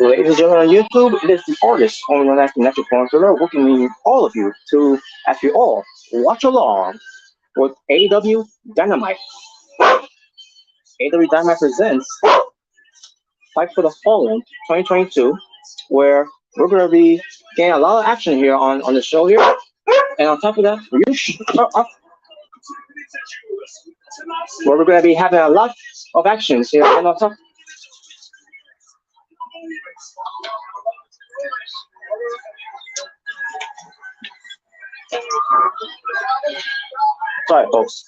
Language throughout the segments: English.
Ladies and gentlemen on YouTube, it is the artist, only known as the Natural Porn Thriller, welcoming all of you to, as you all, watch along with AEW Dynamite. AEW Dynamite presents Fight for the Fallen 2022, where we're going to be getting a lot of action here on the show here. And on top of that, where we're going to be having a lot of actions here. And on top, sorry, folks.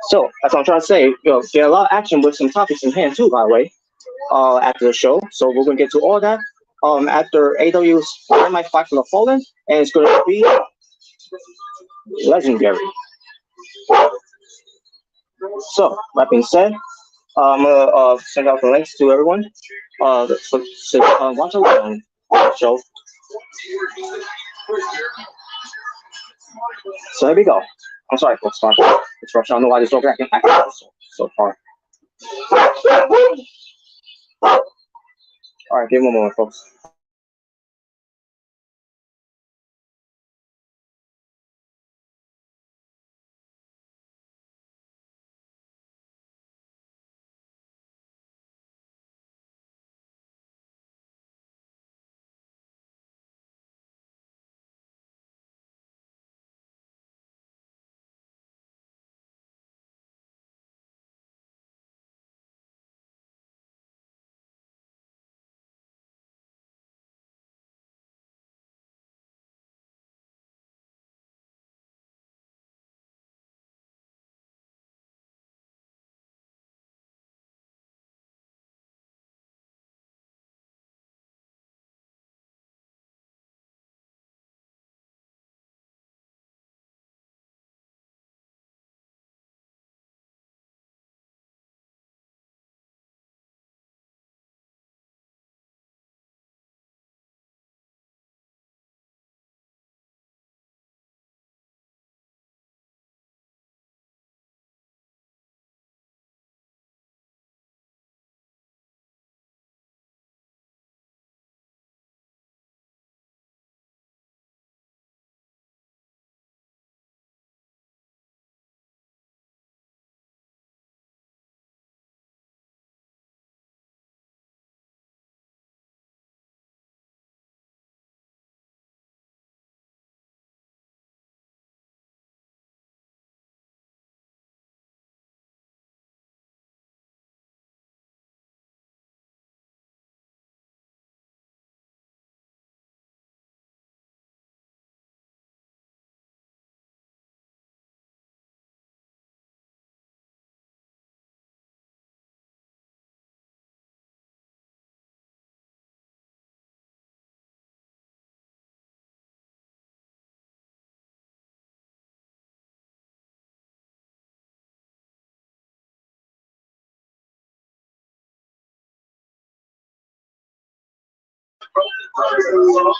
So, as I'm trying to say, get a lot of action with some topics in hand too, by the way, after the show. So we're gonna get to all that after AW's Dynamite Fight for the Fallen, and it's gonna be legendary. So, that being said, I'm gonna send out the links to everyone. So watch along the show. So here we go. I'm sorry, folks. Sorry. It's rough. I don't know why this over acting so far. All right, give me one moment, folks.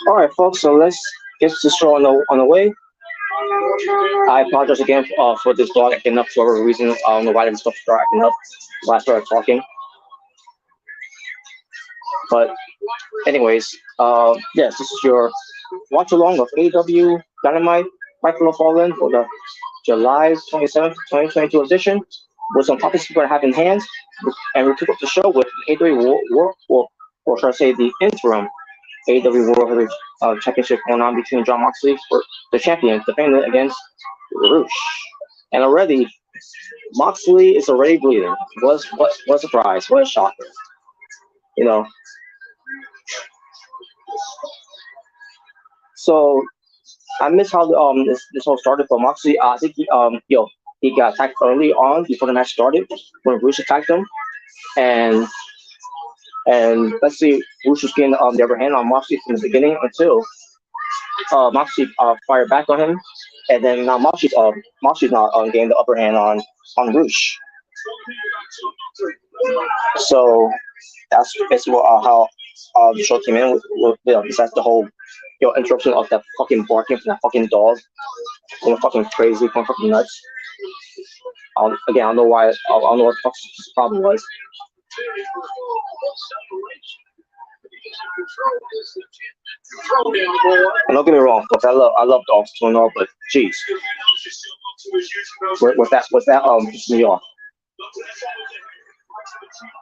All right, folks. So let's get the show on the way. I apologize again for this dog acting up for whatever reason. I don't know why this stuff started acting up when I started talking. But anyways, yes, this is your watch along of AW Dynamite Fight for the Fallen for the July 27th, 2022 edition with some topics we're going to have in hand. And we kick off the show with AW or should I say the interim AW World Heavyweight Championship going on between John Moxley for the champion defending against Roosh. And already, Moxley is already bleeding. What a surprise. What a shocker. You know. So, I miss how this whole started for Moxley. I think he got attacked early on before the match started when Roosh attacked him. And let's see, Roosh was getting the upper hand on Moxley from the beginning until Moxley fired back on him, and then now Moxley's not getting the upper hand on Roosh. So that's basically how the show came in with besides the whole interruption of that fucking barking from that fucking dog, going fucking crazy, going fucking nuts. Again, I don't know why. I don't know what the fuck's the problem was. And don't get me wrong, folks. I love dogs and all, but jeez, was that pissing me off?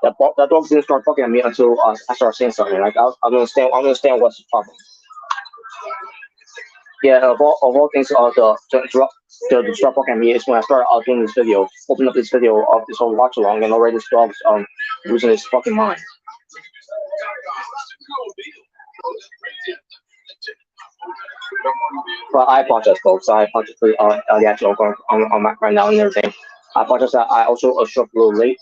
That dog didn't start fucking at me until I started saying something. Like I don't understand what's the problem. Yeah, of all things, the start fucking at me is when I started doing this video, opening up this video of this whole watch along, and already this dog's losing his fucking mind. But I apologize, folks. I apologize for the actual on my right now and everything. I apologize that I also showed up a little late.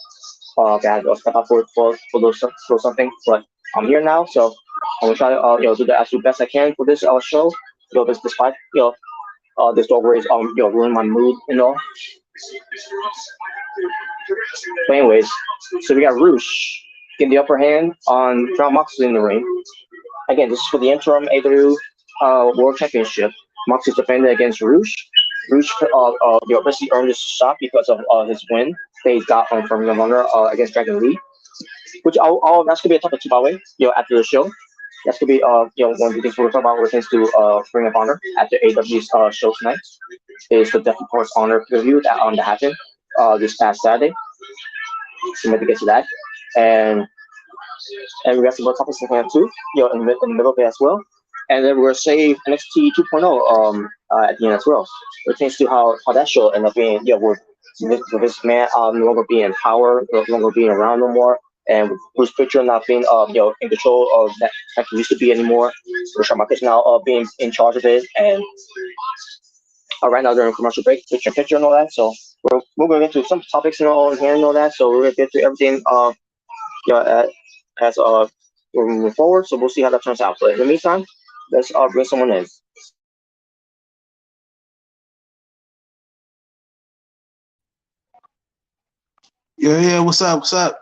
I had to step up for something, but I'm here now, so I'm gonna try to do the absolute best I can for this show. Despite this dog race ruin my mood and all. But anyways, so we got Roosh getting the upper hand on John Moxley in the ring. Again, this is for the interim AEW World Championship. Moxley's defending against Roosh. Roosh basically earned this shot because of his win that he's got from Ring of Honor against Dragon Lee. Which that's gonna be a topic too, by the way. After the show, that's gonna be one of the things we're talking about when it comes to Ring of Honor after AEW's show tonight. Is the Death Force Honor review that happened this past Saturday. So maybe get to that, and we got some more topics in here too, in the middle of it as well. And then we're gonna save NXT 2.0 at the end as well. Pertains to how that show ended up being, with this man no longer being in power, no longer being around no more, and with Bruce Pritchard not being in control of that like he used to be anymore. Shawn Michaels now being in charge of it, and right now during commercial break, picture and all that. So we're gonna get to some topics and all here and all that. So we're gonna get to everything as we're moving forward. So we'll see how that turns out. But in the meantime, let's bring someone in. Yeah, what's up? What's up?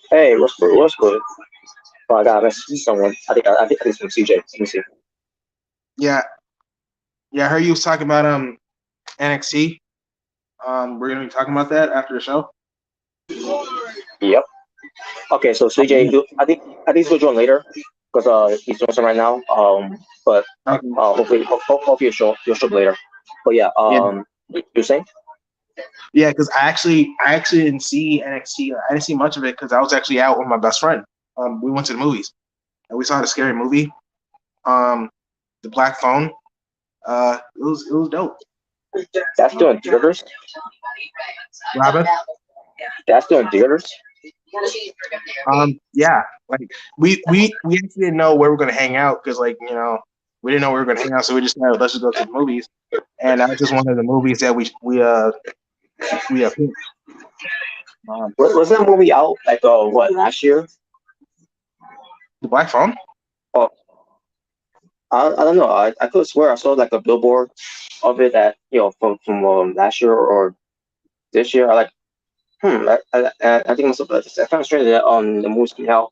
Hey, what's good? What's good? Oh, I got someone. I think it's from CJ. Let me see. Yeah, I heard you was talking about NXT. We're gonna be talking about that after the show. Yep. Okay, so CJ, I think he's gonna join later because he's doing something right now. But hopefully you'll show up later. But yeah, you're saying? Yeah, because I actually didn't see NXT. I didn't see much of it because I was actually out with my best friend. We went to the movies and we saw the scary movie, The Black Phone. It was dope. That's doing theaters. Robin. That's doing theaters. Yeah, like we actually didn't know where we were gonna hang out because we didn't know where we were gonna hang out, so we just said let's just go to the movies, and that was just one of the movies that we picked. Was that movie out like last year? The Black Phone? Oh, I don't know. I could swear I saw like a billboard of it that from last year or this year. I think myself. I kind of strange that the movie's came out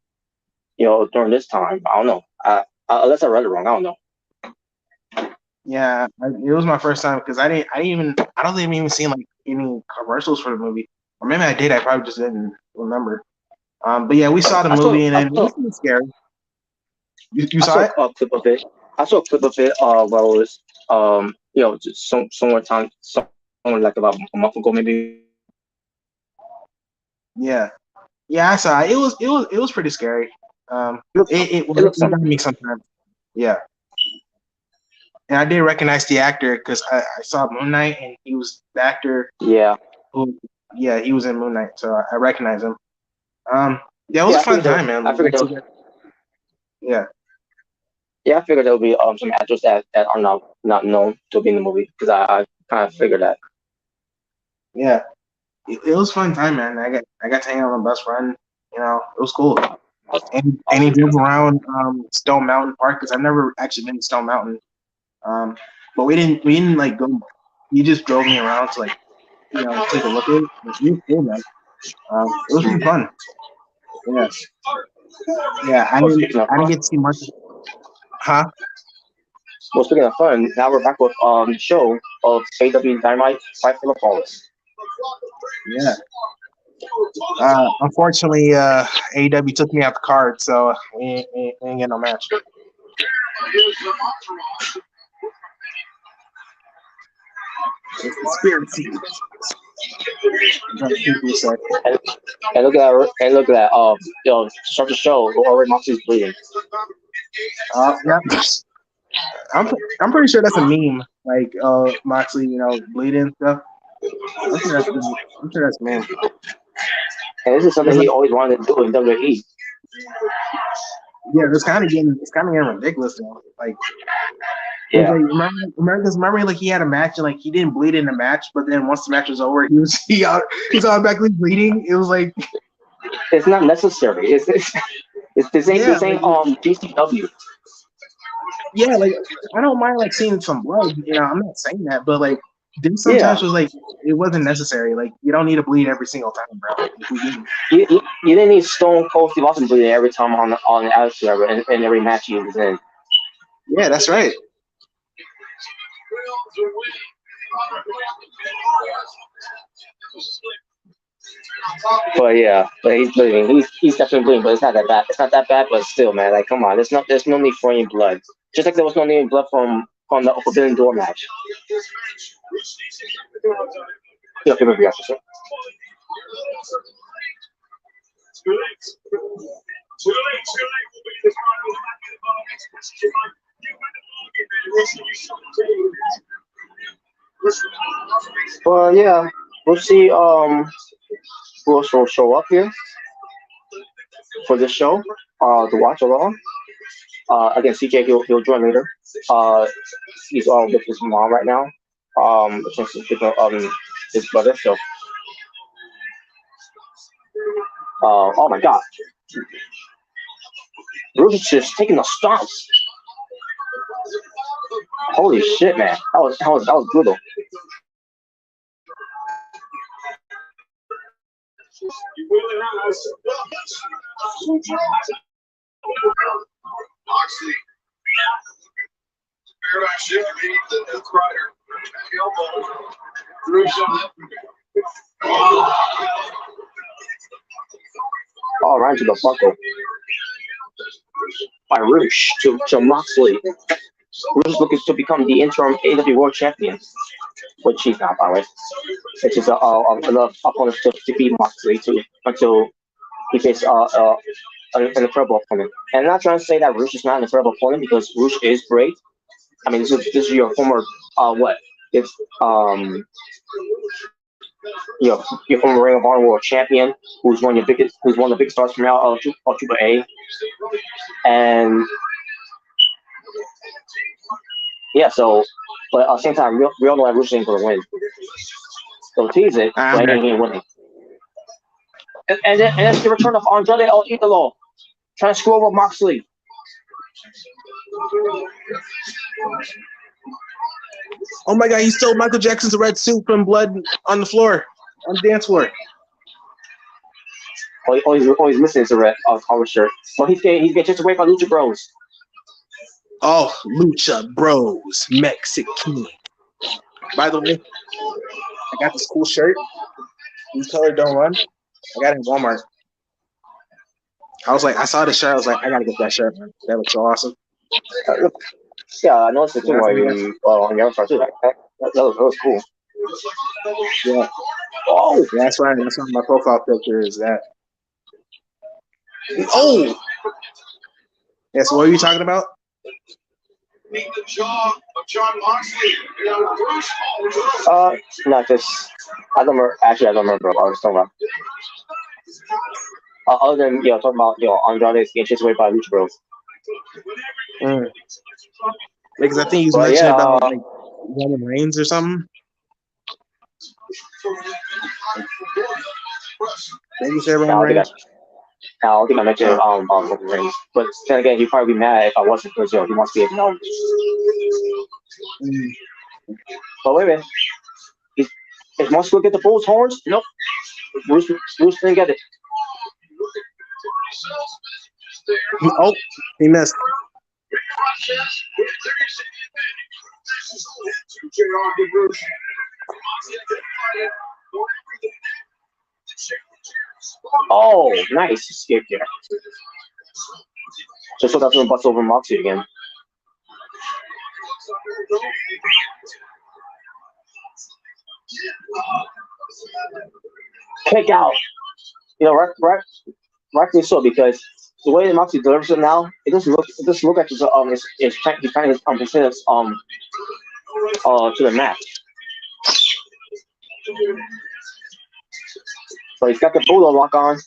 during this time. I don't know. Unless I read it wrong, I don't know. Yeah, it was my first time because I don't think even seen like any commercials for the movie, or maybe I did. I probably just didn't remember. But yeah, we saw the movie and it was scary. You saw it? A clip of it. I saw a clip of it. Well, it was just somewhere like about a month ago, maybe. Yeah, I saw it. It was pretty scary. It got me sometimes. Yeah. And I did recognize the actor because I saw Moon Knight and he was the actor. Yeah. He was in Moon Knight, so I recognize him. It was a fun time, man. I figured yeah. Yeah, I figured there would be some actors that are not known to be in the movie because I kind of figured that. Yeah, it was a fun time, man. I got to hang out with my best friend. It was cool. And he drove around Stone Mountain Park because I've never actually been to Stone Mountain. But we didn't like go. He just drove me around to take a look at it. It was cool, man. It was really fun. Yeah. I didn't get to see much. Huh? Well, speaking of fun, now we're back with the show of AEW Dynamite Fight for the Fallen. Yeah. Unfortunately, AEW took me out the card, so we ain't getting no match. It's conspiracy. People say. And look at that! And look at that! To start the show, already Moxley's bleeding. Yeah. I'm pretty sure that's a meme. Like Moxley, bleeding and stuff. I'm sure that's a meme. And this is something he always wanted to do in WWE. Yeah, it's kind of getting ridiculous though. Like, yeah, like, remember, like he had a match and like he didn't bleed in the match, but then once the match was over, he's automatically bleeding. It was like it's not necessary. It's the same GCW. Yeah, like I don't mind like seeing some blood. I'm not saying that, but like this sometimes was like it wasn't necessary. Like you don't need to bleed every single time, bro. You didn't need Stone Cold Steve Austin bleeding every time on the Attitude Era in every match he was in. Yeah, that's right. But he's bleeding. He's definitely bleeding, but it's not that bad. It's not that bad, but still, man, like come on, there's no need for any blood. Just like there was no need for blood from the Forbidden Door match. Yeah, give me a reaction, Well, yeah, we'll see. Who else will show up here for this show? To watch along. Again, CJ he'll join later. He's with his mom right now. Since his brother. So. Oh my God. Ruby's just taking the stomps. Holy shit, man! That was brutal. All right, to the buckle by Roosh to Moxley. Roosh looking to become the interim AEW World Champion, which he's not, by the way. Which is another opponent to defeat Moxley until he faces an incredible opponent. And I'm not trying to say that Roosh is not an incredible opponent because Roosh is great. I mean, this is your former what? It's your former Ring of Honor World Champion, who's one of the biggest stars from now of Triple A, and yeah. So, but at the same time, we all know that Roosh ain't gonna win. So tease it, but he ain't winning. And then it's the return of Andrade El Idolo, trying to screw over Moxley. Oh my God, he stole Michael Jackson's red suit from blood on the floor, on the dance floor. All he's missing is a red collar shirt. Well, he's getting chased away by Lucha Bros. Oh, Lucha Bros, Mexican. By the way, I got this cool shirt. These colors don't run. I got it in Walmart. I saw the shirt. I was like, I gotta get that shirt, man. That looks so awesome. Yeah, I noticed it too. On your side too. That was cool. Yeah. Oh, that's right. That's what my profile picture is. That. Oh. Yeah. So what are you talking about? The jaw of John Moxley. Not just. I don't remember. Actually, I don't remember what I was talking about. Other than talking about Andrade getting chased away by Lucha Bros. Because I think he was mentioning about like Roman Reigns or something. Maybe you said Roman Reigns. I don't think I mentioned Roman Reigns. But then again, he'd probably be mad if I wasn't because he wants to be acknowledged. But wait a minute. Is Moxley get the bull's horns? Nope. Bruce didn't get it. Oh, he missed. Oh, nice escape there. Just so that's gonna bust over Moxie again. Kick out. You know, rightfully so, because the way Moxie delivers it now, it doesn't look like he's trying his business to the mat. So he's got the bulldog lock on,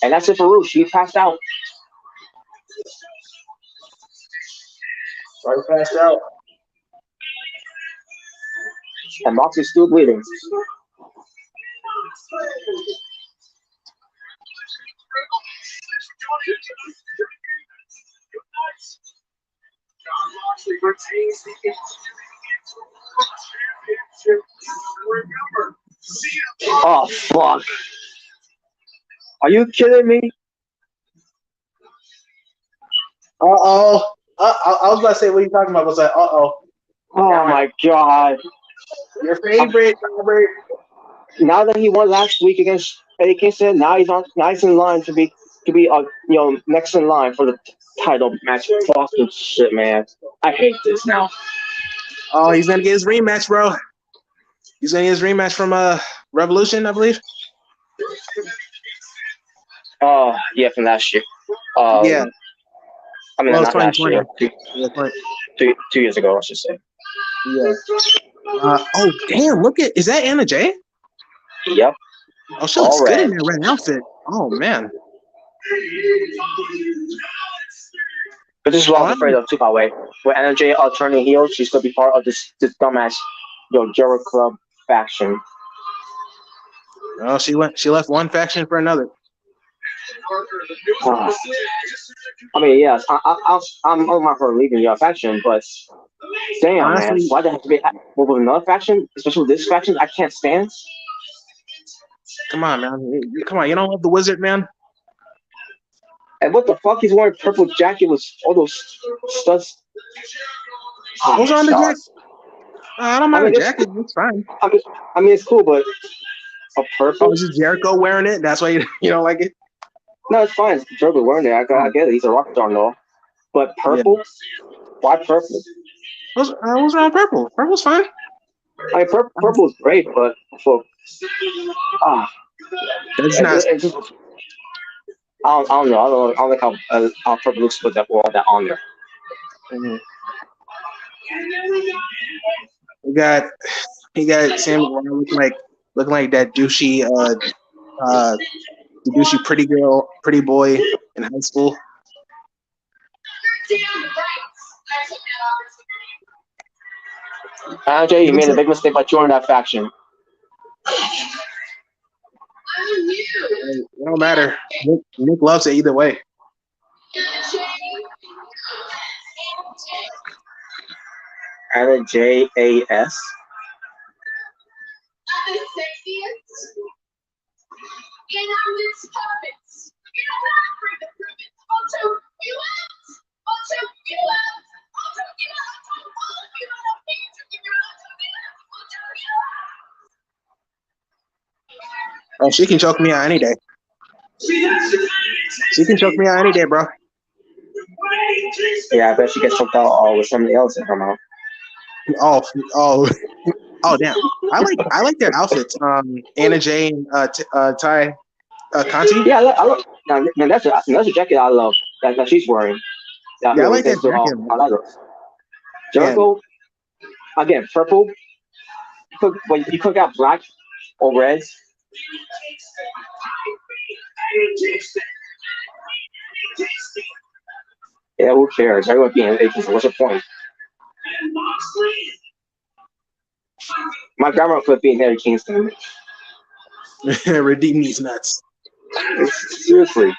and that's it for Roosh. He passed out. Right, passed out. And Moxie's still bleeding. Oh, fuck. Are you kidding me? Uh-oh. I was about to say, what are you talking about? I was like, uh-oh. Oh, my God. Your favorite, Robert. Now that he won last week against Eddie Kingston, now he's in line to be next in line for the title match. Fucking shit, man. I hate this now. Oh, he's gonna get his rematch, bro. He's gonna get his rematch from Revolution, I believe. Oh, yeah, from last year. Yeah. I mean, Well, not last year. 2 years ago, I should say. Yeah. Oh, damn, look at, is that Anna Jay? Yep. Oh, she looks good in that red outfit. Oh, man. But this is what I was afraid of too, by the way. When Anna Jay turning heel, she's gonna be part of this dumbass Jericho Club faction. Oh, she left one faction for another. I mean, yes, I'm on her leaving your faction, but damn, honestly, man, why they have to be with another faction, especially with this faction? I can't stand. Come on, man. Come on, you don't love the Wizard, man. And what the fuck? He's wearing purple jacket with all those studs. What's on the jacket? I don't mind the jacket. It's fine. I mean, it's cool, but a purple. Oh, is it Jericho wearing it? That's why you don't like it? No, it's fine. It's Jericho wearing it. I get it. He's a rock star and all. But purple? Yeah. Why purple? What's wrong with purple? Purple's fine. I mean, purple's great, but for that's not. I don't know. I don't like how purple looks with that all that on there. Mm-hmm. He got Sam looking like that douchey the douchey pretty boy in high school. Jay, you made a big mistake by joining that faction. It don't matter. Nick loves it either way. Anna J.A.S. Oh, she can choke me out any day. She can choke me out any day, bro. Yeah, I bet she gets choked out with somebody else in her mouth. Oh, damn! I like their outfits. Anna Jay and Ty Conti. Yeah, I love. Now that's a jacket I love that she's wearing. Yeah, I like that jacket. Jericho, again, purple. When you cook out black or red. Yeah, who cares? Everyone being atheist. What's the point? My grandma could be in Harry Kingston. Redeem these nuts. Seriously.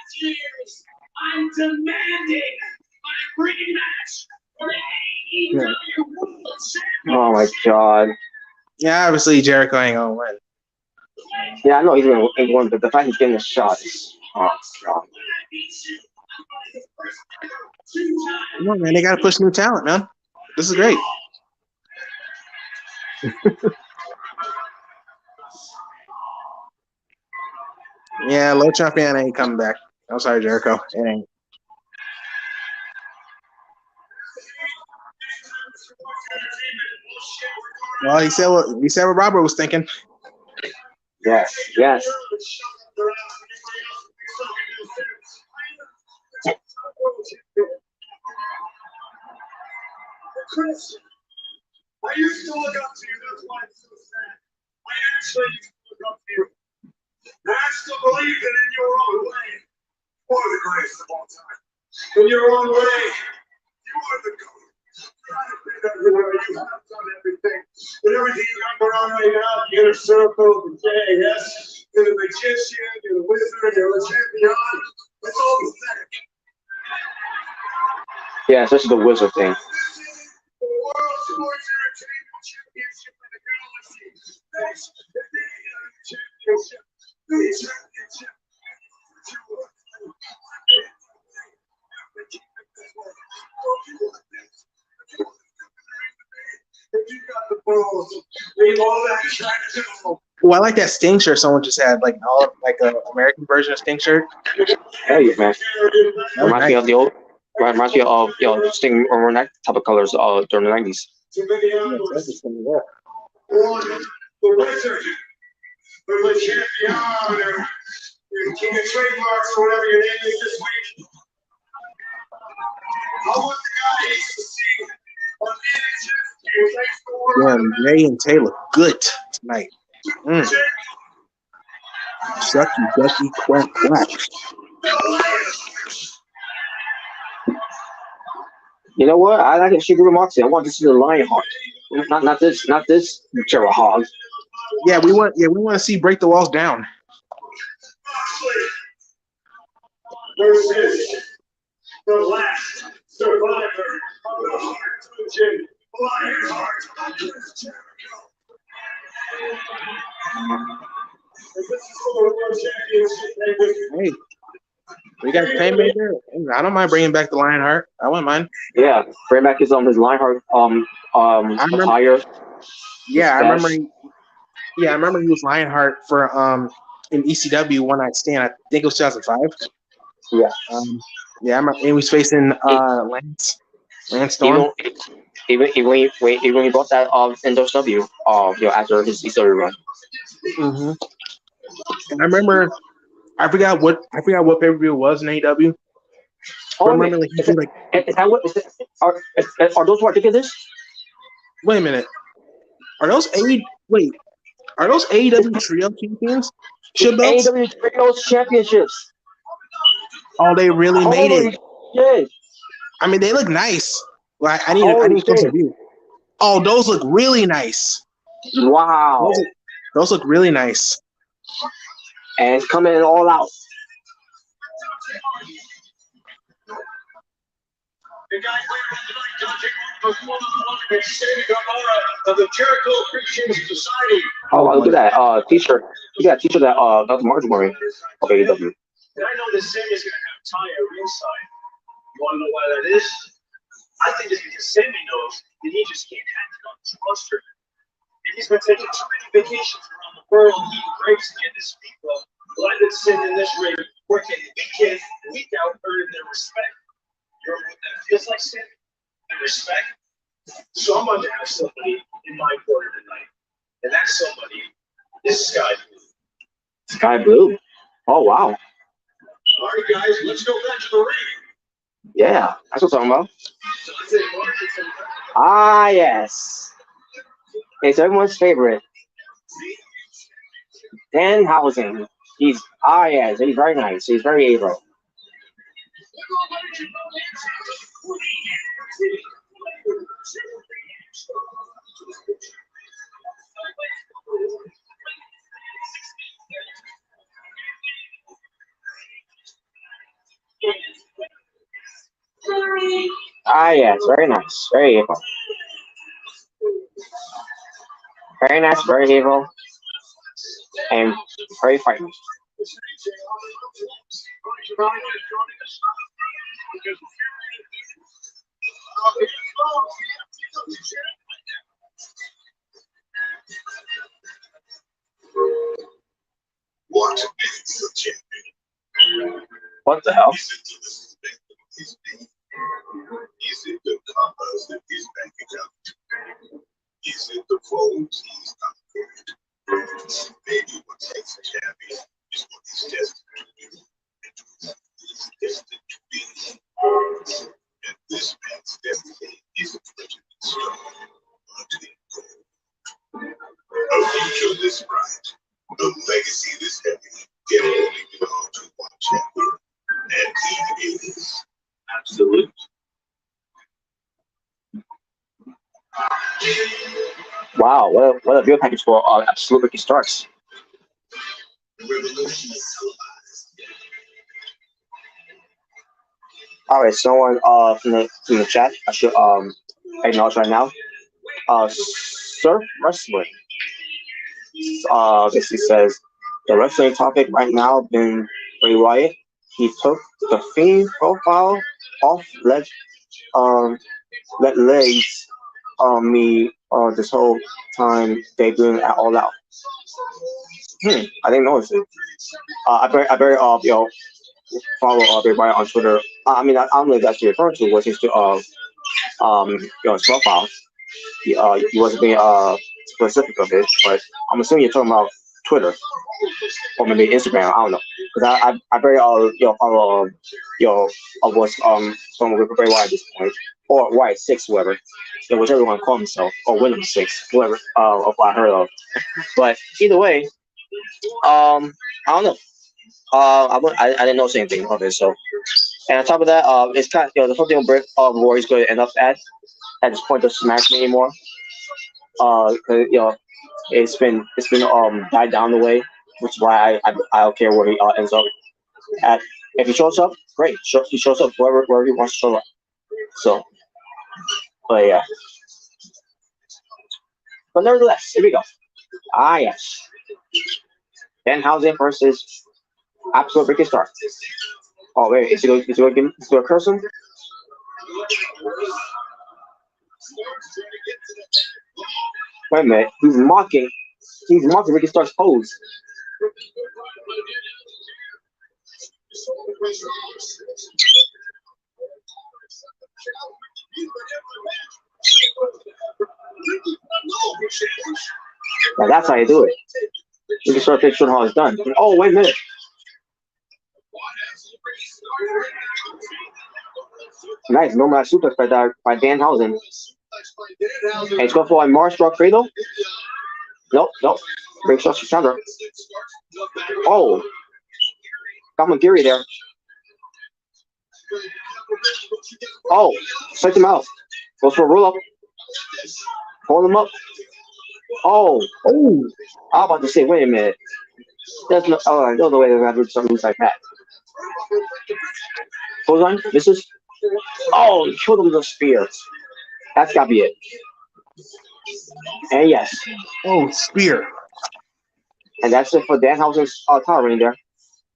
I'm demanding my rematch. Yeah. Oh my god. Yeah, obviously Jericho ain't gonna win. Yeah, I know he's gonna win, but the fact he's getting a shot is god. Come on, man, they gotta push new talent, man. This is great. Yeah, low champion ain't coming back. I'm sorry, Jericho. It ain't. Well, he said what Robert was thinking. Yes, yes. Chris, I used to look up to you. That's why I'm so sad. I actually used to look up to you. And I still believe that in your own way, you are the greatest of all time. In your own way, you are the GOAT. You have done everything. And everything you got going on right now, the inner circle, the JAS, you're the magician, you're the wizard, you're the champion. It's all pathetic. Yeah, especially the wizard thing. The World Sports Entertainment Championship in the Galaxy. That's the championship. The championship. If you got the balls, leave all that trash to Well, I like that Sting shirt someone just had, like all like an American version of Sting shirt. Hell yeah, man. That was Reminds me nice. of the old. Reminds me of Sting or that type of colors during the 90s. too many Yeah, hours. that's just something there. One, the wizard, or the champion, or the king of trademarks, or whatever your name is this week. I want the guy to see on the Damn, Ray and Tay look good tonight. Sucky, ducky, quack, quack. You know what? I like Shigeru Moxley. I want to see the Lionheart. Not this Gerald Hog. Yeah, we want to see Break the Walls Down. versus the last survivor of the Heart Engine, Lionheart, Chris Jericho. This is for the World Championship, baby. Hey, we got the same maker. I don't mind bringing back the Lionheart. I wouldn't mind. Yeah, bring back his Lionheart attire. Yeah, I mustache. remember. I remember he was Lionheart for in ECW One Night Stand. I think it was 2005. Yeah. Yeah, I remember he was facing Lance Storm. Even when he brought that in WCW, after his ECW run. Mm-hmm. And I remember, I forgot what pay-per-view it was in AEW. Oh, I remember like he did like. is that what? Are those who are thinking this? Wait a minute. Are those AEW Trio Champions? Ship belts? AEW Trios Championships. Oh, they really made Holy it. shit! I mean, they look nice. Well, I need Holy a closer shit! view. Oh, those look really nice. Wow! Those look really nice. And it's coming all out. The guy later tonight, Dante Marcos, one of the Saving Gamora of the Jericho Appreciation Society. Oh, look at that T-shirt. Look at that T-shirt that Dr. Marge wearing of AEW. And I know this Sammy's going to have Taya ringside. You want to know why that is? I think it's because Sammy knows that he just can't trust her. And he's been taking too many vacations around the world, eating grapes to get his feet well. Well, I've been sitting in this ring, working week in, week out, earning their respect. You know what that feels like, Sammy? The respect. So I'm about to have somebody in my corner tonight. And that somebody is Sky Blue. Sky Blue. Oh wow. All right, guys, let's go back to the ring. Yeah, that's what I'm talking about. Dante Marcus and Ah yes. It's everyone's favorite. Danhausen. He's yes, he's very nice. He's very able. Ah yes, very nice. Very able. Very nice, very able. And very fighting. What the hell? Is it the commas in his bank account? Is it the phones he's conquered? Maybe what takes a champion is what he's destined to do, and he's destined to be. And this man's destiny isn't written in stone, but in gold. A future this bright, a legacy this heavy, can only belong to one champion, and he is absolute. Wow, what a video package for Absolute Ricky Starks. Revolution is televised. All right, someone from the chat, I should acknowledge right now. Surf Wrestling. Basically says the wrestling topic right now been Bray Wyatt. He took the Fiend profile off, let legs me this whole time debuting at All Out. I didn't notice it. I better follow everybody on Twitter. I mean, I don't know if that's what you're referring to. Was his his profile? He wasn't being specific of it, but I'm assuming you're talking about Twitter or maybe Instagram. I don't know, because I very follow was from Bray Wyatt at this point, or Wyatt Six, whoever, whichever one call himself, or Wyndham Six, whoever of what I heard of. But either way, I don't know. I didn't know anything of it. So, and on top of that, it's kind of the whole thing where he's going to end up at this point doesn't matter to me anymore. 'Cause, it's been died down the way, which is why I don't care where he ends up at. If he shows up, great. He shows up wherever he wants to show up. So, but yeah. But nevertheless, here we go. Ah yes, Danhausen versus Absolute Ricky Stark. Oh wait, is he going to curse him? Wait a minute, he's mocking Ricky Stark's pose. Now that's how you do it. Ricky Stark takes how it's done. Oh wait a minute. Nice, no match suplex by Danhausen. And he's going for a Mars Rock Cradle. Nope. Break shots for Chandra. Oh, Kamagiri there. Oh, psych him out. Goes for a roll up. Hold him up. Oh. I'm about to say, wait a minute. There's no way they're gonna do something like that. Goes on, misses. Oh, he killed him with a spear. That's gotta be it. And yes. Oh, spear. And that's it for Danhausen's title reign there.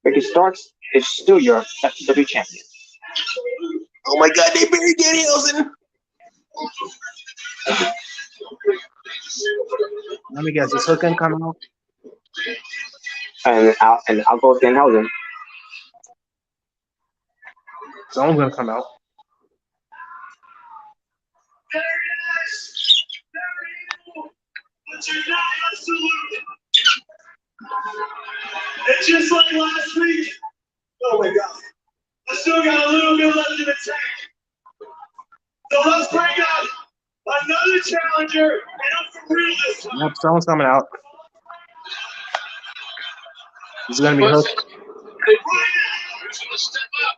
Ricky Starks is still your WWE champion. Oh my God, they buried Danhausen. Let me guess, is Hook gonna come out? And out goes Danhausen. Someone's gonna come out. But you're not absolute. And just like last week, oh my God, I still got a little bit left in the tank. So let's bring out another challenger, and I'm for real this time. Yep, someone's coming out. He's gonna be Hook. Right now, who's gonna step up?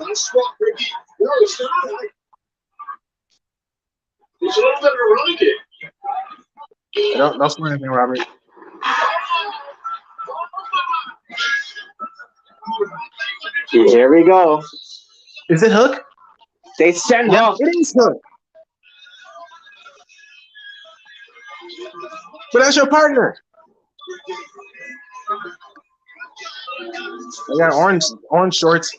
That's swap, Ricky. No, it's not. It's a little bit of a running game. Don't swear anything, Robert. Here we go. Is it Hook? They send Yeah, Hook. it is Hook. But that's your partner. I got orange shorts.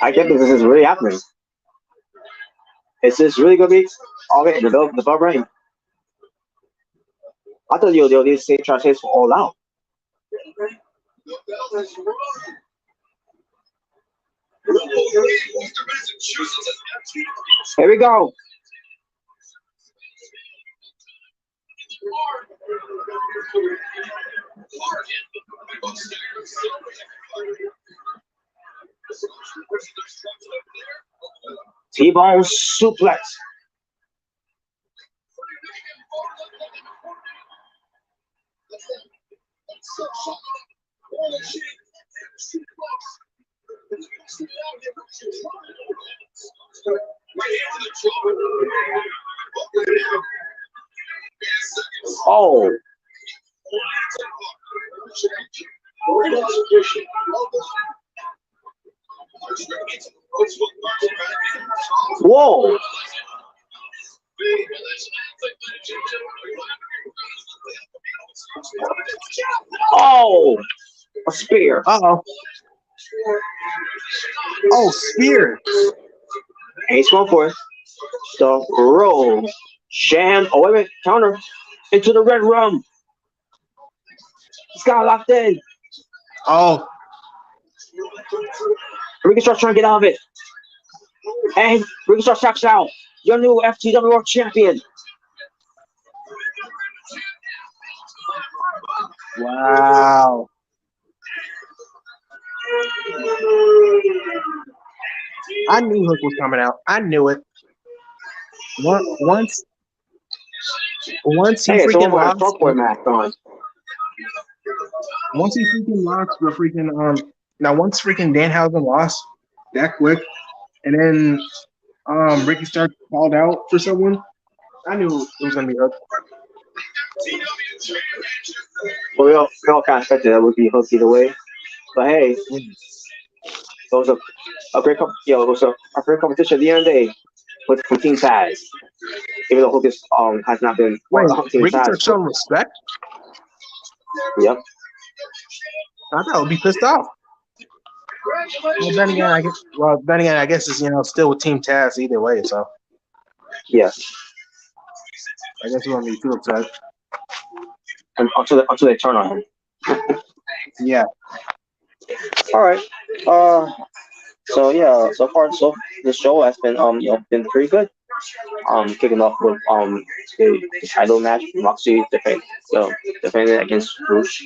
I can't believe this is really happening. Is this really gonna be okay? The bell ring. I thought you'll need to say translates for all out. Here we go. T-bone suplex. Oh. Whoa. Oh. A spear. Uh-oh. Oh, spear. And he's going for it. The roll. Sham. Oh, wait a minute. Counter. Into the red rum. He's got locked in. Oh. Ricky starts trying to get out of it. And Ricky starts checks out. Your new FTW World Champion. Wow. I knew Hook was coming out. I knew it. Once he Hey, freaking someone put a lost. Starboy mask on. Once he freaking lost the freaking now once freaking Danhausen lost that quick, and then Ricky Stark called out for someone, I knew it was gonna be Hook. Well, we all kind of expected that would be Hook either way. But hey, it was a great it was a great competition at the end of the day with Team Taz. Even though Hook is has not been Wait, Team Ricky Taz. Stark showing respect? Yep. I thought I would be pissed off. Well, then again, I guess it's still with Team Taz either way, so Yes. I guess we won't be too upset. And until they turn on him. Yeah. All right. So yeah. So far, the show has been been pretty good. Kicking off with the title match, Moxie defending against Rush,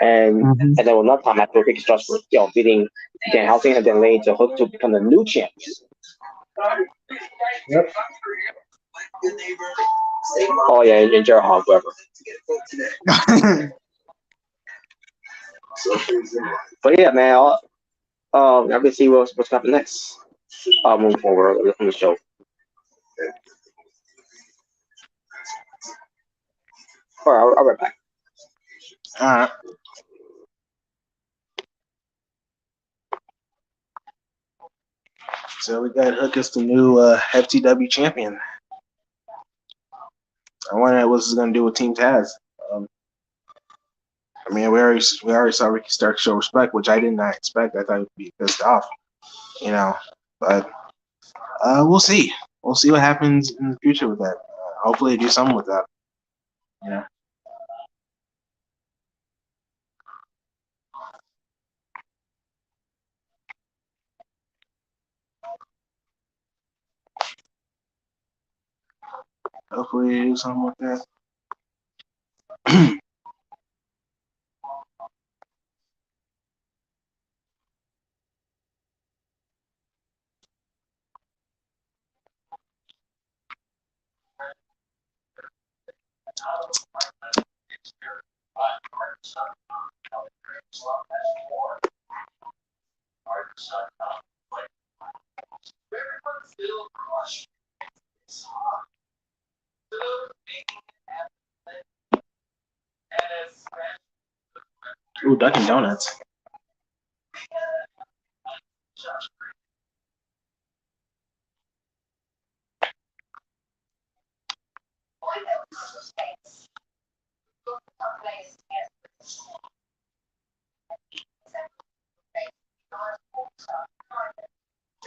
and Mhm. and then another time after Ricky starts beating Dan Housen and then laying to Hook to become the new champion. Yep. Oh yeah, and Jared Hall, whoever. But yeah, man. I can see what's happening next. Moving forward on the show. All right, I'll be right back. All right. So we got Hook as the new FTW champion. I wonder what this is going to do with Team Taz. I mean, we already saw Ricky Stark show respect, which I did not expect. I thought he'd be pissed off, But we'll see. We'll see what happens in the future with that. Hopefully, they do something with that. Yeah. Hopefully, they do something with that. Ooh, Dunkin' Donuts.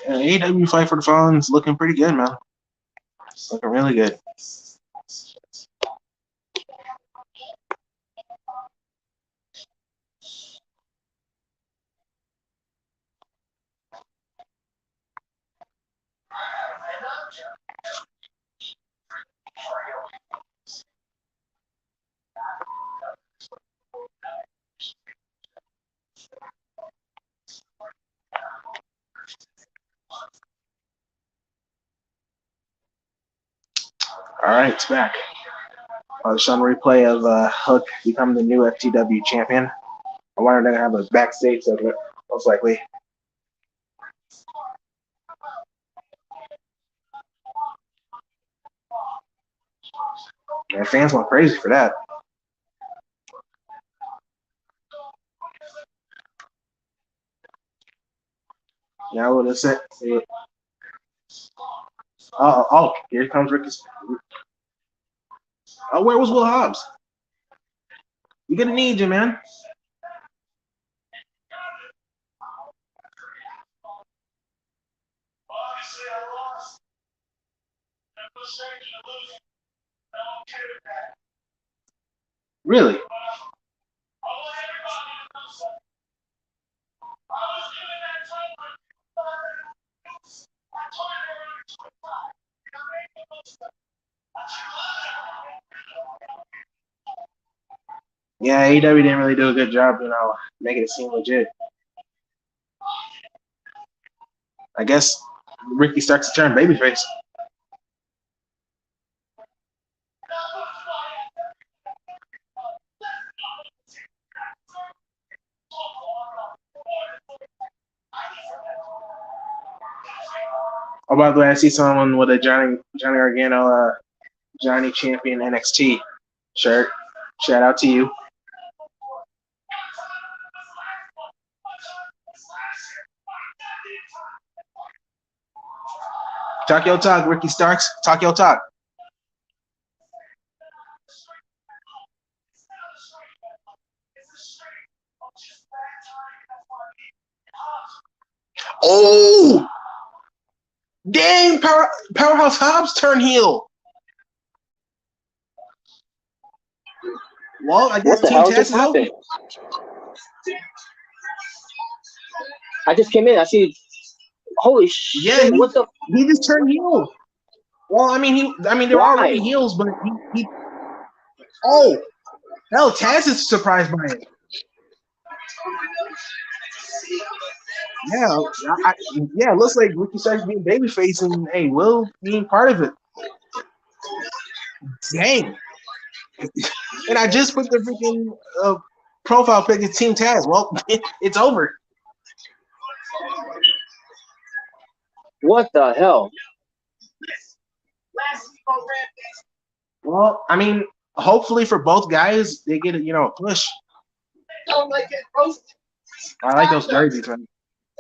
AEW Fight for the Fallen's looking pretty good, man. Looking really good. All right, it's back. Showing a replay of Hook becoming the new FTW champion. I wonder if they're going to have a backstage segment, most likely. And fans went crazy for that. Now what is it? Oh, here comes Ricky. Oh, where was Will Hobbs? You're gonna need you, man. Really? Yeah, AEW didn't really do a good job, making it seem legit. I guess Ricky starts to turn babyface. Oh, by the way, I see someone with a Johnny Gargano, Johnny Champion NXT shirt. Shout out to you. Talk your talk, Ricky Starks. Talk your talk. Oh! Dang, Powerhouse Hobbs turned heel. Well, I guess What the hell just happened? I just came in. I see. Holy shit! Yeah, What the? He just turned heel. Well, I mean, they're already heels, but he. Oh, hell! Taz is surprised by it. Yeah, it looks like Ricky Starks being babyface, and hey, Will being part of it. Dang. And I just put the freaking profile pic of Team Taz. Well, it's over. What the hell? Well, I mean, hopefully for both guys, they get a push. I like those jerseys, man.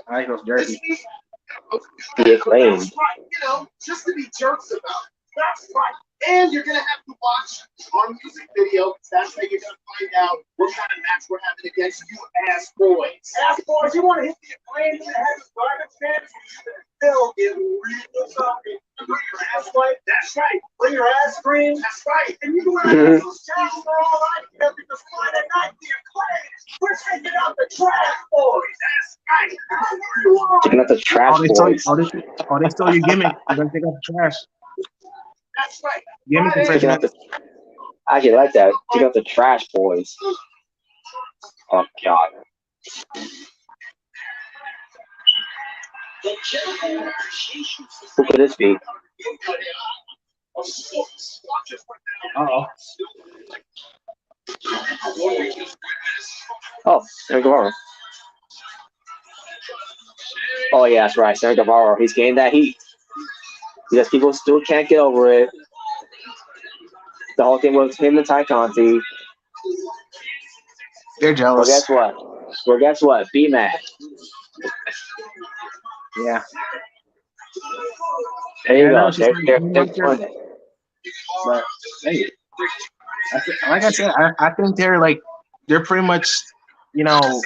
I like those jerseys. The Acclaimed. Just to be jerks about it. That's right. And you're going to have to watch our music video. That's how you're going to find out what kind of match we're having against you ass boys. Ass boys, you want to hit the Acclaimed in the head with garbage cans? They'll get real something. Bring your ass right. That's right. Bring your ass cream. That's right. And you want to have those channels for all right here because Friday night, the Acclaimed, we're taking out the trash boys. That's right. Taking out the trash boys. They stole your gimmick. You're going to take out the trash. That's right. Gimmick infringement. I actually like that. Take out the trash boys. Oh, God. Who could this be? Uh-oh. Oh, Sammy Guevara. Oh, yeah, that's right. Sammy Guevara. He's getting that heat. because people still can't get over it. The whole thing was him and Ty Conti. They're Well, jealous. guess what? Well, guess what? Be mad. Yeah. There Yeah, you I know go. she's like, They're doing it. but hey, like I said, I think they're pretty much, you know,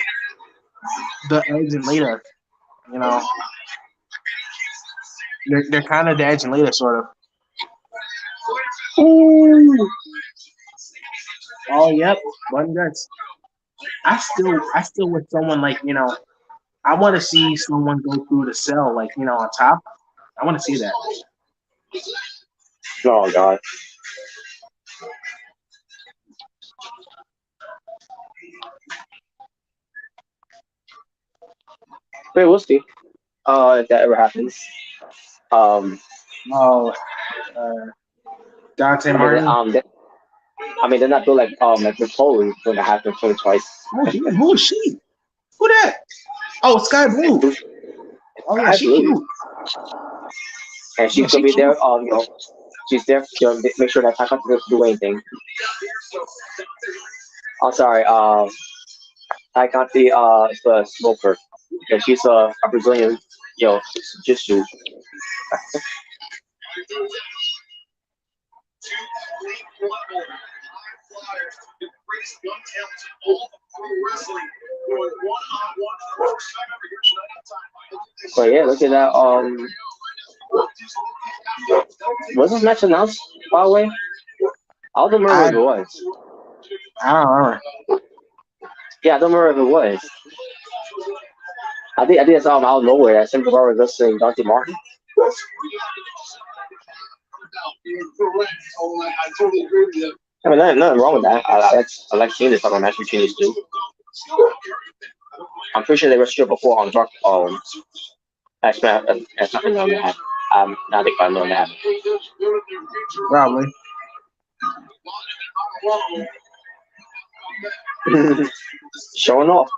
the Edge and Lita. You know, they're kind of the Edge and Lita sort of. Ooh. Oh, yep, one guts. I still with someone like I want to see someone go through the cell like on top. I want to see that. Oh God. Wait, we'll see. If that ever happens. Um, Oh, uh, Dante I mean, Martin. they're not doing like the Foley when it happened for twice. Oh, damn, who is she? Who that? Oh, Sky Blue. Oh yeah, she Absolutely. cute. And Yeah, she's gonna she be cute. there. She's there to make sure that Ty Conti doesn't do anything. I'm sorry. Ty Conti is a smoker. And she's a Brazilian, jiu-jitsu. But yeah, look at that. Was this match announced, by the way? I don't remember I if it was. I don't remember. Yeah, I don't remember if it was. I think it's out of nowhere that Simple Bar was listening Dante Martin. I mean, nothing wrong with that. I like seeing this type of match between these two. I'm pretty sure they were still before on Dark. That's nothing on that. Not think I know that. Probably. Showing off.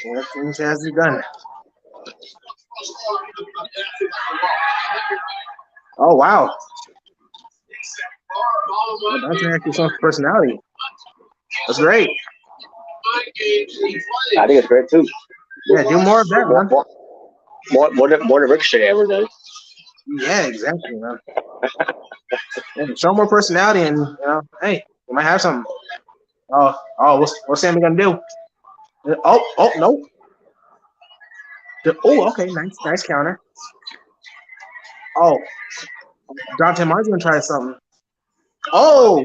Yeah, things has begun. Oh wow. Well, Dante actually shows personality. That's great. I think it's great too. Yeah, do more of that, More, man. more than Ricochet ever did. Yeah, exactly, man. Yeah, show more personality, and hey, you might have something. What's Sammy gonna do? No. Okay, nice counter. Oh, Dante Martin's gonna try something. Oh,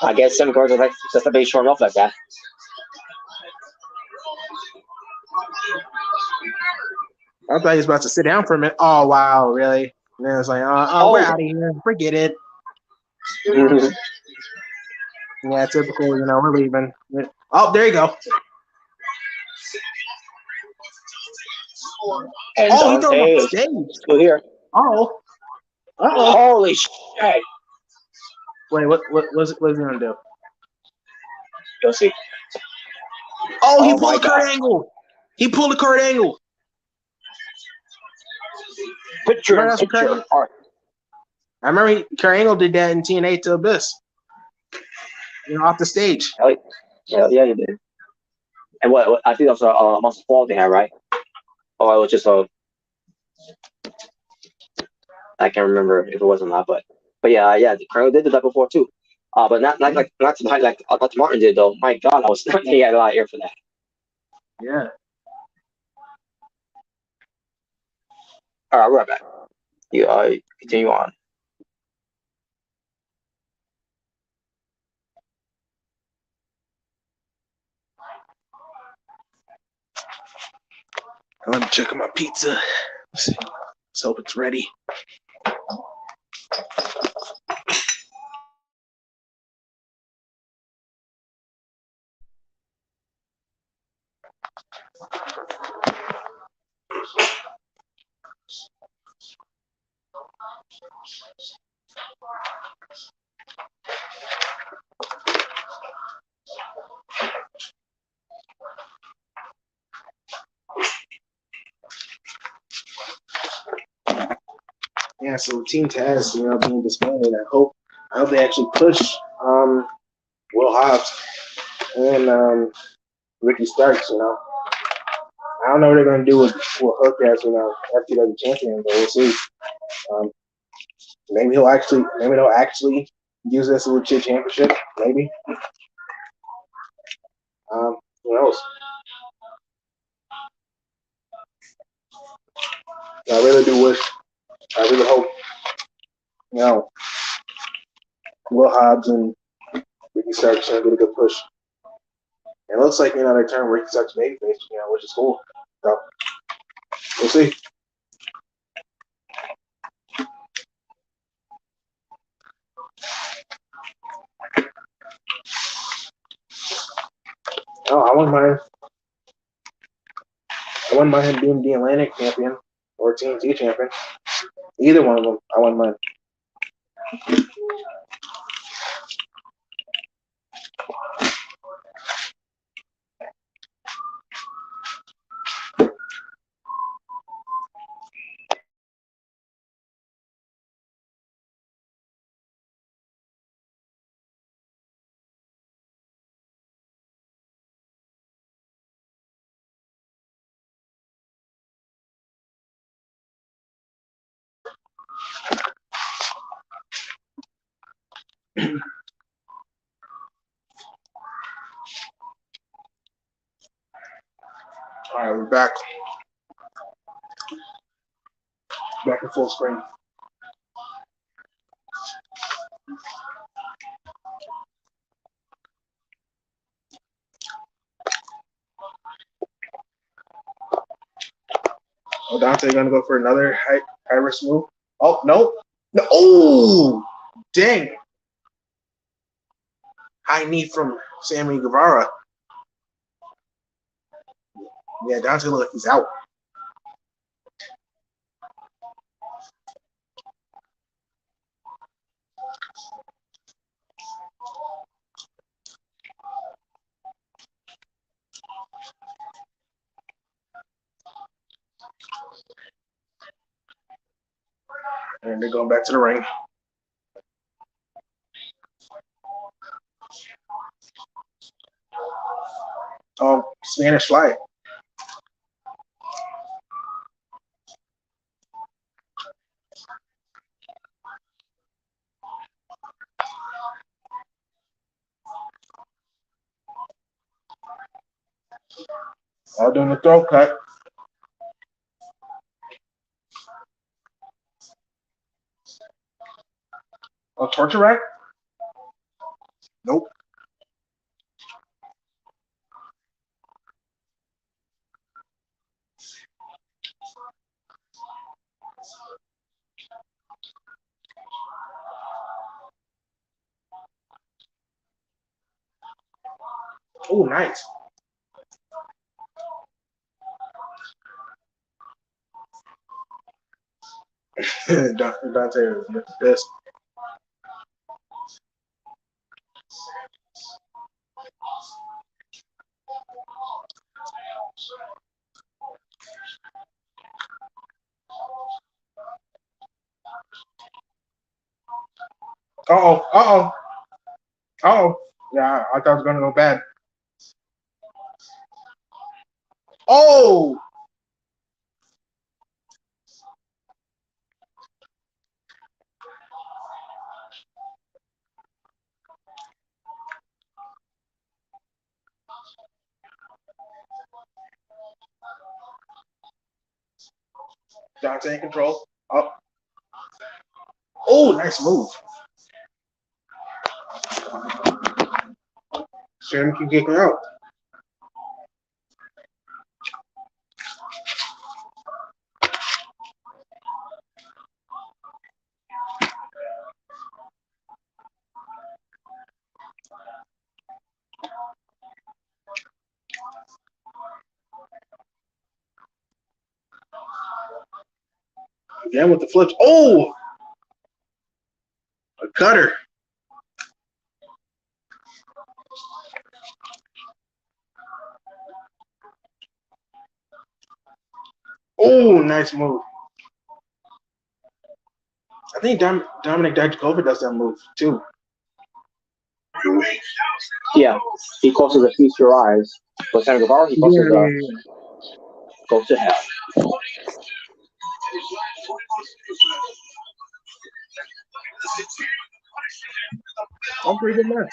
I guess some cards are like just a bit showing off like that. I thought he was about to sit down for a minute. Oh wow, really? And then it's like, we're out of here. Forget it. Yeah, typical. We're leaving. Oh, there you go. And Oh, he threw him off Dante the is stage. still here. Oh. Holy shit! Wait, what is he gonna do? You'll see. Oh, he pulled the Kurt Angle. He pulled the Kurt Angle. Picture. I remember Kurt Angle did that in TNA to Abyss. Off the stage. Yeah, you did. And what I think that was a muscle fall they had, right? Or it was just I can't remember if it was or not, but yeah, Kurt did that before too. But not to the height like Dr. Martin did though. My God, he had a lot of air for that. Yeah. All right, we're right back. You continue on. Let me check on my pizza. Let's see. Let's hope it's ready. Yeah, so Team Taz, being disbanded. I hope they actually push Will Hobbs and Ricky Starks. I don't know what they're gonna do with Hook as FTW champion, but we'll see. Um, maybe they'll actually use this as a legit championship. Maybe. Who knows? I really do wish. I really hope. You know, Will Hobbs and Ricky Starks are gonna get a good push. And it looks like they turned Ricky Starks babyface, which is cool. So we'll see. Oh, I wouldn't mind him being the Atlantic champion or TNT champion. Either one of them, I wouldn't mind. All right, we're back. Back in full screen. Oh, Dante gonna go for another high risk move. Oh no. No. Oh, dang. High knee from Sammy Guevara. Yeah, Dante looks like he's out. And they're going back to the ring. Oh, Spanish Fly. All doing the throat cut. Oh, torture rack? Nope. Oh, nice. Dante is pissed. Uh oh. Yeah, I thought it was gonna go bad. Oh! Dante in control. Up. Oh, nice move. Sam can kick her out. Again with the flips. Oh, a cutter. Oh, nice move. I think Dominic Dijakovic does that move too. Yeah, he closes the Feast Your Eyes. But San Guevara, he closes the Go to Hell. I'm pretty good man.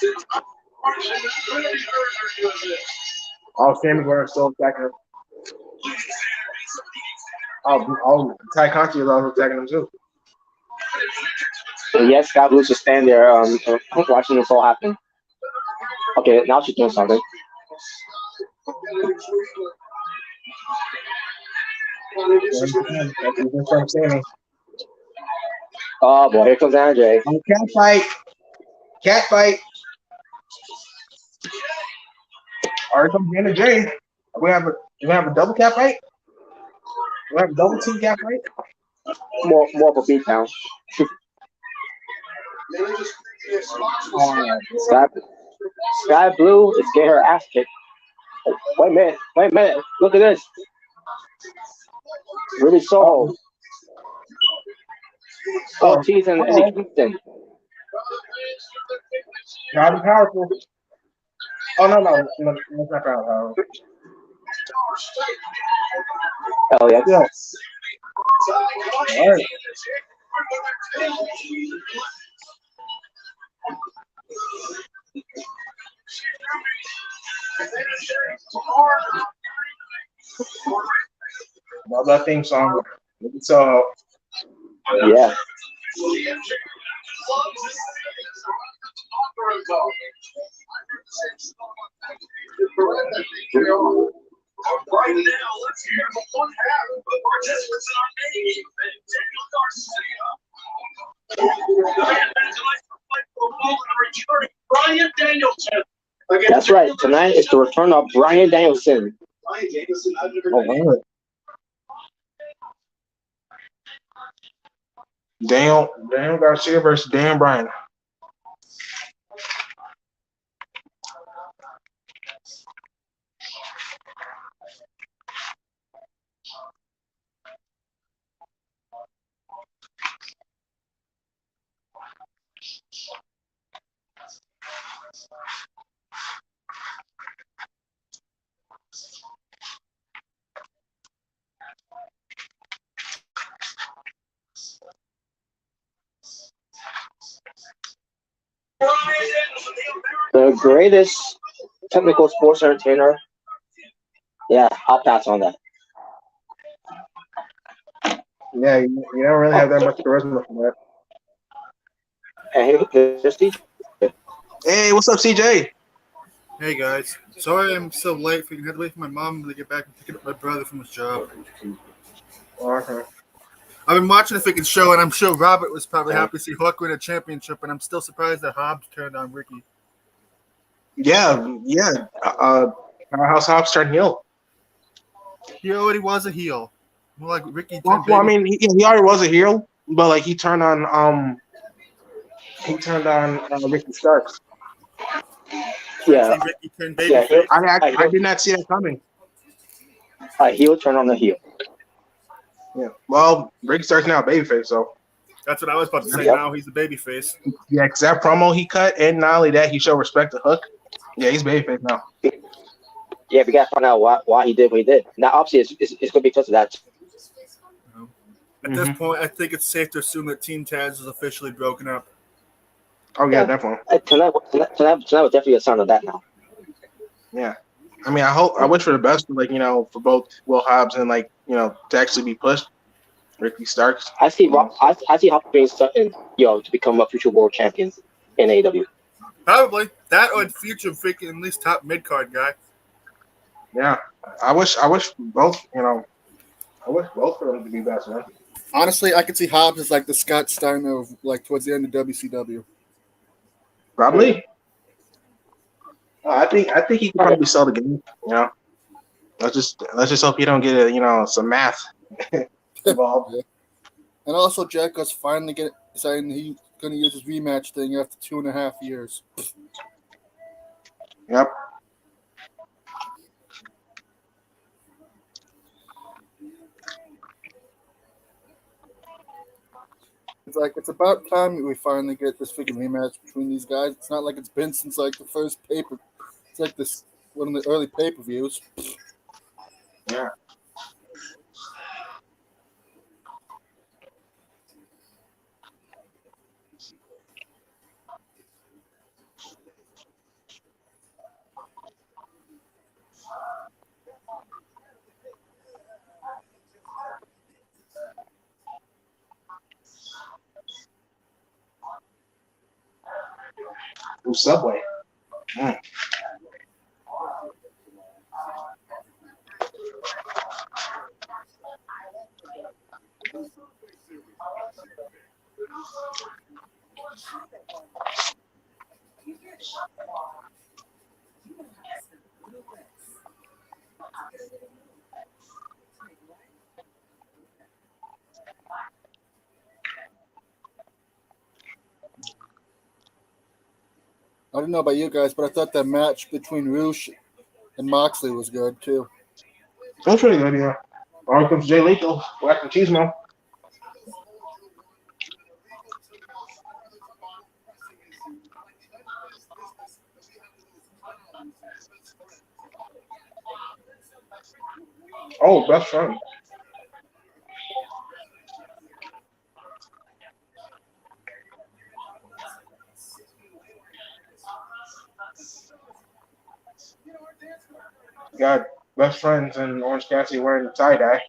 Oh, Sammy Guevara still attacking him. Oh, Ty Conti is also attacking him too. So yes, Scott Blue's just stand there watching this all happen. Okay, now she's doing something. That's what I'm saying. Oh boy, here comes Andre. Oh, cat fight. Cat fight. All right, comes Anna J. We have a double cat fight. We have a double team cat fight. More of a beatdown. Sky Blue is getting her ass kicked. Wait a minute. Look at this. Really so. Ortiz and Eddie Kingston. Not powerful. Oh no, it's not powerful. Oh yeah. Yes. All right. Love that theme song. So yeah. Right now, let's hear from one half of the participants in our main event, Daniel Garcia. Brian Danielson. That's right. Tonight is the return of Brian Danielson. Brian Danielson, I've never oh, Daniel Garcia versus Dan Bryan. The greatest technical sports entertainer. Yeah, I'll pass on that. Yeah, you don't really have that much charisma for that. And here's CJ. Hey, what's up, CJ? Hey guys, sorry I'm so late. I had to wait for my mom to get back and pick up my brother from his job. Okay. I've been watching the freaking show, and I'm sure Robert was probably happy to see Hook win a championship, and I'm still surprised that Hobbs turned on Ricky. Yeah. Powerhouse Hobbs turned heel. He already was a heel. More like Ricky. Well, I mean, he already was a heel, but like he turned on Ricky Starks. Yeah. Ricky turned babyface. I did not see that coming. A heel turn on the heel. Yeah. Well, Ricky Starks now a babyface, so. That's what I was about to say. Yep. Now he's a babyface. Yeah, because that promo he cut, and not only that, he showed respect to Hook. Yeah, he's babyface now. Yeah, we gotta find out why he did what he did. Now, obviously, it's gonna be because of that. At this point, I think it's safe to assume that Team Taz is officially broken up. Oh yeah, definitely. Tonight was definitely a sign of that now. Yeah, I mean, I wish for the best, for both Will Hobbs and to actually be pushed. Ricky Starks. I see Hobbs being certain, to become a future world champion in AEW. Probably that or future freaking at least top mid card guy. Yeah, I wish both. I wish both of them to be best, man. Honestly, I could see Hobbs as like the Scott Steiner of towards the end of WCW. Probably. I think he could probably sell the game. Let's just hope he don't get some math involved. And also, Jericho's finally deciding he's going to use his rematch thing after 2.5 years. Yep. It's about time we finally get this freaking rematch between these guys. It's not like it's been since like the first paper. It's like this one of the early pay-per-views. Yeah. Ooh, Subway. Mm. I don't know about you guys, but I thought that match between Roosh and Moxley was good too. That's pretty good, yeah. All right, comes Jay Lethal, Black and Cheesemo. Oh, best friend. Got best friends and Orange Cassidy wearing tie dye.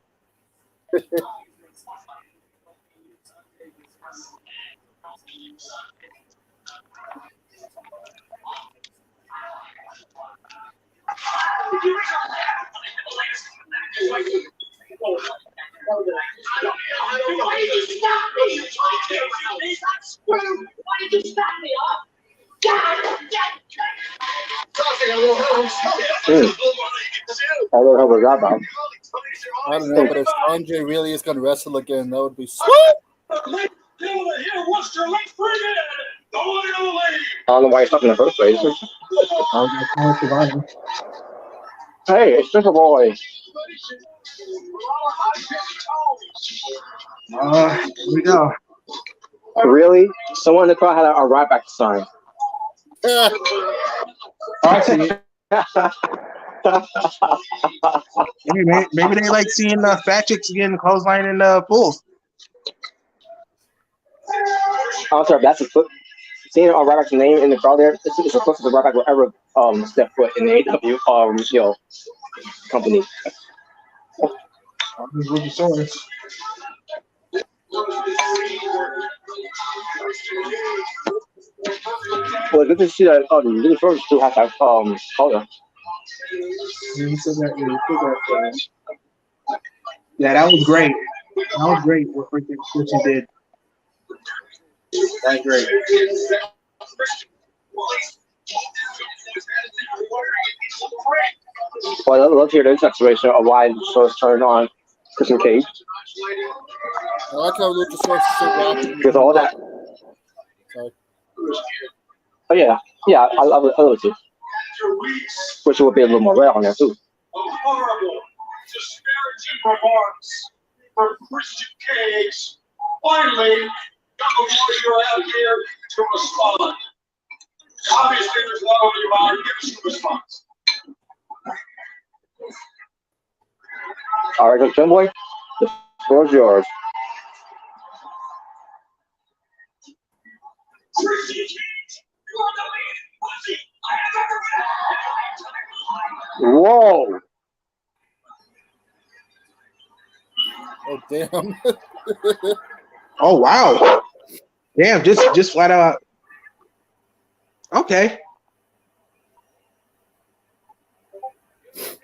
I don't know how was that about. I don't know, but if Andre really is going to wrestle again, that would be sweet. I I don't know why he's stuck in the first place. Hey, it's Triple Boy. Here we go. Really? Someone in the crowd had a right back sign. I see. Maybe they like seeing fat chicks getting clothesline in pools. I'm sorry, that's a foot. Seeing a right back's name in the crowd there, it's the closest the right back will ever step foot in the AEW company. Luchasaurus. Well, good to see that the first still has that color. Yeah, that was great. That was great what you did. That's great. Well, I love to hear this explanation of why the show is turned on Christian Cage. I like how Luchasaurus is so watching. Because all that. Sorry. Oh yeah, I love it too. Wish it would be a little more red on there too. Horrible, disparaging remarks from Christian Cage. Finally, got the warrior out here to respond. Obviously, there's one on your mind. Give us a response. All right, Jim Boy, the floor is yours. Christian Cage, you are the leading pussy I have ever been. Whoa! Oh damn! Oh wow! Damn, just flat out. Okay.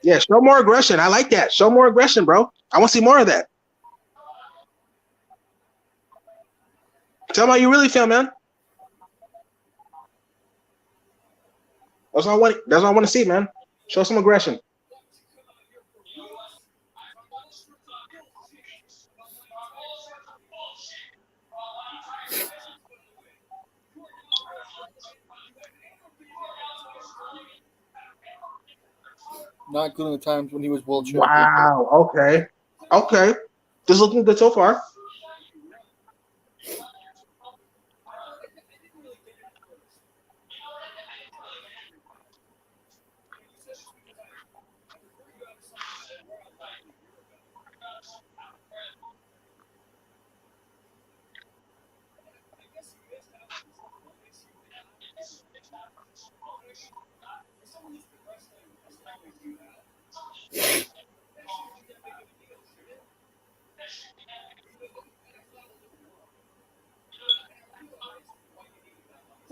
Yeah, show more aggression. I like that. Show more aggression, bro. I want to see more of that. Tell me how you really feel, man. That's all I want to see, man. Show some aggression. not including the times when he was world champion. Wow. Okay. This is looking good so far.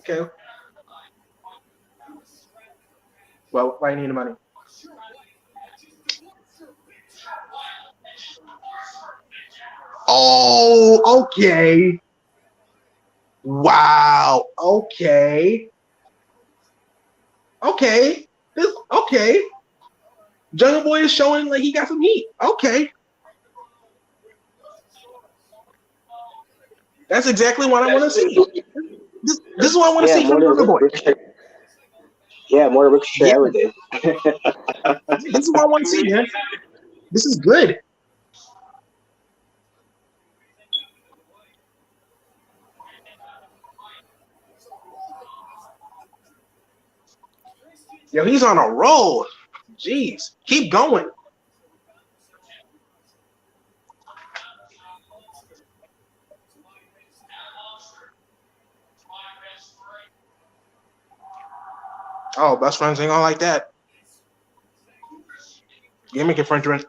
Okay. Well, why do you need the money? Oh, okay. Wow. Okay. Okay. Jungle Boy is showing like he got some heat. Okay. That's exactly what I want to see. This is what I want to see from Jungle Boy. More Ricochet Yeah. every day. This is what I want to see, man. This is good. Yo, he's on a roll. Jeez. Keep going. Oh, best friends ain't gonna like that. Gimmick infringement.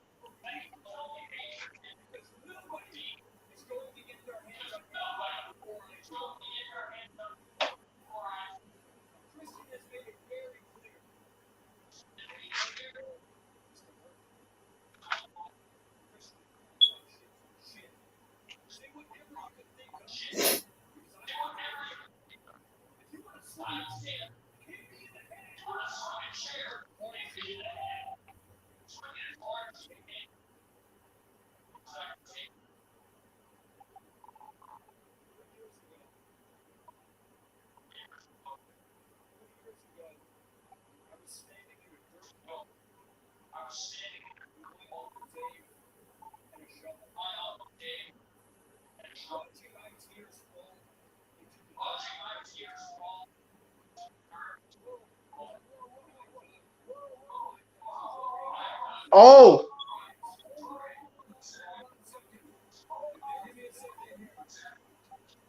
Oh.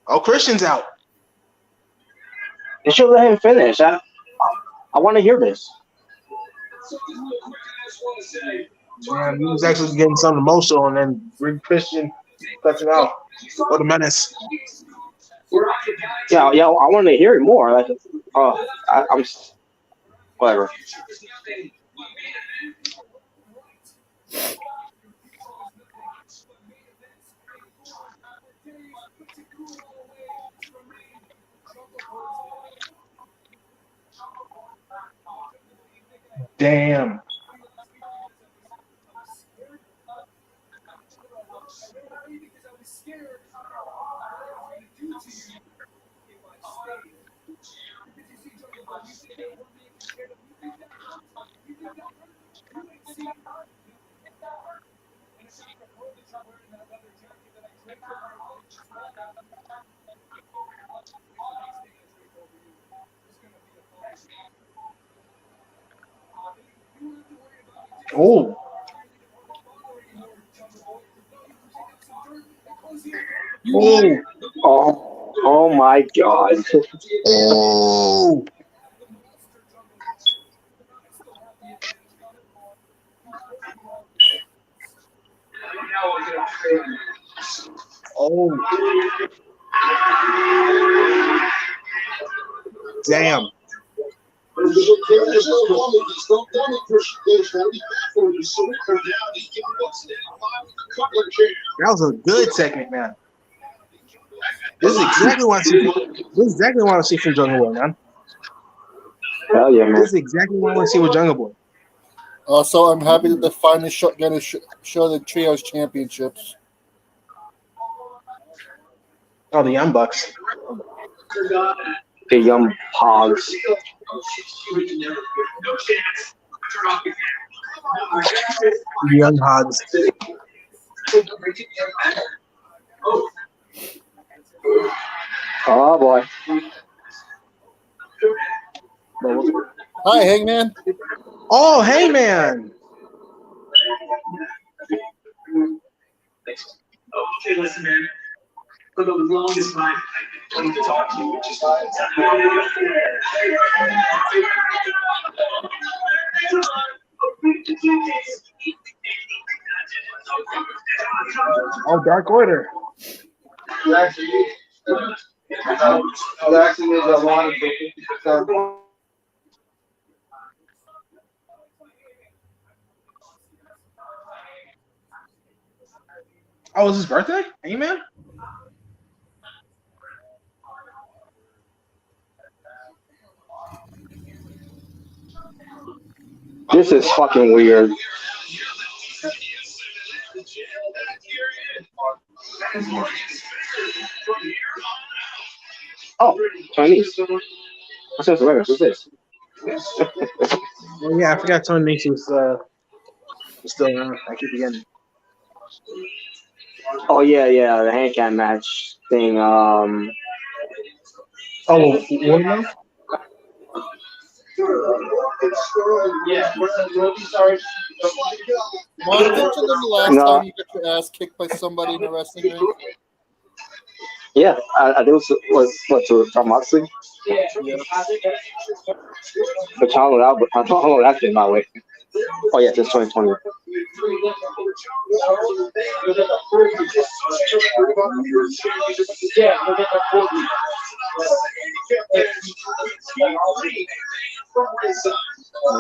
Oh, Christian's out. They should let him finish. I want to hear this. Man, he was actually getting something emotional, and then bring Christian cuts him out. What a menace. Yeah, I want to hear it more. Like, I'm whatever. Damn. Oh. Oh my God. Oh. Oh. Damn. That was a good segment, man. This is exactly what I see. This is exactly what I want to see from Jungle Boy, man. Hell yeah, man. This is exactly what I want to see with Jungle Boy. Also, I'm happy that they finally going to show the trios championships. Oh, the Young Bucks. The Young Hogs. Young Hogs. Oh boy. Hi, Hangman. Oh, hey man. Okay, listen, man. For the longest time, I wanted to talk to you, which is why Oh, Dark Order. Actually, actually, the one is 50%. Oh, it's his birthday? Hey man. This is fucking weird. Oh, Chinese. What's this? Who's this? Oh yeah, I forgot Tony Nese was still around. I keep forgetting. Oh yeah, the handicap match thing. Oh, what now? Mark, didn't you know the last No, time you got your ass kicked by somebody in a wrestling ring? yeah, I think it was what to John Moxley. Yeah. But how long that's been, by the way? Oh yeah, just 2020.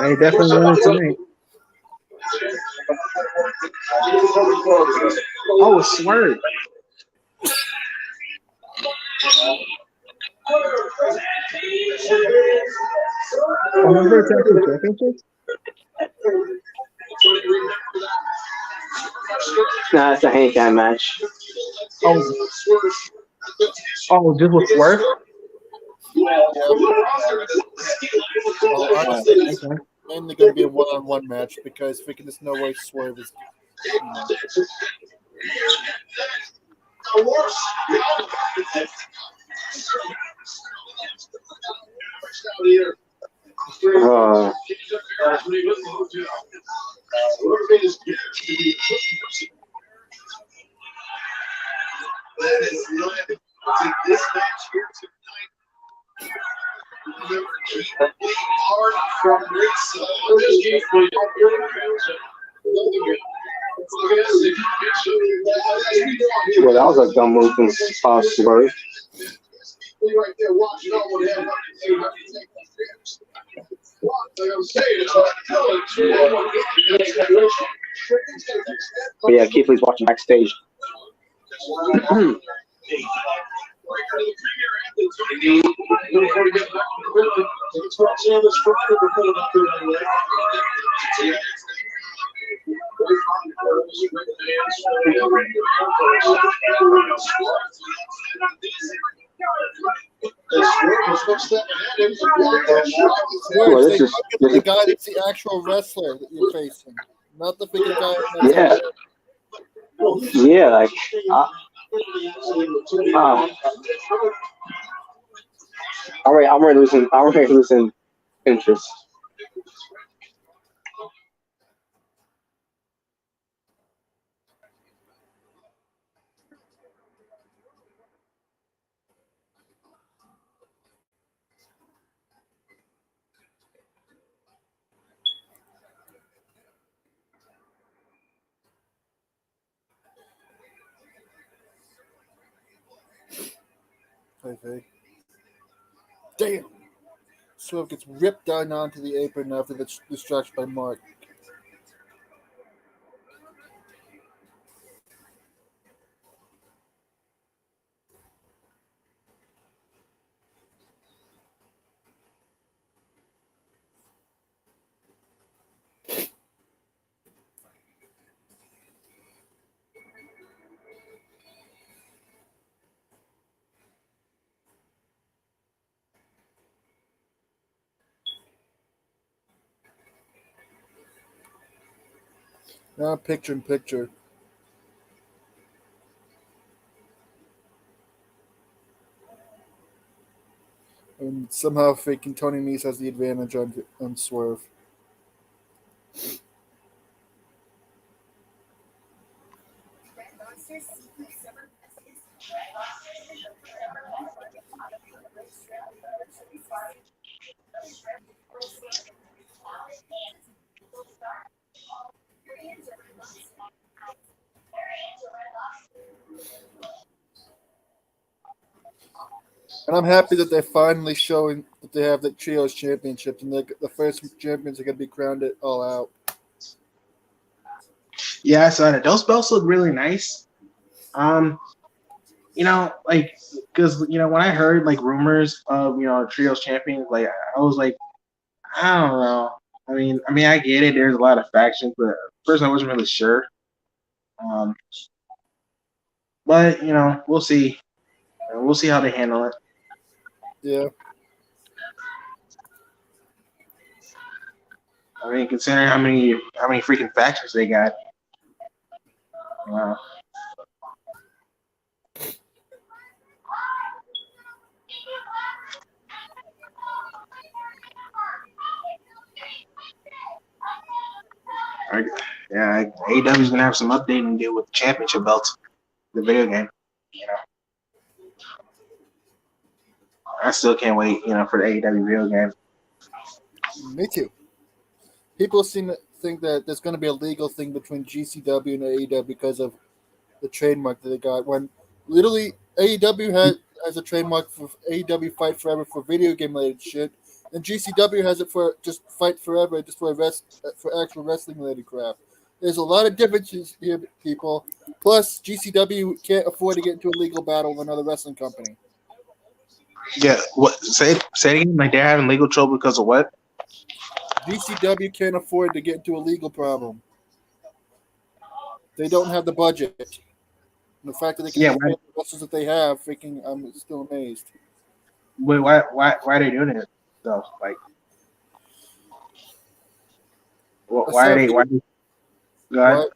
I definitely learned it tonight. Oh, it's Swerve. Remember Tag Team Championships? Nah, it's a handicap match. Oh, just with Swerve? Yeah. Well, honestly, it's Okay. mainly going to be a one-on-one match because freaking there's no way Swerve is. Uh, well, that was a dumb move from Swerve. But yeah, Keith Lee's watching backstage. Well, Swerve, this they is look at the guy that's the actual wrestler that you're facing, not the freaking guy. yeah, yeah, like I'm already losing interest. Okay. Damn. Swerve gets ripped down onto the apron after the distraction by Mark. Picture in picture. And somehow freaking Tony Nese has the advantage on Swerve. And I'm happy that they're finally showing that they have the trios championships, and the first champions are going to be crowned it all out. Yeah, I saw that. Those belts look really nice. Like, because when I heard like rumors of trios champions, like I was like, I don't know. I mean, I get it. There's a lot of factions, but at first I wasn't really sure. Um, but we'll see. We'll see how they handle it. Yeah. I mean, considering how many freaking factions they got. Wow. Yeah, AEW's gonna have some updating to do with the championship belts, the video game. I still can't wait, for the AEW video game. Me too. People seem to think that there's going to be a legal thing between GCW and AEW because of the trademark that they got. When literally AEW has a trademark for AEW Fight Forever for video game related shit, and GCW has it for just Fight Forever, just for actual wrestling related crap. There's a lot of differences here, people. Plus, GCW can't afford to get into a legal battle with another wrestling company. Yeah, what? Say it again. Like they're having legal trouble because of what? GCW can't afford to get into a legal problem. They don't have the budget. And the fact that they can pay the wrestlers that they have, freaking, I'm still amazed. Wait, why are they doing it? So, like, why are they? Why? Go ahead.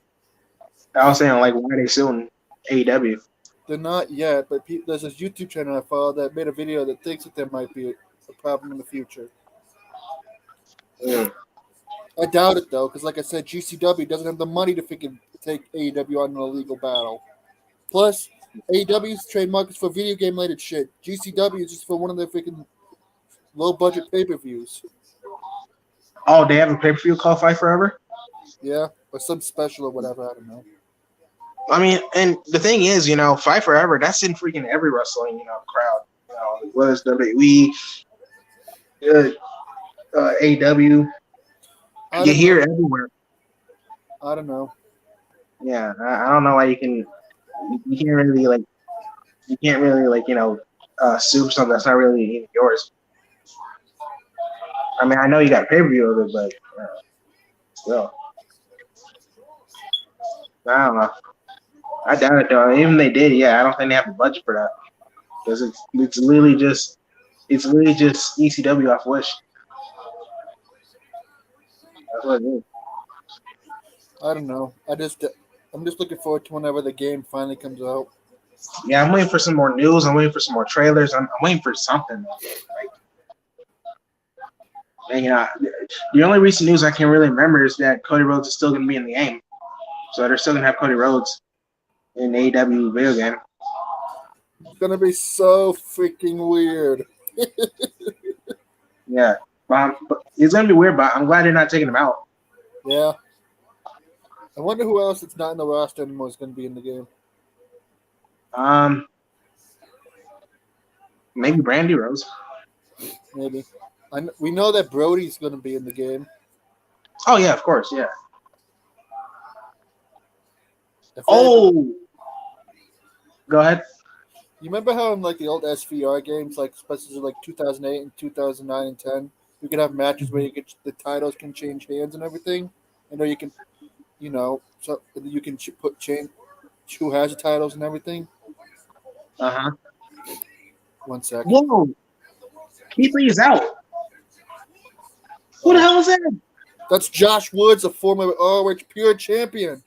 I was saying, like, why are they suing AEW? They're not yet, but there's this YouTube channel I follow that made a video that thinks that there might be a problem in the future. Mm. I doubt it though, because like I said, GCW doesn't have the money to freaking take AEW on in a legal battle. Plus, AEW's trademark is for video game related shit. GCW is just for one of their freaking low budget pay per views. Oh, they have a pay per view called Fight Forever? Yeah, or some special or whatever. I don't know. I mean, and the thing is, Fight Forever, that's in freaking every wrestling, crowd. Whether it's WWE, AEW, you hear it everywhere. I don't know. Yeah, I don't know why you can't really sue something that's not really even yours. I mean, I know you got pay-per-view of it, but still. I don't know. I doubt it, though. Even if they did, I don't think they have the budget for that. Because it's literally just ECW off Wish. That's what it is. I don't know. I'm just looking forward to whenever the game finally comes out. Yeah, I'm waiting for some more news. I'm waiting for some more trailers. I'm waiting for something. The only recent news I can really remember is that Cody Rhodes is still going to be in the game. So they're still going to have Cody Rhodes in the AEW video game. It's going to be so freaking weird. Yeah. But it's going to be weird, but I'm glad they're not taking him out. Yeah. I wonder who else that's not in the roster anymore is going to be in the game. Maybe Brandy Rose. Maybe. We know that Brody's going to be in the game. Oh, yeah, of course, yeah. Go ahead. You remember how in like the old SVR games, like especially like 2008 and 2009 and 10, you could have matches where the titles can change hands and everything, and or you can, so you can change who has the titles and everything. Uh-huh. 1 second. Whoa. Keith Lee is out. Who the hell is that? That's Josh Woods, a former ROH Pure champion.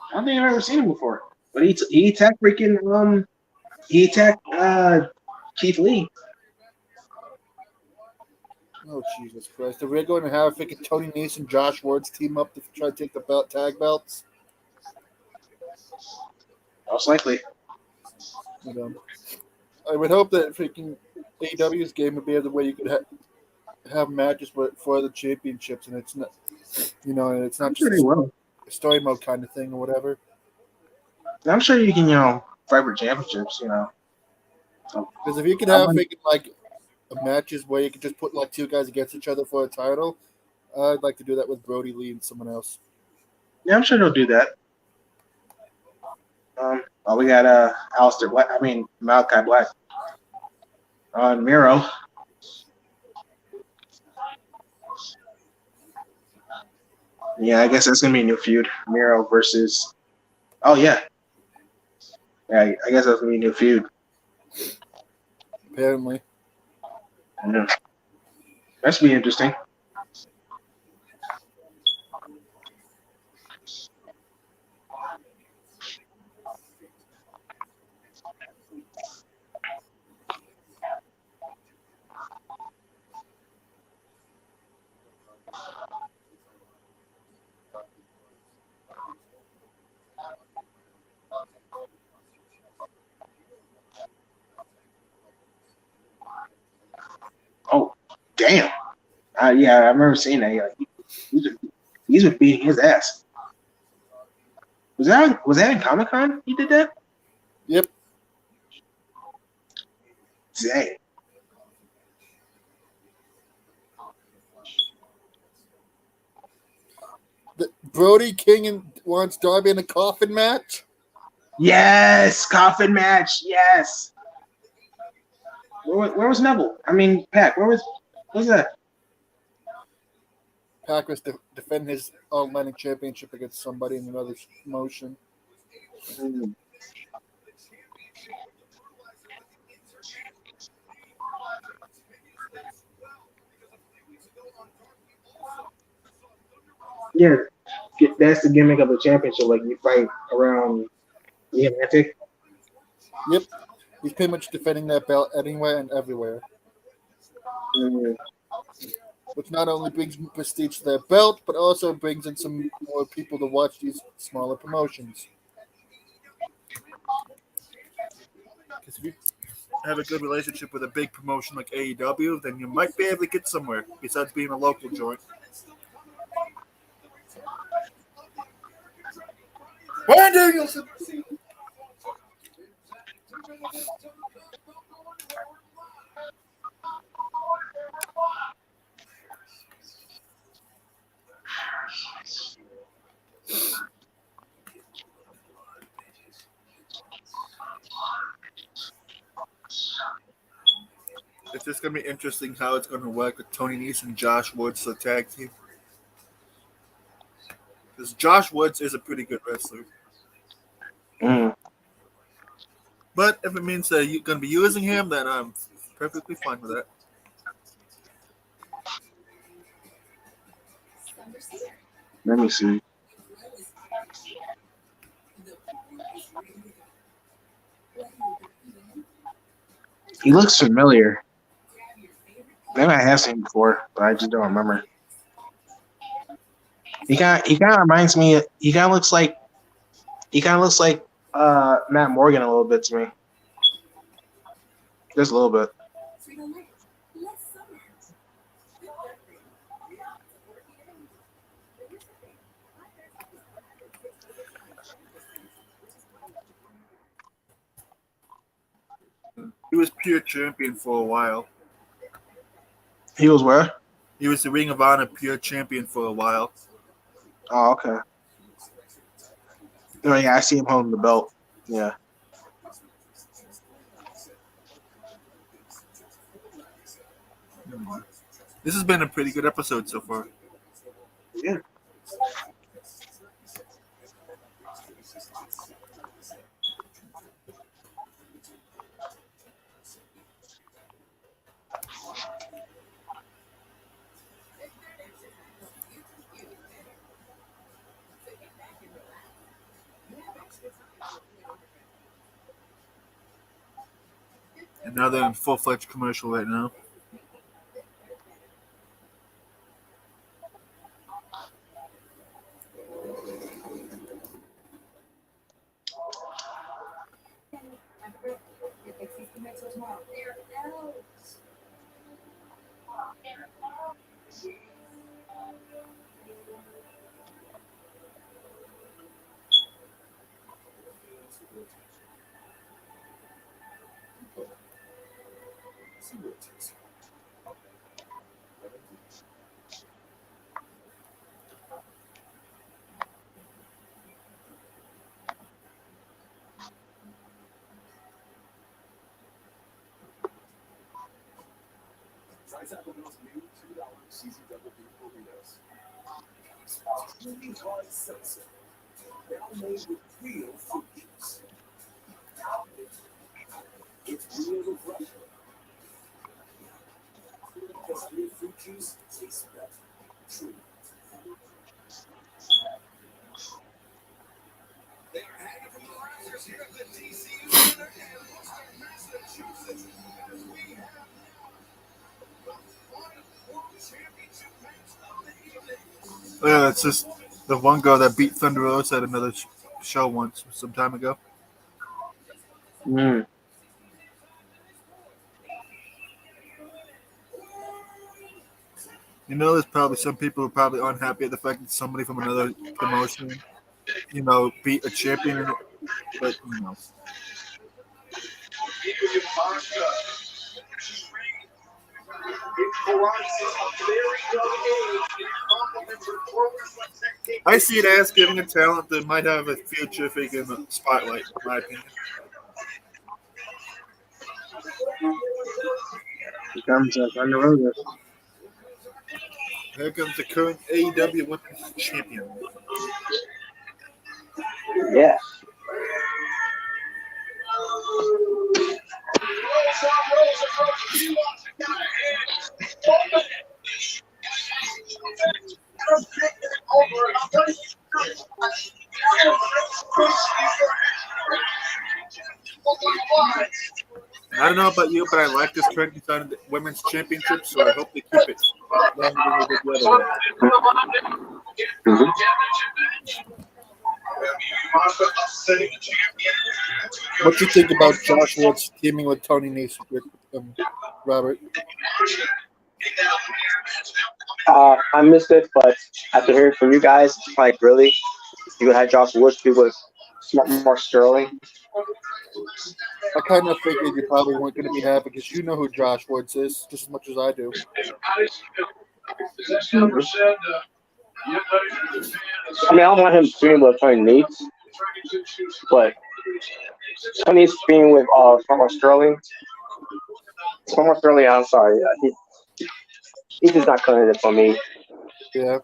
I don't think I've ever seen him before. But he attacked Keith Lee. Oh, Jesus Christ. Are we going to have freaking Tony Nese and Josh Woods team up to try to take the tag belts? Most likely. You know, I would hope that freaking AEW's game would be the way you could have matches for the championships, and it's not, and it's not I'm just sure they will. a story mode kind of thing or whatever. I'm sure you can, fight for championships, Because if you could have freaking like matches where you could just put like two guys against each other for a title, I'd like to do that with Brody Lee and someone else. Yeah, I'm sure they'll do that. We got Aleister Black. Malachi Black on Miro. Yeah, I guess that's gonna be a new feud. Miro versus. Oh yeah. Yeah, I guess that's gonna be a new feud. Apparently. Yeah. That should be interesting. Oh, damn. Yeah, I remember seeing that. Yeah, he's been beating his ass. Was that in Comic-Con? He did that? Yep. Dang. Brody King wants Darby in a coffin match. Yes, coffin match. Yes. Where was Neville? Pac. What was that? Pac was defending his All-Atlantic Championship against somebody in another motion. Yeah, that's the gimmick of the championship. Like you fight around the Atlantic. Yep. He's pretty much defending that belt anywhere and everywhere. Which not only brings prestige to their belt, but also brings in some more people to watch these smaller promotions. Because if you have a good relationship with a big promotion like AEW, then you might be able to get somewhere besides being a local joint. Bryan Danielson! It's just going to be interesting how it's going to work with Tony Nese and Josh Woods, the tag team. Because Josh Woods is a pretty good wrestler. But if it means that you're going to be using him, then I'm perfectly fine with that. Let me see. He looks familiar. Maybe I have seen him before, but I just don't remember. He kind of reminds me. He kind of looks like Matt Morgan a little bit to me. Just a little bit. He was pure champion for a while. He was where? He was the Ring of Honor pure champion for a while. Oh, okay. Oh, yeah, I see him holding the belt. Yeah. This has been a pretty good episode so far. Yeah. And now they're in full-fledged commercial right now. Oh, yeah, it's just the one girl that beat Thunder Rosa at another show once, some time ago. Mm. You know, there's probably some people who are probably unhappy at the fact that somebody from another promotion, you know, beat a champion. But, you know. I see it as giving a talent that might have a future if they get in the spotlight, in my opinion. Here comes Thunder Rosa. Here comes the current AEW Women's Champion. Yeah. I don't know about you, but I like this trend inside the women's championship, so I hope they keep it longer than they did the other one. What do you think about Josh Woods teaming with Tony Nese, Robert? I missed it, but after hearing from you guys, like really, you had Josh Woods be with Mark Sterling. I kind of figured you probably weren't going to be happy because you know who Josh Woods is just as much as I do. I mean, I don't want him streaming with Tony Nese, but Tony's streaming with Mark Sterling. Mark Sterling, I'm sorry, he's just not cutting it for me. Yeah.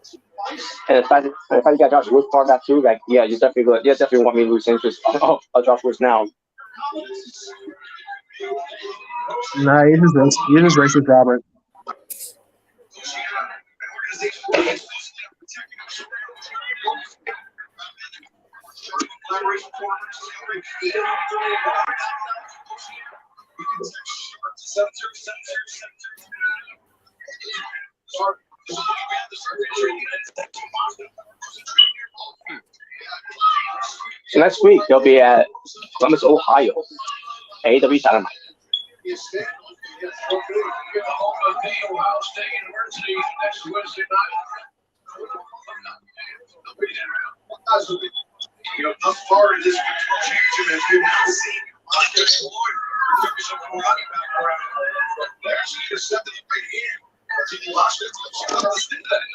And the fact you got Josh Woods part of that too, like, yeah, you definitely good. You definitely want me to lose interest of Josh Woods now. Nah, you're just racist, Robert. So next week they'll be at Columbus, Ohio, AEW Dynamite. You know, thus far in this championship, as we've now seen, actually accepted it right here.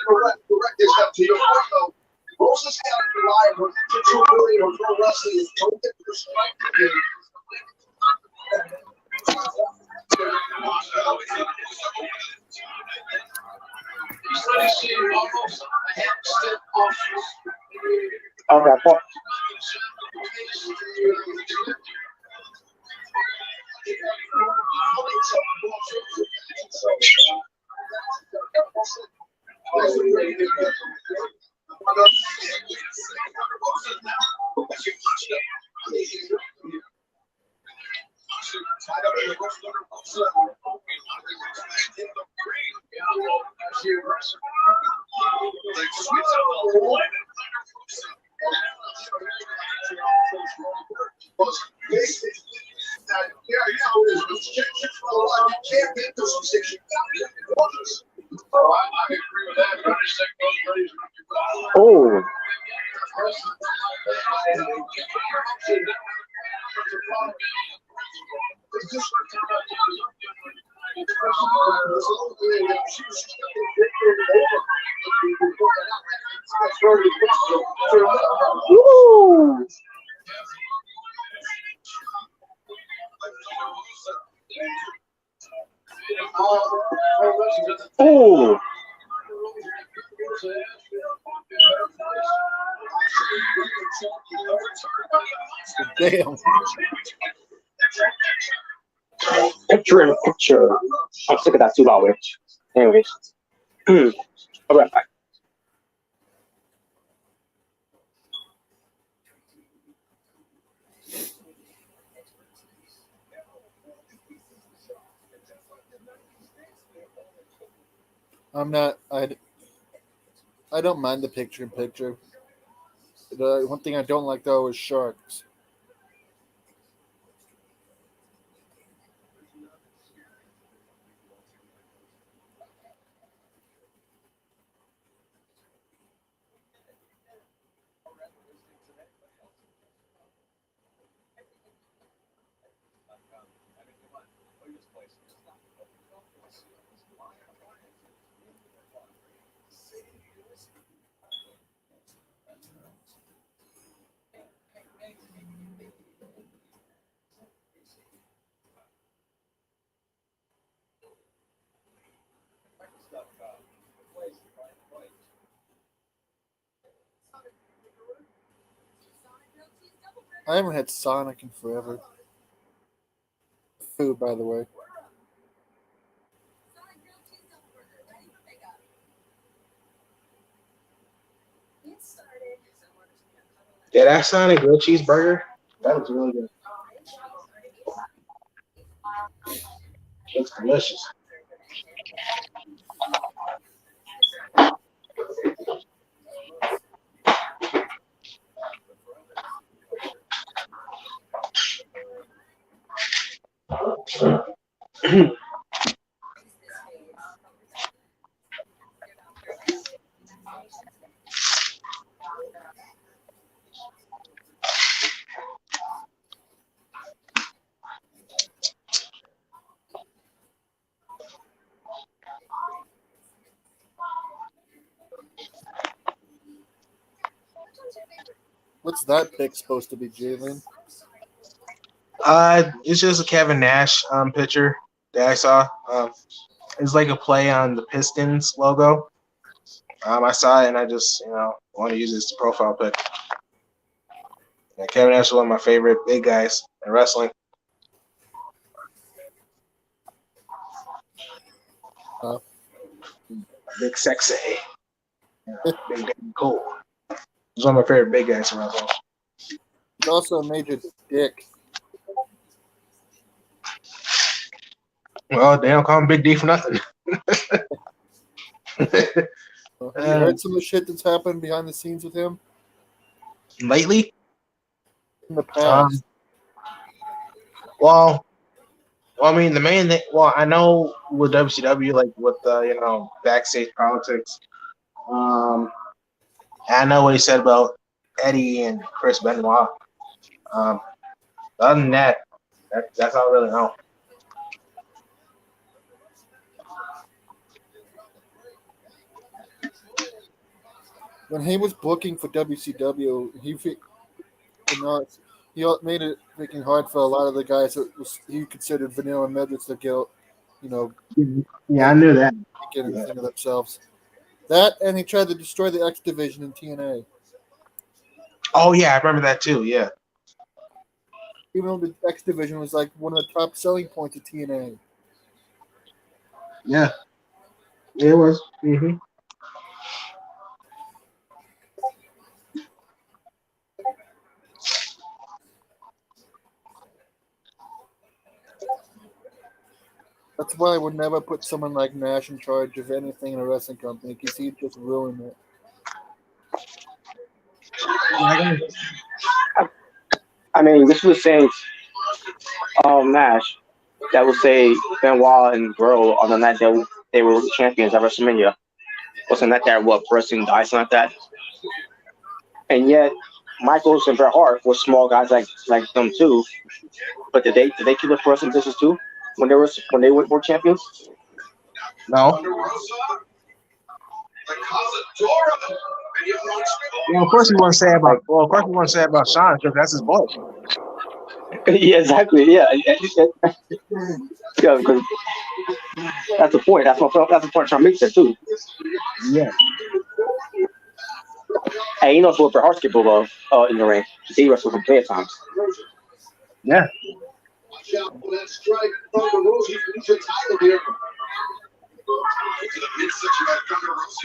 Correct. Except to your point, though, Rosa's got to rely on her capability of pro wrestling is don't get perspective. Okay, cool. Oh, woo! Oh, Damn. picture in picture. I'm sick of that too, by the way. Anyways, all right, bye. I'm not. I don't mind the picture in picture. The one thing I don't like though is sharks. I haven't had Sonic in forever. Food, by the way. Yeah, that Sonic grilled cheeseburger, that was really good. It's delicious. What's that pick supposed to be, Jalen? It's just a Kevin Nash picture that I saw. It's like a play on the Pistons logo. I saw it and I just want to use it as a profile pic. Yeah, Kevin Nash is one of my favorite big guys in wrestling. Uh, Big sexy, big damn cool. He's one of my favorite big guys in wrestling. He's also a major dick. Well, they don't call him Big D for nothing. Have you heard some of the shit that's happened behind the scenes with him Lately, in the past? well, I mean, the main thing. Well, I know with WCW, like with the backstage politics. I know what he said about Eddie and Chris Benoit. Other than that's all I really know. When he was booking for WCW, he made it freaking hard for a lot of the guys that he considered vanilla midgets to go, Yeah, I knew that. get anything of themselves. That, and he tried to destroy the X division in TNA. Oh yeah, I remember that too. Yeah. Even though the X division was like one of the top selling points of TNA. Yeah. It was. Mm-hmm. That's why I would never put someone like Nash in charge of anything in a wrestling company because he'd just ruin it. I mean, this was saying Nash that would say Benoit and Bro on the night that they were champions at WrestleMania. Wasn't that their what person died something like that? And yet Michaels and Bret Hart were small guys like them too. But did they keep the wrestling business too when they were champions? No. Well, of course you want to say about. Well, of course you want to say about Sean because that's his boy. Yeah, exactly. Yeah, yeah, because that's the point. That's the point I'm trying to make there too. Yeah. Hey, you know what Bret Hart's capable of in the ring? He wrestled some plenty of times. Yeah.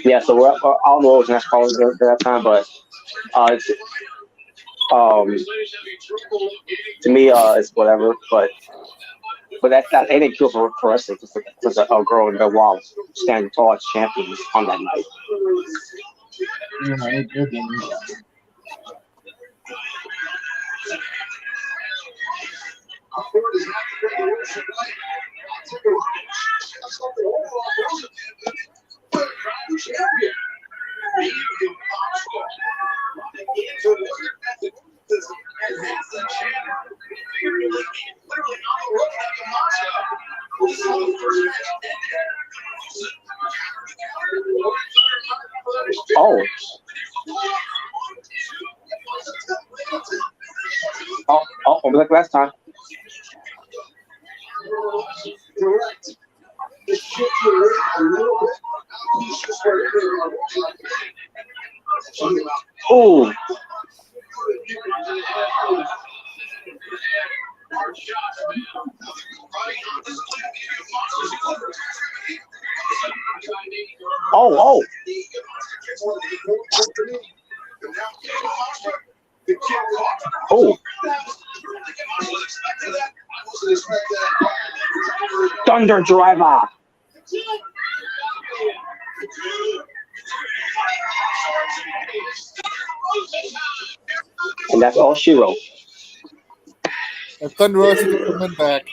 Yeah, so I don't know what was next call at that time, but it's, to me, it's whatever. But that ain't a cure for wrestling. Because a girl in the wall standing tall as champions on that night. Oh. Like last time. Oh. Oh. Oh. Thunder Driver. And that's all she wrote. And Thunder Rosa gets the win back.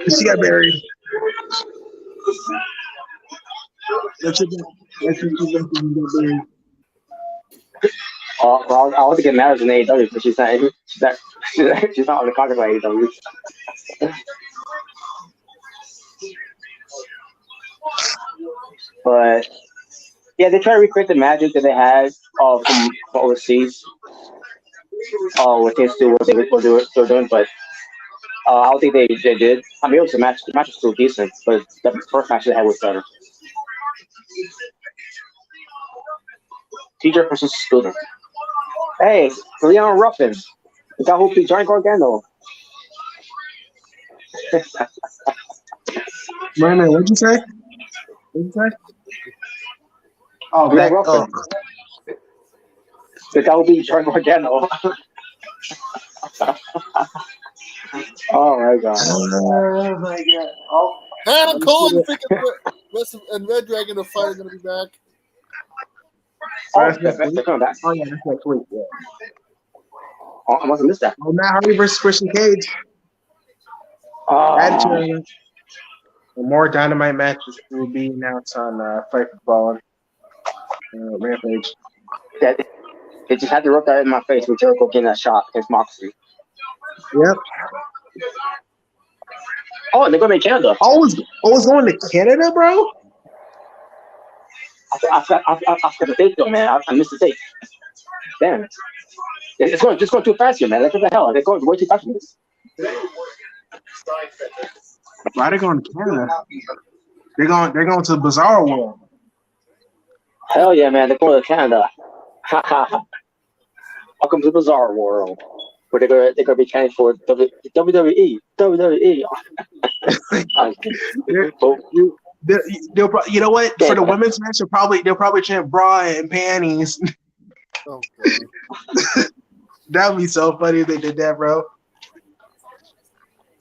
She got buried. Well, I want to get married in AEW, but she's not on the contract with AEW. But yeah, they try to recreate the magic that they had from overseas. With things to what they're doing, but I don't think they did. I mean, it was a match. The match was still decent, but the first match they had was better. Teacher versus student. Hey, Leon Ruffin. The guy who beat Johnny Gargano. Wait a minute, what'd you say? Oh, Leon Ruffin. The guy who beat Johnny Gargano. Oh my god. Oh my god. Oh. Adam Cole and Red Dragon are finally going to be back. They're coming back. Oh yeah, that's next week. Yeah. Oh, I must have missed that. Oh, Matt Hardy versus Christian Cage. More Dynamite matches will be announced on Fight for Fallen Rampage. Yeah, they just had to rub that in my face with Jericho getting that shot against Moxley. Yep. Oh, and they're going to Canada. Oh, it's going to Canada, bro? I forgot the date, though, man. I missed the date. Damn. It's going too fast here, man. Like, what the hell? They're going way too fast for this. Why are they going to Canada? They're going to Bizarre World. Hell yeah, man. They're going to Canada. Welcome to Bizarre World. Where they're gonna be chanting for WWE. They'll you know what? For the women's match, they'll probably chant bra and panties. Oh, That would be so funny if they did that, bro.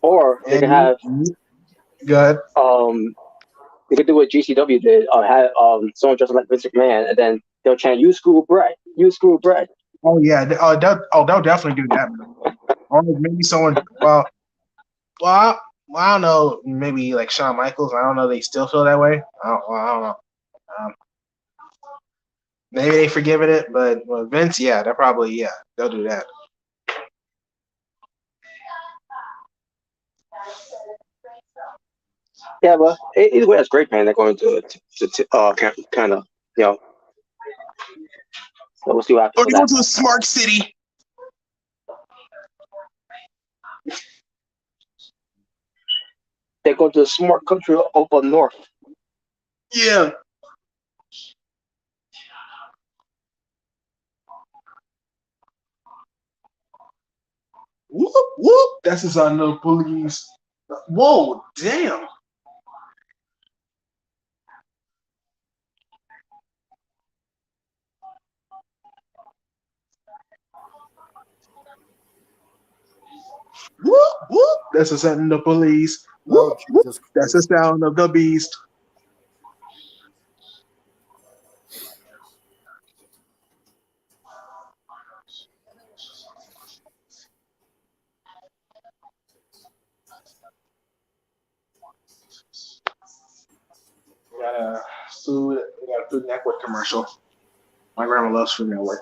Or they can have good. they could do what GCW did, have someone dressed like Vince McMahon, and then they'll chant "You screw Brett, you screw Brett." Oh yeah. They'll definitely do that. Or maybe someone. Well, I don't know. Maybe like Shawn Michaels. I don't know. They still feel that way. I don't know. Um, Maybe they forgiven it, but Vince, yeah, they'll do that. Yeah, but either way, that's great, man. They're going to kind of, so we'll see what happens Or with they go that. to a smart city. They go to the smart country up north. Yeah. Whoop whoop. That's his on the police. Whoa, damn. Whoop whoop. That's the sound of the police. Whoop Oh, whoop. Jesus That's the Christ. sound of the beast. We got a Food Network commercial. My grandma loves Food Network.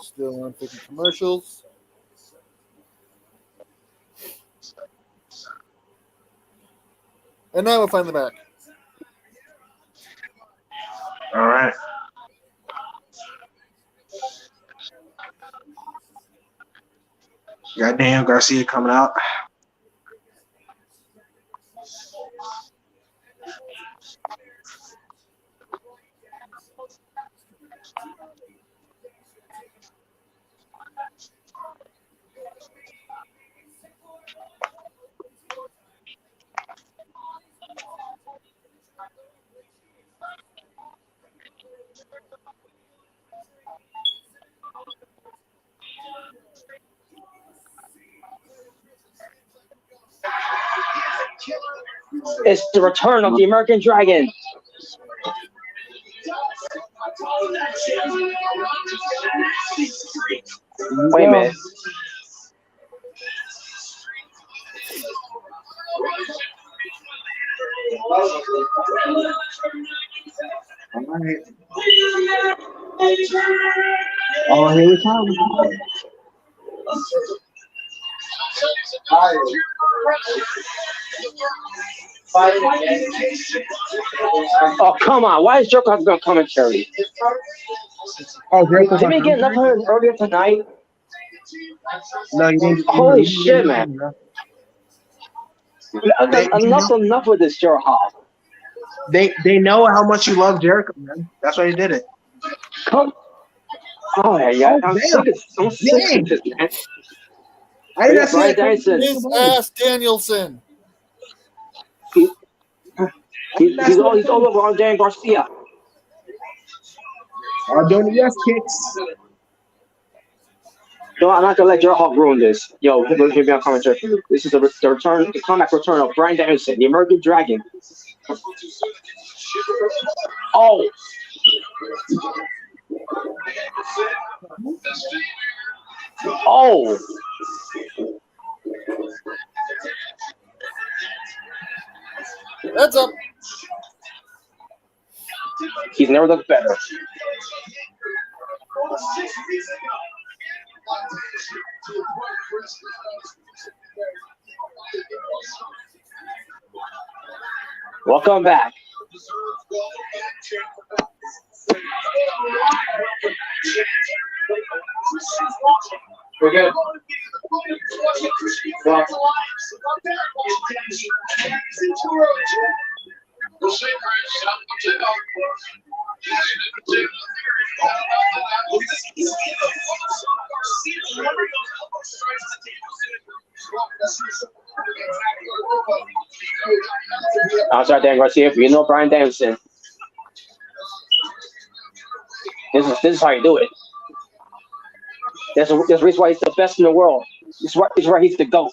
Still on freaking commercials. And now we're finally back. All right. Goddamn, Garcia coming out. It's the return of the American Dragon. Wait a minute. All right. Oh, here we come. Oh, come on. Why is Joker going to commentary? Oh, Jericho's Did on we get enough commentary? of it earlier tonight? No, you didn't. Holy shit, man. Enough with this Jericho. They know how much you love Jericho, man. That's why they did it. Come. Oh, yeah. Oh, I'm damn. sick of this, man. I did not see Brian that coming. Danielson. His ass Danielson. He's all over on Dan Garcia. Doing the yes kicks. No, I'm not gonna let Jericho ruin this. Yo, hear me on commentary. This is the comeback return of Brian Danielson, the American Dragon. Oh. Oh. Heads up. He's never looked better. Welcome back. We're good. I'm sorry, Dan Garcia. You know Brian Danielson. This is how you do it. There's a reason why he's the best in the world. This is why he's the GOAT.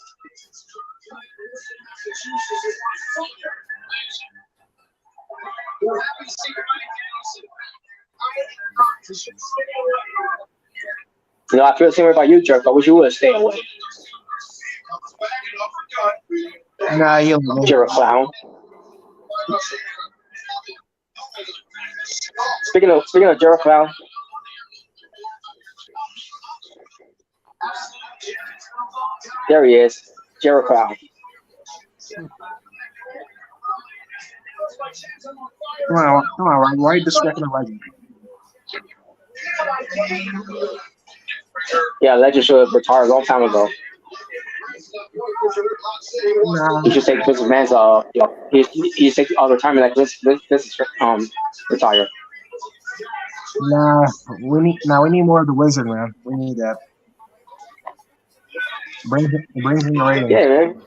You know, I feel the same way about you, Jerk. I wish you would stay away. Nah, You're a clown. Speaking of Jerk Clown. There he is, Jericho. Come on, Ryan. Why are you disrespecting the legend? Yeah, Legend should have retired a long time ago. Nah, He should take Vince McMahon's he should take retirement like this retire. nah. We need more of the wizard, man. We need that. Brings in the ratings. Yeah, man.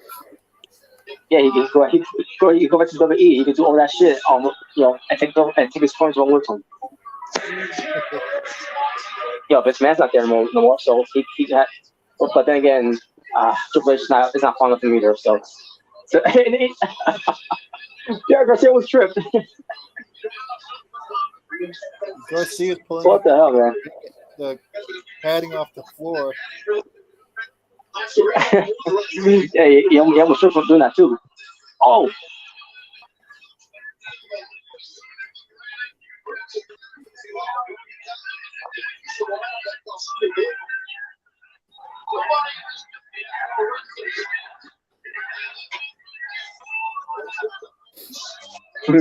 Yeah, he can go back to WWE. He can do all that shit. And take his points along with him. Vince McMahon's not there no more, so he had. But then again, Triple H is not fun enough him either. So yeah, Garcia was tripped. Garcia's pulling What the hell, man? the padding off the floor. Yeah, he almost tripped from doing that too. Oh. We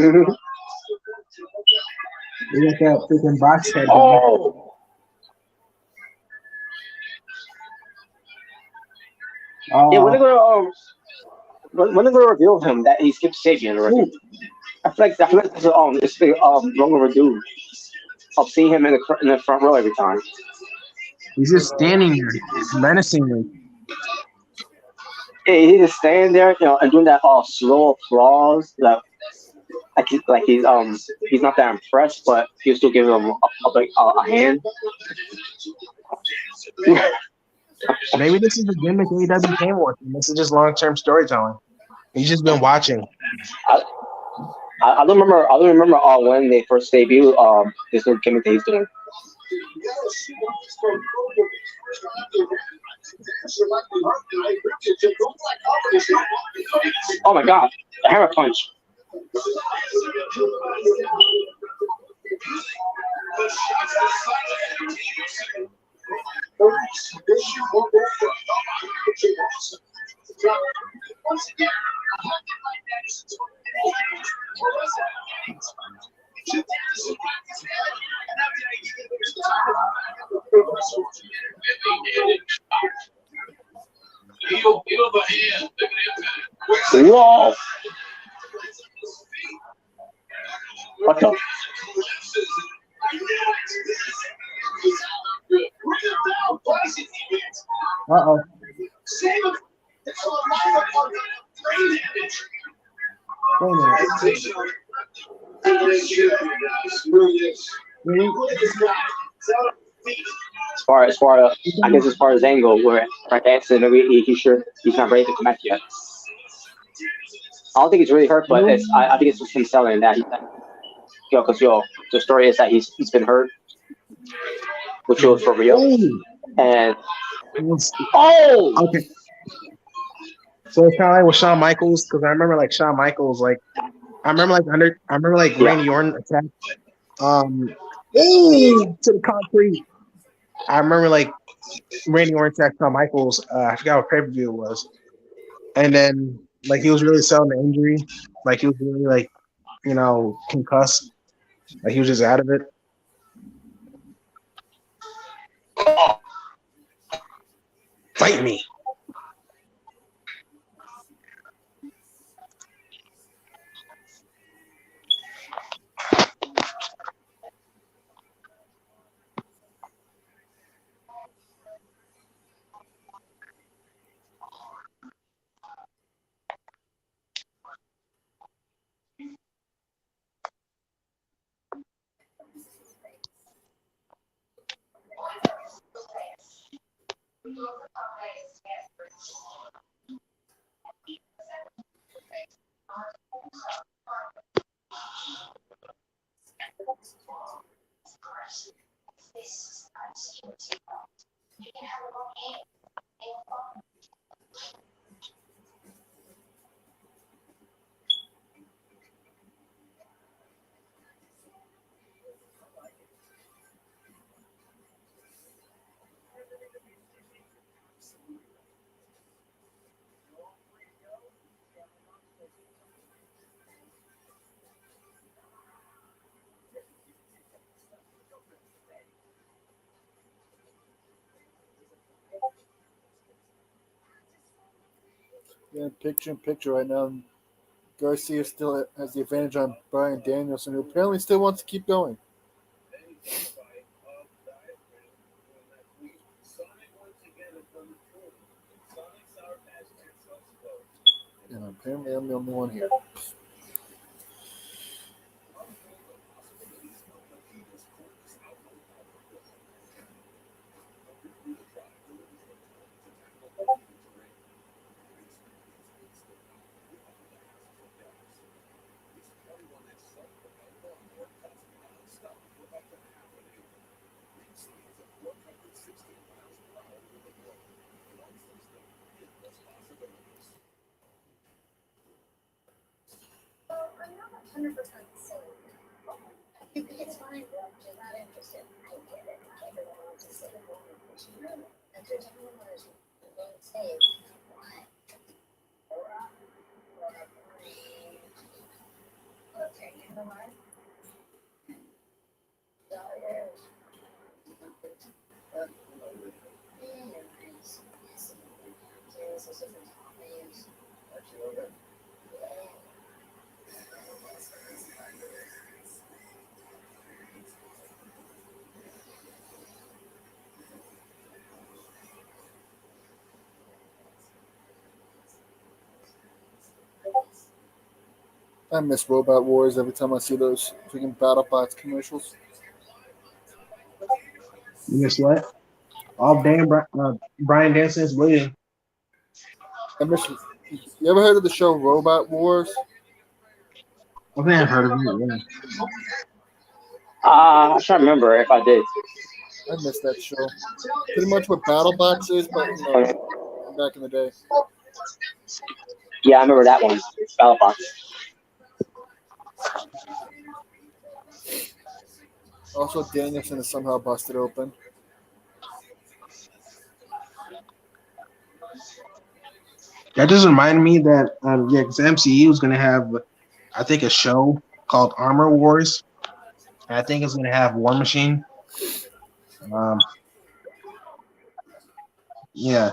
got that freaking box head. Oh. Yeah, when they're gonna reveal him that he skipped Sabian already? I feel like it's long overdue of seeing him in the front row every time. He's just standing there, menacingly. Yeah, he's just standing there, and doing that slow applause, he's not that impressed, but he'll still give him a hand. Maybe this is the gimmick AEW came with. This is just long-term storytelling. He's just been watching. I don't remember when they first debuted this new gimmick that he's doing. Oh my god, the hammer punch. Whoa! What the? Uh-oh. Wait a minute. As far as angle, where Frank Anderson, maybe he's not ready to come back yet. I don't think he's really hurt, but I think it's just him selling that. Because the story is that he's been hurt, which was for real. And okay. So it's kind of like with Shawn Michaels, because I remember Shawn Michaels, Randy Orton attacked To the concrete. I remember like Randy Orton attacked Shawn Michaels. I forgot what pay per view it was, and then like he was really selling the injury. Like he was really like concussed. Like he was just out of it. Fight me. Yeah, picture in picture right now. Garcia still has the advantage on Brian Danielson, who apparently still wants to keep going. And apparently I'm the only one here. I miss Robot Wars every time I see those freaking BattleBots commercials. You guess what? All damn Brian Danielson is bleeding. I miss. You ever heard of the show Robot Wars? I think I've heard of it. Yeah. I'm trying to remember if I did. I miss that show. Pretty much what BattleBots is, but back in the day. Yeah, I remember that one. Battlebox. Also, Danielson is somehow busted open. That just reminded me that because MCU is gonna have, I think, a show called Armor Wars. And I think it's gonna have War Machine. Um, yeah.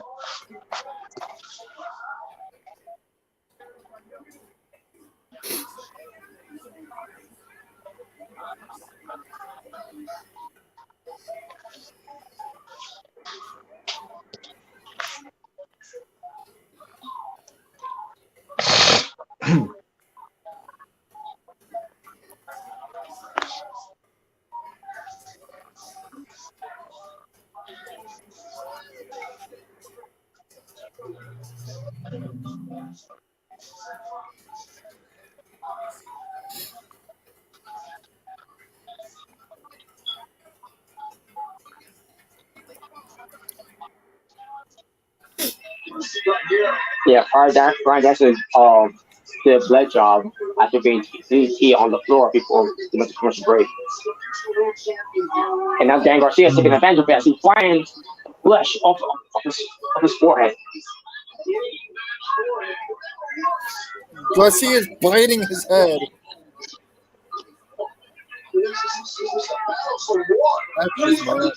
Yeah, Brian Jackson. did a blood job after being DDT on the floor before he went to commercial break. And now Dan Garcia is taking advantage of it as he's flying flesh off his forehead. Garcia is biting his head. That's just mad.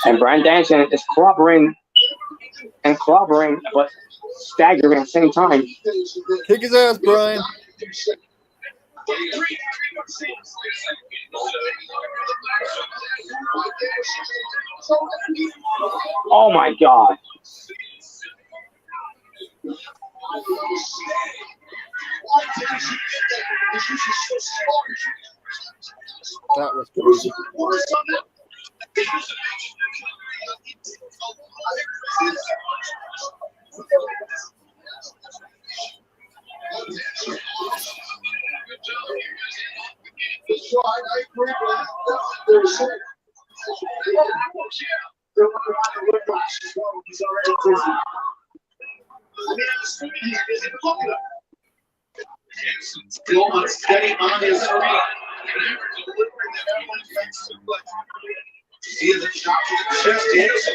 And Brian Danielson is clobbering, but staggering at the same time. Kick his ass, Brian. Oh my God. That was crazy. Still steady on his feet. See the chop to the chest hits.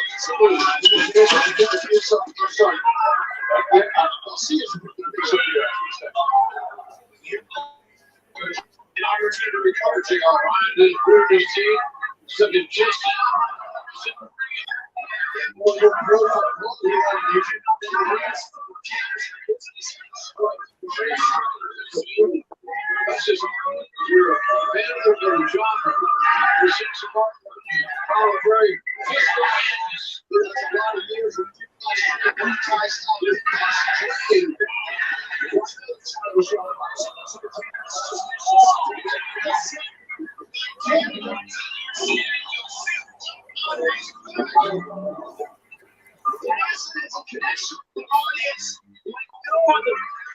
An opportunity to recover, take our mind, then prove his team. Something just.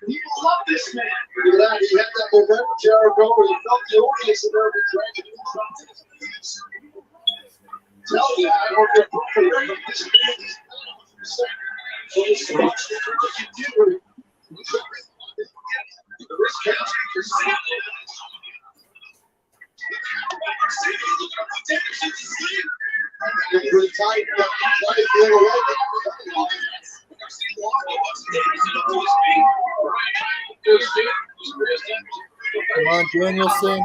You love this man. He had that momentum, Jericho, where he felt the audience and every drink. Tell you, I hope you're perfect. Pretty tight. Come on, Danielson.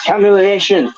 Humiliation.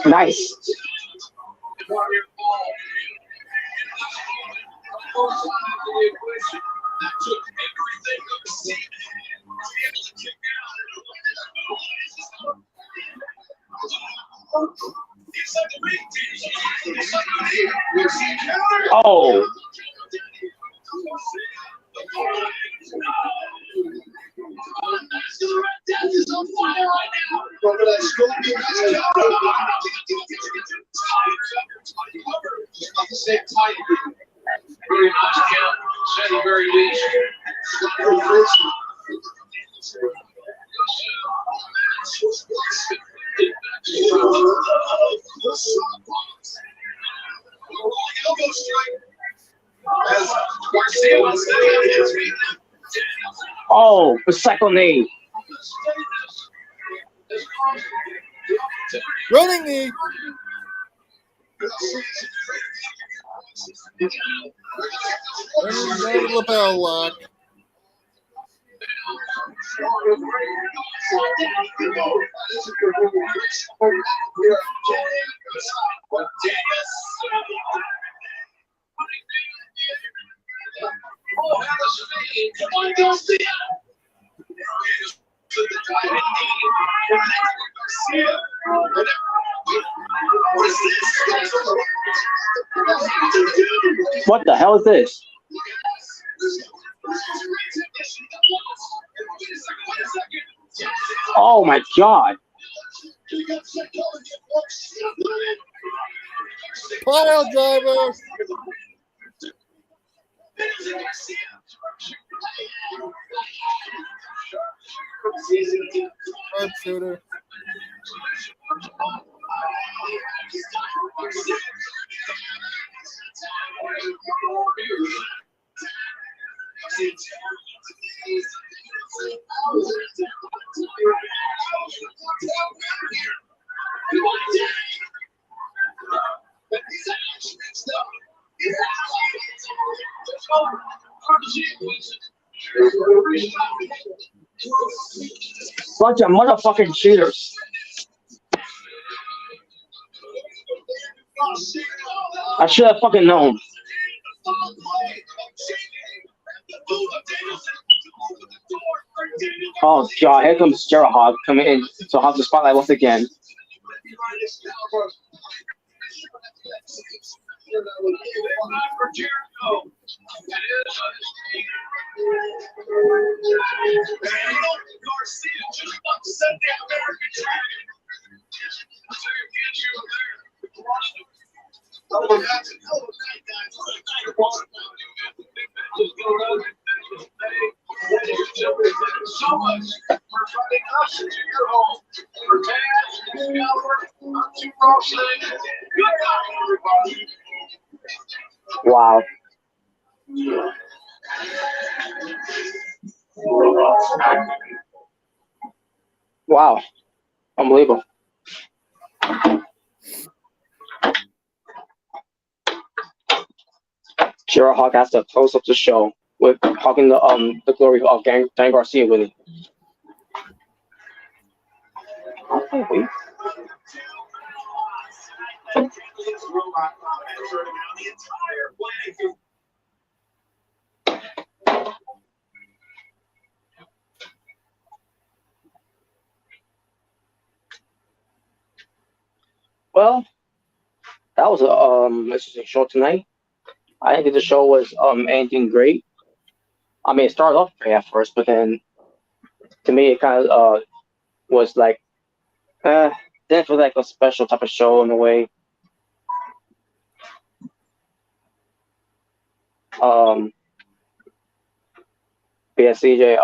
Nice. Oh. Very much count, setting very deep. Elbow strike. As Garcia was steady on his feet. Oh, the second knee. Running knee. Running lapel lock. What the hell is this? Oh my god. Pile driver. Sharpshooter. Bunch of motherfucking cheaters. I should have fucking known. Oh god, here comes Jericho coming in to have the spotlight once again. Wow. Wow. Unbelievable. Shira Hawk has to close up the show with Hawking the glory of Dan Garcia winning. Okay, wait. Well, that was a interesting show tonight. I didn't think the show was anything great. I mean, it started off great at first, but then to me, it kind of was like, didn't feel like a special type of show in a way. Um, but yeah, CJ,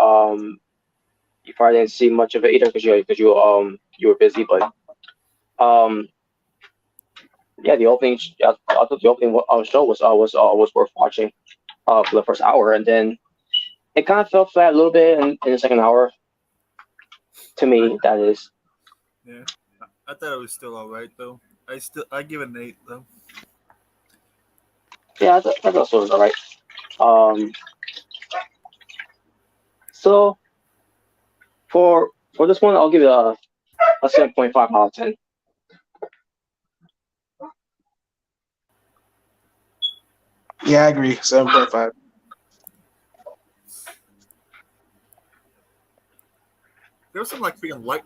you probably didn't see much of it either because you were busy, but um, yeah, the opening. I thought the opening show was worth watching for the first hour, and then it kind of fell flat a little bit in the second hour. To me, that is. Yeah, I thought it was still all right though. I give it an 8 though. Yeah, I thought it was alright. Um, so for this one, I'll give it a 7.5 out of 10. Yeah, I agree. 7.5. There was some like freaking light.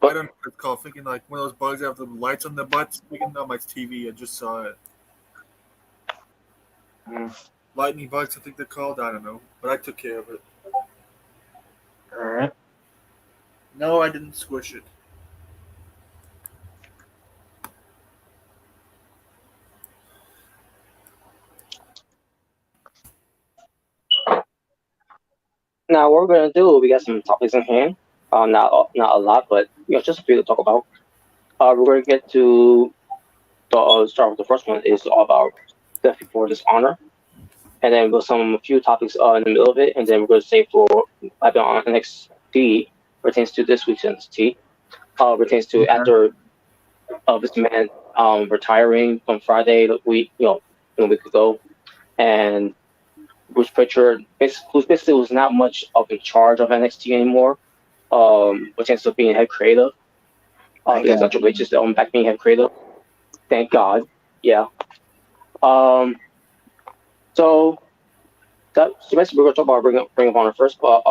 I don't know what it's called. Freaking like one of those bugs that have the lights on their butts. Freaking on my TV. I just saw it. Lightning bugs, I think they're called. I don't know, but I took care of it. All right. No, I didn't squish it. Now, what we're gonna do, we got some topics in hand. Not a lot, but just a few to talk about. We're gonna get to the start with the first one is all about Death Before Dishonor, and then we'll some a few topics in the middle of it, and then we're going to save for I've on NXT pertains to this week's NXT. Pertains to after this man retiring on Friday a week ago, and Bruce Pritchard, who basically was not much of in charge of NXT anymore, which ends up being head creative. Because Triple H is back being head creative. Thank God. Yeah. So basically we're gonna talk about Ring of Honor first, but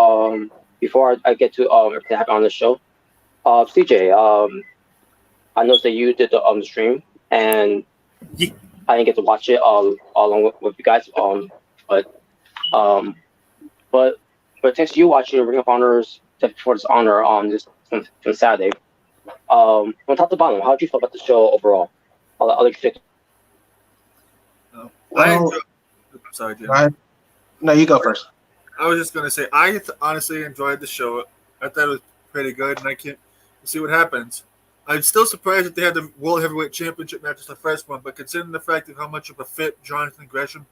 before I get to everything that happened on the show, CJ, I noticed that you did the stream, and I didn't get to watch it along with you guys. But thanks to you watching Ring of Honor's for this honor on this from Saturday. From top to bottom, how did you feel about the show overall? I'll let you take. Sorry, Jim. No, you go first. I was just gonna say I honestly enjoyed the show. I thought it was pretty good, and I can't see what happens. I'm still surprised that they had the World Heavyweight Championship match as the first one, but considering the fact of how much of a fit Jonathan Gresham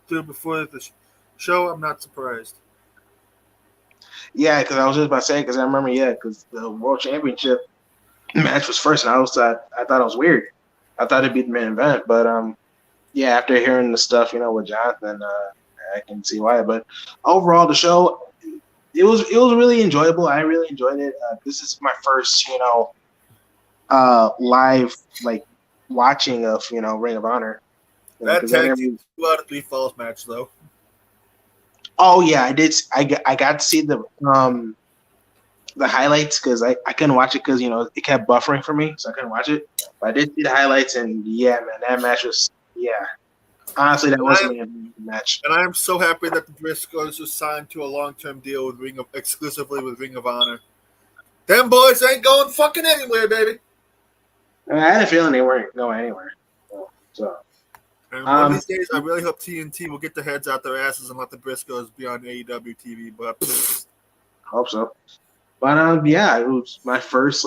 threw before the show, I'm not surprised. Yeah, because I was just about to say, because I remember, because the World Championship match was first, and I thought it was weird. I thought it'd be the main event, but after hearing the stuff, with Jonathan, I can see why. But overall, the show, it was really enjoyable. I really enjoyed it. This is my first, live watching of Ring of Honor. That tag team 2 out of 3 falls match though. Oh yeah, I did. I got to see the highlights because I couldn't watch it because it kept buffering for me, so I couldn't watch it. But I did see the highlights, and yeah, man, that match was honestly that wasn't a match. And I am so happy that the Briscoes was signed to a long-term deal with exclusively with Ring of Honor. Them boys ain't going fucking anywhere, baby. I had a feeling they weren't going anywhere. So. And one of these days, I really hope TNT will get their heads out their asses and let the Briscoes be on AEW TV. But hope so. But it was my first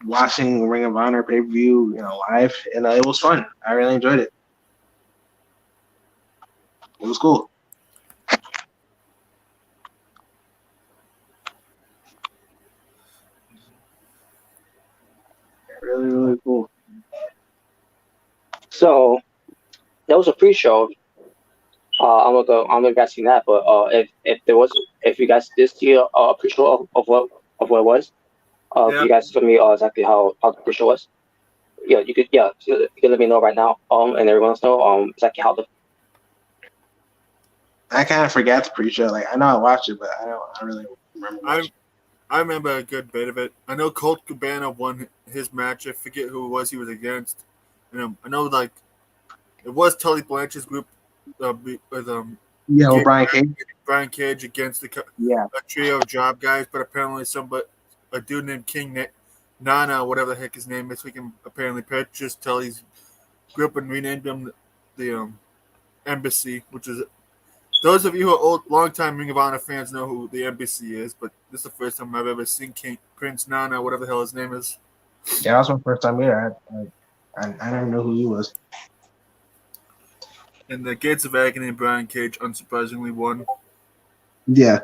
watching Ring of Honor pay-per-view live, and it was fun. I really enjoyed it. It was cool. Really, really cool. So that was a pre-show. I'm gonna guys seen that, but if you guys did see a pre-show of what it was, you guys told me exactly how the pre-show was. Yeah, you could let me know right now. And everyone else know exactly how the. I kind of forgot the pre-show. I know I watched it, but I really remember much. I remember a good bit of it. I know Colt Cabana won his match. I forget who it was he was against. And I know it was Tully Blanchard's group with Brian Cage. Brian Cage against a trio of job guys, but apparently a dude named King Nana, whatever the heck his name is, we can apparently purchase Tully's group and renamed him the Embassy, which is those of you who are long-time Ring of Honor fans know who the Embassy is, but this is the first time I've ever seen Prince Nana, whatever the hell his name is. Yeah, that was my first time here. I don't know who he was. And the Gates of Agony and Brian Cage unsurprisingly won. Yeah.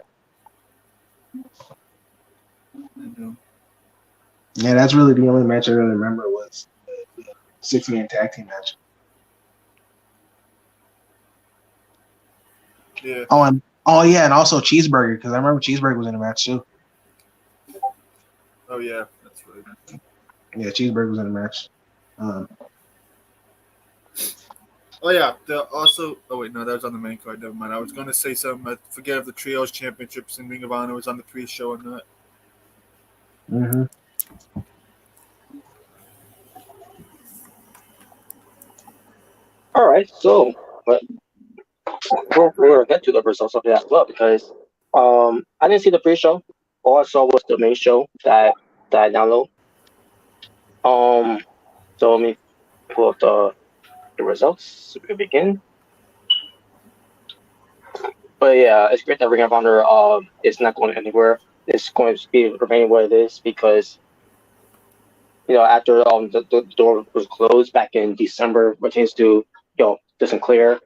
Yeah, that's really the only match I really remember was the 6-man tag team match. Yeah. And also Cheeseburger, because I remember Cheeseburger was in the match too. Oh yeah, that's right. Yeah, Cheeseburger was in the match. Oh yeah, oh wait, no, that was on the main card. Never mind. I was going to say something. I forget if the Trios Championships in Ring of Honor was on the pre-show or not. Mm-hmm. All right, so we're gonna get to the results of that as well because I didn't see the pre-show. All I saw was the main show that I download. So let me pull up the results. We can begin. But yeah, it's great that Ring of Honor is not going anywhere. It's going to be remaining what it is because after the door was closed back in December, pertains to the Sinclair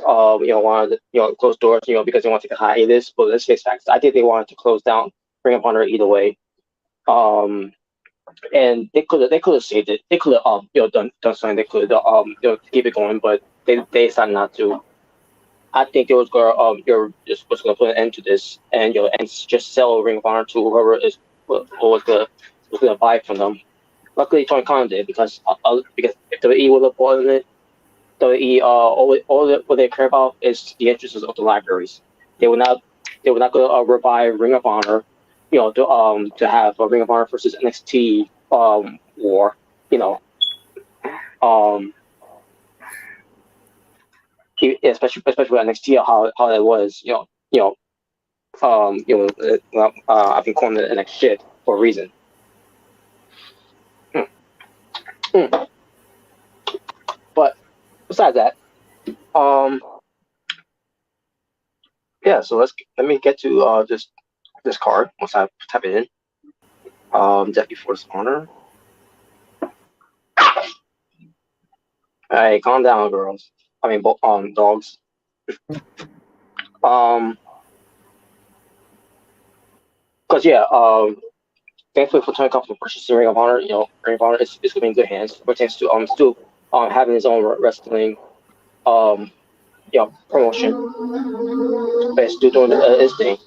wanted to, close doors, because they want to take a hiatus. But let's face facts. I think they wanted to close down Ring of Honor either way. And they could have saved it. They could have done something. They could keep it going, but they decided not to. I think they was gonna you're just was gonna put an end to this, and and just sell Ring of Honor to whoever was gonna buy it from them. Luckily, Tony Khan did because if WWE would have bought it, WWE what they care about is the interests of the libraries. They would not go revive Ring of Honor, to have a Ring of Honor versus NXT war, um especially with NXT, how that was, I've been calling it NXT shit for a reason. Mm. But besides that, yeah. So let me get to this card once I type it in. Deputy Force Honor. Hey, calm down, girls. I mean, dogs. Because thankfully for Tony Khan for purchasing Ring of Honor, Ring of Honor is going to be in good hands. Pertains to still having his own wrestling promotion, but it's still doing his thing.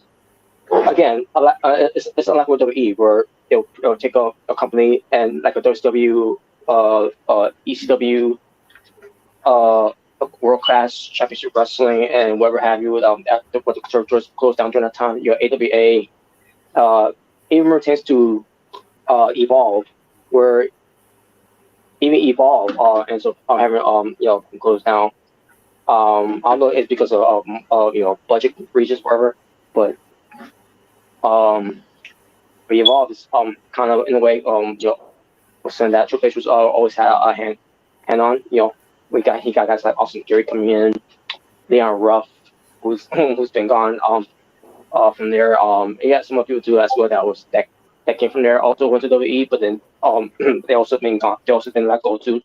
Again, it's not like with WWE where it'll take a company and like a WCW, ECW, world class championship wrestling and whatever have you. After what the territories closed down during that time, your AWA, even pertains to Evolve, where even Evolve ends up having closed down. I don't know if it's because of budget reasons, whatever, but Evolve is kind of in a way something that Triple H was always had a hand on. He got guys like Austin Theory coming in, Leon Ruff, who's been gone from there. He got some people too as well that came from there. Also went to WWE, but then they also been gone. They also been let go too.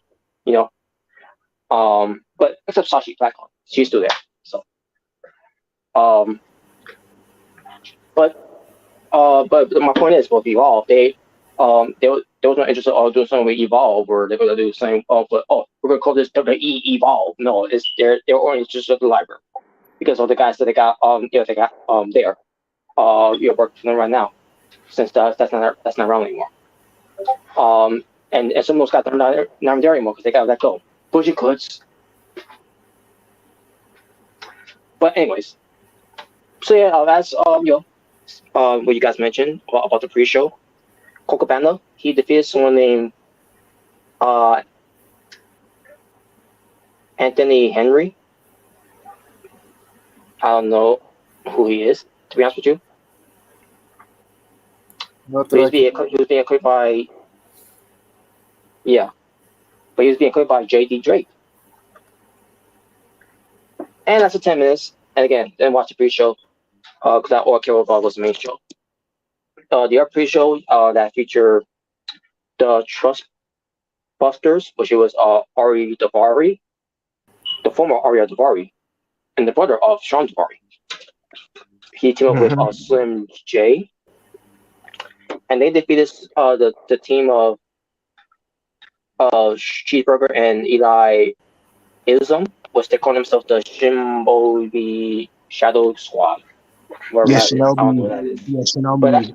But except Sashi Blackhawk, she's still there. So but my point is, with Evolve, they was not interested in doing something with Evolve, or they're gonna do the same. We're gonna call this WWE Evolve. No, it's they're only interested in the library because of the guys that they got there. Working for them right now, since that's not around anymore. And some of those guys are not there anymore because they got let go. Bougie Goods. But anyways, so yeah, that's what you guys mentioned about the pre-show. Coco Cabana, he defeated someone named Anthony Henry. I don't know who he is, to be honest with you. He was being acquitted by but he was being acquitted by J.D. Drake. And that's 10 minutes. And again, then watch the pre-show because all I care about was the main show. The other pre-show that featured the Trust Busters, which was Ari Daivari, the former Ari Daivari, and the brother of Sean Daivari. He teamed up with Slim J, and they defeated the team of Cheeseburger and Eli Ism, which they call themselves the Shimbo Shadow Squad. Shinobi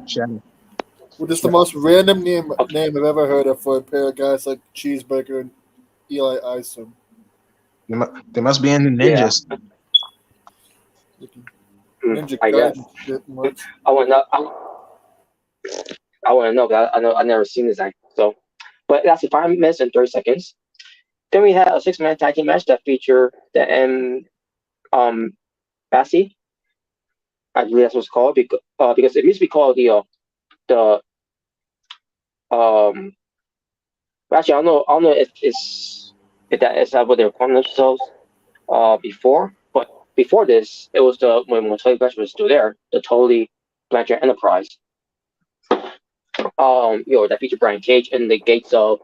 Shadow. Well, this is the most random name I've ever heard of for a pair of guys like Cheeseburger and Eli Isom. They must be in the ninjas. Ninja I guess. I want to know, but I never seen this act. So, but that's 5 minutes and 30 seconds. Then we had a 6-man tag team match that featured the Bassi. I believe that's what it's called because it used to be called actually I don't know if that is what they were calling themselves before, but before this it was when Tully Blanchard was still there, the Tully Blanchard Enterprise. That featured Brian Cage and the Gates of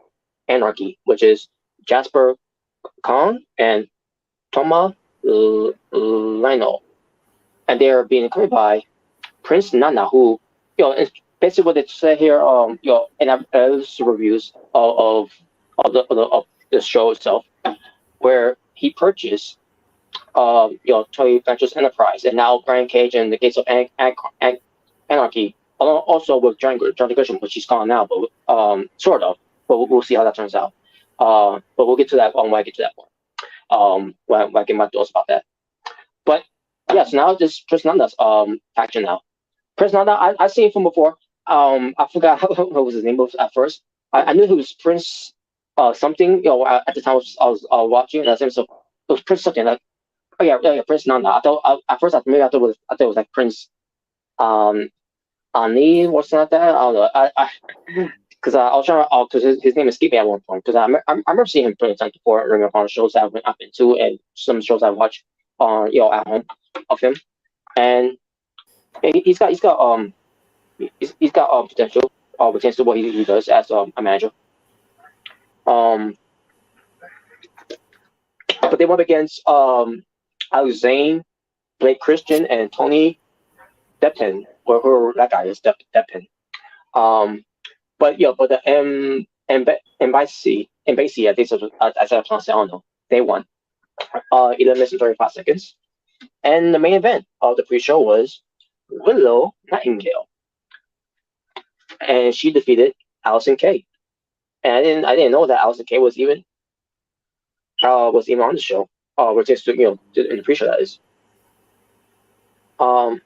Anarchy, which is Jasper Khan and Toma Lionel, and they're being accompanied by Prince Nana, who it's basically what they say here. In reviews of the show itself, where he purchased Toy Ventures Enterprise, and now Brian Cage and the Gates of Anarchy, along also with Johnny Grisham, which he's gone now, but sort of. But we'll see how that turns out. But we'll get to that when I get to that point. When I get my thoughts about that. But yes, now this Chris Nanda's faction now. Chris Nanda, I've seen him from before. I forgot what was his name was at first. I knew he was Prince something. At the time I was watching, and I said so. It was Prince something like. Oh yeah, Prince Nanda. I thought at first I thought it was like Prince Ani or something like that. I don't know. Because I was trying to, because his name escaped me at one point. Because I remember seeing him plenty of times before, Ring of Honor shows that I've been to, and some shows I've watched on at home of him, and he's got potential potential what he does as a manager. But they went against Alex Zane, Blake Christian, and Tony Deppen, or whoever that guy is, Deppen. But the Embassy, I think so, as I pronounce it, I don't know. They won. 11 minutes and 35 seconds. And the main event of the pre-show was Willow Nightingale, and she defeated Allison Kay. And I didn't know that Allison Kay was even on the show. We're just in the pre-show, that is. In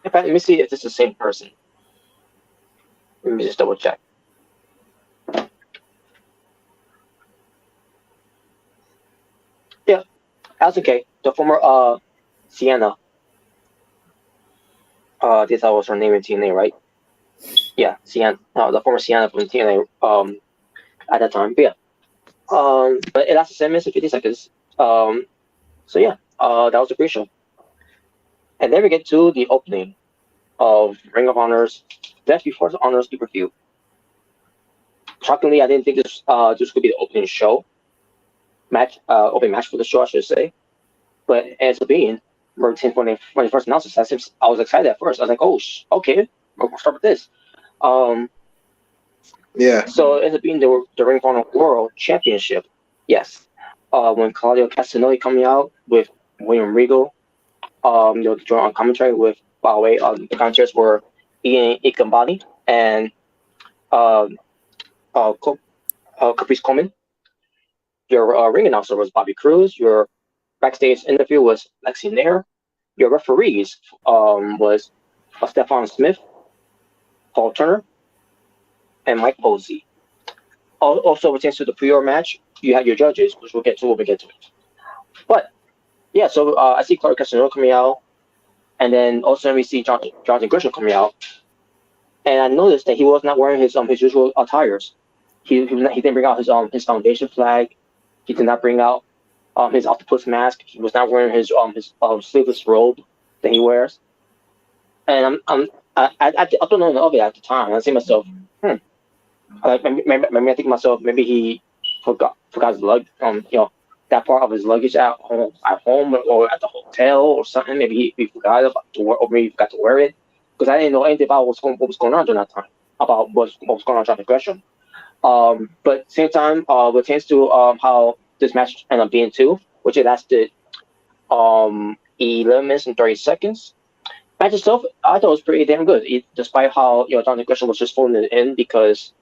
fact, let me see if this is the same person. Let me just double check. Yeah, Allison Kay, the former Sienna. This was her name in TNA, right? Yeah, Sienna, the former Sienna from TNA. At that time, but yeah. But it lasted 7 minutes and 50 seconds. So yeah, that was the pre-show. And then we get to the opening of Ring of Honor's Death Before the Honor's pay-per-view. Shockingly, I didn't think this could be the opening match for the show, I should say. But it ends up being, when they first announced this, I was excited at first. I was like, oh, okay, we'll start with this. Yeah. So it ends up being the Ring of Honor World Championship. Yes. When Claudio Castagnoli coming out with William Regal, join on commentary with, by the way, the commentators were Ian Ikambani and Caprice Coleman. Your ring announcer was Bobby Cruz. Your backstage interview was Lexi Nair. Your referees was Stefan Smith, Paul Turner, and Mike Posey. Also, pertains to the pre-order match, you had your judges, which we'll get to when we get to it. But yeah, so I see Claudio Castagnoli coming out, and then also we see Jonathan Grisham coming out, and I noticed that he was not wearing his usual attires. He didn't bring out his foundation flag. He did not bring out his octopus mask. He was not wearing his sleeveless robe that he wears. And I don't know of it at the time. I say to myself, maybe I think to myself, maybe he forgot his luggage, that part of his luggage at home or at the hotel or something. Maybe he forgot to wear, or maybe he forgot to wear it, because I didn't know anything about what was going on during that time, about what was going on during the Gresham. But same time, what tends to how this match ended up being too, which it lasted 11 minutes and 30 seconds. Match itself, I thought it was pretty damn good, despite how Jonathan Gresham was just phoning it in, because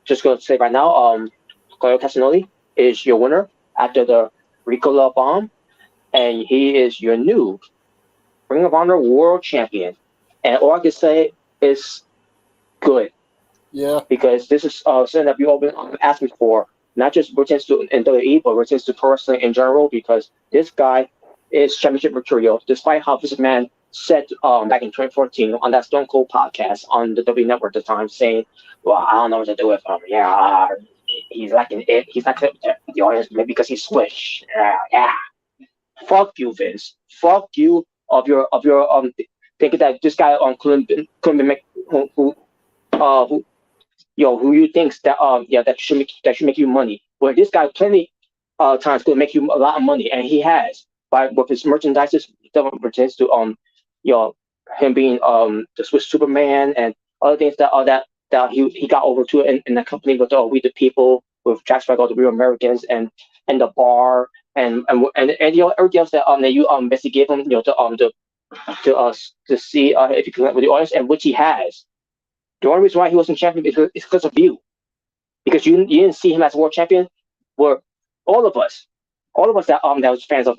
just going to say right now, Claudio Castagnoli is your winner after the Ricola Bomb, and he is your new Ring of Honor World Champion. And all I can say is good. Yeah. Because this is something that we've all been asking for, not just pertains to in WWE, but pertains to pro wrestling in general, because this guy is championship material, despite how this man said back in 2014 on that Stone Cold podcast on the WWE Network at the time, saying, well, I don't know what to do with him. Yeah, he's lacking it. He's not the audience, maybe because he's Swish. Yeah. Fuck you, Vince. Fuck you of your thinking that this guy couldn't be make who you thinks that that should make you money. Well, this guy plenty times could make you a lot of money, and he has by with his merchandise that pertains to you know, him being the Swiss Superman and other things that he got over to in the company with We the People with Jack Swagger, the Real Americans, and the bar and you know everything else that you basically gave him, you know, to see if he can connect with the audience, and which he has. The only reason why he wasn't champion is because of you, because you didn't see him as world champion. Were all of us, that was fans of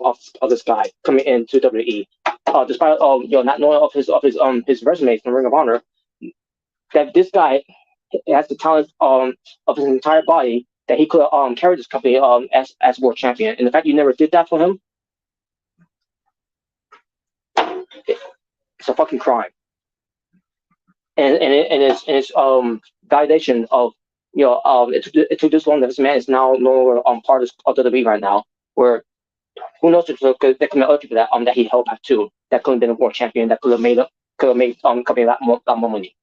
this guy coming into WWE, despite you know, not knowing his resume from Ring of Honor, that this guy has the talent of his entire body that he could carry this company as world champion, and the fact you never did that for him, it's a fucking crime. And it's validation of, you know, it took this long that this man is now no longer part of the WWE right now, where who knows if there could be other people that he held back too, that could have been a world champion, that could have made company a lot more money.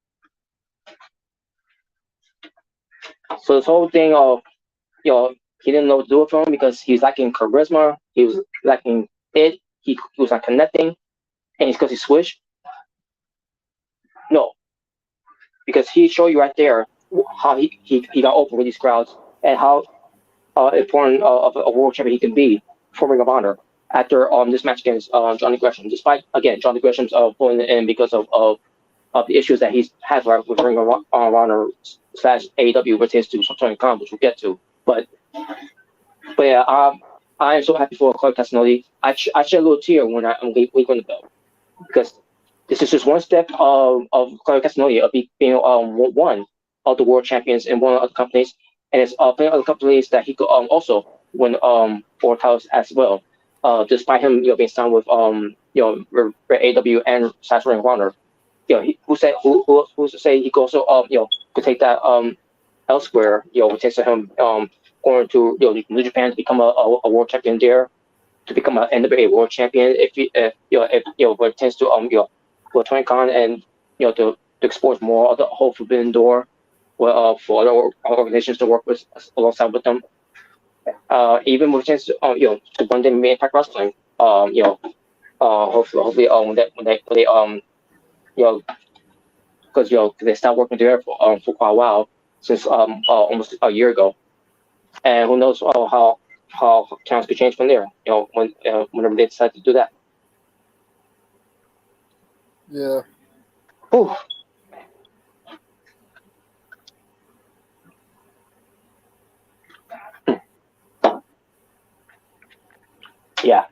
So this whole thing of, you know, he didn't know what to do with him because he was lacking charisma, he was lacking he was not connecting, and it's because he switched. No, because he showed you right there how he got open with these crowds, and how important of a world champion he can be for Ring of Honor after this match against Johnny Gresham. Despite again Johnny Gresham's pulling it in because of the issues that he's had with Ring of Honor / AEW pertains to Tony Khan, which we'll get to. But yeah, I am so happy for Claudio Castagnoli. I shed a little tear when we won the belt, because this is just one step of Claudio Castagnoli of being one of the world champions in one of the companies, and it's plenty other companies that he could also win world titles as well. Despite him, you know, being signed with you know, AEW and Ring of Honor, you know, who's to say he could also you know, could take that elsewhere, you know, it takes him going to, you know, New Japan to become a world champion there, to become an NWA world champion if you know, but it tends to you know, for Tony Khan, and you know, to explore more of the whole forbidden door, for other organizations to work with alongside with them. Even with a chance to you know, to one day maybe Impact Wrestling, you know, hopefully when they you know, because you know, they stopped working there for quite a while, since almost a year ago, and who knows how towns could change from there, you know, whenever they decide to do that. Yeah. Whew. Yeah.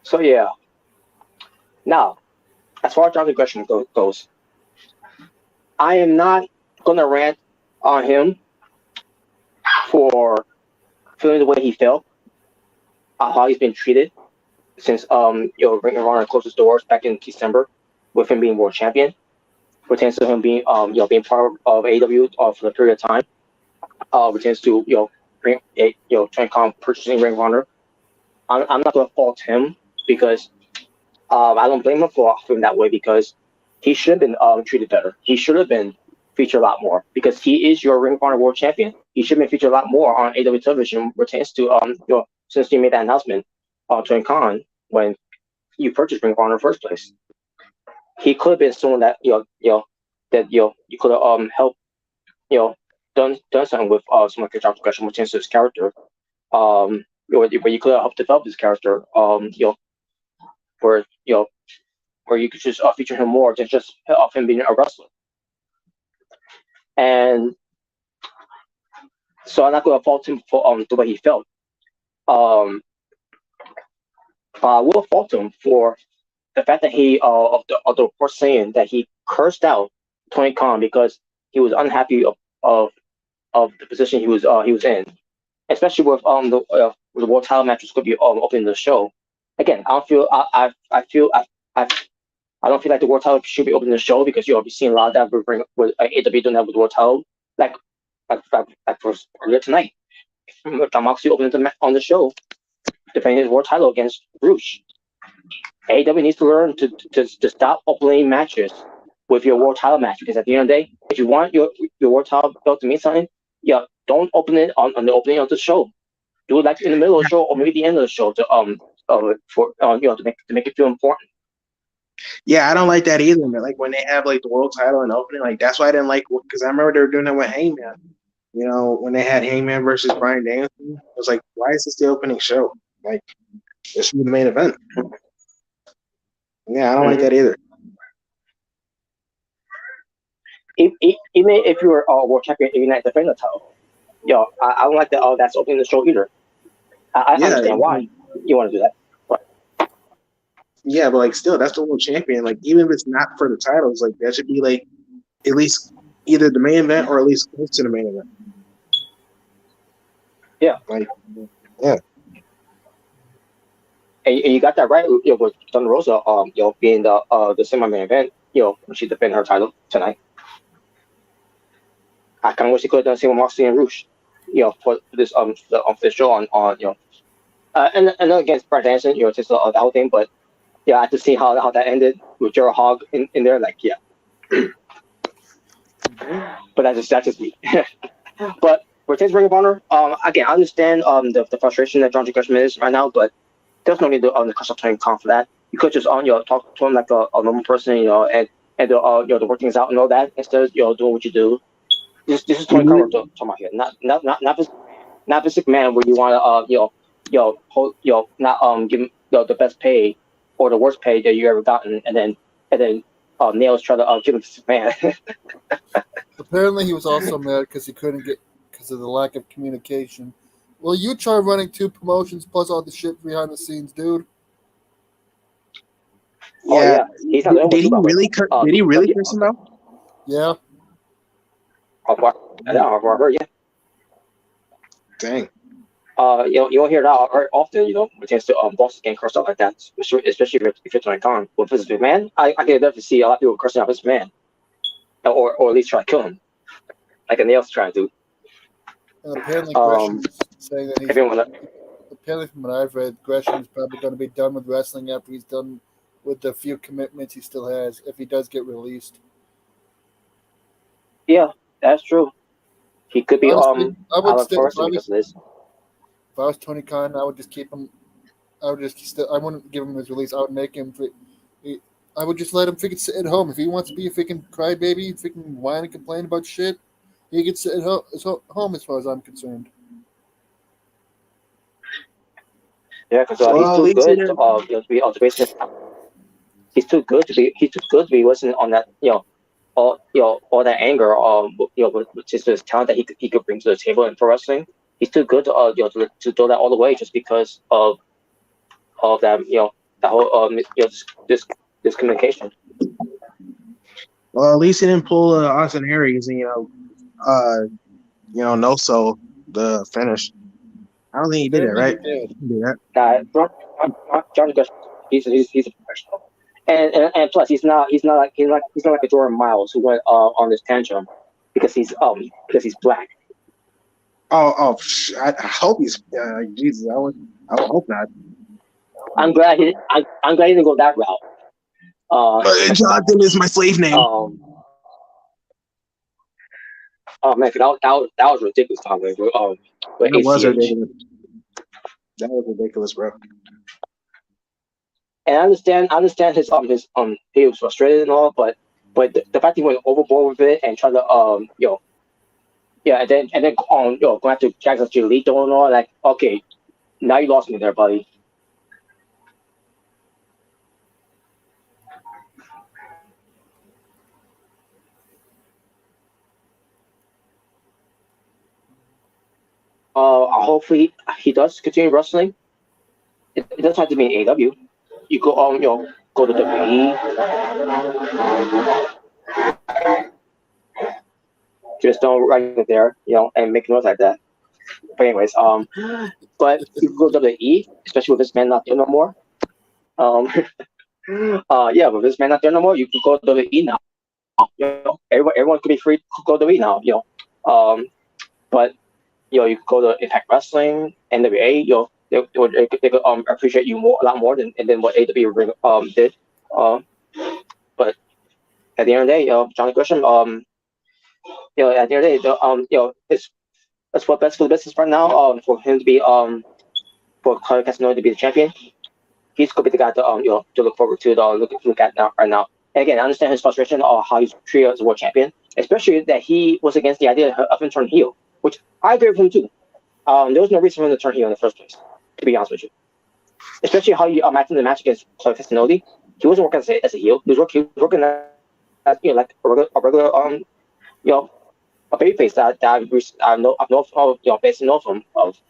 So yeah. Now, as far as Johnny Gresham goes, I am not gonna rant on him for feeling the way he felt, how he's been treated since you know, Ring of Honor closed his doors back in December, with him being world champion, pertains to him being you know, being part of AEW for the period of time, pertains to, you know, you know, Tony Khan purchasing Ring of Honor. I'm not gonna fault him, because I don't blame him for feeling that way, because he should have been treated better. He should have been featured a lot more, because he is your Ring of Honor World Champion. He should have been featured a lot more on AEW television, pertains to you know, since you made that announcement Tony Khan, when you purchased Ring of Honor in the first place. He could have been someone that that you could have helped, you know, done something with someone like John Progression, which is his character. Where you could have helped develop his character. You know, where you know, where you could just feature him more than just of him being a wrestler. And so I'm not going to fault him for the way he felt. I will fault him for the fact that he of the report saying that he cursed out Tony Khan because he was unhappy of the position he was in, especially with the world title match was going to be opening the show. Again, I don't feel I don't feel like the world title should be opening the show, because you'll be seeing a lot of that with AEW doing that with the world title, like for earlier tonight. John Moxley opened on the show, defending his world title against Rush. AEW needs to learn to stop opening matches with your world title match, because at the end of the day, if you want your world title belt to mean something, yeah, don't open it on the opening of the show. Do it like in the middle of the show or maybe the end of the show to make it feel important. Yeah, I don't like that either, man. Like when they have like the world title and opening, like that's why I didn't like because I remember they were doing that with Heyman. You know, when they had Heyman versus Bryan Danielson, I was like, why is this the opening show? Like, this should be the main event. Yeah, I don't like that either. Even if you're world champion, you're not defending the title. I don't like that. Oh, that's opening the show either. I understand why you want to do that. But yeah, but like still, that's the world champion. Like even if it's not for the titles, like that should be like at least either the main event or at least close to the main event. Yeah, like yeah. And you got that right. With Thunder Rosa, being the semi-main event, when she defended her title tonight. I kind of wish they could have done the same with Moxley and Roosh, for this the official on and against Brad Anderson, just the whole thing. But yeah, I had to see how that ended with Gerald Hogg in there. Like, yeah, but that's just me. But for Tate's Ring of Honor, again, I understand the frustration that John G. Cushman is right now, but there's no need to the Cushman Tony Khan for that. You could just talk to him like a normal person, and the workings out and all that instead of doing what you do. This is Tony Khan we're talking about here, not Vince McMahon where you want to not give him the best pay or the worst pay that you ever gotten, and then Nails try to give him to McMahon. Apparently, he was also mad because he couldn't get because of the lack of communication. Well, you try running 2 promotions plus all the shit behind the scenes, dude. Yeah, did he really curse him out? Yeah. Yeah. Dang. You don't hear that very often, pertains to bosses getting cursed out like that, especially if you're Tony Khan. With Vince McMahon, I can definitely see a lot of people cursing out Vince McMahon, or at least try to kill him, like a Nails trying to. And apparently, Gresham is saying that he's. Apparently, from what I've read, Gresham is probably going to be done with wrestling after he's done with the few commitments he still has, if he does get released. Yeah, that's true. He could be Honestly, out of because of this. If I was Tony Khan, I would just keep him. I wouldn't give him his release. I would make him. I would just let him freaking sit at home. If he wants to be a freaking crybaby, freaking whine and complain about shit, he can sit at home as far as I'm concerned. Yeah, because he's too good to be on the basis. He's too good to be listening on that all that anger with just his talent that he could bring to the table in pro wrestling. He's too good to throw that all away just because of that that whole this communication. Well, at least he didn't pull Austin Aries and no so the finish. I don't think he did it, right? He did. John Gus, he's a professional, and plus he's not like a Jordan Miles who went on this tantrum because he's black. I hope he's Jesus. I would hope not. I'm glad he didn't go that route. Jonathan is my slave name. Oh man, that was ridiculous. That was ridiculous. That was ridiculous, bro. And I understand his he was frustrated and all, but the fact he went overboard with it and tried to and then going after Jackson Giolito and all, like, okay, now you lost me there, buddy. Hopefully he does continue wrestling. It doesn't have to be in AEW. You go go to WWE. Just don't write it there, and make notes like that. But anyways, but you go to WWE, especially with this man not there no more. With this man not there no more, you can go to WWE now. Everyone could be free to go to WWE now. But you could go to Impact Wrestling, NWA. They could appreciate you a lot more than what AEW did. But at the end of the day, Johnny Gresham, at the end of the day, it's That's what best for the business right now. For him to be for Claudio Castagnoli to be the champion, he's gonna be the guy to to look forward to, look at now right now. And again, I understand his frustration of how he's treated as a world champion, especially that he was against the idea of him turning heel, which I agree with him too. There was no reason for him to turn heel in the first place, to be honest with you. Especially how you acting the match against Claudio Castagnoli, he wasn't working as a heel. He was working as like a regular you know a babyface that I've known basically know from of.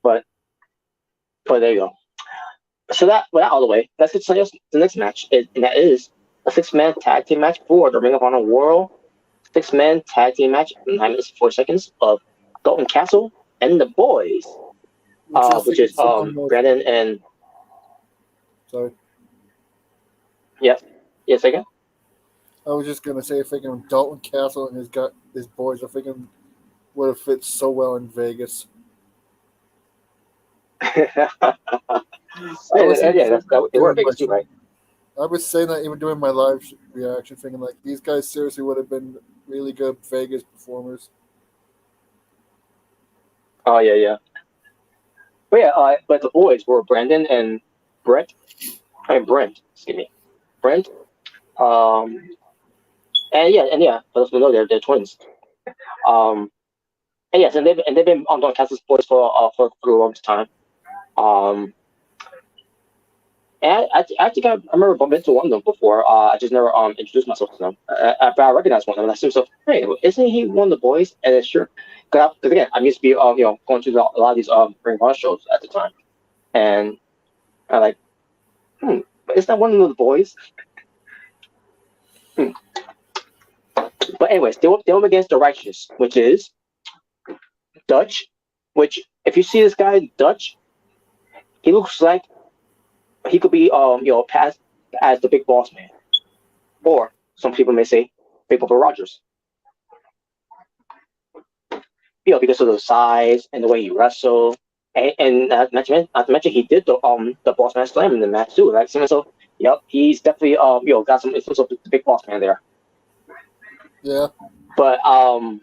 But there you go. So that with that out of the way, let's get to the next match, and that is a 6-man tag team match for the Ring of Honor World 6-man tag team match, 9 minutes 4 seconds of Dalton Castle and the Boys, which is Brandon and sorry. Yes, again. I was just gonna say, thinking Dalton Castle and his boys, I thinking would have fit so well in Vegas. It worked Vegas too, right? I was saying that even doing my live reaction, thinking like these guys seriously would have been really good Vegas performers. Oh yeah. But yeah, but the Boys were Brandon and Brent. Excuse me, Brent. And yeah, for those who know, they're twins. And yes, and they've been on Don Castle's Boys for a long time. And I think I remember bumping into one of them before. I just never introduced myself to them. But I recognized one of them. And I assumed, so, hey, isn't he one of the Boys? And it's sure, because again, I used to be going to a lot of these Ring of Honor shows at the time, and I'm like, but is that one of the Boys? But anyways, they were against the Righteous, which is Dutch. Which, if you see this guy Dutch, he looks like he could be passed as the Big Boss Man, or some people may say Big Papa Rogers. Because of the size and the way he wrestled, and not to mention he did the Boss Man Slam in the match too. Like so, yep, he's definitely got some influence of the Big Boss Man there. Yeah. But I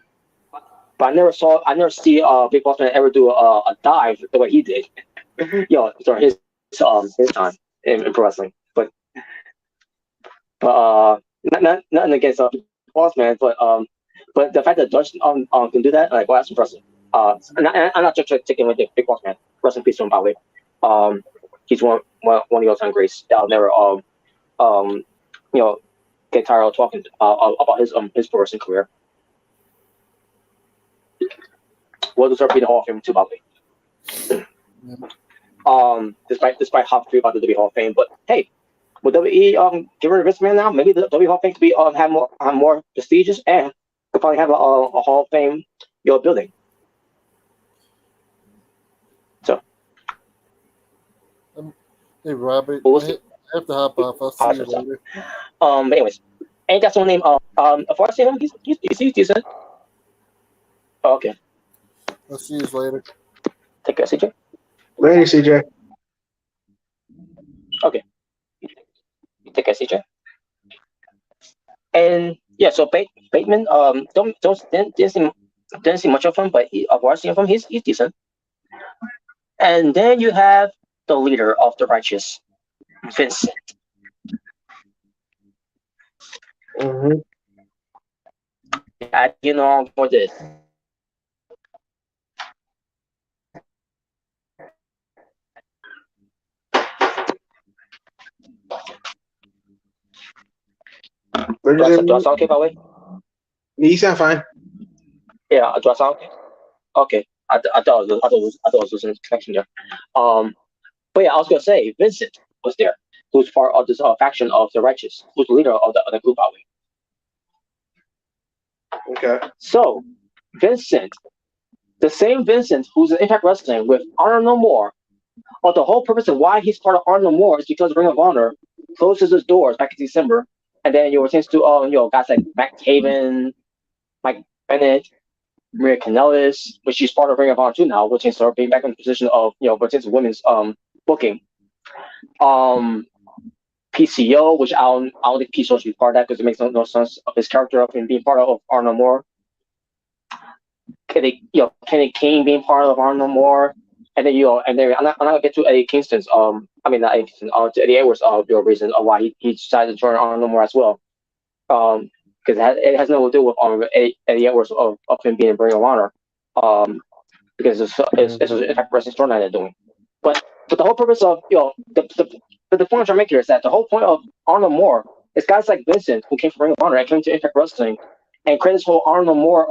never see Big Boss Man ever do a dive the way he did. During his time in pro wrestling, but nothing against Boss Man, but the fact that Dutch can do that, like, well, that's impressive. And I'm not just taking with the Big Boss Man. Rest in peace to him, by the way. He's one of the all-time greats that I'll never get tired of talking about his pro wrestling career. Well deserved to be the Hall of Fame too, by the way. Despite how free about the WWE Hall of Fame, but hey, would WWE get rid of Vince McMahon now? Maybe the WWE Hall of Fame could be have more prestigious and could probably have a Hall of Fame building. So, hey Robert, we'll see. I have to hop off. I'll see you later. But anyways, ain't that someone named as far as I see him, he's decent. Oh, okay. I'll see you later. Take care, CJ. Later, CJ. Okay. Take care, CJ. And yeah, so Bateman, didn't see much of him, but of what I've seen of him, he's decent. And then you have the leader of the Righteous, Vincent. Mm-hmm. For this. Do I sound okay, by the way? You sound fine. Yeah, do I sound okay? Okay. I thought I was losing connection there. But yeah, I was gonna say Vincent was there, who's part of this faction of the Righteous, who's the leader of the group, by the way. Okay. So Vincent, the same Vincent who's in Impact Wrestling with Honor No More, or the whole purpose of why he's part of Honor No More is because Ring of Honor closes its doors back in December, and then you were changed to guys like Matt Taven, Mike Bennett, Maria Kanellis, which she's part of Ring of Honor too now, which is her being back in the position of, which is women's booking. Pete PCO, which I don't think PCO should be part of that because it makes no sense of his character of him being part of Arnold Moore. Kenny King being part of Arnold Moore, and then I'm not gonna get to Eddie Kingston's not Eddie Kingston, to Eddie Edwards reason of why he decided to join Arnold Moore as well. Because it has nothing to do with Eddie Edwards of him being in Ring of Honor. Because it's an Impact Wrestling storyline they're doing. But the whole purpose of the point I'm trying to make here is that the whole point of Arnold Moore is guys like Vincent who came from Ring of Honor and came to Impact Wrestling and created this whole Arnold Moore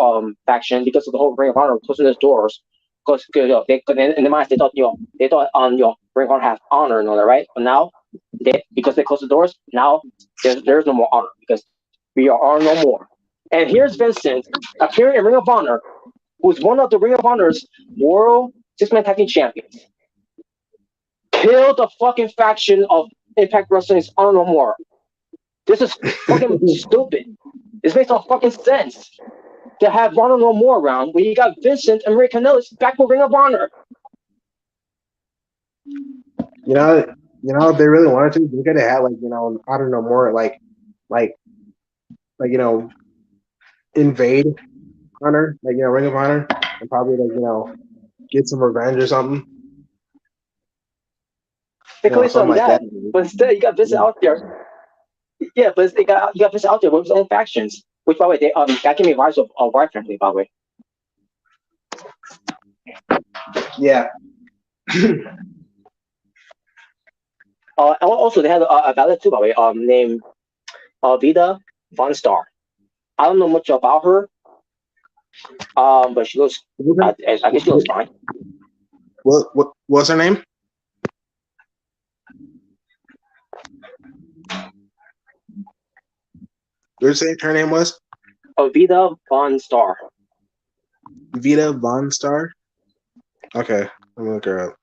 faction because of the whole Ring of Honor closing its doors. Because they in their minds they thought Ring of Honor has honor and all that, right? But now because they closed the doors, now there's no more honor because we are no more. And here's Vincent appearing in Ring of Honor, who's one of the Ring of Honor's World Six-Man Tag Team Champions. Kill the fucking faction of Impact Wrestling's Honor No More. This is fucking stupid. This makes no fucking sense to have Honor No More around when you got Vincent and Ray Canellis back with Ring of Honor. You know, if they really wanted to, they could have had Honor No More invade Honor, Ring of Honor, and probably get some revenge or something. They could have done that, but instead you got Vincent out there. Yeah, but you got Vincent out there with his own factions. Which, by the way, that gave me vibes of Wyatt Family, by the way. Yeah. And also, they had a valet too, by the way, named Vida Von Star. I don't know much about her, but she looks. I guess she looks fine. What's her name? What did you say her name was? Vida Von Star. Vida Von Star? Okay, let me look her up.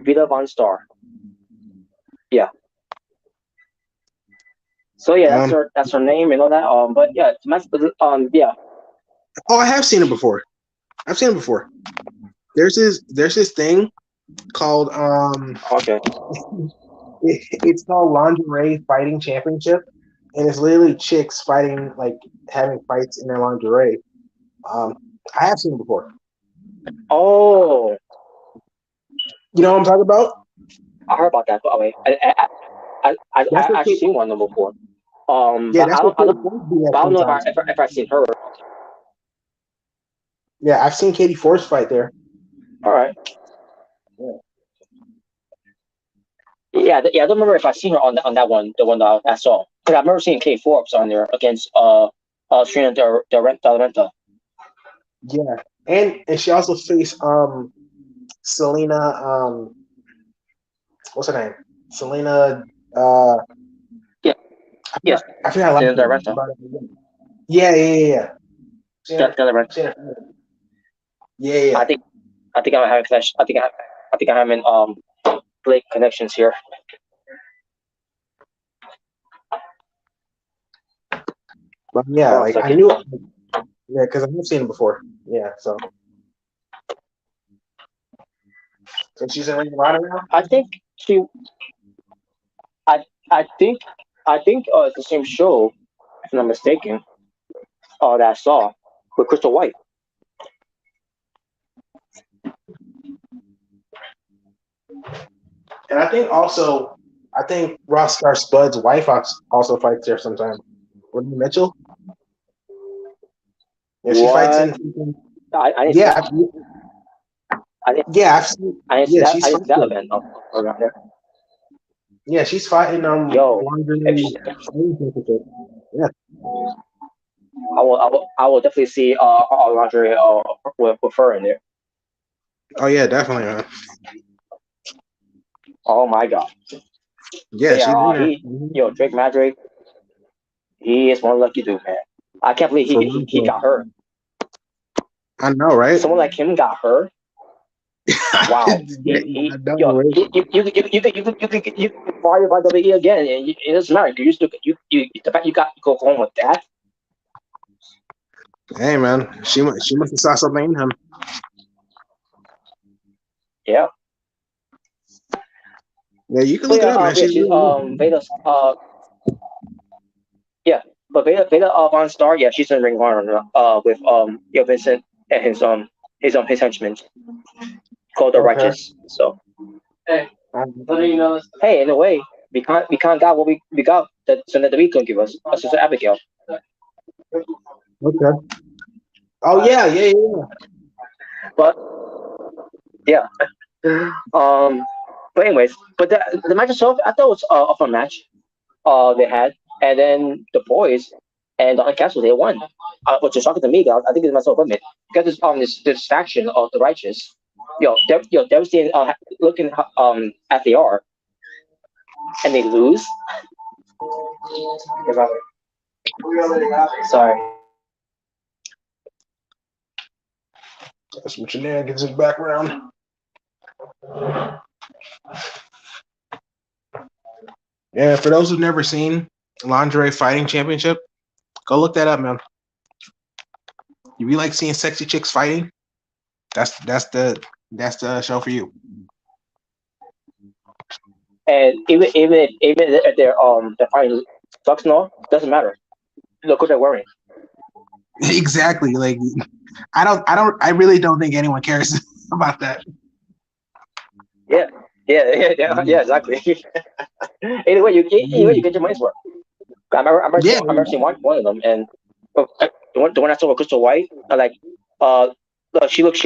Vida Von Star. Yeah. So yeah, that's her name and all that. But yeah, yeah. Oh, I have seen it before. There's this thing called Okay. It's called Lingerie Fighting Championship, and it's literally chicks fighting, having fights in their lingerie. I have seen it before. Oh. You know what I'm talking about? I heard about that, but I actually seen one of them before. Yeah, I don't know if I've seen her. Yeah, I've seen Katie Force fight there. All right. Yeah, I don't remember if I've seen her on that one, the one that I saw. Because I've never seen Kate Forbes on there against Trina Renta. Yeah, and she also faced Selena. What's her name? Selena. Yeah. Yes. I forgot. Selena Renta. Yeah. Yeah. I think I'm having connection. I think I'm having Blake connections here. But yeah, I knew. Yeah, because I've seen it before. Yeah, so. And she's in Ring of Honor now? I think it's the same show, if I'm not mistaken. That I saw with Crystal White. And I think Ross Star Spud's wife also fights there sometimes. Renee Mitchell? Yeah, she fights in. I've seen. She's fighting that event around there. Yeah, she's fighting. Yeah. I will definitely see lingerie with her in there. Oh yeah, definitely, man. Oh my god. Yeah, Drake Madrick, he is one lucky dude, man. I can't believe he got hurt. I know, right? Someone like him got hurt. Wow. You can fire by WWE again, and it doesn't matter. The fact you go home with that. Hey man, she must have saw something in him. Yeah. Yeah, you can But look it yeah, up, man. yeah, She's she's really good. Veda's yeah, but Veda Von Star, yeah, she's in Ring of Honor with Vincent and his henchmen called the Okay. Righteous. So Um, hey, in a way, we can't got what we got that Sunday the week can give us. Sister Abigail. okay. Oh yeah. But yeah, um, but anyways, but the match itself, I thought it was a fun match. They had, and then the boys and the Castle they won. Which is shocking to me, guys. I think it's myself equipment because this faction of the righteous, devastating looking as they are, and they lose. Sorry. That's some shenanigans in the background. Yeah, for those who've never seen Lingerie Fighting Championship, go look that up, man. If you like seeing sexy chicks fighting, that's the show for you. And even if they're fighting sucks, no, doesn't matter. Look what they're wearing. Exactly. Like I really don't think anyone cares about that. Yeah, exactly. Anyway, you get your money's worth. Yeah. I remember seeing one of them, and the one I saw with Crystal White, she looked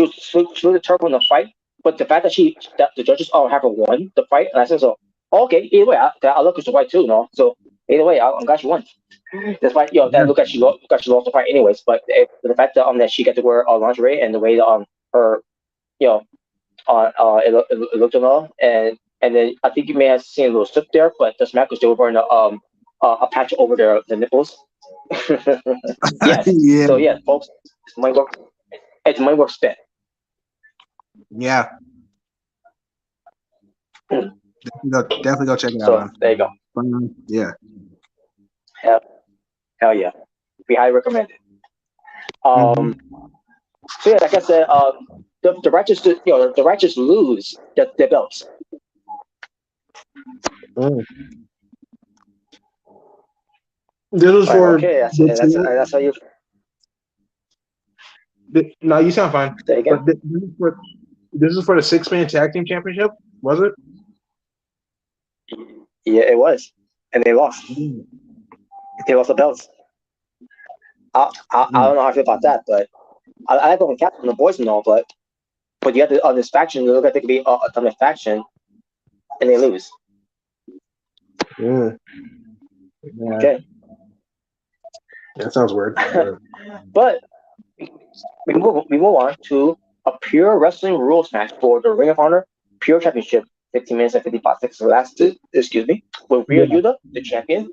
terrible in the fight, but the fact that the judges all have her won the fight, and I said so. Okay, either way, I love Crystal White too, no. So either way, I'm glad she won. Despite that look at she lost the fight anyways, but the fact that she got to wear lingerie and the way that her you know it looked well, and then I think you may have seen a little slip there, but the smack was they were wearing a patch over the nipples. Yes. Yeah. So yeah, folks, it's my work. It's my work spent. Yeah. Definitely go check it out, So man. there you go. Yeah. Hell yeah, we highly recommend it. Mhm. So yeah, like I said, the righteous lose their belts. Mm. This was Right, for okay, that's how you no, you sound fine. say again. But this is for the 6-man tag team championship, was it? Yeah, it was, and they lost. They lost the belts. I don't know how I feel about that, but I like going captain the boys and all, but you have this faction. You look like they could be a ton of faction, and they lose. Mm. Yeah. Okay, That sounds weird. but we move on to a pure wrestling rules match for the Ring of Honor Pure Championship. 15 minutes and 55 seconds lasted. Excuse me, with Ryo Yuta, the champion,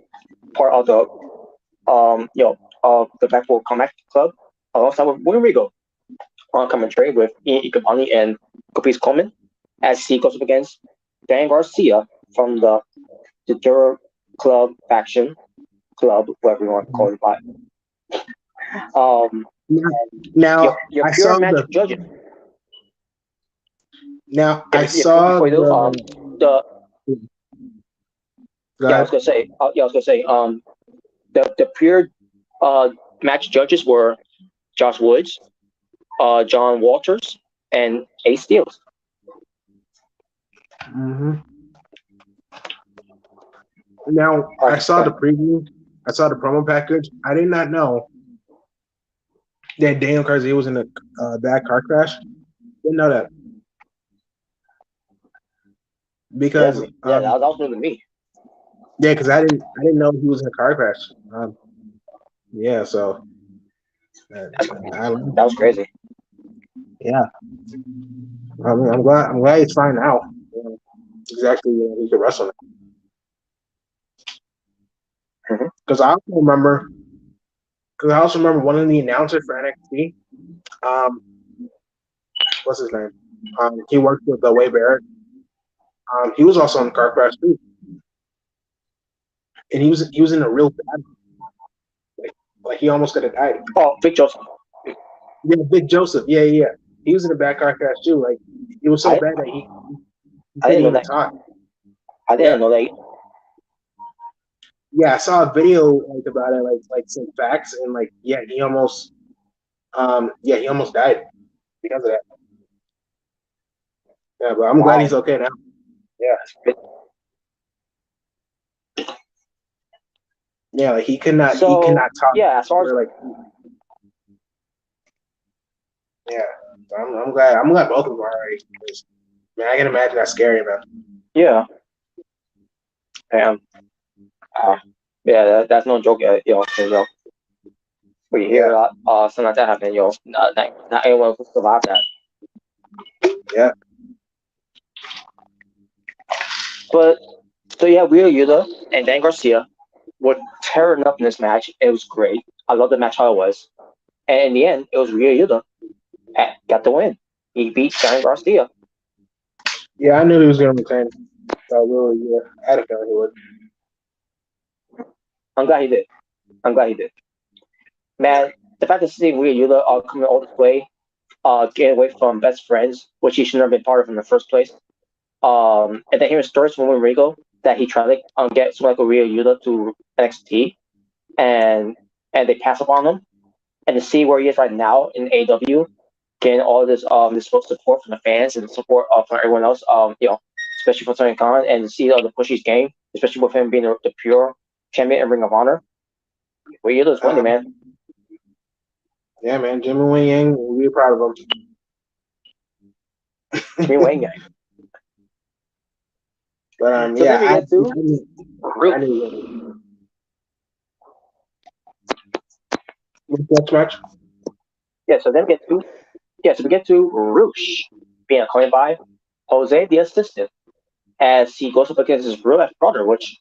part of the the Blackpool Combat Club, alongside with William Regal on commentary with Ian Icabani and Caprice Coleman as he goes up against Dan Garcia from the Terror Club faction, whatever you want to call it by. Now Your I pure saw match the. judges. Now I saw Before you do, the. I was gonna say, the pure match judges were Josh Woods, John Walters, and Ace Steels. Mm-hmm. Now I saw the preview. I saw the promo package. I did not know that Daniel Garcia was in a bad car crash. Didn't know that because that was new to me. Yeah, because I didn't know he was in a car crash. Yeah, so That was crazy. Yeah, I'm glad he's fine now. Exactly, he could wrestle. Because I also remember one of the announcers for NXT. What's his name? He worked with Wade Barrett. He was also in the car crash too, and he was in a real bad. Like he almost could have died. Oh, Big Joseph. Yeah, Big Joseph. Yeah. He was in a bad car crash too. Like it was so bad that he couldn't even talk. I didn't know that. Yeah, I saw a video like about it, like some facts, and like he almost he almost died because of that. Yeah, but I'm glad Wow. he's okay now. Yeah. Yeah, like he could not So talk yeah, as far as for like yeah. So I'm glad both of them are alright. Man, I can imagine that's scary, man. yeah, um, uh, yeah, that's no joke. You know, 'cause, we hear Yeah, a lot, something like that happen. Not anyone will survive that. yeah. But so yeah, Wheeler Yuta and Dan Garcia were tearing up in this match. It was great. I love the match how it was. And in the end, it was Wheeler Yuta that got the win. He beat Dan Garcia. Yeah, I knew he was gonna retain. So really, yeah. I had a feeling he would. I'm glad he did. I'm glad he did. Man, the fact that seeing Wheeler Yuta coming all this way, getting away from best friends, which he should never been part of in the first place. And then hearing stories from Rigo that he tried to get someone like Wheeler Yuta to NXT, and they pass up on him, and to see where he is right now in AEW, getting all this support from the fans and support from everyone else, especially from Tony Khan, and to see all the push he's gained, especially with him being the pure champion in Ring of Honor. Wheeler Yuta's winning, man. Yeah, man, Jimmy Wing Yang, we're proud of him. Jimmy Wayne guy. But So yeah, then we get to I knew what's match. yeah. So then we get to Roosh being accompanied by Jose the assistant as he goes up against his real life brother, which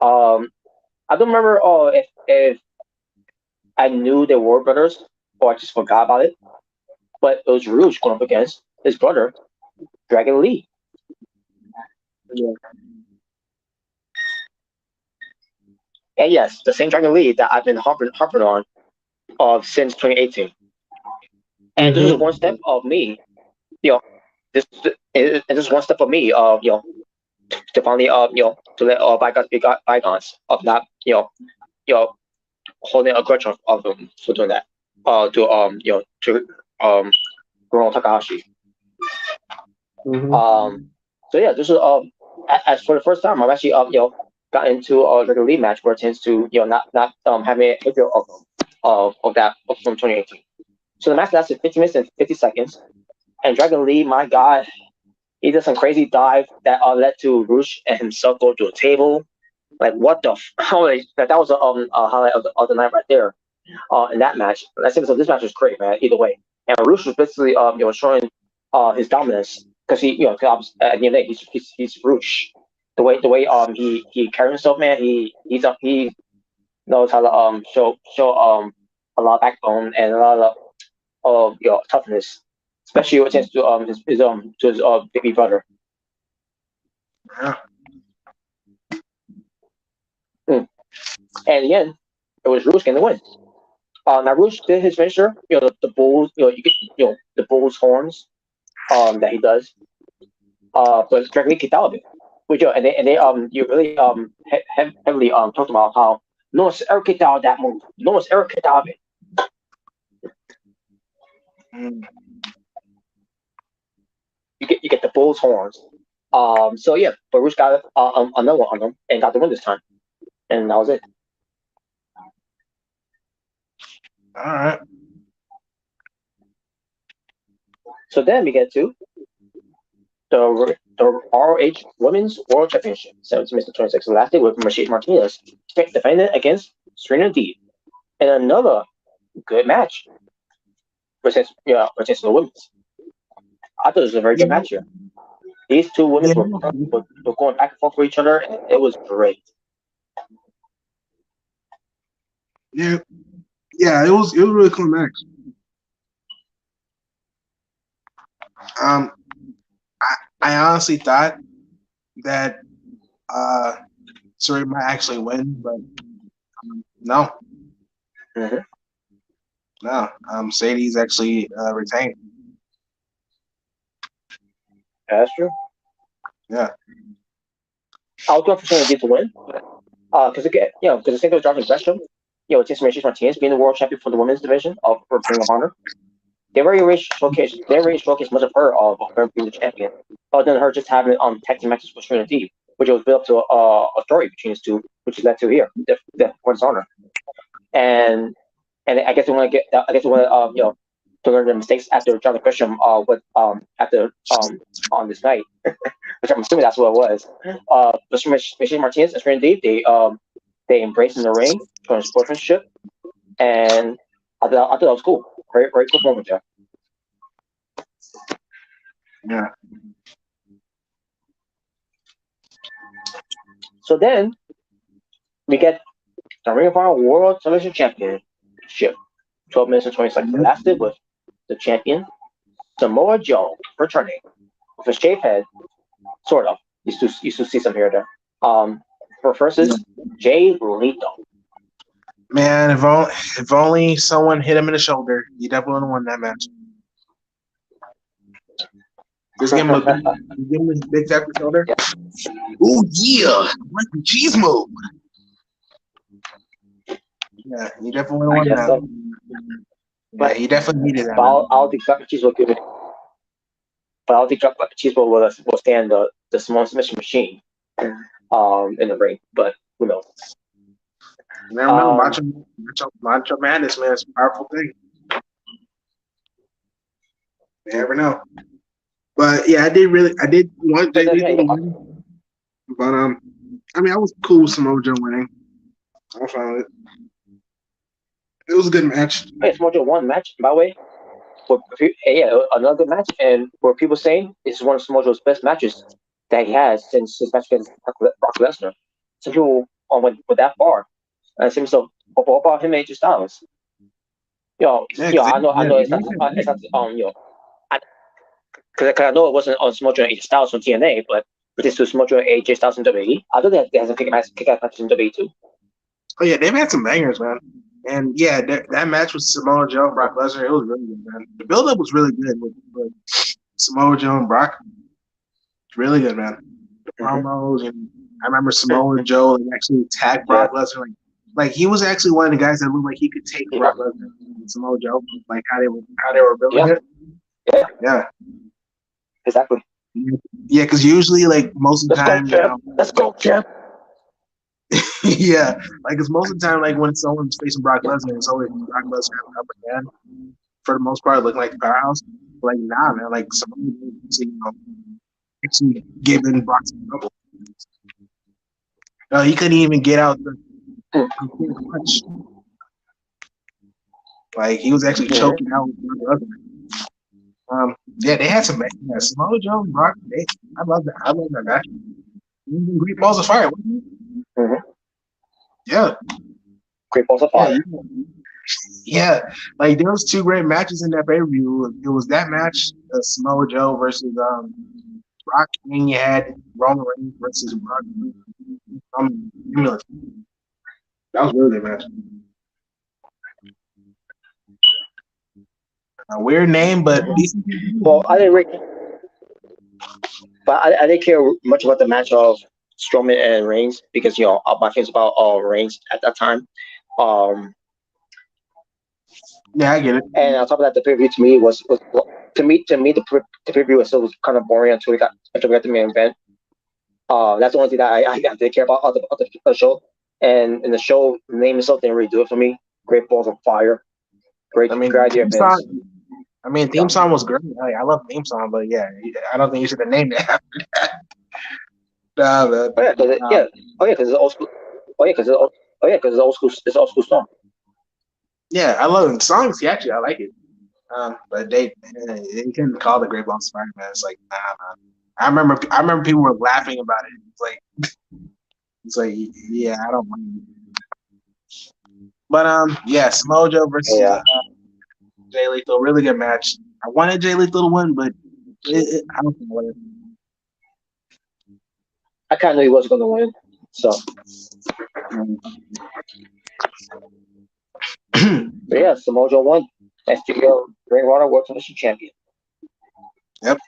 I don't remember if I knew they were brothers or I just forgot about it. But it was Rouge going up against his brother, Dragon Lee. Yeah. And yes, the same Dragon Lee that I've been harping on since 2018. And this is one step of me, you know, this and this is one step of me, to finally, to let bygones be bygones of not, you know, holding a grudge of them for doing that. To Hiromu Takahashi. So yeah, this is as for the first time I've actually got into a regular league match where it tends to not having a hit of that from 2018. So the match lasted 50 minutes and 50 seconds, and Dragon Lee, my God, he did some crazy dive that led to Roosh and himself go to a table. Like what the how that was a highlight of the night right there. In that match, I think so. This match was great, man. Either way, and Roosh was basically showing his dominance because at the end of the day he's Roosh. The way he carries himself, man. He knows how to show a lot of backbone and a lot of toughness, especially when it comes to his baby brother. Yeah. And again, it was Roosh getting the win. Now Roosh did his finisher, the bulls, you get the bull's horns, that he does. But Dragon Lee kicked out of it. Which and they you really heavily talked about how no one's ever kicked out of that move. No one's ever kicked out of it. You get the bull's horns. So yeah, but Roosh got another one on him and got the win this time, and that was it. All right. So then we get to the ROH Women's World Championship, 17 minutes to 26 lasted with Mercedes Martinez defending against Serena Deeb, and another good match versus the women's. I thought it was a very good match here. These two women were going back and forth for each other, and it was great. Yeah, it was a really cool match. I honestly thought that Surrey might actually win, but no. Mm-hmm. No. Sadie's actually retained. Yeah, that's true. Yeah. I was going for Shane to win, because because the same was Jonathan Gresham, Jason Martinez being the world champion for the women's division of Ring of Honor. They already showcased much of her being the champion, other than her just having tag team matches with Trinity Deep, which was built up to a story between these two, which led to here, the Women's Honor. And I guess they want to to learn their mistakes after Jonathan Gresham on this night, which I'm assuming that's what it was. Michelle Martinez and Trinity Deep, they embraced in the ring, showing sportsmanship, and I thought that was cool. Very cool moment there. Yeah. So then we get the Ring of Honor World Television Championship. 12 minutes and 20 seconds lasted with the champion Samoa Joe returning with a shaved head, sort of. You still see some hair there. Versus Jay Lethal. Man, if only someone hit him in the shoulder, he definitely would have won that match. Just give him a big tap on the shoulder. Oh yeah, like the cheese move. Yeah, he definitely would have won that. But he definitely needed that. I don't think Chuck Cheese will give it. But I don't think Chuck Cheese will stand the small submission machine in the ring. But who knows? Never know. Macho Madness, man, it's a powerful thing. You never know. But yeah, I did want Jay Lethal to win. But I mean, I was cool with Samoa Joe winning. I found it. It was a good match. Hey, Samoa Joe won match, by the way. Another good match, and where people saying this is one of Samoa Joe's best matches that he has since his match against Brock Lesnar. Some people went that far. And it seems so. What about him and AJ Styles? I know it's not because I know it wasn't on Samoa Joe and AJ Styles from TNA, but this was Samoa Joe and AJ Styles in WWE. I know that they have some kick-ass matches in WWE too. Oh yeah, they've had some bangers, man. And yeah, that match with Samoa Joe and Brock Lesnar, it was really good, man. The build-up was really good with Samoa Joe and Brock. It's really good, man. The promos, and I remember Samoa Joe actually attacked Brock Lesnar. Like he was actually one of the guys that looked like he could take Brock Lesnar and Samoa Joe, like how they were building it. Yeah. Exactly. Yeah, because usually, like most of the time, let's go, champ. Yeah, like because most of the time, like when someone's facing Brock Lesnar, it's always Brock Lesnar having upper hand. For the most part, looking like the powerhouse. But like nah, man, like someone actually giving Brock some trouble. He couldn't even get out the punch. Like he was actually choking out Brock Lesnar. Yeah, they had some. Yeah, Samoa Joe and Brock. I love that. I love that match. Great balls of fire. Mm-hmm. Yeah. Great balls of fire. Yeah, like there was two great matches in that pay-per-view. It was that match, Samoa Joe versus Brock, and you had Roman Reigns versus Brock. That was a really good match. A weird name, but decent. Well, I didn't care much about the match of Strowman and Reigns because my feelings about Reigns at that time. Yeah, I get it. And on top of that, the pay-per-view to me was the pay-per-view was still kind of boring until we got the main event. That's the only thing that I didn't care about of the show. And the show name itself didn't really do it for me. Great balls of fire. Great idea. Theme song was great. I love theme song, but yeah, I don't think you should have named it after that. Because it's old school. Because it's old school. It's old school song. Yeah, I love it. The song's catchy. I like it. But they couldn't call the Great Balls of Fire, man. It's like, nah. I remember people were laughing about it. It's like, yeah, I don't want it. But yeah, Samoa Joe versus Jay Lethal, really good match. I wanted Jay Lethal to win, but I don't think it. I kind of knew he wasn't going to win, so. But yeah, Samoa Joe won. STL Ring of Honor World Television Champion. Yep.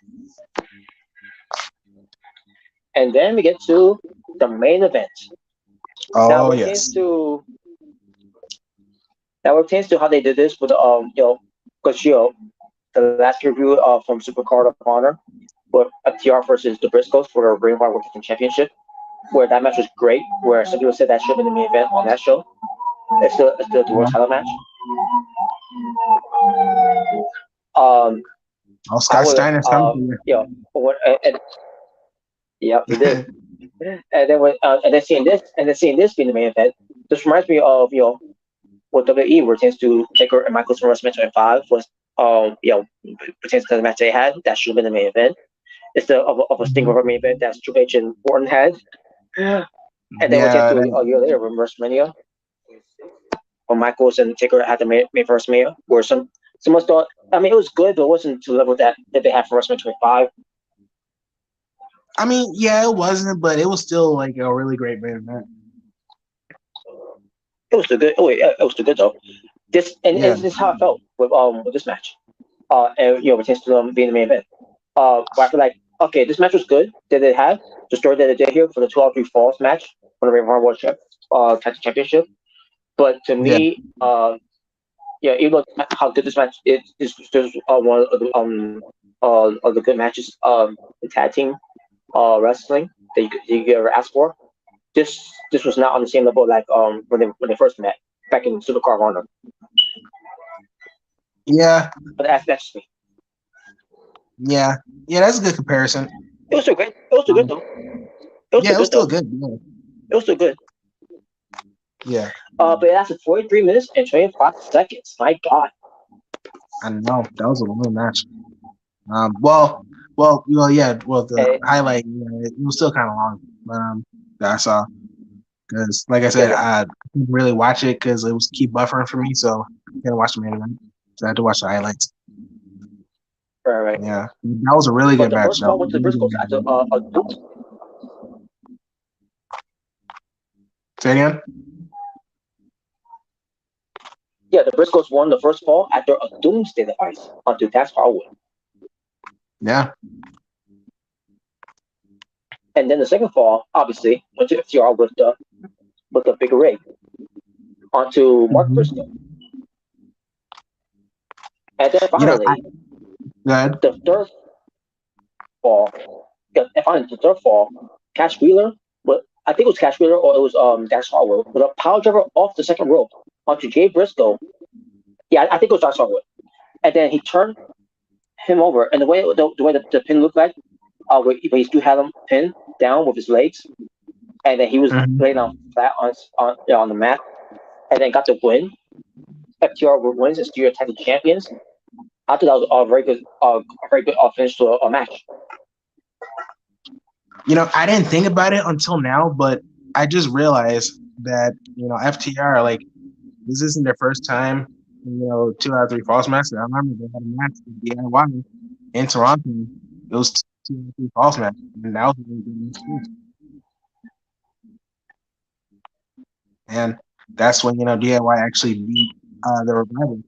And then we get to the main event. Now Oh it yes. pertains to how they did this with because the last review from Supercard of Honor with FTR versus the Briscoes for the Ring of Honor World Championship, where that match was great. Where some people said that should have been the main event on that show. It's the world title match. Um, Oh, I Scott would Steiner's coming for you. yep, he did. And then seeing this being the main event, this reminds me of what WWE pertains to Taker and Michaels from WrestleMania 25 was pertains to the match they had that should have been the main event. Instead of a Sting main event that Triple H and Orton had, and then we Yeah, to a year later when WrestleMania, when Michaels and Taker had the main WrestleMania, where someone thought, I mean, it was good, but it wasn't to the level that they had for WrestleMania 25. I mean, yeah, it wasn't, but it was still like a really great main event. It was too good. Oh, yeah, it was too good though. This is how I felt with this match. And pertains to them being the main event. But I feel like okay, this match was good. Did it have the story that it did here for the 2 out 3 falls match for the Ring of Honor World Tag Championship? But to me, even though how good this match is one of the good matches in tag team wrestling that you could ever ask for. This was not on the same level like when they first met back in Supercar Honor. Yeah, But that's just me. yeah, that's a good comparison. It was still great. It was still good though. It was still good. Yeah. It was still good. Yeah. But it lasted 43 minutes and 25 seconds. My God. I know that was a long match. The highlight, it was still kind of long, but that I saw because, like I said, I didn't really watch it because it was keep buffering for me, so I couldn't watch the main event. So I had to watch the highlights. Right. Yeah, that was a really good match. First of all, went to the Briscoes at the Say again? Yeah, the Briscoes won the first fall after a doomsday device onto Dax Harwood. Yeah. And then the second fall, obviously, went to FTR with the big rig onto Mark Briscoe. And then finally, the third fall, Cash Wheeler, but I think it was Cash Wheeler or it was Dax Harwood with a power driver off the second rope onto Jay Briscoe. Yeah, I think it was Dax Harwood. And then he turned him over, and the way the pin looked like, where he still had him pinned down with his legs, and then he was laying down flat on the mat, and then got the win. FTR wins and still tag champions. I thought that was a very good finish to a match. I didn't think about it until now, but I just realized that FTR, like, this isn't their first time. 2 out of 3 false matches. I remember they had a match with DIY in Toronto. It was 2 out of 3 false matches, and that was a really good match. And that's when DIY actually beat the Revival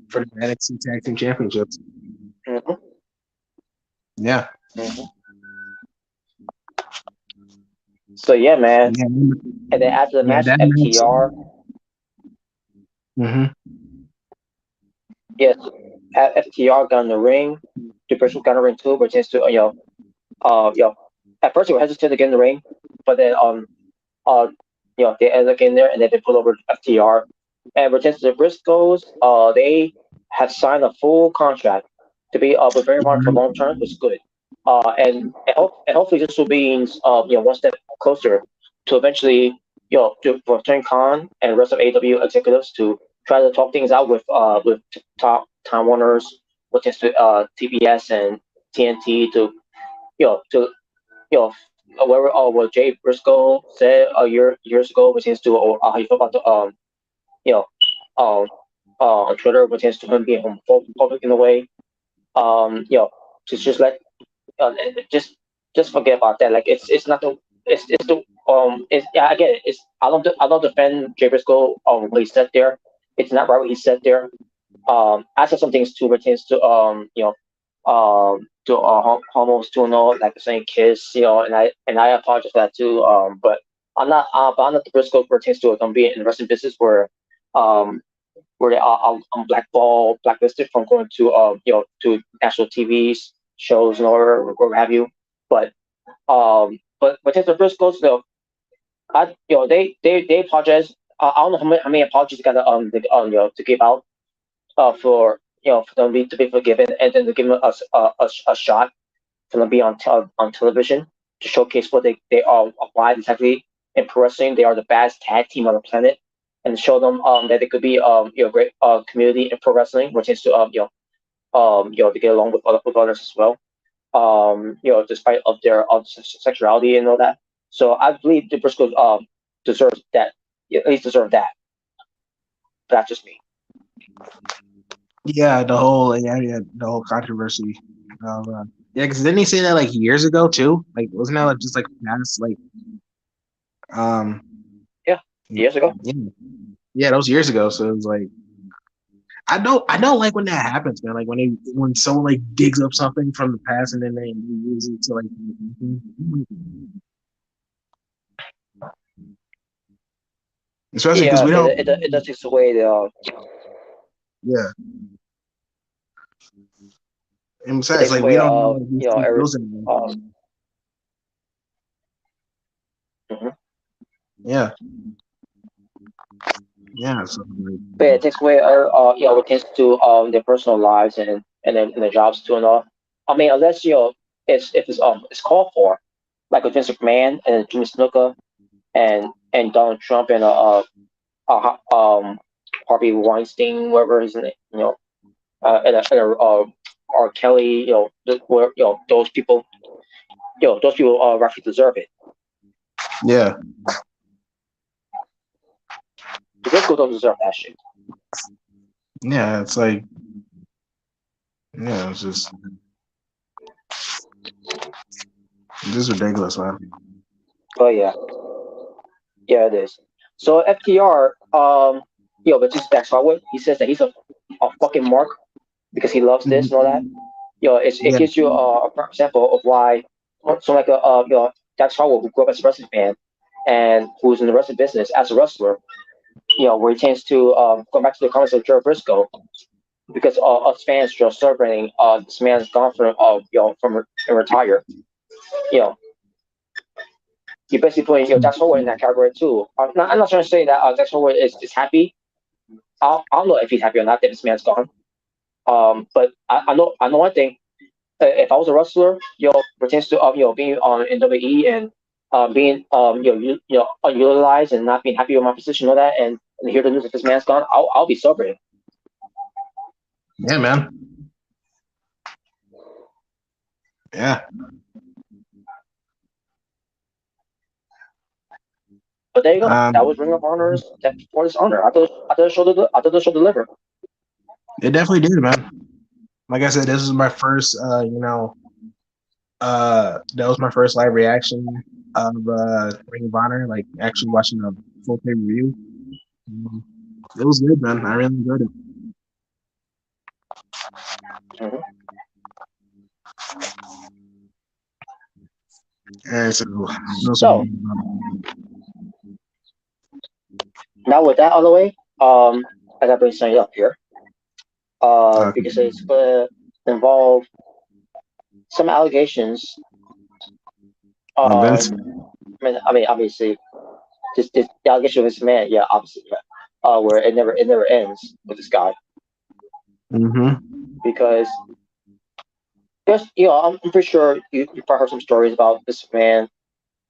for the NXT Tag Team Championships. Mm-hmm. Yeah. Mm-hmm. So yeah, man. Yeah. And then after the match, FTR. Yes, FTR got in the ring. The person got in the ring too, but just to at first they were hesitant to get in the ring, but then they ended up getting there and then they pulled over FTR. And pertains to the Briscoes, they have signed a full contract to be with Ring of Honor for long term, which is good. And hopefully this will be one step closer to eventually for Tony Khan and the rest of AEW executives to try to talk things out with top Time Warners, which is TBS and TNT to whatever what Jay Briscoe said years ago, which is to how you feel about the on Twitter, which is to him being homophobic in a way. Just let just forget about that. Like it's not the it's the I get it. I don't defend Jay Briscoe what he said there. It's not right what he said there. I said some things too pertains to to almost to like saying kiss, and I apologize for that too. But I'm not the Briscoe pertains to being in the wrestling business um, where they are blackballed, blacklisted from going to to national TV shows and or have you. But but since the Briscoes, they apologize. I don't know how many apologies they got to give out for for them to be forgiven, and then to give them a shot for them to be on television to showcase what they are, why exactly in pro wrestling they are the best tag team on the planet, and show them that they could be great community in pro wrestling, which is to to get along with others as well. Despite of their sexuality and all that. So I believe the Briscoes deserves that, at least deserve that. But that's just me. Yeah, the whole controversy. Because didn't he say that like years ago too? Like, wasn't that like, just like past like um Yeah, years ago. yeah, that was years ago. So it was like I don't like when that happens, man. Like when someone like digs up something from the past and then they use it to like especially because we don't it does take away the yeah. And it besides, takes like we away don't know like, these every anymore. mhm. Yeah. Yeah. So like, But yeah, it takes away what tends to their personal lives and their jobs too and all. I mean, unless it's called for, like with Vince McMahon and Jimmy Snuka and Donald Trump and Harvey Weinstein, whatever his name, or Kelly, where those people, roughly deserve it. yeah. The Briscoes don't deserve that shit. Yeah, it's like yeah, it's just ridiculous, man. Oh yeah, it is. So FTR, but just Dax Harwood, he says that he's a fucking mark because he loves this and all that. It Yeah. gives you a prime example of why so like Dax Harwood, who grew up as a wrestling fan and who's in the wrestling business as a wrestler, where he tends to go back to the comments of Joe Briscoe because us fans just celebrating this man's gone from from retire. You know, you're basically putting Dax Harwood in that category too. I'm not trying to say that Dax Harwood is happy. I don't know if he's happy or not that this man's gone. But I know one thing. If I was a wrestler, pertains to being on in WWE and being unutilized and not being happy with my position and all that, and hear the news that this man's gone, I'll be celebrating. Yeah, man. Yeah. But there you go. That was Ring of Honor's for this honor. I thought the show delivered. It definitely did, man. Like I said, this was my first that was my first live reaction of Ring of Honor, like actually watching a full pay review. It was good, man. I really enjoyed it. Mm-hmm. And So now with that out of the way, I gotta bring something up here. Because it's gonna involve some allegations. I mean, obviously, just the allegation of this man, yeah, obviously, yeah. Where it never ends with this guy. Because just I'm pretty sure you probably heard some stories about this man,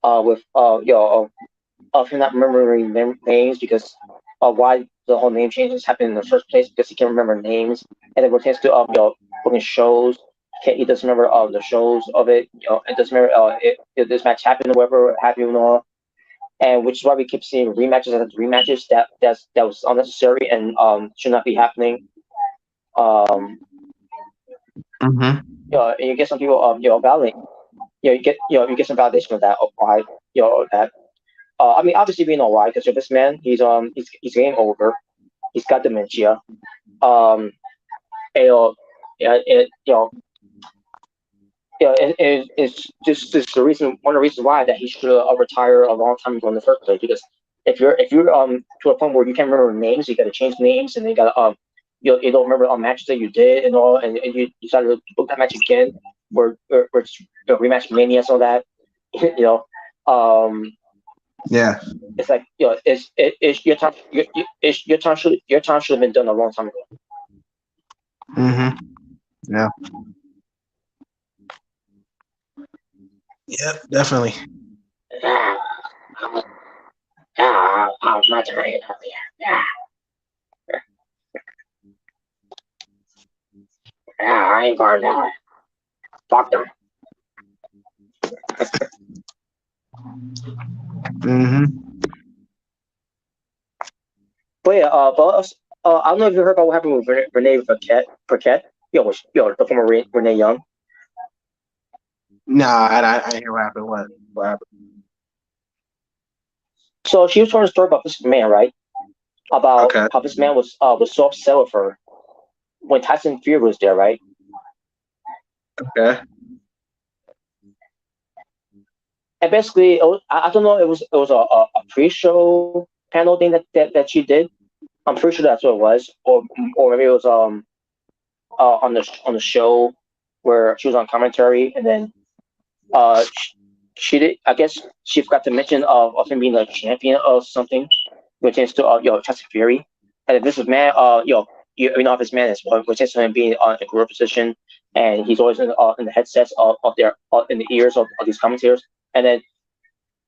with of him not remembering names because why the whole name changes happened in the first place because he can't remember names, and then when it comes to booking shows, he doesn't remember the shows of it. It doesn't remember if this match happened or whatever happened and all, and which is why we keep seeing rematches and rematches that was unnecessary and should not be happening. And you get some people validating. You get some validation of that of why that. I mean, obviously we know why because this man he's getting older. He's got dementia. And, yeah, Yeah, it's just the reason, one of the reasons why that he should retire a long time ago in the first place. Because if you're to a point where you can't remember names, you got to change names, and then you got to you don't remember matches that you did and all, and you decided to book that match again, where it's, rematch mania, so that you know, um, Yeah. it's like it's your time, your time should have been done a long time ago. Mm-hmm. Yeah. Yep. Definitely. Ah, I'm not tired of it. Yeah, I ain't going to fuck them. Mm-hmm. But yeah, I don't know if you heard about what happened with Renee Paquette, the former Renee Young. No, I didn't hear what happened. What happened? So she was telling a story about this man, right? About Okay. how this man was so upset with her when Tyson Fury was there, right? Okay. And basically, I don't know, it was a pre-show panel thing that she did. I'm pretty sure that's what it was, or maybe it was on the show where she was on commentary, and then she did. I guess she forgot to mention of him being a champion or something, which is to Tyson Fury. And this is man, you know, if this man is which is him being in a career position, and he's always in the headsets of their in the ears of these commentators, and then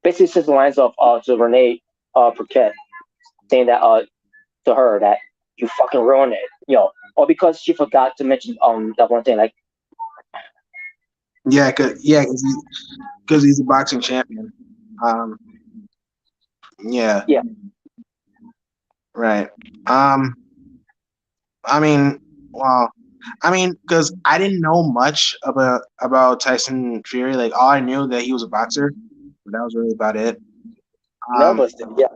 basically says the lines of to Renee Paquette, saying that to her that you fucking ruined it, or because she forgot to mention that one thing, like, Yeah, cause he's a boxing champion. Um. Yeah. yeah. Right. I mean, well, because I didn't know much about Tyson Fury. Like, all I knew that he was a boxer, but that was really about it. None of Um. us did. Yeah,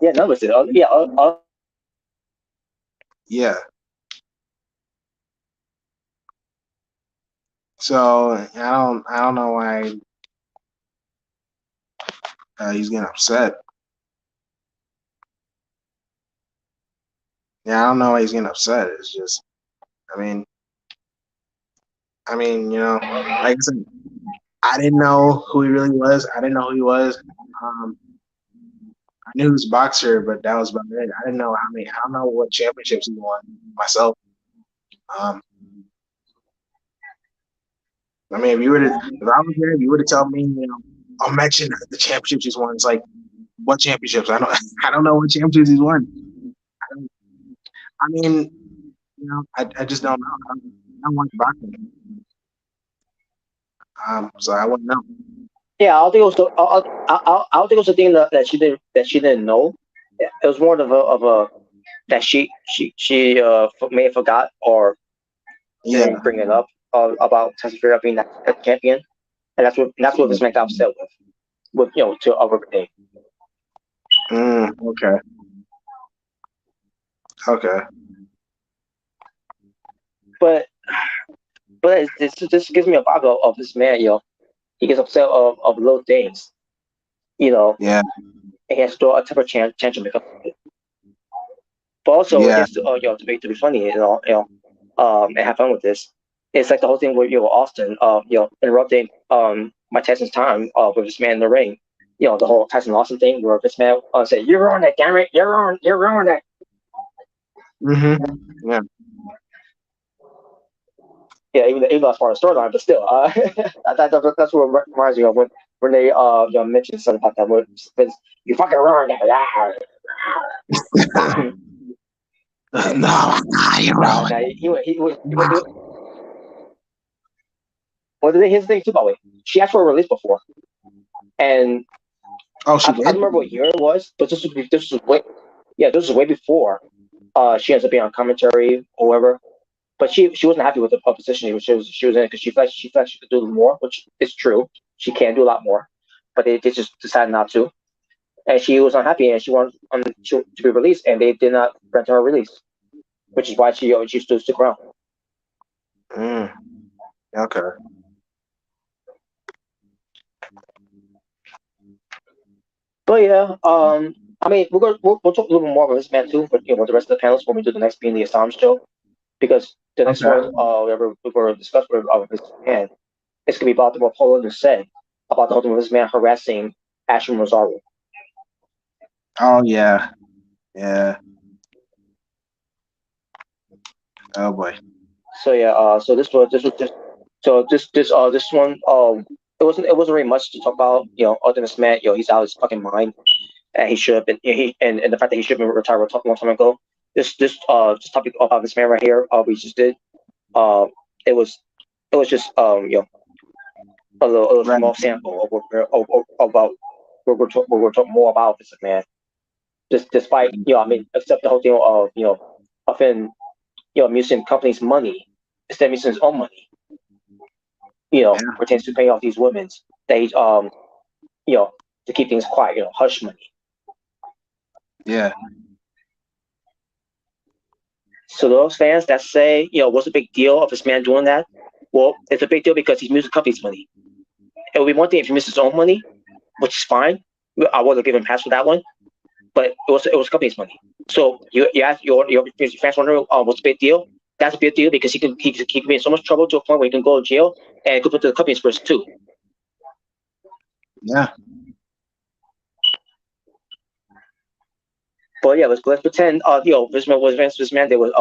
yeah, none of us did. Yeah, Yeah. So I don't know why he's getting upset. Yeah, I don't know why he's getting upset. It's just, I mean, like I said, I didn't know who he really was. I didn't know who he was. Um, I knew he was a boxer, but that was about it. I didn't know how many. I don't know what championships he won myself. Um, if I was there, if you would have told me, I'll mention the championships he's won. It's like, what championships? I don't, I don't know what championships he's won. I, don't, I mean, I just don't know. I don't watch boxing, so I wouldn't know. yeah. I don't think it was. I don't think it was a thing that she didn't know. It was more of a that she may have forgot or Yeah. didn't bring it up about Tyson Fury being that champion, and that's what this man got upset with to Robert Day. Okay. Okay. But this gives me a vibe of this man. He gets upset of little things. Yeah. And he has to throw a temper tantrum because of it. But also, Yeah. just to be funny, and have fun with this. It's like the whole thing with Austin, interrupting Mike Tyson's time with this man in the ring. The whole Tyson Austin thing where this man said, "You ruined it, damn it! You ruined it." Yeah. Yeah, even though that's part of the storyline, but still, that's what reminds me of when they mentioned something about that. Where Vince, you fucking ruined it. No, you're Nah, wrong. well, here's the thing too, by the way. She asked for a release before, and Oh, she I don't did? remember what year it was, but this was way before she ends up being on commentary or whatever. But she wasn't happy with the position she was in because she felt she could do more, which is true. She can do a lot more, but they just decided not to, and she was unhappy and she wanted to be released, and they did not grant her a release, which is why she still stick around. Okay. But yeah, I mean, we'll talk a little bit more about this man too, but with the rest of the panels when we do the next being the Assam show, because the next Okay. one, we're going to discuss with this man, it's going to be about what Poland said about the whole this man harassing Ashton Rosario. Oh yeah, yeah. Oh boy. So yeah, so this was just so this one it wasn't really much to talk about, other than this man, he's out of his fucking mind, and he should have been, and the fact that he should have been retired a long time ago. This topic about this man right here, we just did, uh, it was just, a little Right. small sample of about what we're talking more about this man. Just despite, I mean, except the whole thing of, often, using companies' money instead of using his own money, Yeah. pertains to paying off these women. They, you know, to keep things quiet, hush money. Yeah. So those fans that say, what's the big deal of this man doing that? Well, it's a big deal because he's using company's money. It would be one thing if he missed his own money, which is fine. I would have given him a pass for that one, but it was company's money. So you ask your fans wonder, what's the big deal? That's a big deal because he can be in so much trouble to a point where he can go to jail and it could put the company's risk too. Yeah. But yeah, let's pretend, this man that was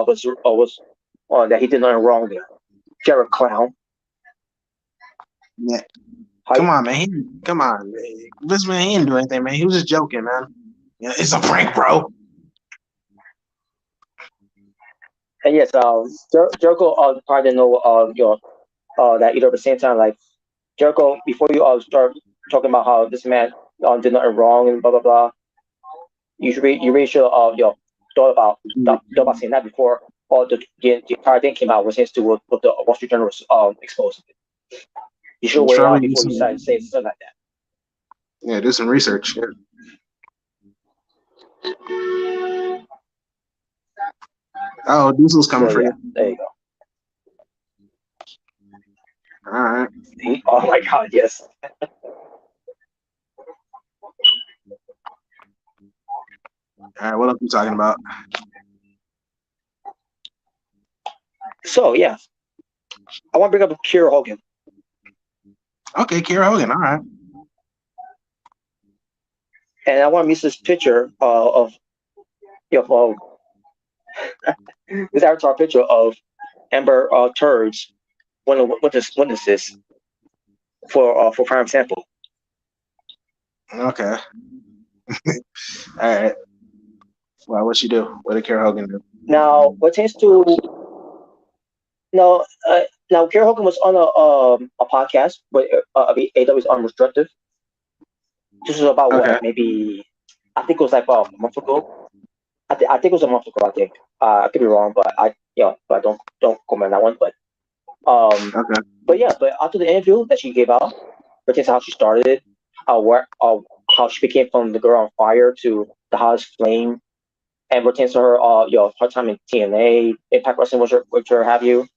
that he did nothing wrong there. Jared Clown. Yeah. How Come you- on, man. Come on. This man, he didn't do anything, man. He was just joking, man. Yeah, it's a prank, bro. And yes, Jericho probably didn't know, that either. At the same time, like Jericho, before you start talking about how this man did nothing wrong and blah blah blah, you really should thought about saying that before all the entire thing came out, was to what the Wall Street Journal was exposed. You should wait Surely out do before you some, say something like that. yeah, do some research. Yeah. Oh, Diesel's coming So for yeah, you. there you go. All right. Oh my God, yes. All right. What else are you talking about? So yeah, I want to bring up Kiera Hogan. Okay, Kiera Hogan. All right. And I want to use this picture of this avatar picture of Amber Turds, one of the witnesses for prime sample. Okay. All right. Well, what she do? What did Kiera Hogan do? Now, what tends to now Kiera Hogan was on a podcast, but AEW is unrestricted. This was about Okay. what, maybe, I think it was like a month ago. I think it was a month ago. I think, I could be wrong, but but don't comment on that one. But Okay. but after the interview that she gave out, pertains to how she started, how she became from the girl on fire to the hottest flame, and pertains to her her time in TNA, Impact Wrestling, which have you,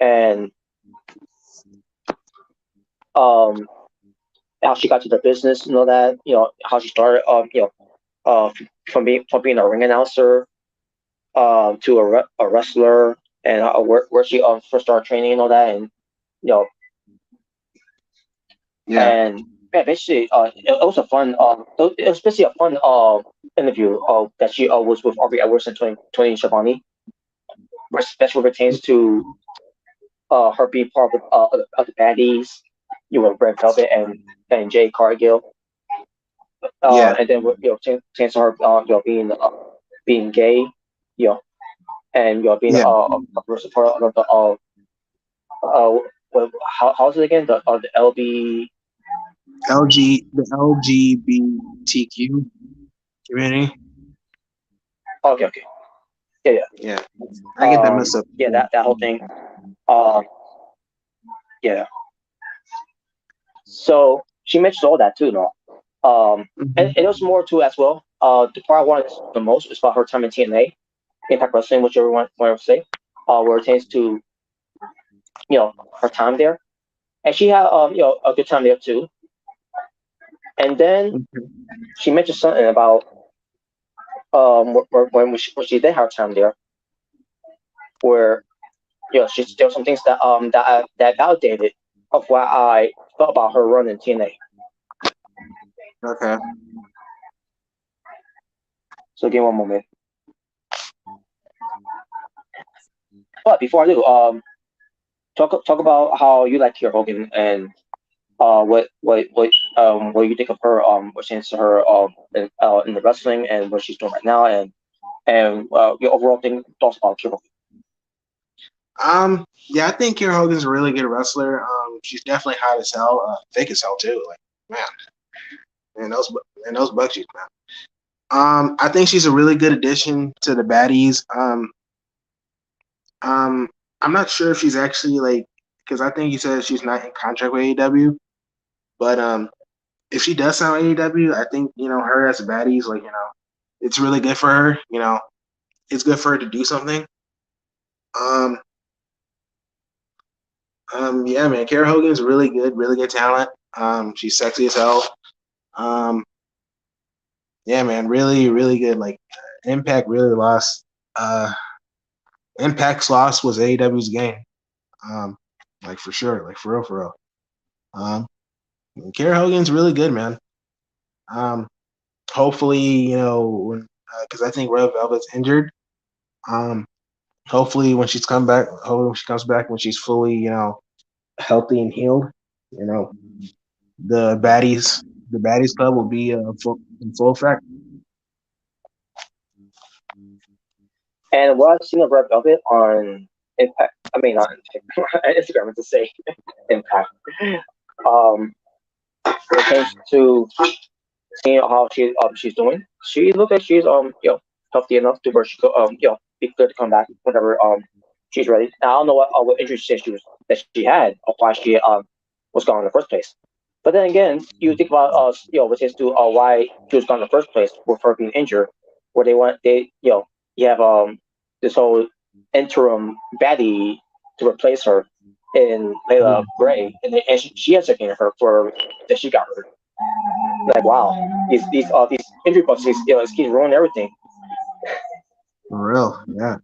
and how she got to the business and all that, how she started, from being a ring announcer, to a wrestler, and where she first started training and all that, and you know Yeah. and yeah, basically, it was a fun, it was basically a fun interview that she was with Aubrey Edwards and Tony Schiavone, especially pertains to her being part of the baddies, Red Velvet and Jay Cargill, Yeah. and then pertains to her being gay, and being Yeah. a support of the how's it again, the LB. The LGBTQ community. Okay. Yeah. I get that messed up. Yeah, that whole thing. Yeah. So she mentions all that too, no? And it was more too as well. The part I wanted the most was about her time in TNA, Impact Wrestling, whichever one want to say, where it tends to, her time there, and she had a good time there too. And then she mentioned something about when she did have time there, where there were some things that validated of what I thought about her run in TNA. Okay. So give me one moment. But before I do, talk about how you like Kiera Hogan and what you think of her what changes to her in the wrestling and what she's doing right now and your overall thoughts about Kiera Hogan. Yeah, I think Karen Hogan's a really good wrestler. She's definitely hot as hell, thick as hell too. Like, man, those butt cheeks, man. I think she's a really good addition to the baddies. I'm not sure if she's actually like, because I think you said she's not in contract with AEW, but if she does sign with AEW, I think her as a baddies, like it's really good for her. It's good for her to do something. Yeah, man, Kara Hogan's really good talent. She's sexy as hell. Yeah, man, really good. Like, Impact really lost. Impact's loss was AEW's game. Like for sure, like for real. Kara Hogan's really good, man. Hopefully, when because I think Red Velvet's injured. Hopefully when she comes back when she's fully, healthy and healed, the baddies club will be in full effect. And what I've seen of Red Velvet on Impact, I mean on Instagram to say Impact. When it comes to seeing how she's doing, she looks like she's healthy enough to where she could be good to come back whenever she's ready. Now, I don't know what injury that she had or why she was gone in the first place. But then again, you think about what is to why she was gone in the first place with her being injured, where you have this whole interim baddie to replace her in Layla Gray, and she has taken her for that she got hurt. Like, wow, these injury bugs, it's keep ruining everything. For real, yeah.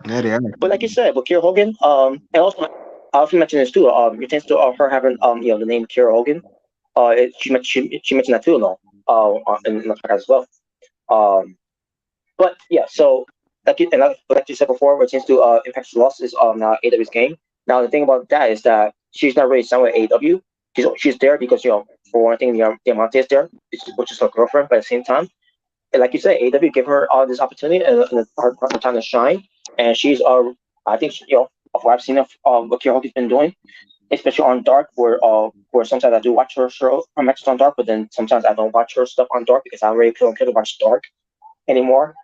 Yeah, they are. But like you said, with Kiera Hogan, and also I also mentioned this too. You tend to her having the name Kiera Hogan. She mentioned that too, no, in the podcast as well. But yeah, so like you said before, what tends to Impact's loss is now AEW's game. Now the thing about that is that she's not really signed with AEW. She's there because for one thing, Diamante is there, which is her girlfriend. But at the same time, and like you said, AEW gave her this opportunity and her time to shine, and she's I think of what I've seen of what Kiera Hogan's been doing, especially on Dark, where sometimes I do watch her matches on Dark, but then sometimes I don't watch her stuff on Dark because I really don't care to watch Dark anymore.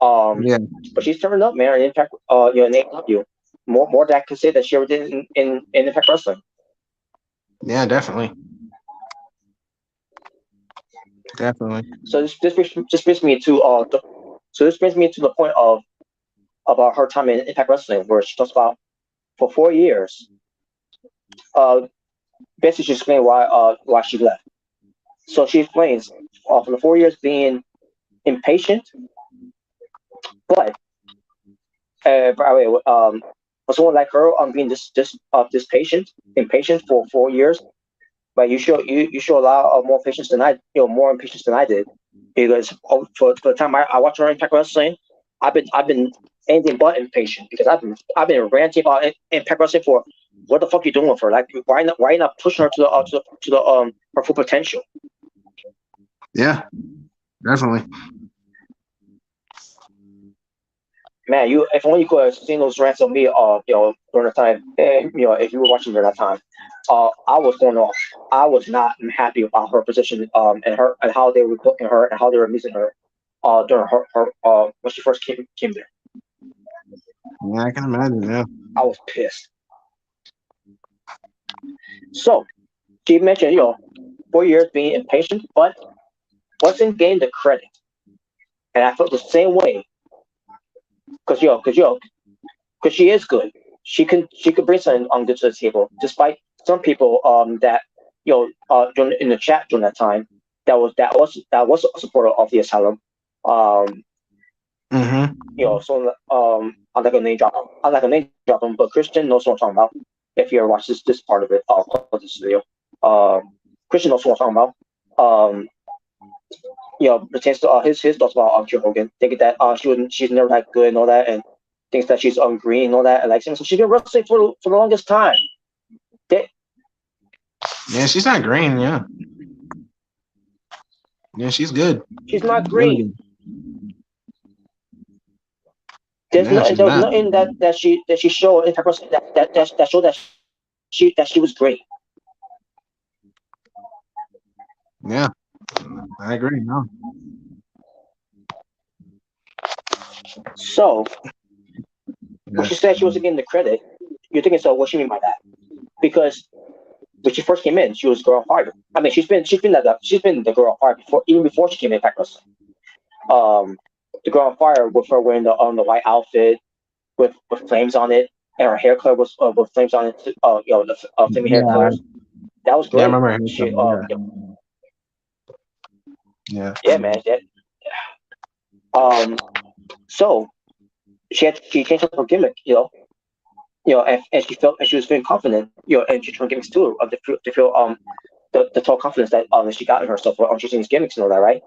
Yeah. But she's turning up, man. In Impact, in AEW, more that I could say that she ever did in Impact Wrestling. Yeah, definitely. Definitely. So this brings me to this brings me to the point of about her time in Impact Wrestling, where she talks about for 4 years. Basically, she explained why she left. So she explains for the 4 years being impatient, but by the way, for someone like her, being this impatient for 4 years, but you show a lot of more patience than more impatience than I did, because for the time I watch her Impact Wrestling, I've been anything but impatient because I've been ranting about Impact Wrestling for what the fuck you doing with her? Like, why not pushing her to the her full potential? Yeah, definitely. Man, if only you could have seen those rants of me, during the time, if you were watching during that time, I was going off. I was not happy about her position, and how they were booking her and how they were using her, during her when she first came there. Yeah, I can imagine. Yeah. I was pissed. So she mentioned, 4 years being impatient, but wasn't getting the credit, and I felt the same way. Because she is good. She could bring something good to the table, despite some people that in the chat during that time, that was a supporter of the asylum. Mm-hmm. So I'm not gonna name drop him, but Christian knows what I'm talking about. If you ever watch this part of it, of this video, Christian knows what I'm talking about. Pertains to his thoughts about Kira Hogan, thinking that she's never that good and all that, and thinks that she's green and all that, and like so she's been wrestling for the longest time. Yeah, she's not green. Yeah, she's good. She's not Really green. good. There's Yeah, nothing. she's There was not. nothing that she showed in her person that showed that she was great. Yeah, I agree. No. So when Yeah. she said she wasn't getting the credit, you're thinking, so what she mean by that? Because when she first came in, she was girl on fire. I mean, she's been the girl on fire before she came in Impact Wrestling. The girl on fire with her wearing the white outfit with flames on it, and her hair color was with flames on it. The flaming hair Yeah, colors. That was yeah, I great. remember her. She Yeah. yeah, man. Um, so she changed up her gimmick, and she was feeling confident, and she turned gimmicks too, to feel the total confidence that she got in herself on choosing these gimmicks and all that, right?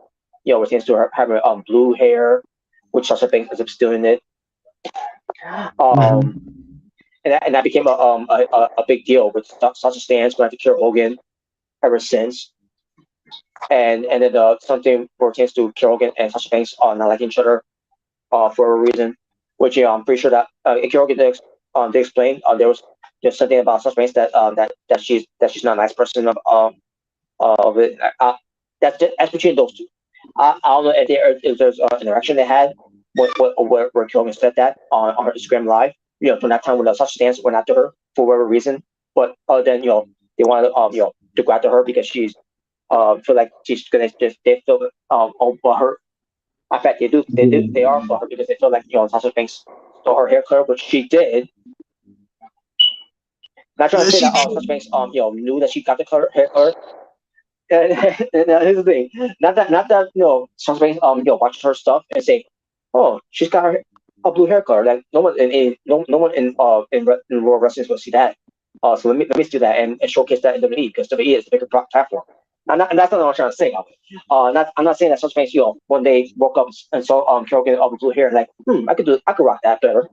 Which tends to her having blue hair, which Sasha Banks ends up stealing it. Mm-hmm. And that became a big deal with Sasha Stans going to Kira Hogan ever since. And then something pertains to Kira Hogan and Sasha Banks not liking each other for a reason, which I'm pretty sure that Kira Hogan did explain. There's something about Sasha Banks that she's not a nice person of it. That's between those two. I don't know if there's an interaction they had where Kira Hogan said that on her Instagram live. From that time when the Sasha Stans went after her for whatever reason, but then they wanted to go after her because she's feel like she's gonna just they feel for her. In fact, they are for her because they feel like Sasha Banks stole her hair color, which she did. Not trying Yeah, to say she that did. Sasha Banks knew that she got the hair color. And here's the thing, not that Sasha Banks watches her stuff and say, oh, she's got a blue hair color. Like no one no one in World Wrestling is going to see that. So let me do that and showcase that in WWE because WWE is the bigger platform. And that's not what I'm trying to say. I'm not saying that Sasha Banks one day woke up and saw Kira with blue hair and like I could rock that better.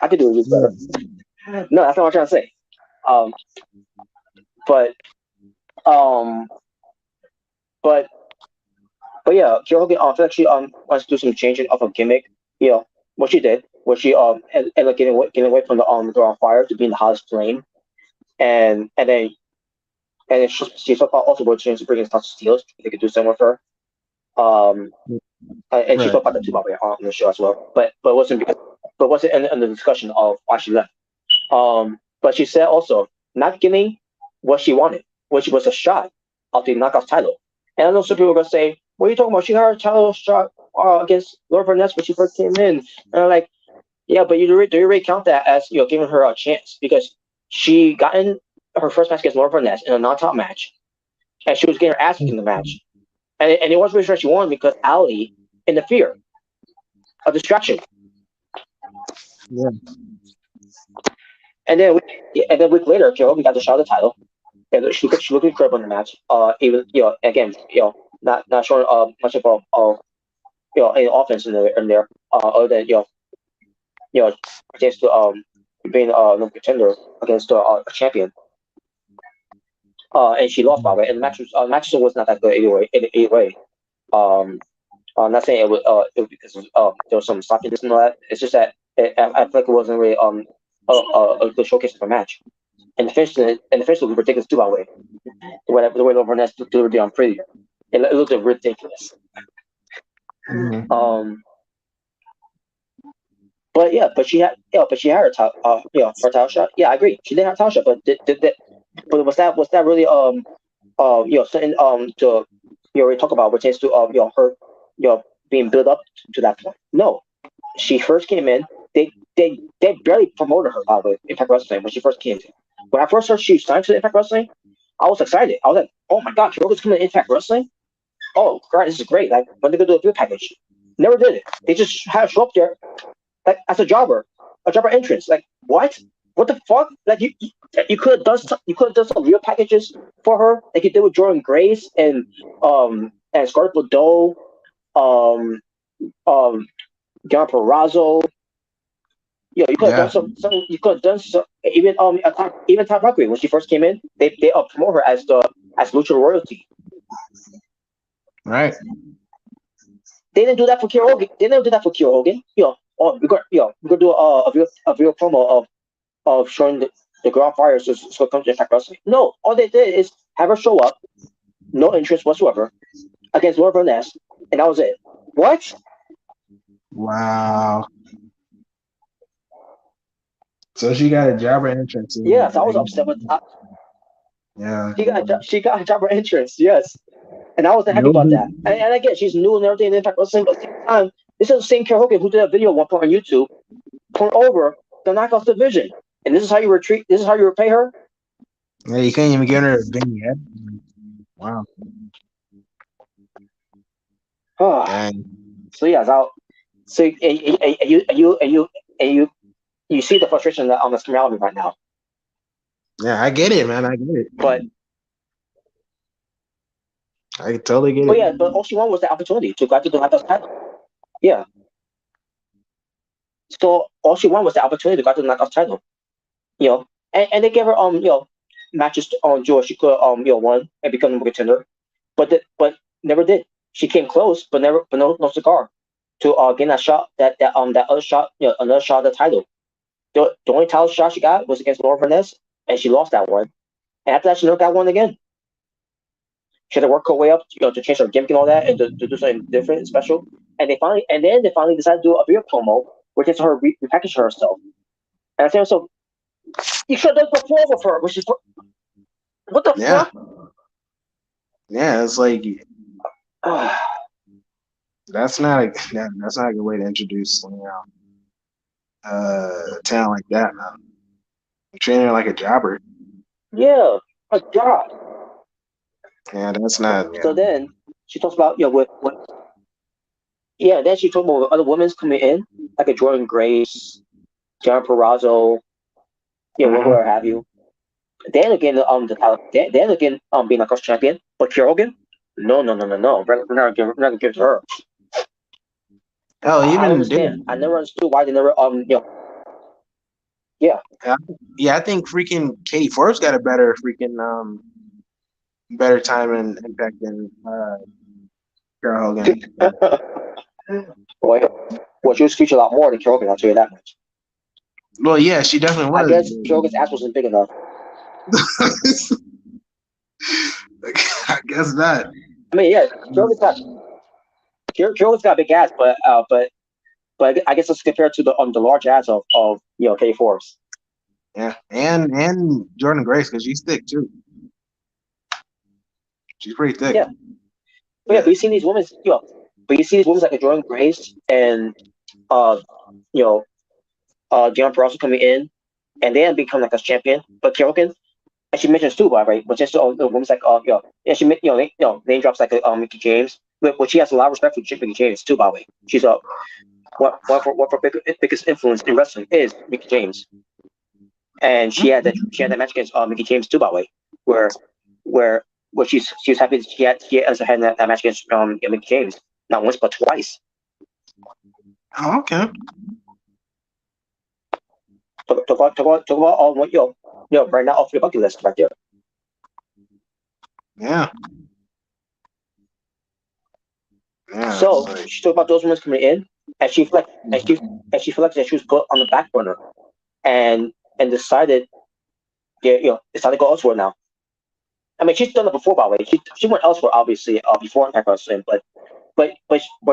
I could do it better. No, that's not what I'm trying to say. Um, but um, but But yeah, Kira Hogan actually wants to do some changing of a gimmick. What she did was she ended up getting away from the girl on fire to being the hottest flame, and then she also wrote to bring in Tasha Steelz. They could do something with her. Um, and she Right. talked about that too, by the way, on the show as well. But wasn't in the discussion of why she left. But she said also not getting what she wanted, which was a shot of the knockout title. And I know some people are gonna say, "What are you talking about? She got her title shot against Laura Vaness when she first came in." And I'm like, "Yeah, but do you really count that as giving her a chance because she got in her first match against Laura Vaness in a non-top match, and she was getting her ass kicked in the match, and it wasn't really sure she won because Ali interfered, a distraction." Yeah. And then a week later, Joe got the shot of the title. And she looked incredible in the match. Even again, not showing much of any offense in there. Other than against being no contender against a champion. And she lost by the way. And the match was not that good anyway. Anyway, I'm not saying it was because there was some sloppiness and all that. It's just that I feel like it wasn't really a good showcase of a match. And the finish was ridiculous too, by the way. The way Laura Vaness delivered on pretty. It looked ridiculous. Mm-hmm. But she had her her title shot. Yeah, I agree. She did have a title shot, but was that really something to we talk about which is to her being built up to that point. No, she first came in. They barely promoted her by the way, Impact Wrestling when she first came in. When I first heard she signed to Impact Wrestling, I was excited. I was like, oh my god, Kyogo's coming to Impact Wrestling. Oh, God, this is great. Like, when they gonna do a video package? Never did it. They just had her show up there, like, as a jobber entrance. Like, what? What the fuck? Like, you could have done some real packages for her, like you did with Jordan Grace and Scarlett Bordeaux, um, John Perrazzo. You could have done some. You could have done some. Even Top Mercury when she first came in, they promote her as Lucha royalty. Right. They didn't do that for Kiera Hogan. They didn't do that for Kiera Hogan. We're gonna do a real promo of showing the girl on fire so it comes to Impact Wrestling. No, all they did is have her show up, no interest whatsoever, against Laura Vaness, and that was it. What? Wow. So she got a jobber entrance. Yes, I was upset with. Yeah. She got a jobber entrance. Yes, and I wasn't happy about that. And again, she's new and everything in Impact Wrestling, but at the same time, this is the same Kiera Hogan who did a video at one point on YouTube, put over the Knockouts division, and this is how you retreat. This is how you repay her. Yeah, you can't even get her a vignette. Wow. Dang. So yeah, so you see the frustration on the screen right now. Yeah, I get it, man. I get it. But I totally get it. But yeah, but all she wanted was the opportunity to go after the Knockouts title. Yeah. So all she wanted was the opportunity to go after the Knockouts title. And they gave her matches on Joe. She could won and become a contender, but never did. She came close, but no cigar to gain that shot, that other shot, another shot at the title. The only title shot she got was against Laura Vaness, and she lost that one. And after that, she never got one again. She had to work her way up, to change her gimmick and all that, and to do something different and special. And they finally decided to do a video promo where they her repackage herself. And I said, so you should have done before with her, which is what the fuck? Yeah, it's like that's not a good way to introduce talent like that, man. Treating her like a jobber. Yeah, a job. Yeah, that's not. Yeah. So then she talks about then she talked about other women's coming in, like a Jordan Grace, John Perrazzo, whatever have you. Then again, being a cross champion, but Kiera Hogan, no, we're not gonna give it to her. Oh, I understand. I never understood why they never Yeah. Yeah, I think freaking Katie Forbes got a better time and impact than Kiera Hogan. Well, she was featured a lot more than Kiera Hogan, I'll tell you that much. Well, yeah, she definitely was. I guess Kiera Hogan's ass wasn't big enough. I guess not. I mean, yeah, Kiera Hogan's got a big ass, but I guess let's compare it to the large ass of Katie Forbes. Yeah, and Jordan Grace, because she's thick too. She's pretty thick. Yeah. But you see these women, like a Jordan Grace and Dion Perrazzo coming in, and they become like a champion. But Kiera Hogan, and she mentions too, by the way, but just women's like she name drops like Mickie James, but she has a lot of respect for Mickie James too, by the way. She's one of her biggest influence in wrestling is Mickie James. And she had that match against Mickie James too, by the way, where she was happy that she also had that match against Mickie James, not once but twice. Oh, okay. Talk about all right now off your bucket list right there. Yeah. So she talked about those women coming in, and she felt that she was put on the back burner, and decided to go elsewhere now. I mean, she's done it before, by the way. She went elsewhere, obviously, before Impact Wrestling, but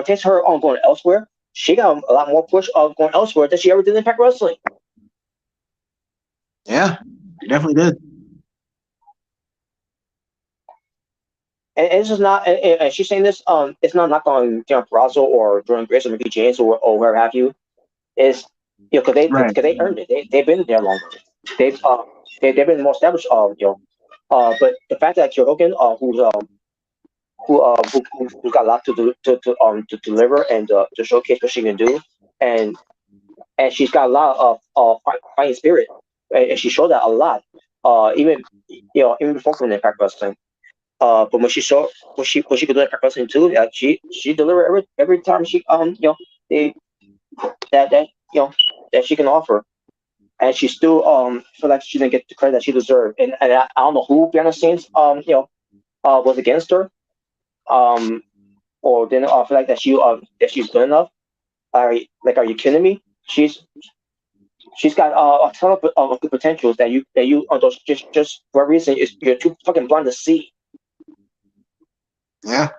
thanks to her on going elsewhere, she got a lot more push of going elsewhere than she ever did in Impact Wrestling. Yeah, she definitely did. And this is not, and she's saying this, it's not knock on John Perrazzo or Jordan Grace or Mickie James or whoever have you. It's because they earned it. They've been there longer. They've been more established But the fact that Kurt Hogan, who got a lot to do to deliver and to showcase what she can do, and she's got a lot of fighting spirit, and she showed that a lot. Even even before from Impact Wrestling. But when she showed what she could do in Impact Wrestling too, she delivered every time she they that that she can offer, and she still feel like she didn't get the credit that she deserved. And I don't know who behind the scenes was against her, um or didn't feel like that she's good enough. Are you kidding me? She's got a ton of good potentials that you just for a reason is you're too fucking blind to see. Yeah.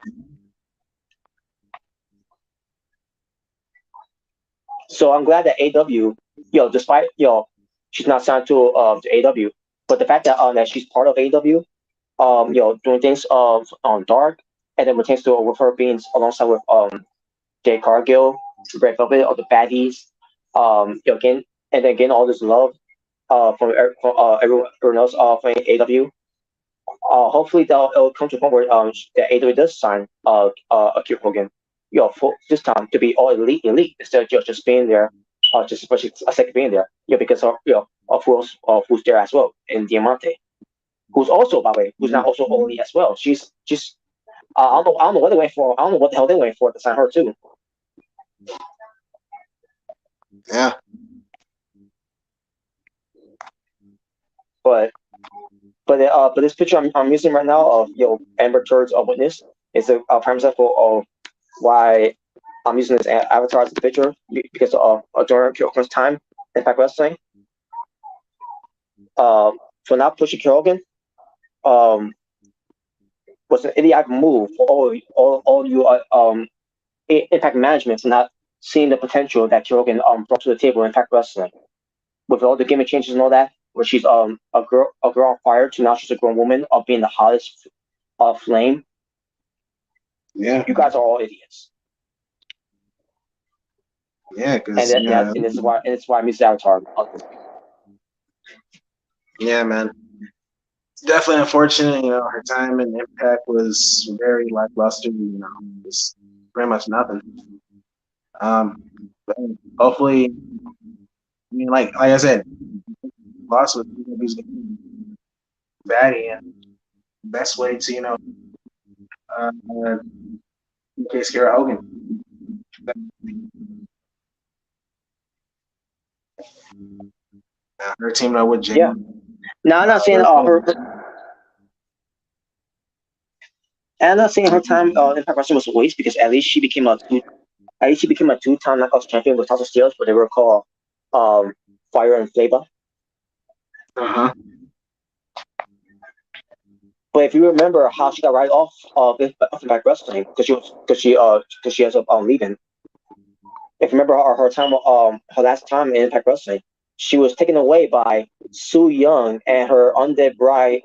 So I'm glad that AW, despite she's not signed to AW, but the fact that she's part of AW, doing things on Dark, and then when it comes to with her being alongside with Jay Cargill, Red Velvet, all the baddies, again and then getting all this love from everyone else from AW. Hopefully it'll come to a point where the AW does sign Akira Hogan, for this time to be all elite instead of just being there, just for a second being there, because of who's there as well in Diamante, who's also by the way who's not also only as well. She's I don't know what they went for. I don't know what the hell they went for to sign her too. Yeah. But but this picture I'm using right now of Amber Turd's witness is a prime example of why I'm using this avatar as a picture because during Kyoko's time in Impact Wrestling. For not pushing Kyogen, um, was an idiotic move for all you Impact management for not seeing the potential that Kyogen brought to the table in Impact Wrestling with all the gimmick changes and all that, where she's a girl on fire to now she's a grown woman of being the hottest flame. Yeah. You guys are all idiots. Yeah, because And this is why I'm using Avatar. yeah, man. It's definitely unfortunate. Her time in Impact was very lackluster. It's pretty much nothing. But hopefully, I mean, like I said, lost with PW's baddie, and best way to in case Kara Hogan. Her team up with Jay. Yeah. Now I'm not saying her. And I'm not saying her time in Impact Wrestling was a waste because at least she became a two-time Knockouts champion with House of Steelers, but they were called Fire and Flavor. Uh-huh. But if you remember how she got right off of Impact Wrestling because she ends up leaving. If you remember her time her last time in Impact Wrestling, she was taken away by Sue Young and her undead bride,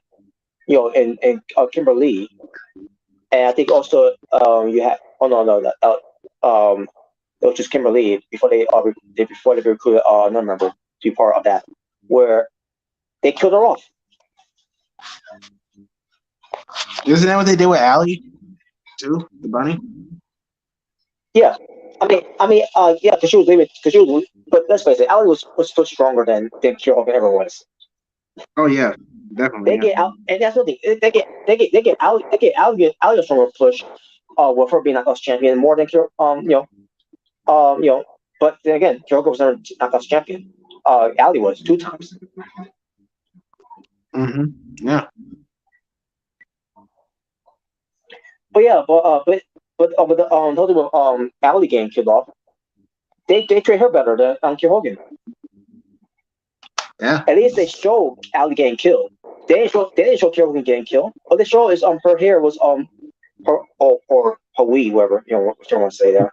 in Kimberly. And I think also you had it was just Kimberly before they recruited another member to be part of that, where they killed her off. Isn't that what they did with Allie too? The bunny? Yeah. Yeah, because she was leaving. But let's face it, Allie was still stronger than Kira Hogan ever was. Oh yeah, definitely. They get out, and that's the thing. They get Allie from a push, with her being Knockouts champion more than Kira, But then again, Kira Hogan was never Knockouts champion. Allie was 2 times. Mm-hmm. Yeah. But yeah, with the Allie getting killed off, they treat her better than Kira Hogan. Yeah. At least they showed Allie getting killed. They didn't show Kira Hogan getting killed. What they showed is her hair was her or her weed, whatever what you want to say there.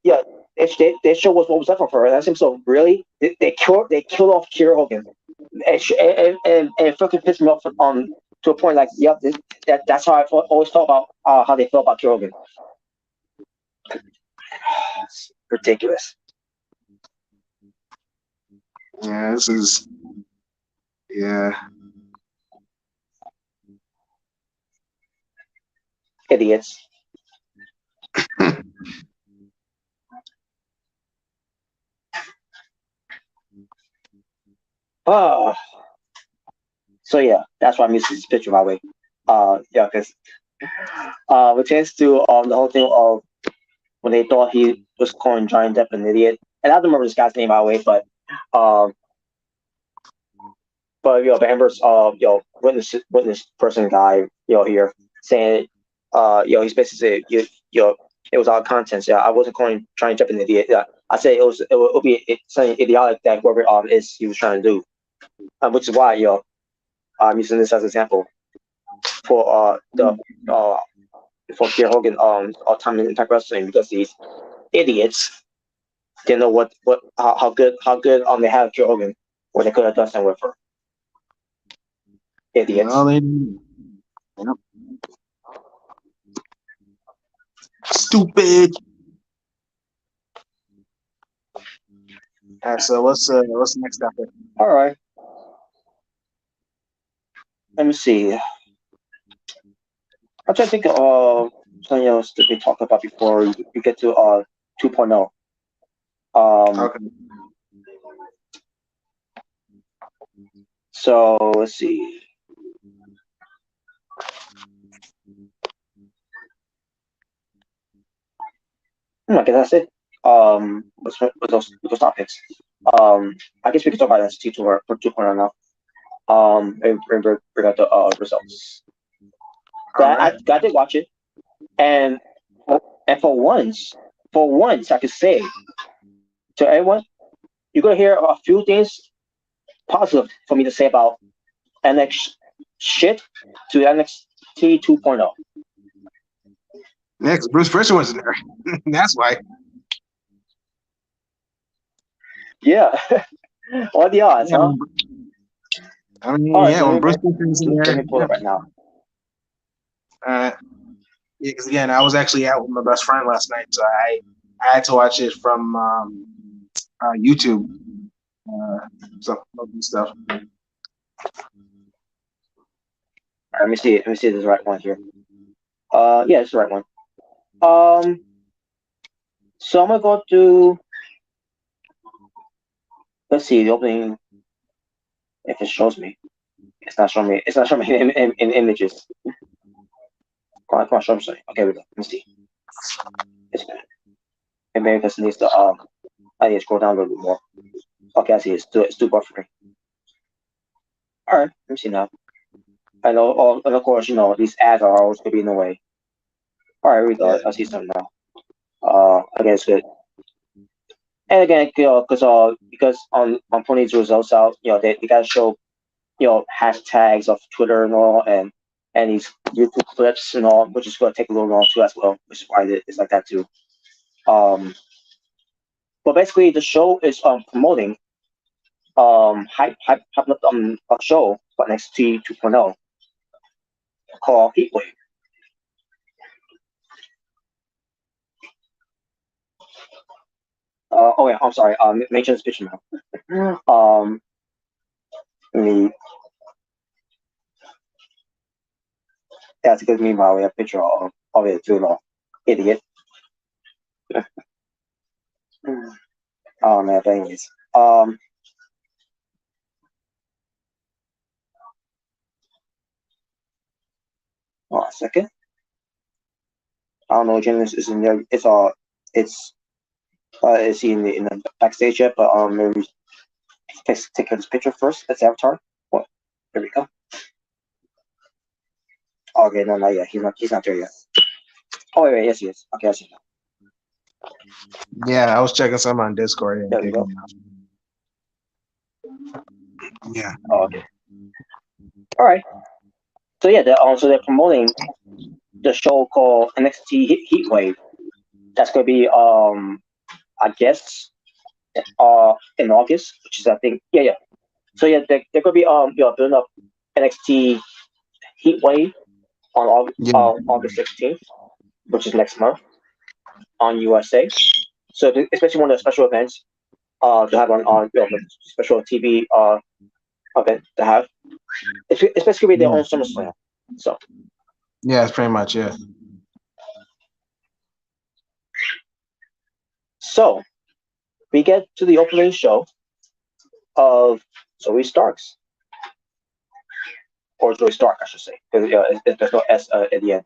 Yeah, they show what was left of her. And I seems so really they killed off Kira Hogan, and fucking pissed me off to a point like that's how I always felt about how they felt about Kira Hogan. It's ridiculous. Yeah, this is Yeah. Idiots. Ah, so yeah, that's why I'm using this picture my way. Yeah, because it tends to the whole thing of when they thought he was calling Johnny Depp an idiot, and I don't remember this guy's name by the way, um, but but Amber's witness person guy here saying he's basically it was our contents. Yeah, I wasn't calling Johnny Depp an idiot. Yeah, I say it would be something idiotic that whoever is he was trying to do, which is why I'm using this as an example for for Pierre Hogan all time in Impact Wrestling because these idiots didn't know what how good they have Pierre Hogan or they could have done something with her. Idiots. Well, they didn't. Yep. Stupid. All right, so what's the next topic? All right. Let me see. I'm trying to think of something else to be talked about before we get to 2.0. Okay. So let's see. I guess that's it. With those topics. I guess we can talk about NXT for 2.0 now. And we got the results. I did watch it, and for once, I can say to everyone, you're gonna hear a few things positive for me to say about NXT shit to NXT 2.0. Next, Bruce Prichard was in there. That's why. Yeah. What are the odds, huh? I mean, All right, when Bruce Prichard was in there. Let me pull it right now. Yeah, because again, I was actually out with my best friend last night, so I had to watch it from YouTube. Some stuff. All right, let me see. Let me see if this is the right one here. Yeah, it's the right one. So I'm gonna go to. Let's see the opening. If it shows me, it's not showing me. It's not showing me in images. Come on, show me something. Okay, we go. Let me see. It's good. And maybe because it needs to I need to scroll down a little bit more. Okay, I see. It's still buffering. All right, let me see now. I know, and of course, these ads are always gonna be in the way. All right, here we go. Yeah. I see something now. Again, it's good. And again, because on putting these results out, they gotta show, hashtags of Twitter and all, and these YouTube clips and all, which is gonna take a little long too as well, which is why it's like that too. But basically, the show is promoting hype up a show for NXT 2.0 called Heatwave. Oh yeah, I'm sorry. Mention this picture now. Let me. That's a good meme by the way. A picture of it too, though. Idiot. Oh man, but anyways. Hold on a second. I don't know which one is in there. Is he in the backstage yet? But maybe take care of this picture first. That's Avatar. What? There we go. Okay, no, not yet. He's not there yet. Oh wait, yes he is. Okay, I see now. Yeah, I was checking some on Discord. There we go. Yeah. Oh, okay. All right. So yeah, they're promoting the show called NXT Heatwave. That's gonna be I guess in August, which is I think yeah. So yeah, they're gonna be building up NXT Heatwave on August 16th, which is next month on USA. So especially one of the special events to have on special TV event to have. It's basically their own SummerSlam. So Yeah, it's pretty much yeah. so we get to the opening show of Zoe Starks, or Zoe Stark, I should say, because there's no S at the end.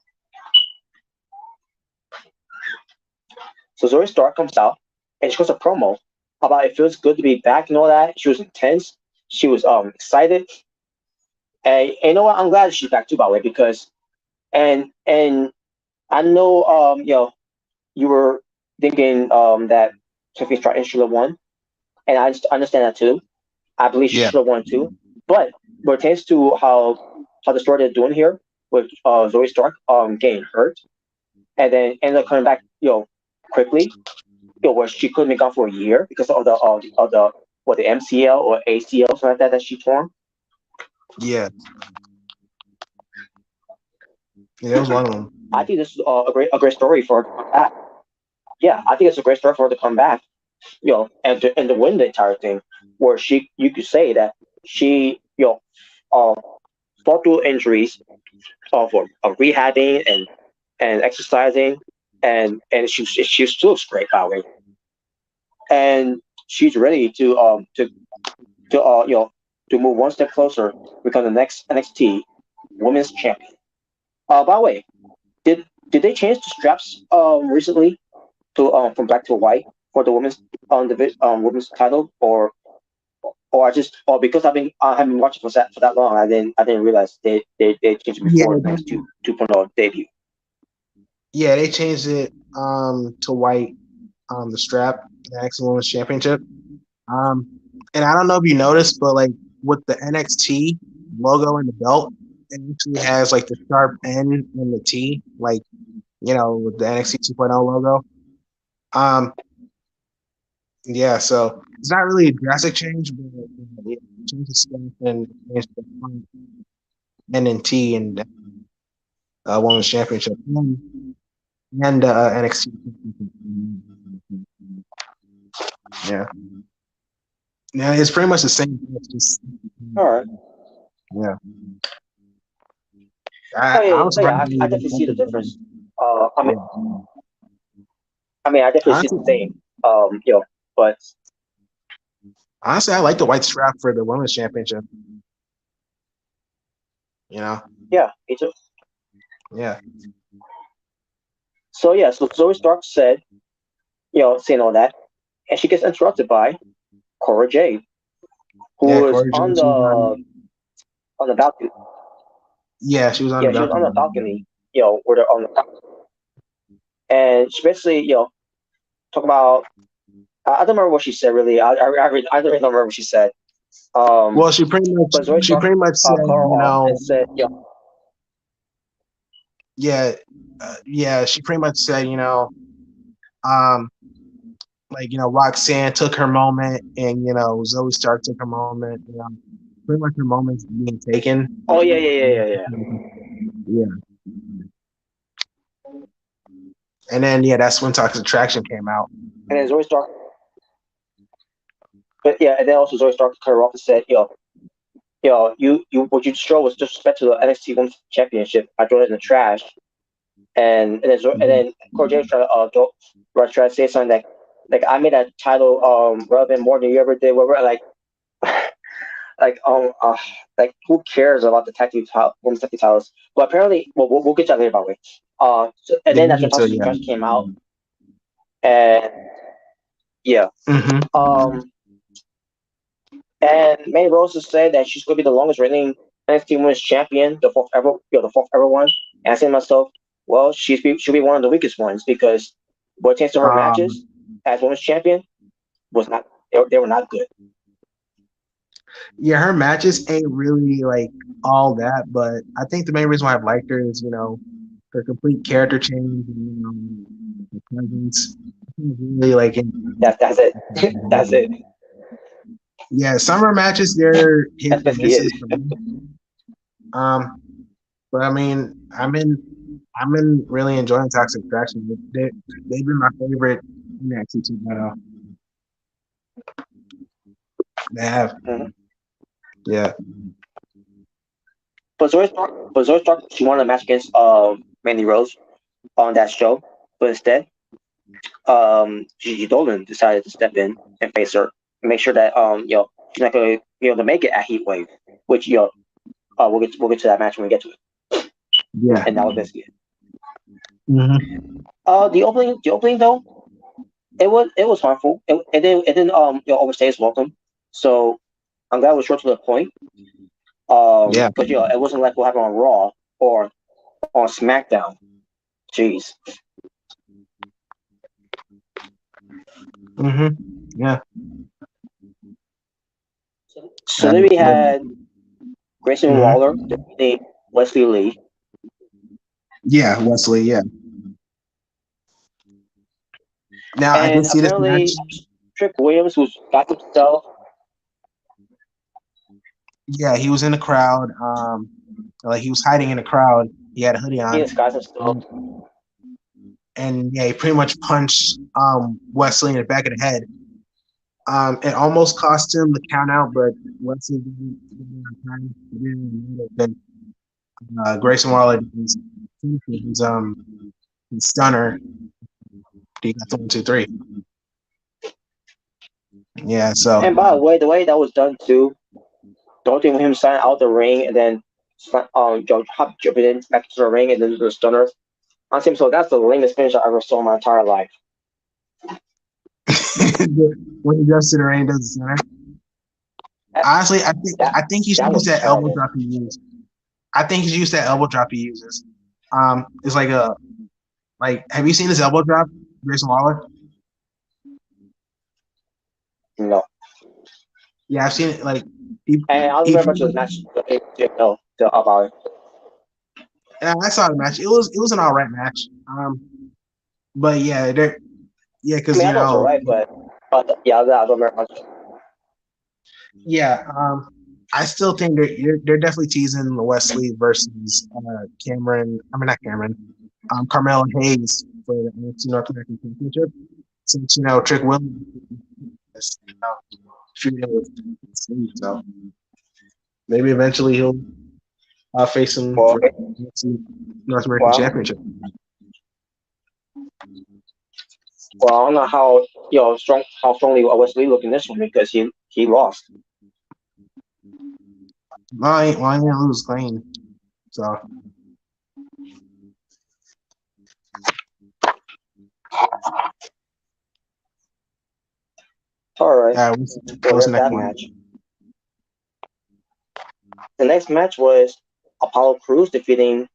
So Zoe Stark comes out and she goes a promo about it feels good to be back and all that. She was intense. She was excited. And you know what? I'm glad she's back too, by the way, because and I know you were thinking that Sophie Stratton should have won, and I just understand that too. I believe she should have won too. But when it pertains to how the story they're doing here with Zoe Stark getting hurt and then ended up coming back quickly, where she couldn't be gone for a year because of the MCL or ACL something like that she torn. Yeah. Yeah, that was one of them. I think this is a great story for her to come back. Yeah, I think it's a great story for her to come back, and to win the entire thing. Where you could say that she, fought through injuries, for rehabbing and exercising, and she still looks great, by the way. And she's ready to move one step closer, become the next NXT Women's Champion. By the way, did they change the straps recently to from black to white for the women's title, or because I haven't watched it for that long, I didn't realize they changed it before the next 2.0 debut. Yeah, they changed it to white, the strap, the X Women's Championship. And I don't know if you noticed, but like with the NXT logo and the belt, it actually has like the sharp N and the T, like with the NXT 2.0 logo. Yeah, so it's not really a drastic change, but it changed the stuff and changed the N and T and Women's Championship and NXT. Yeah. Yeah, it's pretty much the same thing. It's just, All right. Yeah. I definitely see the difference. I definitely see the same. But honestly, I like the white strap for the Women's Championship. Yeah, me too. Yeah. So Zoe Stark said, saying all that, and she gets interrupted by Cora Jade, who was on the balcony. Yeah, she was on the balcony. She was on the balcony, where they're on the balcony. And she basically, talk about. I don't remember what she said really. I don't remember what she said. Well, she pretty much said, and said, yeah, she pretty much said, Roxanne took her moment, and Zoe Stark took her moment. Pretty much her moment's being taken. Oh yeah. Yeah. And then that's when Toxic Attraction came out. And then Zoe Stark. But yeah, and then also Zoe Stark cut her off and said, you what you showed was disrespect to the NXT Women's Championship. I threw it in the trash. And then Cora Jade trying to say something like I made that title relevant more than you ever did. Whatever, like who cares about the women's tag team titles? But apparently, we'll get to that later, by the way. Then that's when Toxic Attraction came out, and yeah, and Mandy Rose has said that she's going to be the longest reigning NXT Women's Champion, the fourth ever one. And I say to myself, well, she'll be one of the weakest ones because what it takes to her matches as Women's Champion was not they were not good. Yeah, her matches ain't really like all that, but I think the main reason why I've liked her is her complete character change, her presence. Really like that's it. That's it. Yeah, summer matches they're hit and misses for me. But I mean, I'm in really enjoying Toxic Attraction. They've been my favorite in NXT 2.0. They have. Yeah. But Zoe Stark, she wanted a match against Mandy Rose on that show, but instead, Gigi Dolan decided to step in and face her, and make sure that she's not going to be able to make it at Heat Wave, which we'll get to that match when we get to it, Yeah. and that was basically it. Mm-hmm. The opening though, it was harmful. It didn't overstay its welcome. So I'm glad it was short to the point. Yeah. But it wasn't like what happened on Raw or on SmackDown. Jeez. Mm-hmm. Yeah. So then we had Grayson Mhm. Waller defeating Wesley Lee. Yeah, Wesley. Yeah. Now I did And see this match. apparently, Trick Williams was got himself. Yeah, he was in the crowd. Like he was hiding in the crowd. He had a hoodie He on, disguised himself. and yeah, he pretty much punched Wesley in the back of the head. It almost cost him the count out, but Wesley didn't. Grayson Waller his stunner. He got 1, 2, 3. Yeah, so And by the way that was done too, don't think him signing out the ring and then hop jumping in back to the ring and then the stunner on him. So that's the lamest finish I ever saw in my entire life. when he goes to the ring, does the center. Honestly, I think he should use that elbow drop he used. I think he's used that elbow drop he uses. It's like have you seen his elbow drop, Grayson Waller? No. Yeah, I've seen it. Like, And I don't remember much of the match. About it. Yeah, I saw the match. It was an all right match. But yeah, because I know it's alright, but yeah, I don't remember much. Yeah, I still think they're definitely teasing Wesley versus Cameron. I mean, not Cameron. Carmelo Hayes for the NXT North American Championship. Since Trick Williams shooting with Steve, so maybe eventually he'll face him for the North American Championship. Well, I don't know how strongly Wesley looking this one because he lost. Well, he didn't lose clean, so. All right. What's the next one? Match. The next match was Apollo Crews defeating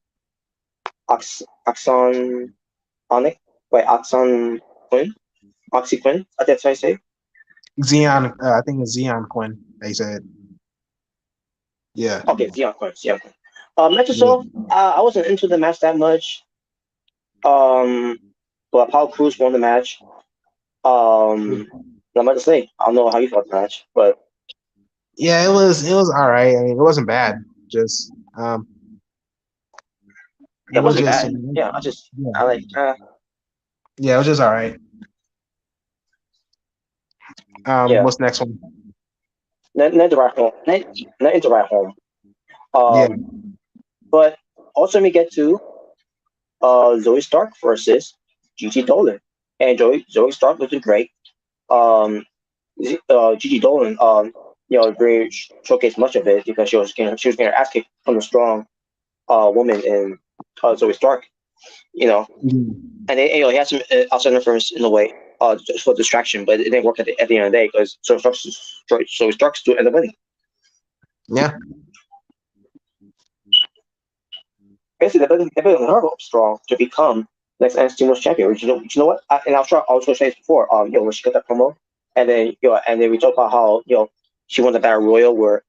Oxon Onyx. Wait, Oxon Quinn? Oxy Quinn? That's how I say. Xeon, I think it's Xeon Quinn. They said. Yeah. Okay, Xeon Quinn. Match itself, I wasn't into the match that much. But Apollo Crews won the match. I'm about to say, I don't know how you felt the match, but yeah, it was all right. I mean, it wasn't bad. Just it wasn't bad. Yeah, I like. Yeah, it was just all right. What's the next one? Not the right home. Not into right home. But also we get to Zoe Stark versus Gigi Dolan, and Zoe Stark looking great. Gigi Dolan, really showcased much of it because she was getting her ass kicked from the strong woman in Zoe Stark, and he had some outside interference in the way, just for distraction, but it didn't work at the end of the day because Zoe Stark still ended up winning. Yeah. Basically, they're building her up strong to become next NXT Women's Champion. You know what? I was going to say this before. When she got that promo, and then we talked about how she won the Battle Royal where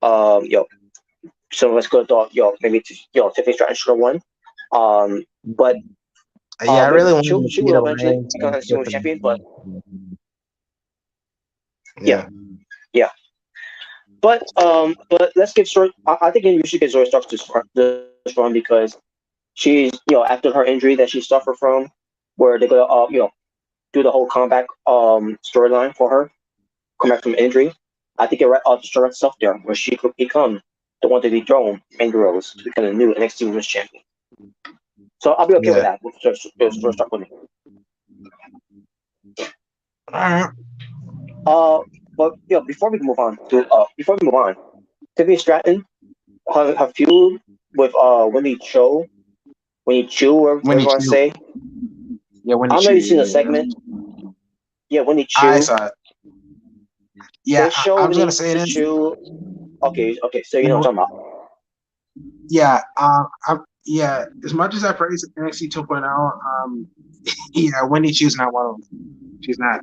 some of us could have thought maybe Tiffany Stratton should have won. But I really want she will eventually become NXT Women's Champion. But yeah. But let's give Zoe. I think we should get Zoe Stark this run because she's after her injury that she suffered from, where they're gonna do the whole comeback storyline for her, come back from injury. I think it right off the start itself there, where she could become the one to dethrone Mandy Rose to become the new NXT Women's Champion. So I'll be okay with that. With first start winning. All right. But before we move on, Tiffany Stratton, her feud with Winnie Cho, whatever you want to say. Yeah, Winnie Chu. I've maybe seen a segment. Yeah, Winnie Chu. I saw it. Yeah, I was gonna say this. Okay, so you know what I'm talking about. Yeah, yeah. As much as I praise NXT 2.0, yeah, Wendy Chu's not one of them. She's not.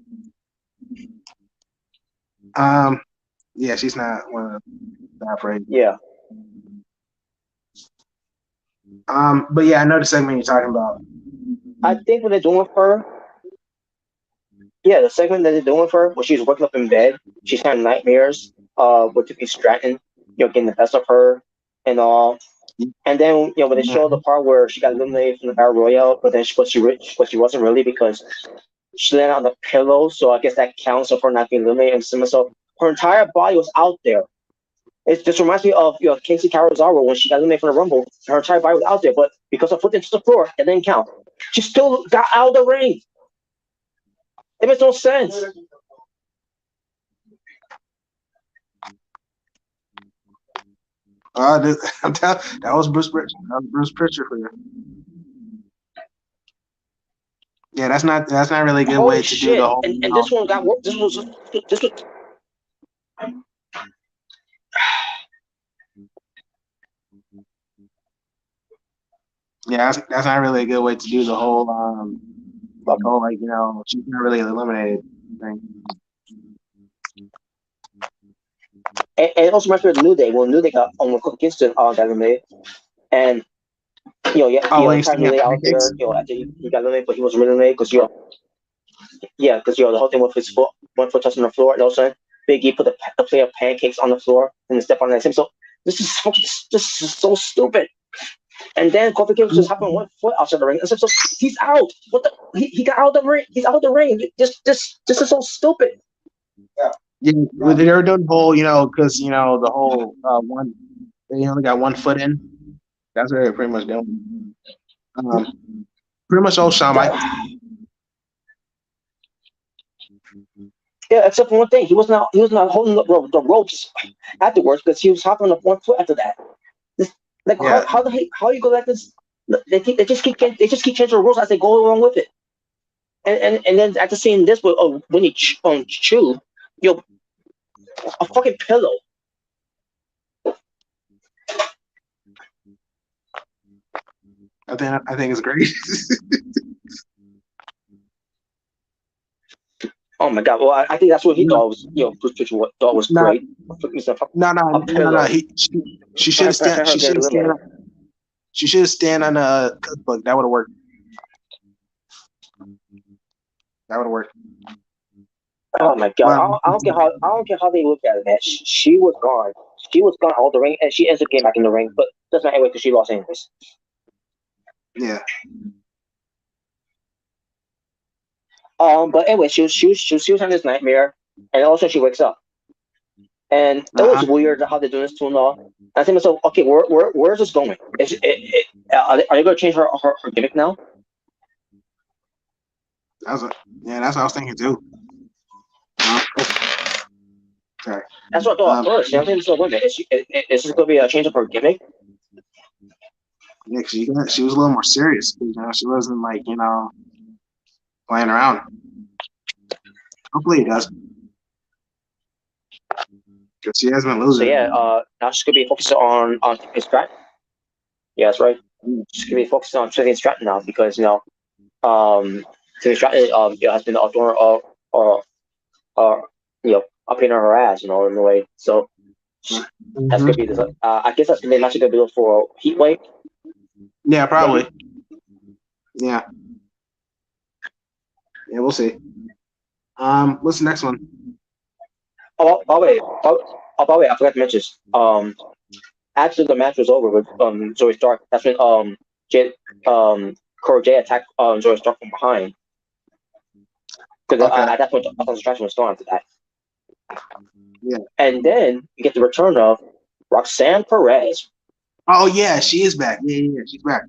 Yeah, she's not one of them. Not praise. Yeah. But yeah, I know the segment you're talking about. I think what they're doing with her. Yeah, the segment that they're doing with her, when she's waking up in bed, she's having nightmares. With Tiffany Stratton, getting the best of her and all. And then, when they show the part where she got eliminated from the Battle Royale, but then she wasn't really because she landed on the pillow, so I guess that counts for her not being eliminated and similar. So her entire body was out there. It just reminds me of Casey Carazaro when she got eliminated from the Rumble. Her entire body was out there, but because her foot into the floor, it didn't count. She still got out of the ring. It makes no sense. That was Bruce Pritchard. That was Bruce Pritchard for you. Yeah, that's not really a good way to do the whole. And this one got worse. This was. Yeah, that's not really a good way to do the whole. She's not really eliminated thing. And it also reminds me of the New Day when New Day got Kofi Kingston got eliminated, and he tried to lay out there after he got eliminated, but he wasn't eliminated because because the whole thing with his foot, one foot touching the floor, and all of a sudden Big E put a plate of pancakes on the floor and then step on that same. So this is so stupid. And then Kofi Kingston just hopping 1 foot outside the ring. So he's out. What the? He got out of the ring. He's out of the ring. This is so stupid. Yeah, they were doing the whole, because the whole one. They only got 1 foot in. That's what they're pretty much doing. Pretty much all Shawn Michaels. Yeah, except for one thing, he was not holding the ropes afterwards because he was hopping up 1 foot after that. How you go like this? They just keep changing the rules as they go along with it. And then after seeing this with when you chew, a fucking pillow. I think it's great. Oh my god! Well, I think that's what he thought was, Bruce Pritchard thought was great. No. She should have stand. She should have stand on a cookbook. That would have worked. Oh my god! I don't care how they look at it, man. She was gone. She was gone out of the ring, and she ends up getting back in the ring, but that's not anyway because she lost anyways. Yeah. But anyway, she was having this nightmare, and also she wakes up, and it was weird how they're doing this to her and all. I think myself, okay, where is this going? Are they going to change her gimmick now? That's what I was thinking too. Sorry. That's what I thought first. I'm thinking, so wait a minute, is this going to be a change of her gimmick? Yeah, because she was a little more serious. She wasn't playing around. Hopefully it does. Because she has been losing. So yeah, now she's going to be focused on Tiffany Stratton. Yeah, that's right. She's going to be focused on Tiffany Stratton now because, Tiffany Stratton has been a donor up in her ass, in a way. So that's going to be this. I guess that's going to be actually going to be for Heatwave. Yeah, probably. Yeah. Yeah, we'll see. What's the next one? Oh, by the way, I forgot to mention this. After the match was over with Zoe Stark, that's when Cora Jade attacked Zoe Stark from behind. Because at that point, the distraction was still after that. Yeah. And then you get the return of Roxanne Perez. Oh yeah, she is back. Yeah, she's back.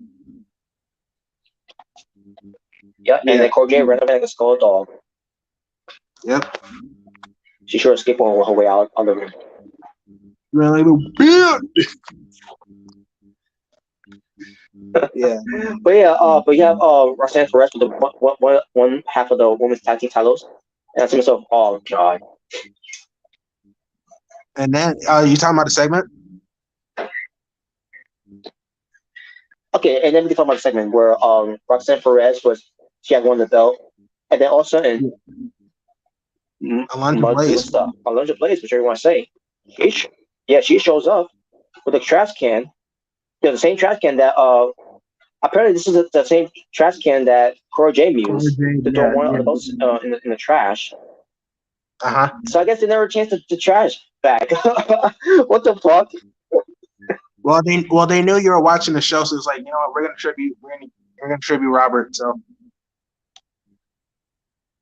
Yeah, and then Corey J ran up like a skull dog. Yep. She sure escaped on her way out of the ring. Ran like a bitch. Yeah. But you have Roxanne Perez with the one half of the women's tag team titles. And I see myself, oh god. And then you talking about the segment? Okay, and then we can talk about the segment where Roxanne Perez she had won the belt, and then all of a sudden, Alundra Blaze, Alundra Blaze, whichever you want to say, she shows up with a trash can. The same trash can that apparently this is the same trash can that Cora J used to throw one of the belts in the trash. So I guess they never changed the trash back. What the fuck? Well, they knew you were watching the show, so it's like, you know what, we're gonna tribute Robert. So.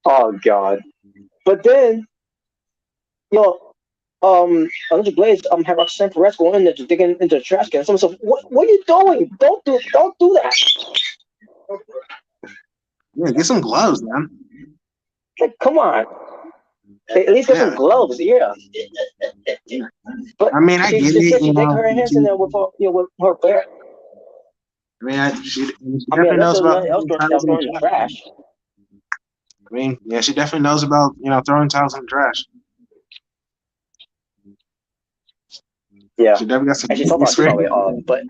Oh god. But then, Alundra Blaze have Roxanne Perez going in there to dig into the trash can. Someone said, what are you doing? Don't do that. Yeah, get some gloves, man. Like, come on. At least get some gloves, yeah. But I mean, I get it. She dig her hands in there with her bare. I mean, she definitely knows about throwing in the trash. I mean, yeah, she definitely knows about throwing towels in the trash. Yeah, she definitely got some. And she's talking about it, but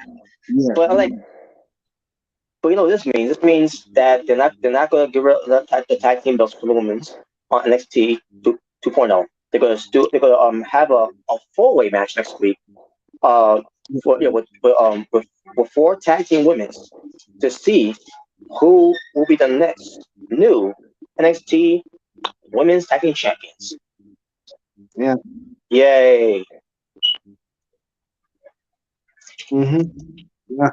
you know what this means? This means that they're not going to give her the tag team belts for the women's on NXT 2.0. They're going to have a 4-way match next week. With 4 tag team women's to see who will be the next new NXT Women's Tag Team Champions. Yeah. Yay. Yeah.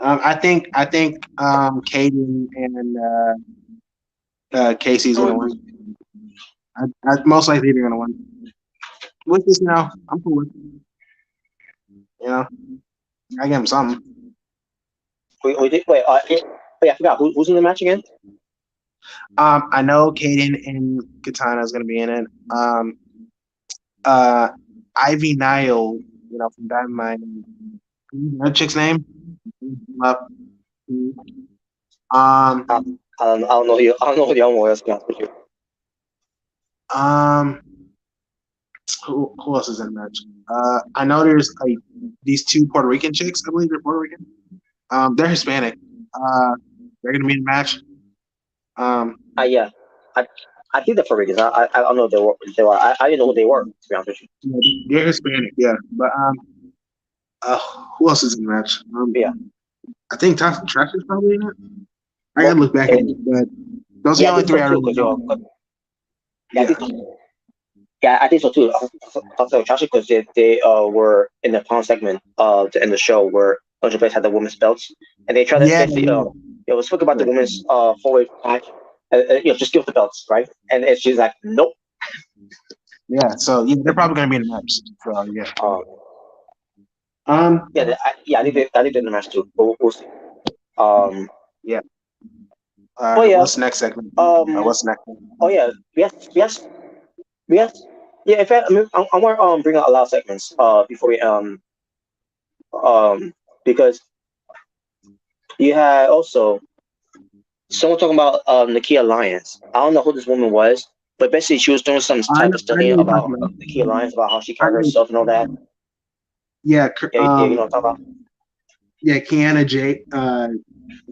I think Kaden and Casey's gonna win. I most likely they're gonna win. Which is I'm cool with. I give him something. Wait, I forgot who's in the match again. I know Kaden and Katana is gonna be in it. Ivy Nile, from Dynamite. That chick's name? I don't know who the other one is. Who else is in the match? I know there's like these 2 Puerto Rican chicks. I believe they're Puerto Rican. They're Hispanic. They're gonna be in the match. Yeah. I think they're Puerto Ricans. I don't know who they were. I didn't know who they were, to be honest with you. They're Hispanic, yeah. But who else is in the match? I think Trash is probably in it. I gotta look back at it, but those are the only 3 I really know. I think so too. Also, because they were in the pawn segment to end the show where Alundra Blaze had the women's belts, and they tried to let's talk about the women's 4-way match. Just give the belts, right? And she's like, nope. Yeah, so they're probably gonna be in the match. So yeah. I think they're in the match too. We'll see. Yeah. What's next segment? What's next? Oh yeah, yes. Yeah, in fact, I want to bring out a lot of segments before we because you had also someone talking about Nakia Lyons. I don't know who this woman was, but basically she was doing some type of study about Nakia Lyons, about how she carried herself and all that. Yeah, you know what I'm talking about? Yeah, Kiana J. I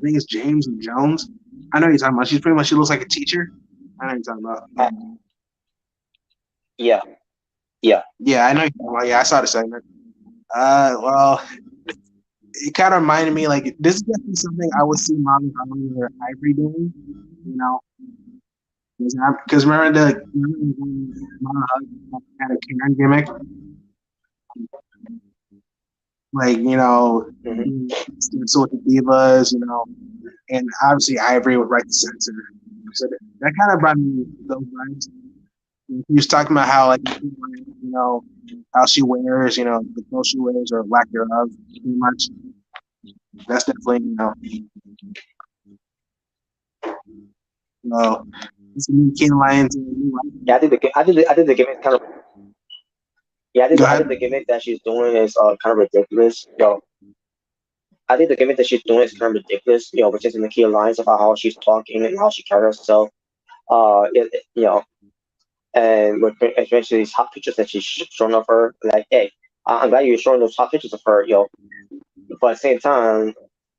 think it's James and Jones. I know what you're talking about. She looks like a teacher. I know what you're talking about. Yeah, I know what you're talking about. Yeah, I saw the segment. Well, it kind of reminded me, like, this is definitely something I would see Molly Holly or Ivory doing, because remember Molly Holly had a Karen gimmick, like, so with the divas, and obviously Ivory would write the censor, so that kind of brought me those lines. He was talking about how like how she wears, the clothes she wears or lack thereof, pretty much. That's definitely it's a new King Lions. Yeah, I think the gimmick kind of. Yeah, Go I ahead. think the gimmick that she's doing is kind of ridiculous. I think the gimmick that she's doing is kind of ridiculous. Which is in the key lines about how she's talking and how she carries herself. And with especially these hot pictures that she's showing of her, like, hey, I'm glad you're showing those hot pictures of her, but at the same time,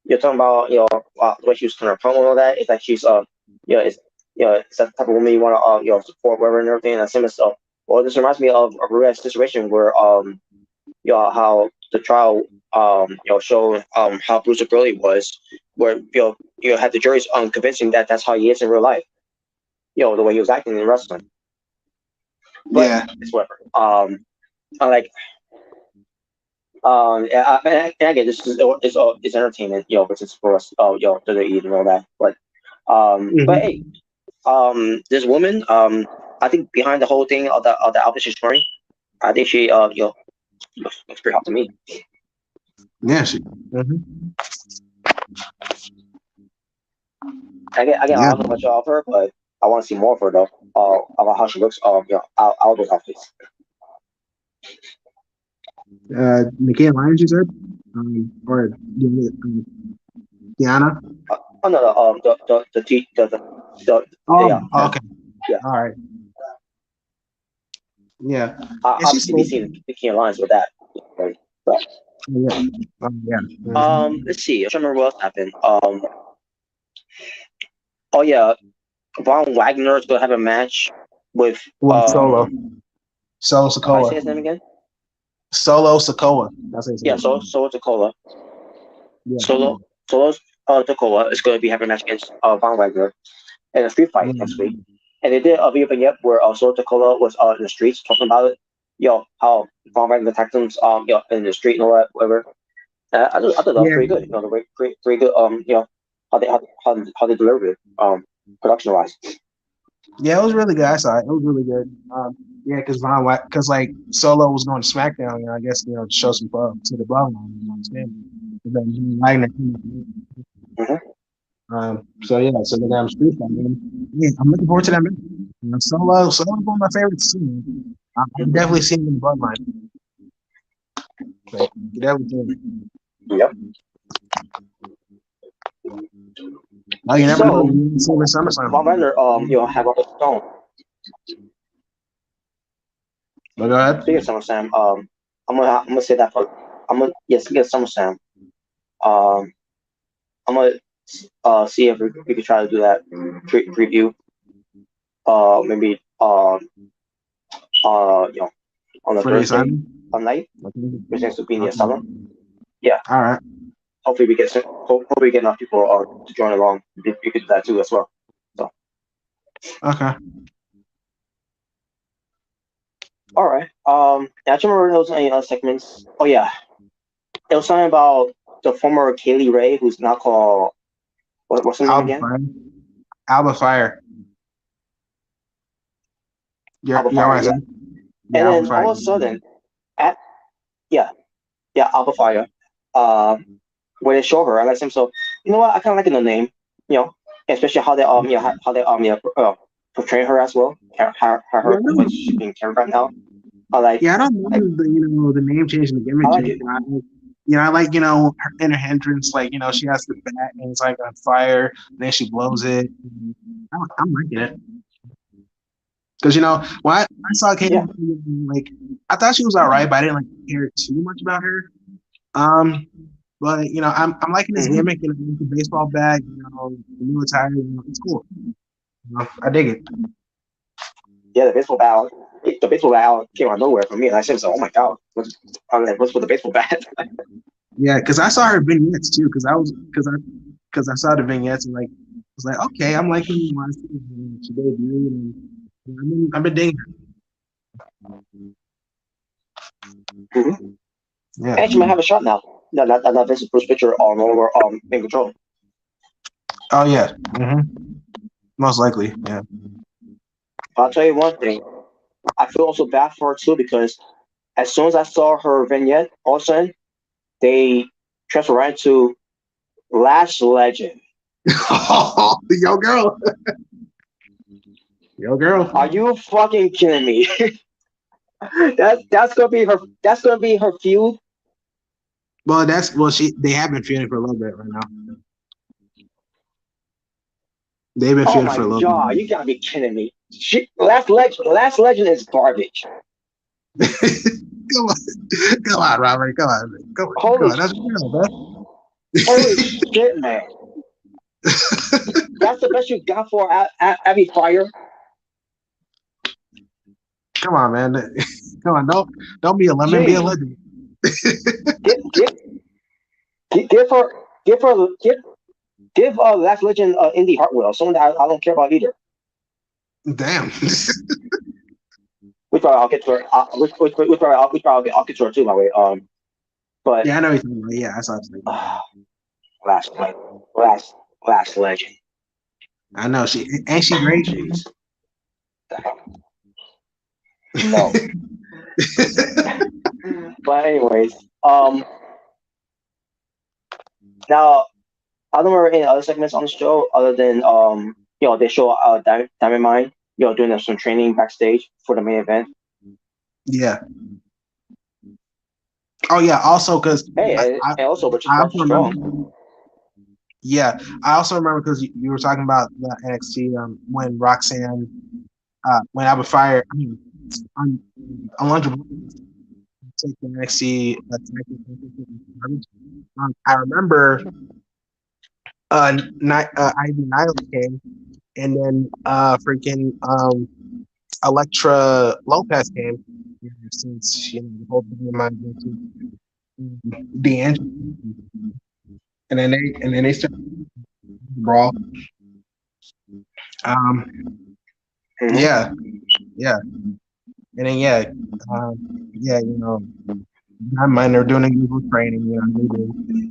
you're talking about, the way she was kind of promo and all that. It's like she's, it's that type of woman you want to, support, whatever, and everything. And similar stuff. Well, this reminds me of a real situation where, how the trial, showed, how Bruce Brody was, where, had the juries, convincing that that's how he is in real life. The way he was acting in wrestling. But Yeah. it's whatever. I like. And again, this is it's entertainment, but it's for us, WWE and all that. But hey, this woman, I think behind the whole thing of the outfit she's wearing, I think she, looks pretty hot to me. Yeah, Again, I don't know much of her, but I want to see more of her though. About how she looks, out of those outfits. Nikki Lyons, you said, or Diana? Oh no, the Oh, yeah, okay. Yeah. All right. Yeah. I'll be seeing the key lines with that. Right? But, yeah. Let's see. I'm trying to remember what else happened. Oh yeah, Von Wagner is gonna have a match with Solo. Solo Can I Sokoa. say his name again? Solo Sokoa. That's his name. Solo Takola. Yeah. Solo Takola is going to be having a match against Von Wagner in a street fight next week. And they did a video vignette where Solo Takola was in the streets talking about it. How Von Wagner attacked him, in the street and all that, whatever. I thought that was pretty good. The way pretty good. How they delivered it, production wise. Yeah, it was really good. I saw it. It was really good. Yeah, because like Solo was going to SmackDown, I guess to show some love to the bloodline. You know what I'm saying? So the damn street fight. Yeah, I'm looking forward to that match. Solo's one of my favorites too. I've definitely seen him in the bloodline. Yep. Oh, you never know. Von Wagner, have a stone. Go ahead. Speaking of SummerSlam, I'm gonna say that for speaking of SummerSlam, I'm gonna see if we could try to do that preview. Maybe on the Thursday night, which is to be in the Asylum. Yeah. All right. Hopefully we get enough people to join along. We could do that too as well. So. Okay. All right. I don't remember there was any other segments. Oh yeah, it was something about the former Kaylee Ray, who's now called what's her name again? Alba Fire. Alba Fire. Yeah. And then all of a sudden, Alba Fire. When they show her, I like him. So you know what? I kind of like the name. Especially how they portray her as well. Her when she's being carried right now. I don't know the name change and the gimmick change. I like her in her entrance, like she has the bat and it's like on fire, and then she blows it. I'm liking it because when I saw Katie, like I thought she was all right, but I didn't care too much about her. But I'm liking this gimmick, the baseball bat, the new attire, it's cool. I dig it. Yeah, the baseball bat. The baseball bat came out of nowhere for me, and I said, "Oh my god, what's with the baseball bat?" Yeah, because I saw her vignettes too. Because I saw the vignettes and I was like, okay, I'm liking she debuted, and I've been digging her. Mm-hmm. Yeah, and she might have a shot now. That this is Bruce Pitcher no longer in control. Oh yeah, most likely, yeah. I'll tell you one thing. I feel also bad for her too because as soon as I saw her vignette, all of a sudden they transfer right to Lash Legend. Yo, girl. Yo, girl. Are you fucking kidding me? That's gonna be her. That's gonna be her feud. Well, they have been feuding for a little bit right now. They've been Oh feuding my for a little god, bit. you gotta be kidding me. Last Legend is garbage. Come on, come on, Robert. Come on, come Holy, on. That's girl, man. holy shit, man. That's the best you got for Abby Fire. Come on, man. Come on, don't be a lemon, be a Jeez, legend. give give her give Last Legend Indy Hartwell, someone that I don't care about either. Damn. Which probably I'll get to her. I'll get to her too, by the way. But Yeah, I know what you're talking about. Yeah, I saw it. last last last Legend. I know she great. Jeez. No. But anyways, now I don't remember any other segments on the show other than they show Diamond Mine, doing some training backstage for the main event. Yeah. Oh yeah. Also, because Hey, and also Richard I Sparks also is remember. strong. Yeah, I also remember because you were talking about the NXT when Roxanne, when Albert Fire, Alundra take the NXT. I remember Ivy Nile came, and then freaking Electra Lopez came. Since the whole thing of mine D'Angelo, and then they started brawl. Mm-hmm. Yeah, and then I mind they're doing usual training, they do.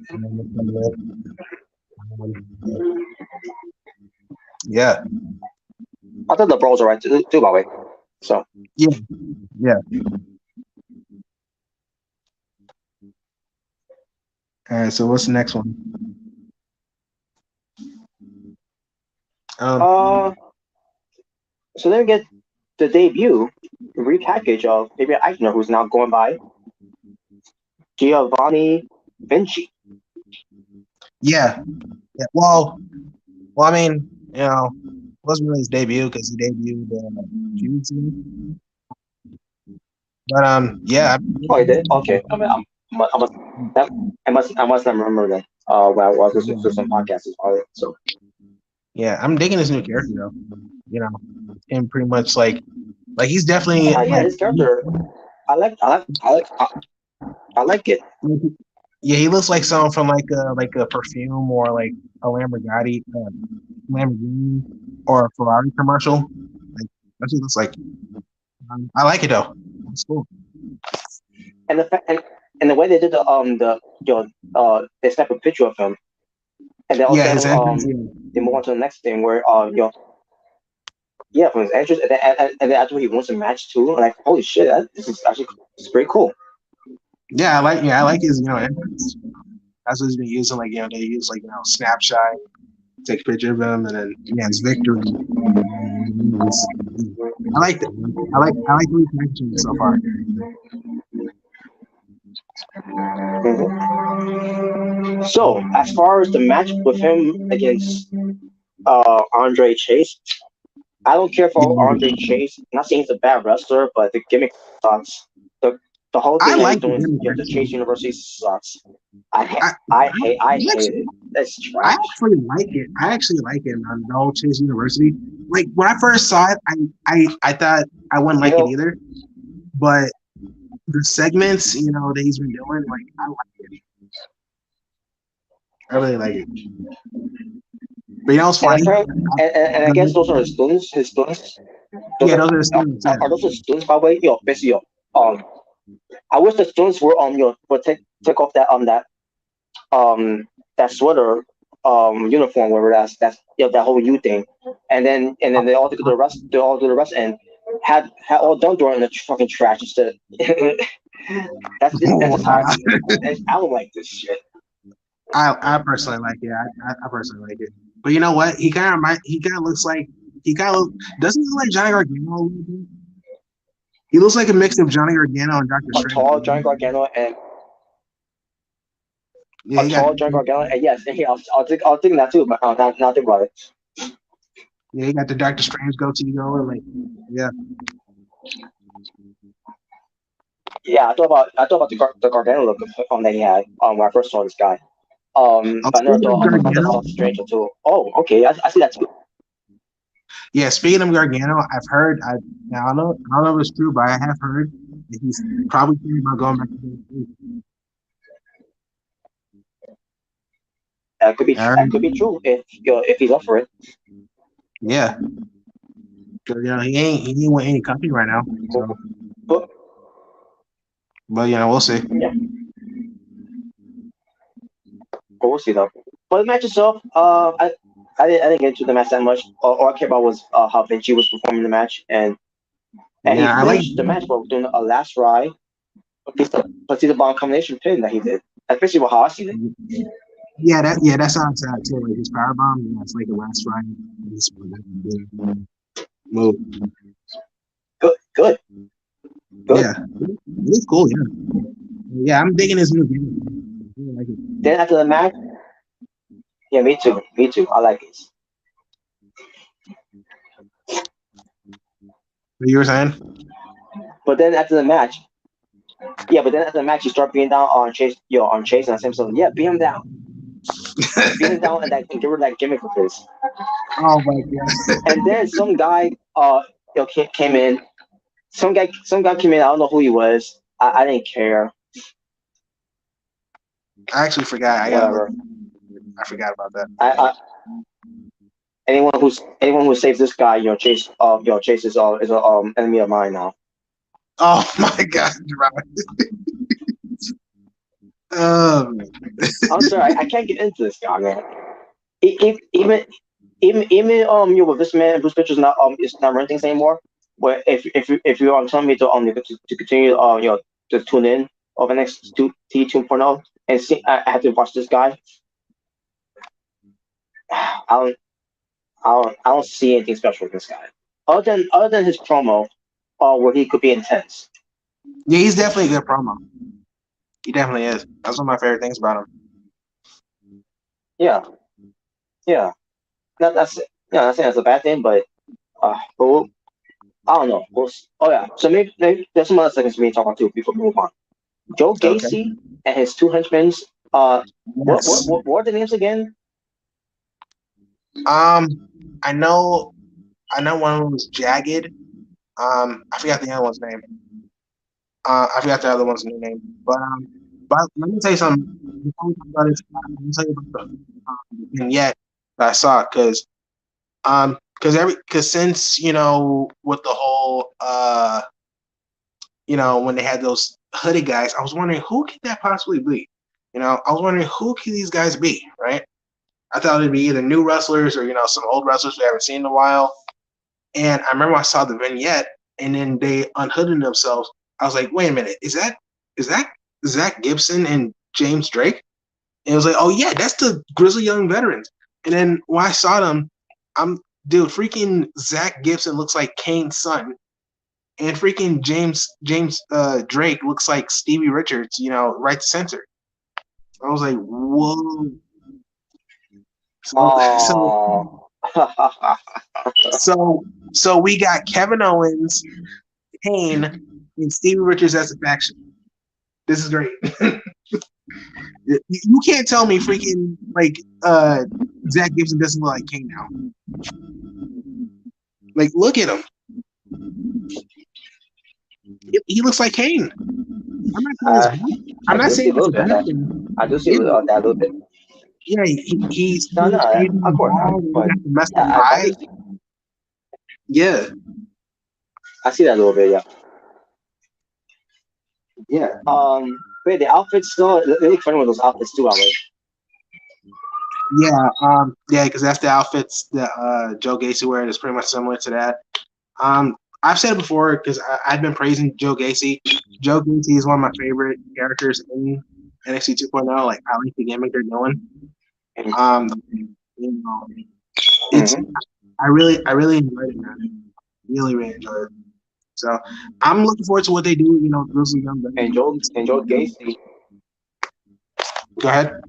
And then yeah. I thought the brawls are right too, by the way. So Yeah. All right, so what's the next one? so then we get the debut, repackage of David Eichner, who's now going by Giovanni Vinci. Yeah. Well, I mean, it wasn't really his debut because he debuted Tuesday. But yeah. Oh, he did. Okay. I mean, I must not remember that. When I was listening to some podcasts about it. So yeah, I'm digging his new character though. Him pretty much like he's definitely his character. I like it. Yeah, he looks like someone from like a perfume or like a Lamborghini or a Ferrari commercial. Like that's what it looks like. I like it though. It's cool. And the way they did they snap a picture of him, and then also they move on to the next thing where from his entrance, and then after he wants a match too. Like holy shit, it's pretty cool. Yeah, I like his entrance. That's what he's been using. Like they use snapshot, take a picture of him, and then his victory. I like that. I like the reaction so far. Mm-hmm. So as far as the match with him against Andre Chase, I don't care for Andre Chase. Not saying he's a bad wrestler, but the gimmick sucks. The whole thing that he's doing, the Chase University sucks. I hate it. That's trash. I actually like it. I like it on the whole Chase University. Like when I first saw it, I thought I wouldn't like it either. But the segments, that he's been doing, like I like it. I really like it. But it's funny. And I guess those are his students. Those are his students. Are those his students, by the way? Basically, I wish the students were would take off that sweater uniform, whatever that's that whole U thing, and then they all do the rest and had all done throwing in the fucking trash instead. That's just how I Wow. see it. I don't like this shit. I personally like it. I personally like it. But you know what? He kind of looks like doesn't he look like Johnny Gargano a little bit? He looks like a mix of Johnny Gargano and Doctor A Strange. tall Johnny Gargano and Yeah, a he got tall Johnny Gargano, and yes, and I'll think that too, but now think about it. yeah, he got the Doctor Strange goatee going. Like, yeah, Yeah, I thought about the Gargano look that he had when I first saw this guy. But I never speaking of thought about the Gargano, Doctor Strange until okay, I see that too. yeah, speaking of Gargano, I've heard. Now I don't know if it's true, but I have heard that he's probably thinking about going back to the That could be All right. true if he's up for it. Yeah, because he ain't with any company right now. So, But but we'll see. yeah, but we'll see though. But the match itself, I didn't get into the match that much. All I care about was how Vinci was performing the match, and he Yeah, I like. finished the match by doing a last ride, but see the bomb combination pin that he did. Especially with how I see it. Yeah, that sounds sad too. Like his power bomb, it's like the last ride. Move. Good. Yeah, it's cool. Yeah, I'm digging his new game. I like it. Then after the match, yeah, me too. I like it. What you were saying? But then after the match, you start beating down on Chase, and I said, so yeah, beat him down, and give her that gimmick of his. Oh my god! And then some guy, came in. Some guy came in. I don't know who he was. I didn't care. I actually forgot. Whatever. I forgot about that. Anyone who saves this guy, Chase. Chase is a enemy of mine now. Oh my god, Robert. I'm sorry, I can't get into this guy, man. Even with this man, Bruce Pritchard's not is not running things anymore. Where if you're telling me to continue to tune in over the next T 2.0 and see, I have to watch this guy. I don't see anything special with this guy other than his promo, where he could be intense. Yeah, he's definitely a good promo. He definitely is. That's one of my favorite things about him. Yeah. That's not saying that's a bad thing, but I don't know. So maybe there's some other seconds for me to talk about too before we move on. Joe Gacy and his two henchmen. What are the names again? I know one of them was Jagged. I forgot the other one's name. I forgot the other one's new name. But let me tell you something. Before we talk about this, let me tell you about the vignette that I saw because since with the whole when they had those hooded guys, I was wondering who could that possibly be. I was wondering who could these guys be, right? I thought it'd be either new wrestlers or some old wrestlers we haven't seen in a while. And I remember I saw the vignette, and then they unhooded themselves. I was like, wait a minute, is that Zach Gibson and James Drake? And it was like, oh yeah, that's the Grizzly Young Veterans. And then when I saw them, freaking Zach Gibson looks like Kane's son, and freaking James Drake looks like Stevie Richards, right to center. I was like, whoa. So we got Kevin Owens, Kane, and Stevie Richards as a faction. This is great. You can't tell me freaking Zach Gibson doesn't look like Kane now. Like, look at him. He looks like Kane. I'm not saying it's a bad thing. I do see that a little bit. Yeah, he's of course not. Yeah. I see that a little bit, yeah. Wait, the outfits still they look funny with those outfits too, Alex. Yeah, because that's the outfits that Joe Gacy wears. It's pretty much similar to that. I've said it before because I've been praising Joe Gacy. Joe Gacy is one of my favorite characters in NXT 2.0. Like I like the gimmick they're doing. You know, it's I really enjoyed it, man. Really enjoyed it. So I'm looking forward to what they do. You know, Grizzly Young. And Joe Gacy. Go ahead.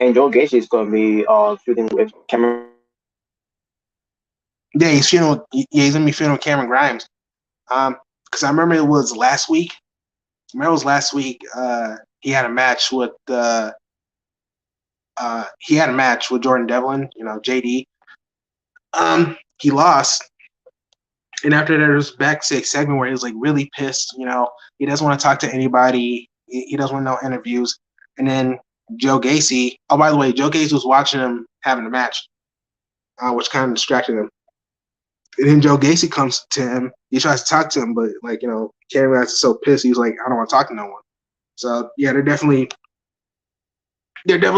And Joe Gacy is going to be feuding with Cameron. Yeah, he's gonna be feuding with Cameron Grimes. Because I remember it was last week. He had a match with Jordan Devlin. You know, JD. He lost. And after that, there was a backstage segment where he was like really pissed. You know, he doesn't want to talk to anybody. He doesn't want no interviews. And then Joe Gacy. Oh, by the way, Joe Gacy was watching him having a match, which kind of distracted him. And then Joe Gacy comes to him. He tries to talk to him, but like Cameron Grimes is so pissed. He's like, I don't want to talk to no one. So yeah, they're definitely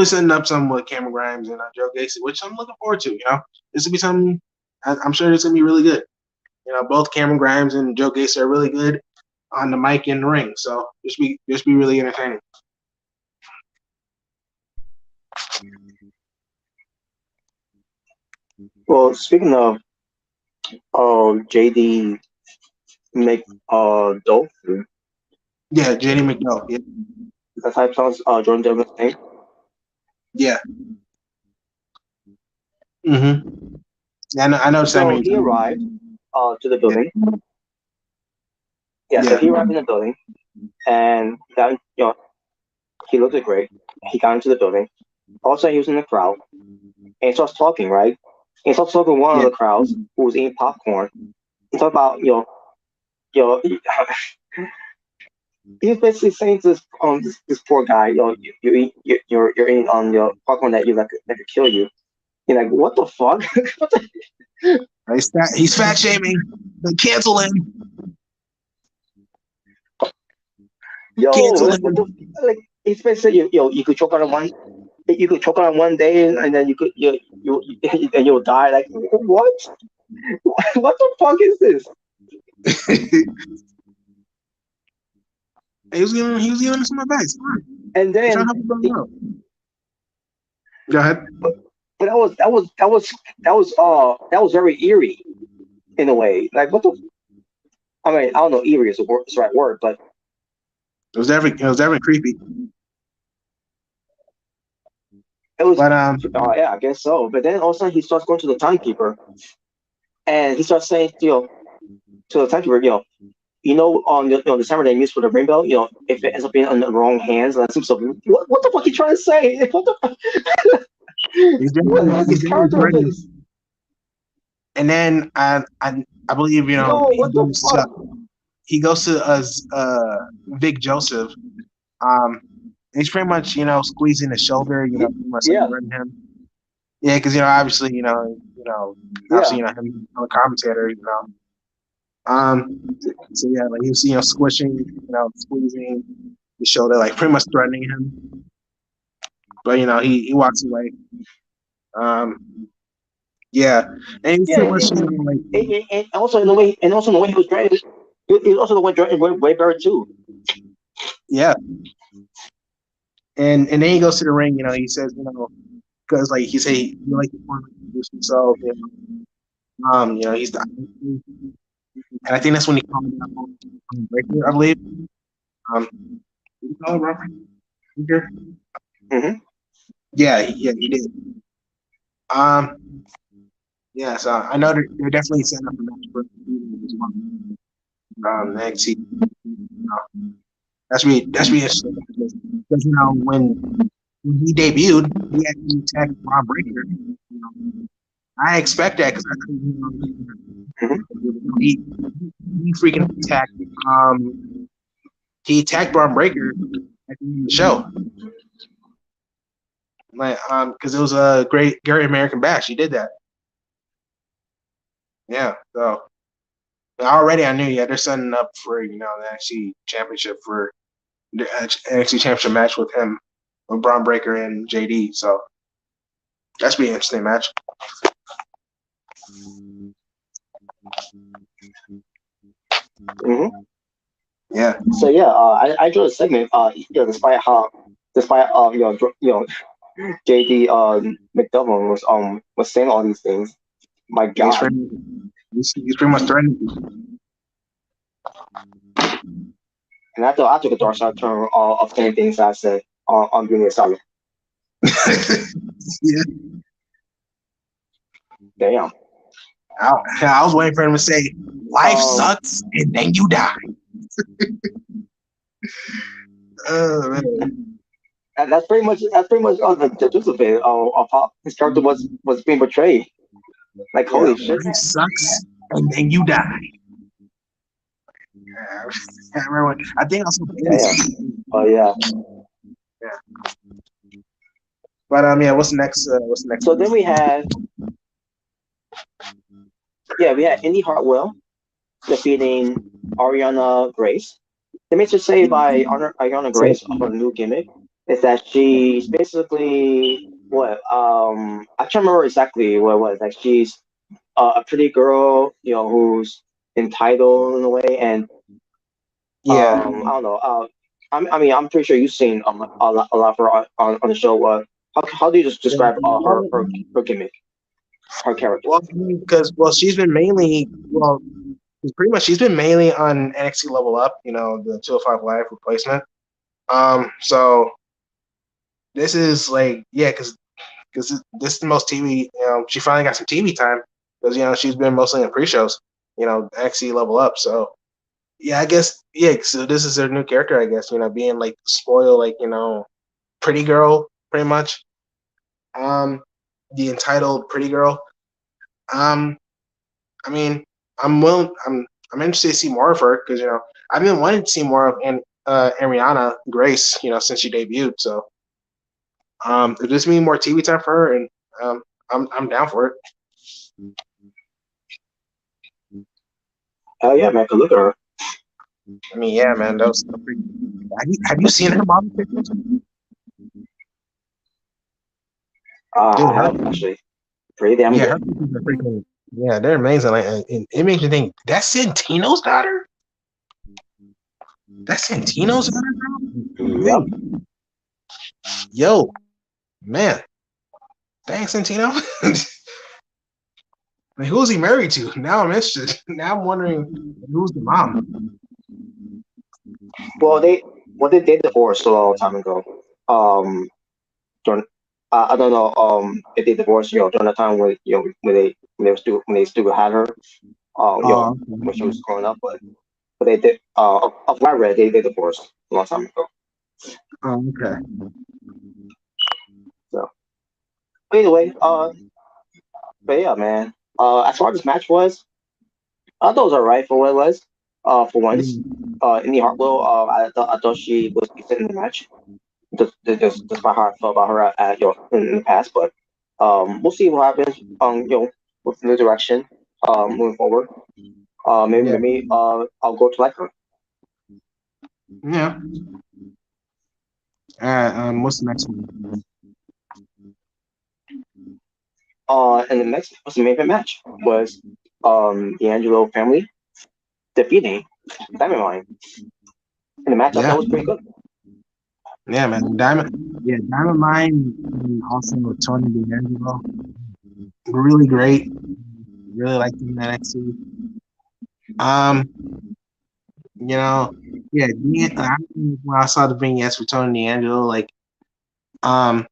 setting up something with Cameron Grimes and Joe Gacy, which I'm looking forward to. You know, this will be something. I'm sure it's gonna be really good. You know, both Cameron Grimes and Joe Gacy are really good on the mic and the ring. So just be really entertaining. Well, speaking of JD McDowell. Yeah, JD McDowell. Yeah. That's how I pronounce Jordan Devlin's name. Yeah. Mm-hmm. Yeah, I know. So he arrived to the building. Yeah, so he arrived in the building, and then he looked great. He got into the building. Also, he was in the crowd, and he starts talking, right? And he starts talking to one of the crowds who was eating popcorn. He talked about he's basically saying to this poor guy, you're eating on your popcorn that could kill you. You're like, what the fuck? He's fat shaming. They cancel him. Yo, like he's basically you could choke on one. You could choke on one day, and then you'll die. Like what? What the fuck is this? He was giving some advice. And then go ahead. But that was very eerie in a way. Like what the? I mean, I don't know. Eerie is the right word, but it was definitely creepy. It was, yeah, I guess so. But then all of a sudden he starts going to the timekeeper, and he starts saying, to the timekeeper, on the timer they use for the rainbow, if it ends up being in the wrong hands, that seems so. What the fuck are you trying to say? What the fuck? What is character is? And then I believe he goes to Vic Joseph. He's pretty much squeezing his shoulder, pretty much hurting him. Yeah, because obviously him the commentator, so yeah, like he was squishing, squeezing the shoulder, like pretty much threatening him. But he walks away. Yeah, and he's pretty much and also in the way he was dressed, he also the way dressed way better too. Yeah. And then he goes to the ring, he says, because like he say he like to introduce himself, he's the, and I think that's when he called him Breaker, I believe. Did you call him Breaker? Mm-hmm. Yeah, he did. Yeah, so I know they're definitely setting up a match for NXT. That's me interesting because when he debuted, he actually attacked Braun Breaker. I expect that because he freaking attacked. He attacked Braun Breaker at the end of the show, like because it was a Great American Bash. He did that. Yeah, so already I knew. They're setting up for the NXT Championship for the NXT Championship match with him, with Braun Breaker and JD. So that's be an interesting match. Hmm. Yeah. So yeah, I enjoyed the segment. Despite JD McDonough was saying all these things. My He's God. pretty, he's pretty much threatening. And I took a dark side turn of saying things I said on being asylum. Yeah. Damn. I was waiting for him to say, "Life Um, sucks, and then you die." Oh man. and that's pretty much the gist of it. Of how his character was being portrayed. Like Yeah. holy shit. Life sucks, and then you die. Yeah. I remember. I think I saw Damn. Oh yeah. Yeah. But yeah. What's the next? What's the next? So then we had Indy Hartwell defeating Ariana Grace. The major say by Ariana Grace of her new gimmick is that she's basically what I can't remember exactly what it was. Like she's a pretty girl, who's entitled in a way, and Yeah. I don't know. I mean, I'm pretty sure you've seen a lot of her on the show. How do you just describe her gimmick, her character? Well, because she's been mainly she's been mainly on NXT Level Up, the 205 Live replacement. So this is like because this is the most TV. She finally got some TV time because she's been mostly in pre-shows. NXT Level Up. So yeah, I guess So this is her new character, I guess. Being like spoiled, like pretty girl, pretty much. The entitled pretty girl. I mean, I'm interested to see more of her because I've been wanting to see more of Ariana Grace, since she debuted. So if this means more TV time for her, and I'm down for it. Hell yeah, man! Look at her. I mean, yeah, man, that was pretty. Have you seen her model pictures? Dude, I have actually. Pretty damn yeah, her good. pictures are freaking. Yeah, they're amazing. Like, and it makes you think that's Santino's daughter. That's Santino's daughter, bro. Yep. Hey, yo, man, thanks, Santino. Like, who's he married to? Now I'm interested. Now I'm wondering who's the mom. Well, they divorced a long time ago. During, I don't know if they divorced during the time when when they still had her Oh, when she was growing up, but they did of what I read they divorced a long time ago. okay. So but anyway, but yeah, man. As far as this match was, I thought it was alright for what it was. For once, Indy Hartwell, I thought she was decent in the match. Just by how I felt about her in the past, but we'll see what happens. With the new direction, moving forward. Yeah. Maybe I'll go to like her. Yeah. What's the next one? And the next was the main event match was the Angelo family defeating Dynamite. And the match I Yeah. thought was pretty good. Yeah, man. Diamond Mine, and also Tony D'Angelo. Really great. Really liked him in NXT. Yeah, when I saw the vignettes for Tony D'Angelo, like I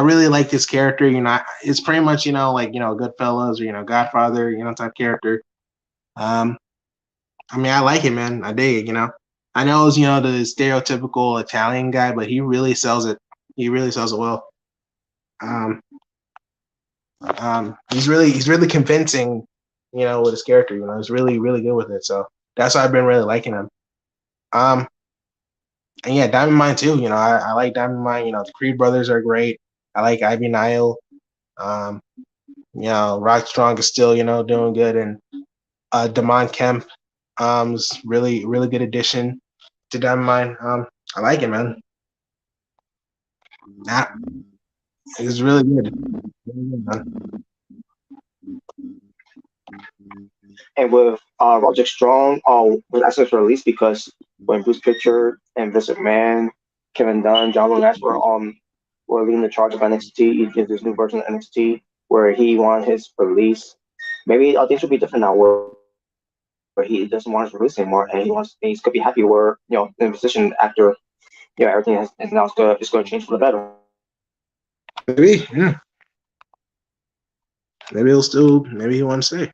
really like this character. It's pretty much Goodfellas or Godfather type character. I mean, I like it, man. I dig it. I know it's the stereotypical Italian guy, but he really sells it. He really sells it well. Um, he's really convincing, with his character. He's really really good with it. So that's why I've been really liking him. And yeah, Diamond Mine too. I like Diamond Mine. The Creed brothers are great. I like Ivy Nile. Um, Rock Strong is still doing good, and Damon Kemp is really really good addition to Diamond Mine. I like it, man. Nah, it's really good. Really good, man. And with Roger Strong was actually released because when Bruce Pritchard and Vince McMahon, Kevin Dunn, John Laurinaitis were leading the charge of NXT, he did this new version of NXT where he wanted his release. Maybe things will be different now where he doesn't want his release anymore and he's gonna be happy where in the position after everything is now it's gonna change for the better. Maybe, yeah. Maybe he wants to stay.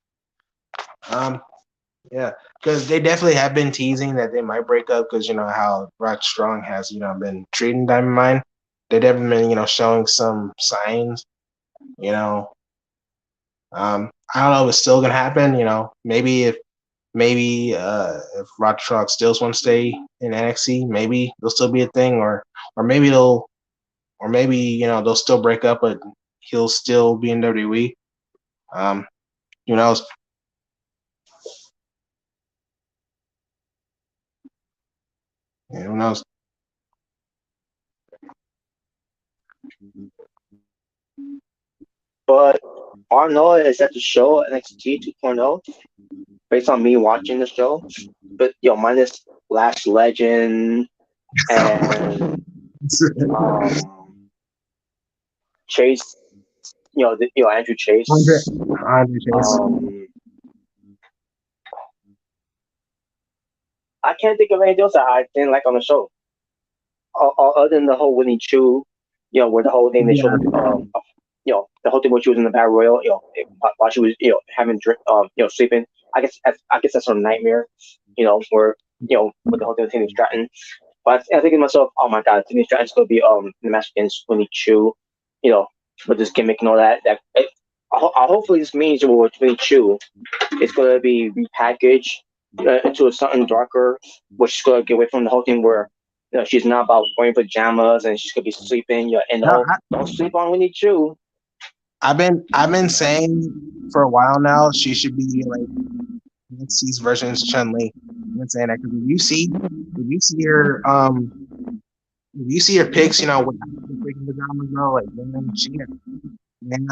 Yeah, because they definitely have been teasing that they might break up because you know how Rod Strong has been treating Diamond Mine. They definitely been showing some signs. You know, I don't know if it's still gonna happen. Maybe if Rod Strong still wants to stay in NXT, maybe it'll still be a thing, or maybe they'll still break up, but he'll still be in WWE. Um, who knows? Yeah, who knows? But all I know is that the show NXT 2.0, based on me watching the show, but minus Lash Legend and Chase, Andrew Andre, Chase. Andre Chase. I can't think of anything else that I didn't like on the show, other than the whole Winnie Chu, where the whole thing they showed, the whole thing where she was in the battle royal, while she was, having drink, sleeping. I guess that's her nightmare, where with the whole thing with Timmy Stratton. But I think to myself, oh my god, Timmy Stratton's gonna be in the match against Winnie Chu, with this gimmick and all that. Hopefully this means with Winnie Chu, it's gonna be repackaged into something darker, which is gonna get away from the whole thing where she's not about wearing pajamas and she's gonna be sleeping. And don't sleep on Winnie Chu. I've been saying for a while now she should be like NXT's version's Chun-Li. I've been saying that because if you see her pics, with freaking pajamas, like man,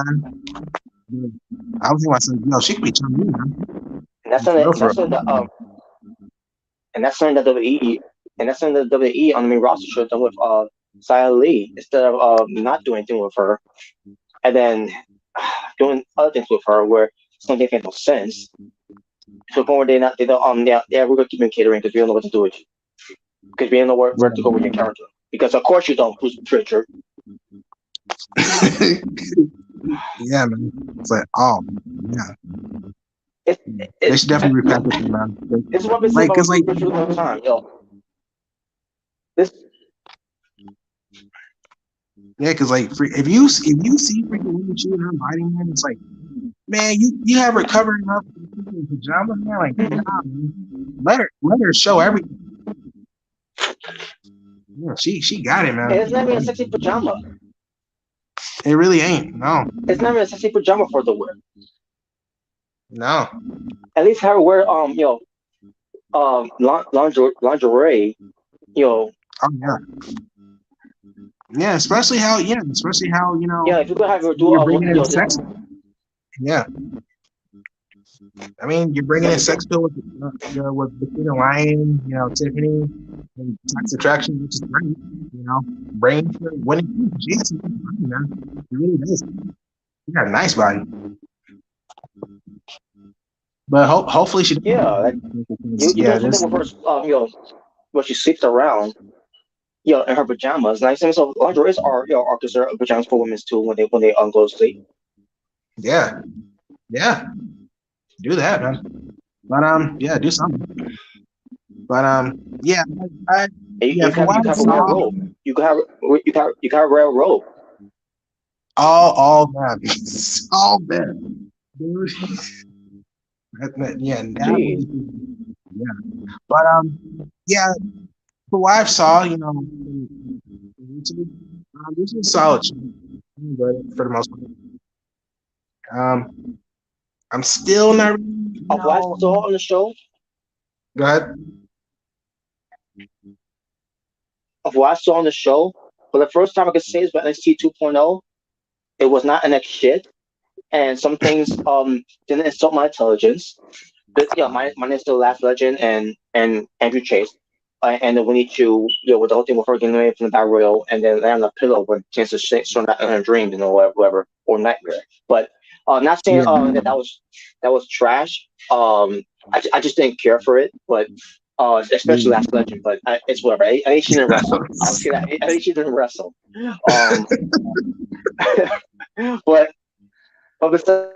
I was thinking myself, she could be Chun-Li, man. And that's something that WWE on the main roster should have done with Xia Li instead of not doing anything with her, and then doing other things with her where something makes no sense. To the point where we're gonna keep him catering because we don't know what to do with you. Because we don't know where to go with your character. Because of course you don't, Bruce Pritchard. Yeah, man. It's like, oh, yeah. They should definitely repackage him, man. This is what we say about Bruce Pritchard all the time, This. Yeah, because like if you see freaking Winnie Chu and her biting, man, it's like, man, you have her covering up in pajamas, man. Like, nah, man. Let her show everything. Yeah, she got it, man. It's not even a sexy pajama. It really ain't. No. It's not even a sexy pajama for the wear. No. At least have her wear lingerie. Oh yeah. Yeah, especially how Yeah, if you could have her do sex. Yeah. I mean, you're bringing in sex pill with Bettina Ryan, Tiffany, and Sex Attraction, which is great. Brain winning. Jesus, man, it really is. You got a nice body, but hopefully she. Yeah, you do something with her, where she sleeps around, in her pajamas. And I think so. Lingerie are considered pajamas for women too when they go to sleep. Yeah. Do that, man. But yeah, do something. But yeah, You can have a red robe. You can have a red robe. All that, all that. Yeah, but yeah. From what I saw, YouTube, this is solid, but for the most part. I'm still not. Of what I saw on the show. Go ahead. Of what I saw on the show, for the first time I could say this about NXT 2.0, it was not NXT shit. and some things didn't insult my intelligence. But yeah, my name's still Last Legend and Andrew Chase. And then we need to, with the whole thing with her getting away from the battle royal and then land on the pillow when chance to show that in her dreams, whatever, or nightmare. But not saying that was trash. I just didn't care for it, but especially Last Legend. But it's whatever. At least she didn't wrestle. I'll say that. At least she didn't wrestle. Um, but besides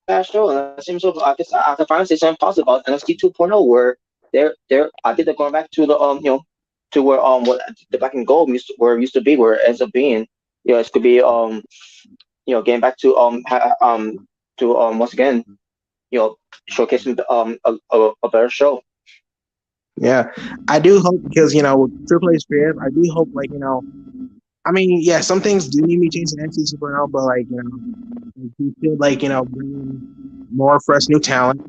that show, and it seems so. I guess I can finally say something positive about NXT 2.0, where I think they're going back to the to where what the black and gold where it used to be, where it ends up being. It could be getting back to once again, showcasing a better show. Yeah, I do hope because with Triple H creative, I do hope I mean, yeah, some things do need to be changed in NXT 2.0, but he should bring more fresh new talent.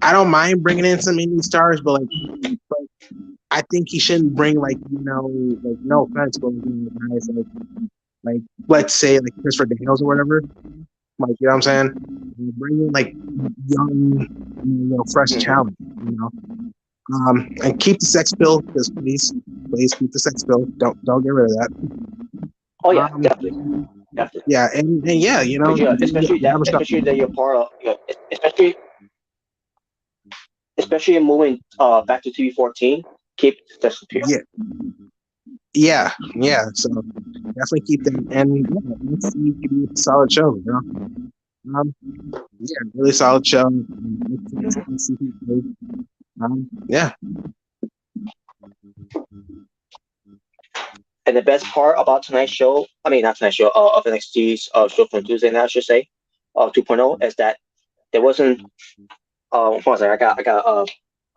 I don't mind bringing in some indie stars, but I think he shouldn't bring no offense, but guys like let's say Christopher Daniels or whatever. You know what I'm saying? Bring in young, fresh talent. And keep the sex pill, because please keep the sex pill. Don't get rid of that. Oh yeah, definitely. Yeah, and yeah, especially that you're part of, especially in moving back to TV14. Keep the sex appeal. Yeah. So definitely keep them, and let's see if you a solid show. Really solid show. Yeah. And the best part about tonight's show, I mean not tonight's show, of NXT's show from Tuesday night, I should say, 2.0, is that there wasn't. Hold on a second, I got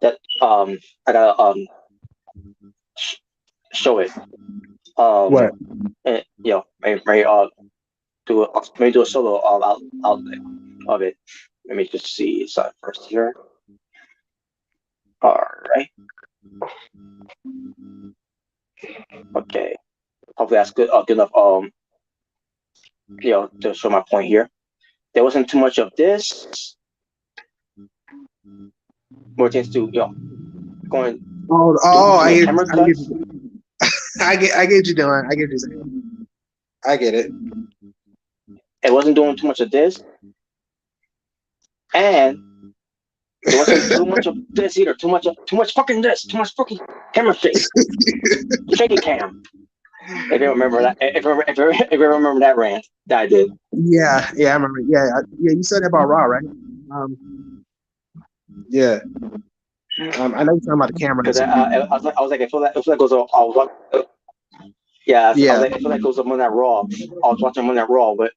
that I got show it. What? And, maybe do a solo outlet of it. Let me just see something first here. All right. Okay. Hopefully that's good. Good enough. To show my point here. There wasn't too much of this. More chance to going. I get you doing. I get you saying. I get it. It wasn't doing too much of this, and there wasn't too much of this either. Too much fucking this. Too much fucking camera shake. Shaky cam. If you remember that, if you remember that rant that I did. Yeah, I remember. Yeah. You said that about Raw, right? Yeah. I know you're talking about the camera. Because I was like, I feel like it goes. I feel like it goes on that Raw. I was watching on that Raw, but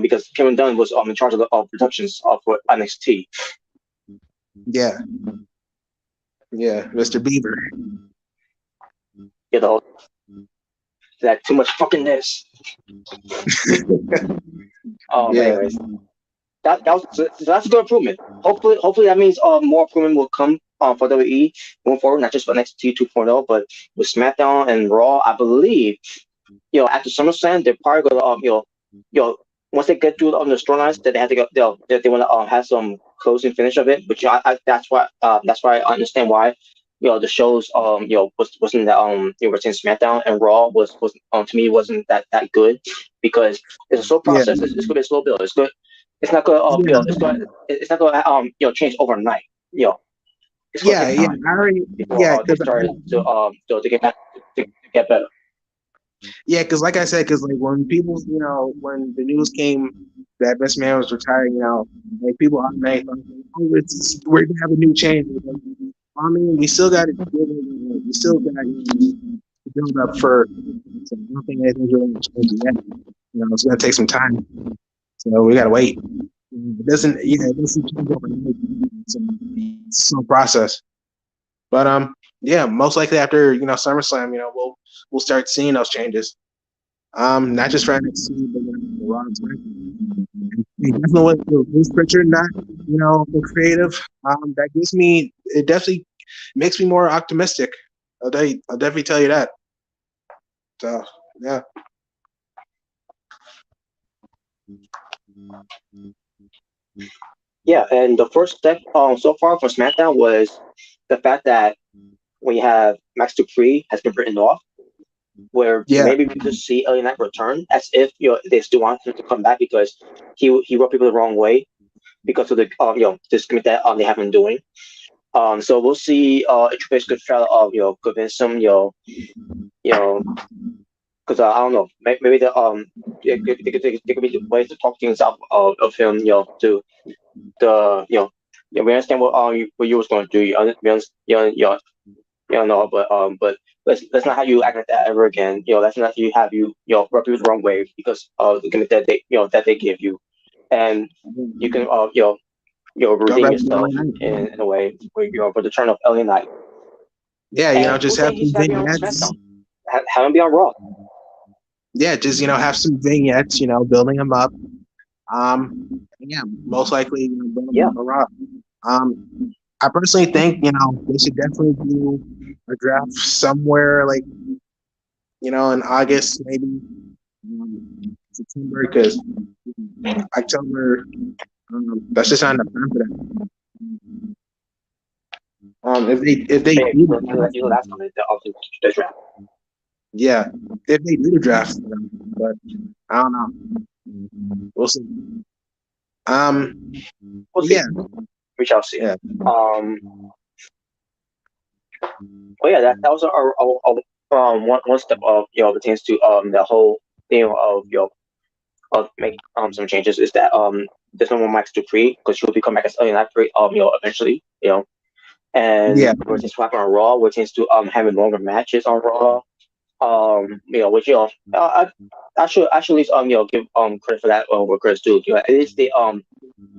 because Kevin Dunn was in charge of the productions for NXT. Yeah, Mr. Bieber. That too much fucking this. Anyways, that's a good improvement. Hopefully that means more improvement will come for WWE going forward, not just for NXT 2.0, but with SmackDown and Raw. I believe, after SummerSlam, they're probably gonna, once they get through the storylines that they have to go, they want to have some closing finish of it. But that's why I understand why. The shows wasn't that we're saying SmackDown and Raw was to me wasn't that good, because it's a slow process. It's gonna be a slow build. It's good. It's not gonna it's not gonna change overnight. It's gonna take time before they started to get back to get better. Yeah, because like I said, when people, when the news came that Vince McMahon was retiring, people automatically we're gonna have a new change. I mean, we still got to build up for. So I don't think anything's really changing yet. It's gonna take some time, so we gotta wait. It doesn't change overnight. It's a process. But most likely after SummerSlam, we'll start seeing those changes. Not just for NXT, but Raw and SmackDown. Definitely with Bruce Pritchard not, creative. It definitely makes me more optimistic. I'll definitely tell you that. So yeah. Yeah, and the first step so far for SmackDown was the fact that we have Max Dupree has been written off, where Yeah. maybe we could just see LA Knight return as if they still want him to come back because he rubbed people the wrong way because of the this gimmick that they have been doing. So we'll see a Triple H could try to convince him because I don't know maybe the they could be ways to talk things out of him to the yeah, we understand what you was going to do. You know, but let's not have you act like that ever again. Let's not you have rub people the wrong way because of the gimmick that they give you, and you can Go redeem back to the yourself LA Knight. in a way where for the turn of LA Knight. Yeah, And just who have said he's some got to be on vignettes. SmackDown? Have him be on Raw. Yeah, just have some vignettes. Building them up. Yeah, most likely building Yeah, them up a Raw. I personally think they should definitely do a draft somewhere like in August maybe September because October that's just not enough time for that. If they hey, do the draft, that's coming of the draft. yeah, if they do the draft, but I don't know. We'll see. We'll see. Yeah, We shall see. yeah, Well, yeah, that was one step of pertains to the whole thing of of make some changes is that there's no more Max Dupree because he'll become Max Dupree eventually and yeah. we're just swapping on Raw, which is to having longer matches on Raw. Which I should at least give credit for that where credit's due. At least they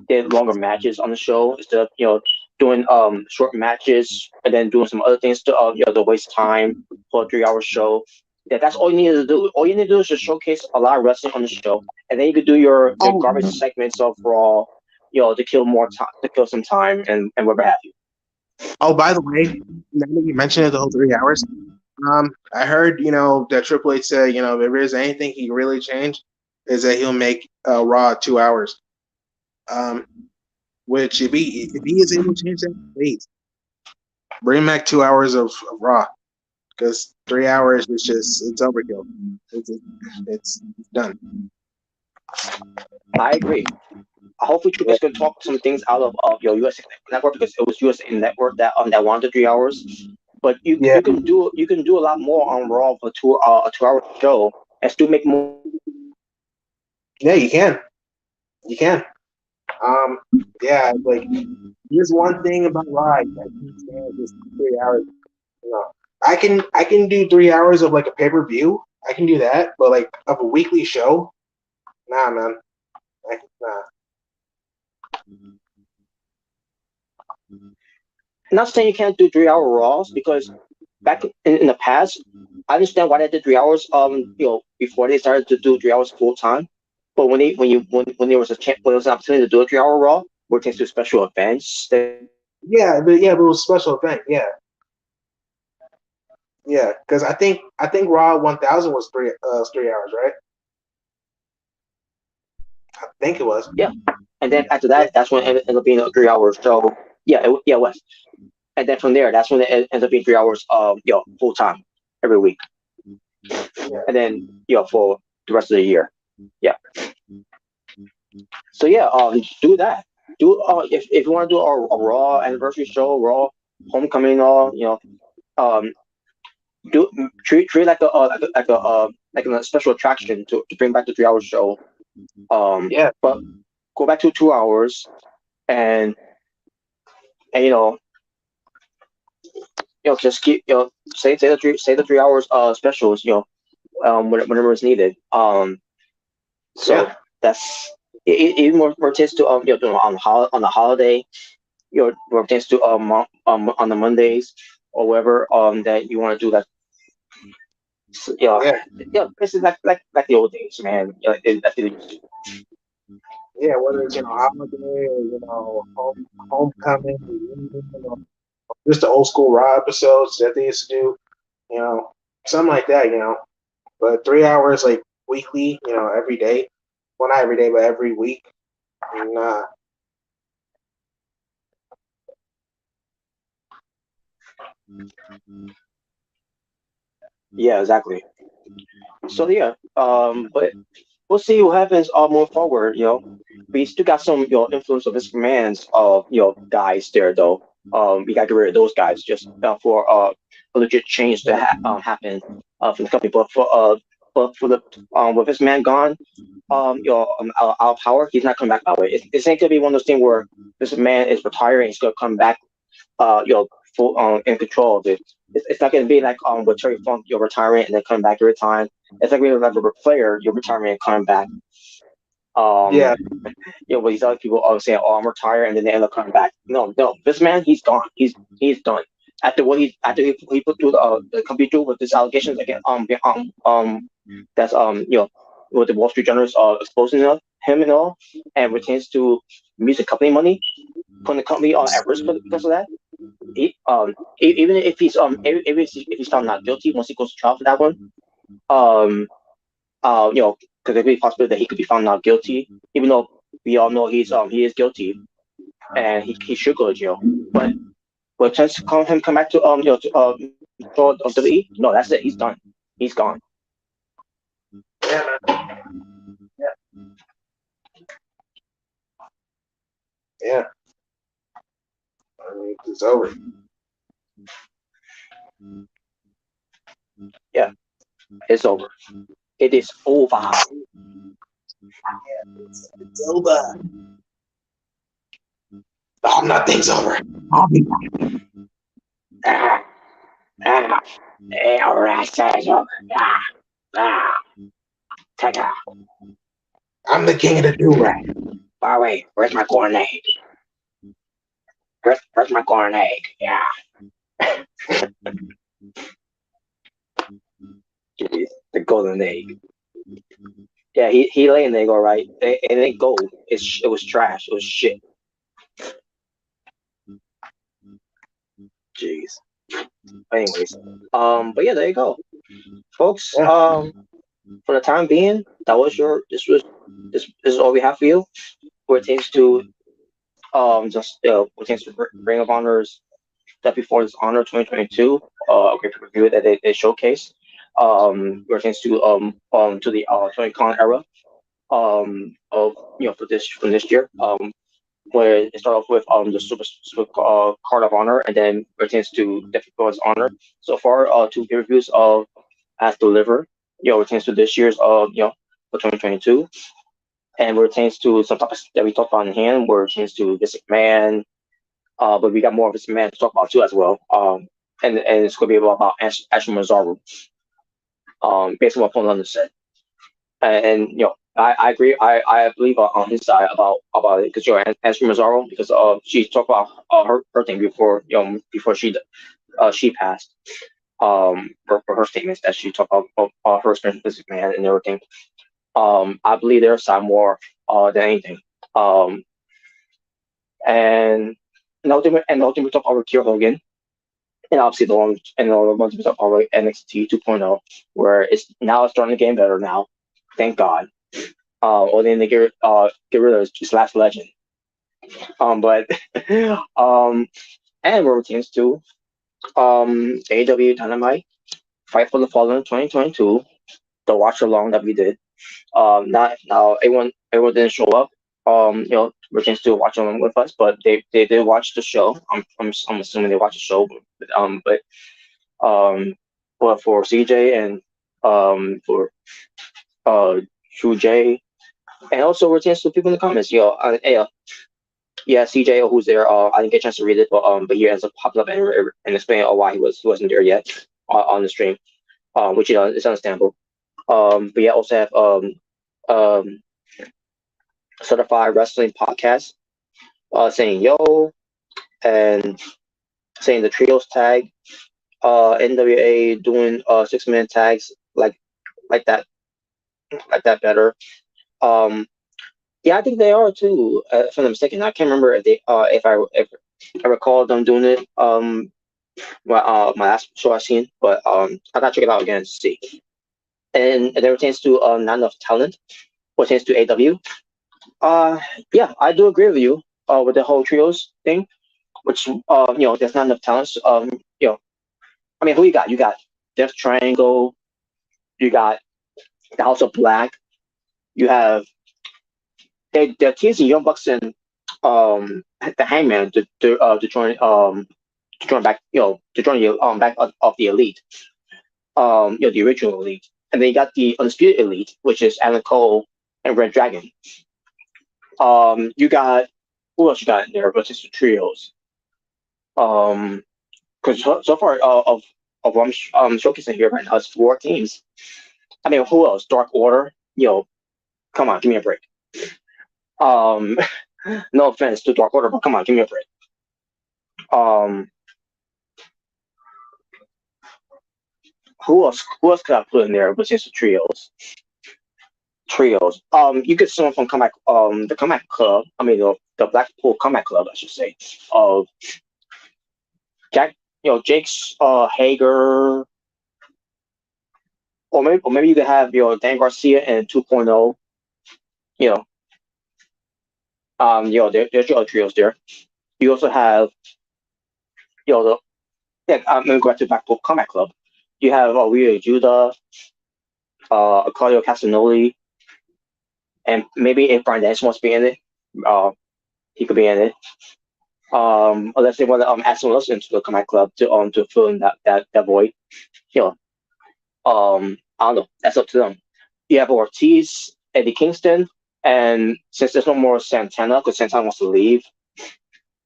did longer matches on the show instead of doing short matches and then doing some other things to to waste time for a 3 hour show. That's all you need to do. All you need to do is just showcase a lot of wrestling on the show, and then you could do your Oh, garbage segments of Raw, to kill more time, to kill some time, and whatever have you. oh. By the way, now that you mentioned it, the whole 3 hours. I heard that Triple H said if there is anything he really changed is that he'll make Raw 2 hours. Which if he is able to change that, please bring back 2 hours of Raw because 3 hours is just it's overkill. It's done. I agree. Hopefully, Triple H can talk some things out of your USA Network because it was USA Network that wanted 3 hours. But Yeah, you can do a lot more on Raw for a 2 hour show and still make more. yeah, you can. Um, yeah, like here's one thing about Raw I can't stand is 3 hours. I can do 3 hours of like a pay per view. I can do that, but like of a weekly show, nah, man. Nah. Not saying you can't do 3 hour Raws because back in the past, I understand why they did 3 hours. Before they started to do 3 hours full time. But when there was when there was an opportunity to do a 3 hour Raw, where it takes to special events, But it was a special event. Yeah, because I think Raw 1000 was 3 hours, right? I think it was. yeah. And then after that, that's when it ended up being a 3 hour show. Yeah, it was. And then from there, that's when it ends up being 3 hours full time every week. Yeah. And then for the rest of the year. Yeah. So yeah, do that. Do if you want to do a Raw anniversary show, Raw homecoming, all do treat like a special attraction to bring back the 3 hour show. Yeah. But go back to 2 hours and and just keep say the 3 hours specials whenever it's needed. So Yeah. that's even more pertains to on the holiday, more pertains to on the Mondays or whatever that you want to do that. So, Yeah. this is like the old days, man. That's the Yeah. Whether it's holiday or homecoming, just the old school Raw episodes that they used to do, something like that. But 3 hours like weekly, every day. Well, not every day, but every week. Nah. Yeah, exactly. So yeah, but we'll see what happens moving forward. We still got some influence of this man's guys there though. We got to get rid of those guys just for a legit change to happen from the company. But for the with this man gone, our power, he's not coming back that way. It's ain't gonna be one of those things where this man is retiring, he's gonna come back full in control of it. It's not going to be like with Terry Funk, you're retiring and then coming back every time. It's like when you're a player, you're retiring and coming back. Yeah. With these other people all saying, "Oh, I'm retired," and then they end up coming back. No, no, this man, he's gone. He's done. After he put through the company through with these allegations again, that's with the Wall Street journalists exposing him and all, and retains to music company money, putting the company at risk because of that. Even if he's found not guilty once he goes to trial for that one, um, because there could be a possibility that he could be found not guilty, even though we all know he is guilty and he should go to jail. But chance to come back to control of WWE, no, that's it. He's done. He's gone. Yeah, man. Yeah. I mean, it's over. Yeah, it's over. It is over. It's over. Oh, nothing's over. I'll be back. Ah, ah, it's over. Ah, ah, take out. I'm the king of the do-rag. By the way, where's my corn egg? Where's my corn egg? Yeah. The golden egg. Yeah, he lay an egg all right. It ain't gold. It was trash. It was shit. Jeez. Anyways, but yeah, there you go, folks. Yeah. For the time being, this is all we have for you. Where it takes to just what it takes to Ring of Honor's Step Before This Honor 2022, a great review that they showcase. Where it takes to the Tony Khan era of for this year. Where it started off with the super card of honor, and then pertains to Death God's honor. So far, two peer reviews of as delivered. Pertains to this year's for 2022, and pertains to some topics that we talked about in hand. Where it pertains to this man, but we got more of this man to talk about too as well. And it's going to be about Ashton Mazzaro. Based on what Paul London said. And I agree. I believe on his side about it because Andrew Mazzaro because she talked about her thing before before she passed for her statements that she talked about her experience with this man and everything. I believe their side more than anything. And ultimately we talk about Kier Hogan and obviously the ones we talk about NXT 2.0 where it's starting to get better now. Thank God. Or then they get rid of his last legend. But and we're routines too. AEW Dynamite, Fight for the Fallen 2022, the watch along that we did. Not now everyone didn't show up. Routines to watch along with us, but they did watch the show. I'm assuming they watched the show. But for CJ and for True J and also routines to people in the comments. Yeah, CJ, who's there? I didn't get a chance to read it, but he ends up popping up and explaining why he wasn't there yet on the stream, which is understandable. But yeah, also have um certified wrestling podcast saying yo and saying the trios tag, NWA doing 6-minute tags like that better. Um, yeah, I think they are too. If I'm not mistaken, I can't remember if I recall them doing it. My last show I seen, but I gotta check it out again to see. And there pertains to not enough talent. pertains to AW. Yeah, I do agree with you. With the whole trios thing, which there's not enough talents. I mean, who you got? You got Death Triangle. You got the House of Black. You have they're teasing Young Bucks and the Hangman to join back to join the back of the Elite, the original Elite, and then you got the Undisputed Elite, which is Alan Cole and Red Dragon. You got who else you got in there? But just the trios. Because so far of what I'm showcasing here right now is 4 teams. I mean, who else? Dark Order. Come on, give me a break. Um, no offense to Dark Order, but come on, give me a break. Who else? Who else could I put in there? But just the trios. Trios. You get someone from Comeback. The Comeback Club. I mean, the Blackpool Comeback Club, I should say. Of Jack. Jake's Hager. Or maybe you could have Dan Garcia and 2.0. There's your other trios there. You also have I'm gonna go back to Comeback Club. You have Ryo Judah, Claudio Castagnoli, and maybe if Brian Danielson wants to be in it, he could be in it. Unless they want to add someone else into the Comeback Club to fill in that void. I don't know. That's up to them. You have Ortiz, Eddie Kingston, and since there's no more Santana because Santana wants to leave,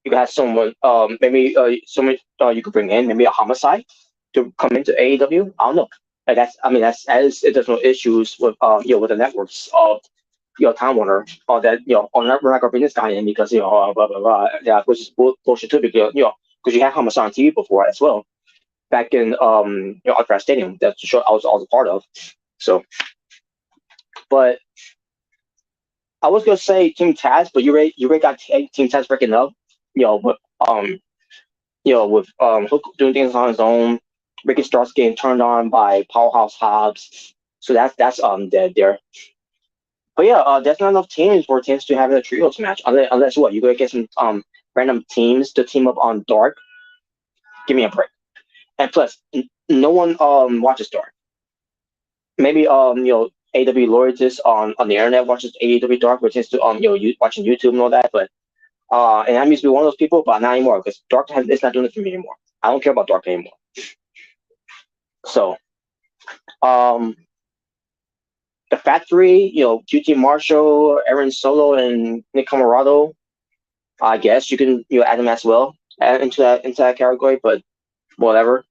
you can have someone, maybe someone you could bring in, maybe a Homicide to come into AEW. I don't know. That's as if there's no issues with with the networks of Time Warner or that we're not gonna bring this guy in because blah blah blah, yeah, which is bullshit too because because you had Homicide on TV before as well back in Alcatraz Stadium. That's the show I was a part of. So, but I was gonna say Team Taz, but you already got Team Taz breaking up. With Hook doing things on his own. Ricky starts getting turned on by Powerhouse Hobbs. So that's dead there. But yeah, there's not enough teams for teams to have a trios match unless what you gonna get some random teams to team up on Dark. Give me a break. And plus, no one watches Dark. Maybe AW loyalists on the internet watches AEW Dark, which is to watching YouTube and all that. But and I used to be one of those people, but not anymore because Dark is not doing it for me anymore. I don't care about Dark anymore. So, the Factory, QT Marshall, Aaron Solo, and Nick Camarado. I guess you can add them as well into that category, but whatever.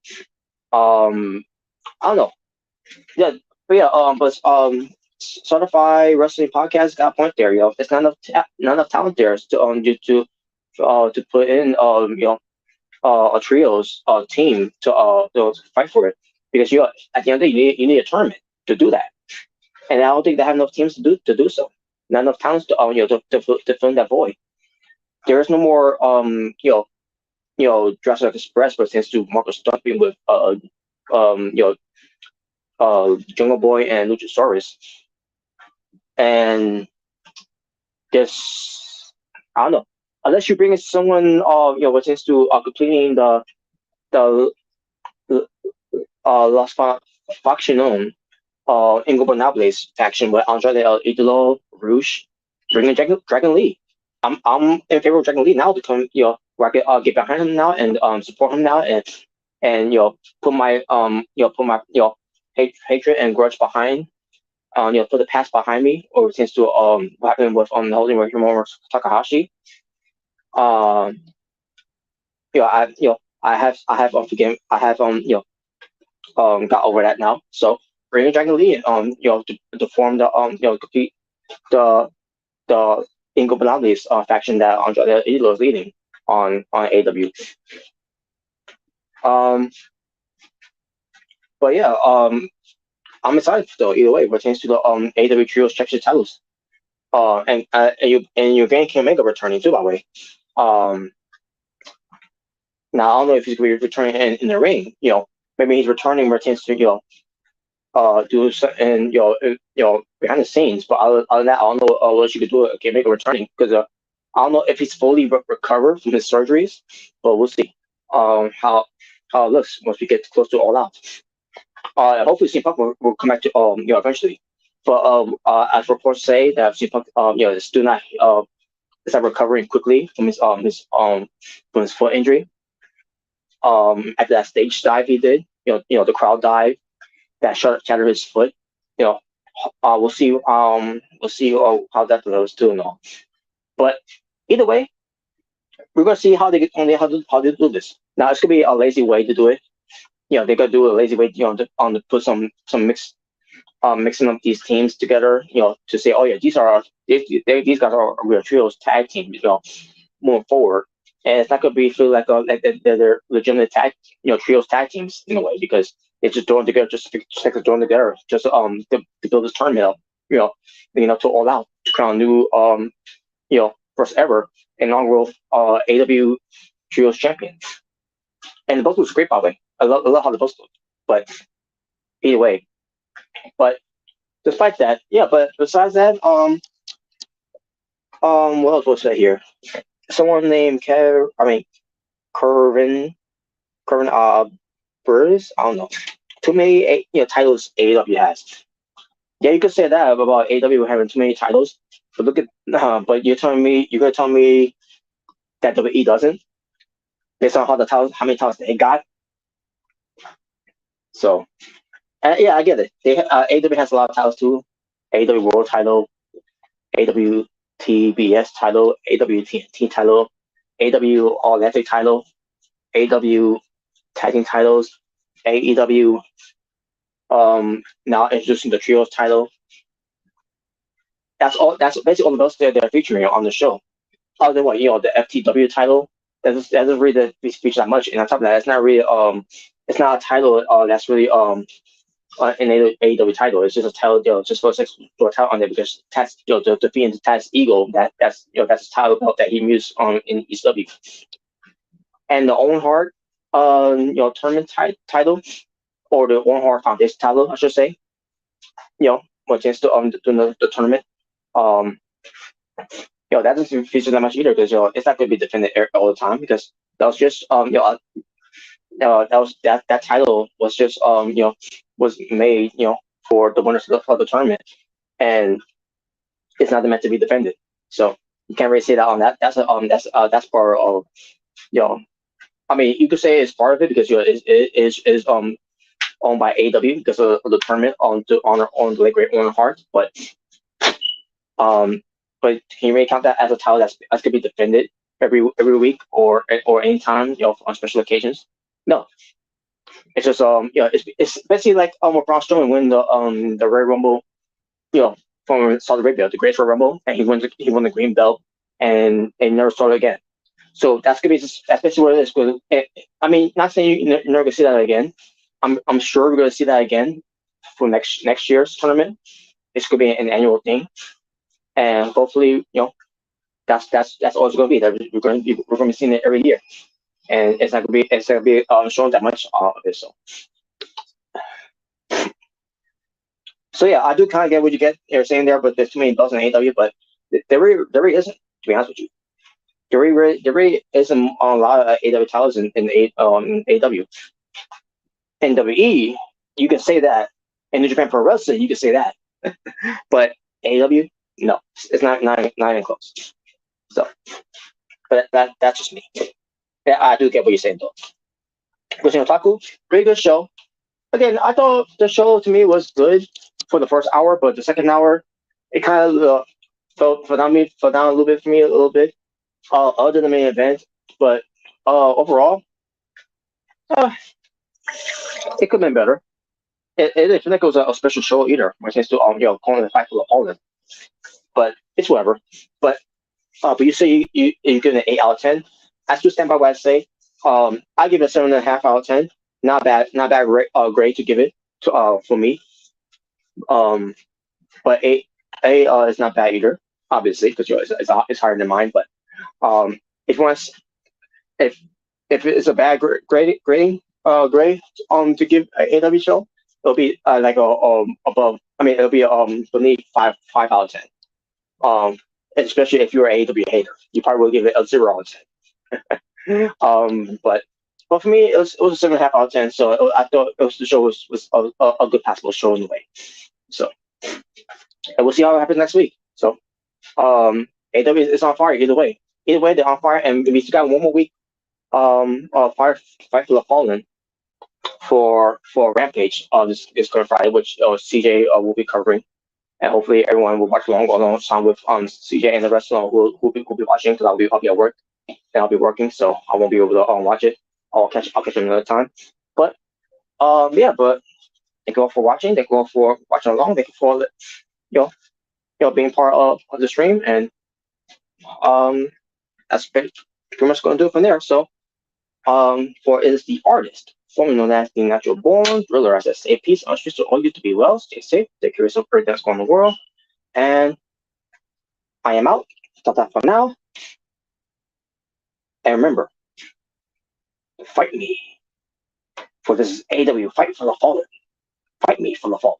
I don't know. Yeah, but yeah. Certified Wrestling Podcast got a point there. There's not enough talent there to put in a trios team to fight for it because at the end of the day you need a tournament to do that, and I don't think they have enough teams to do so. Not enough talents to fill in that void. There is no more Jurassic Express versus to Marcus Stumping with Jungle Boy and Luchasaurus, and this I don't know unless you bring in someone pertains to completing the Las Facción Ingobernables faction with Andrade El Idolo, Rouge, bring in Dragon Lee. I'm in favor of Dragon Lee now to come where I can get behind him now and support him now and put my hatred and grudge behind put the past behind me or pertains to what happened with holding with Hiromu Takahashi. I have got over that now. So bringing Dragon Lee to form the complete the Ingobernables faction that Andrade Idolo is leading on AW. But yeah, I'm excited though either way pertains to the AW Trios Championship titles. And you're getting King Omega returning too, by the way. Now I don't know if he's going to be returning in the ring. Maybe he's returning pertains to and behind the scenes. But other than that, I don't know what you could do. Okay, make a returning because I don't know if he's fully recovered from his surgeries, but we'll see. How it looks once we get close to All Out. Hopefully, CM Punk will come back to eventually. But as reports say that CM Punk is still not is not recovering quickly from his foot injury. After that stage dive he did, the crowd dive that shattered his foot. You know, we'll see how that goes too and all. But either way, we're gonna see how they get how they do this. Now it's gonna be a lazy way to do it. They're gonna do a lazy way. To put some mixing up these teams together. To say, oh yeah, these guys are real trios tag team. Moving forward, and it's not gonna be feel like they're legitimate trios tag teams in a way because it's just throwing together just like they're throwing together just to build this tournament up. To All Out to crown new first ever inaugural AW trios champion. And the both looks great by the way. I love how the both look. But either way, but despite that, yeah. But besides that, what else was I here? Someone named Curvin Burris. I don't know. Too many titles AEW has. Yeah, you could say that about AEW having too many titles. But look at but you're gonna tell me that WWE doesn't based on how many titles they got. So yeah, I get it. AEW has a lot of titles too. AEW World Title, AEW TBS title, AEW TNT title, AEW All Atlantic title, AEW Tag Team titles, AEW now introducing the trios title. That's basically all the belts they're featuring on the show. Other than what the FTW title, that doesn't really feature that much. And on top of that, it's not really it's not a title that's really an AEW title. It's just a title, just for a title on there because Taz, defeating Taz Eagle, that's a title belt that he used in ECW. And the Owen Hart, tournament title or the Owen Hart Foundation title, I should say. When chance to the tournament, that doesn't feature that much either because it's not going to be defended all the time because that was just that title was just was made for the winners of the tournament and it's not meant to be defended, so you can't really say that on that. That's part of I mean you could say it's part of it because it is owned by AEW because of the tournament on the late great Owen Hart, but can you really count that as a title that's going to be defended every week or anytime on special occasions? No, it's just it's basically like when Braun Strowman win the Royal Rumble, from Saudi Arabia, the Great Royal Rumble, and he won the green belt and never started again. So that's basically what it is. Because I mean, not saying you're never gonna see that again. I'm sure we're gonna see that again for next year's tournament. It's gonna be an annual thing, and hopefully, that's all it's gonna be. That we're gonna be seeing it every year, and it's not gonna be shown that much of it. So yeah, I do kind of get what you're saying there, but there's too many belts in AEW, but there really isn't, to be honest with you. There really isn't a lot of AEW titles in AEW. NWE, you can say that. In New Japan Pro Wrestling, you can say that. But AEW, no, it's not even close. So, but that's just me. Yeah, I do get what you're saying though. Goshin Otaku, very good show. Again, I thought the show to me was good for the first hour, but the second hour, it kind of fell down a little bit for me, a little bit. Other than the main event, but overall, it could have been better. It didn't feel like it was a special show either when it comes to calling the fight for the opponent. But it's whatever. But you say you give it an 8 out of 10. I still stand by what I say. I give it a 7.5 out of 10. Not bad, grade to give it to for me. But eight is not bad either, obviously, because it's higher than mine. But if you want, if it's a bad grading grade to give an AW show, it'll be like a above. I mean, it'll be beneath five out of 10. Especially if you're an AEW hater, you probably will give it a 0 out of 10. But for me, it was a 7.5 out of 10. So I thought the show was a good passable show in a way. So and we'll see how it happens next week. So AEW is on fire either way. Either way, they're on fire, and we still got one more week. Fire Fight for the Fallen for Rampage this current Friday, which CJ will be covering, and hopefully everyone will watch alongside with CJ and the rest of will be watching because I'll be at work and I'll be working, so I won't be able to watch it. I'll catch it another time. But but thank you all for watching. Thank you all for watching along. Thank you for being part of the stream, and that's pretty much going to do it from there. So for it is the artist, formerly known as the Natural Born Thriller, as I say, peace and to all you to be well, stay safe, take care of yourself, everything that's going on in the world, and I am out. Stop that for now, and remember, fight me, for this is AW Fight for the Fallen. Fight me for the Fallen.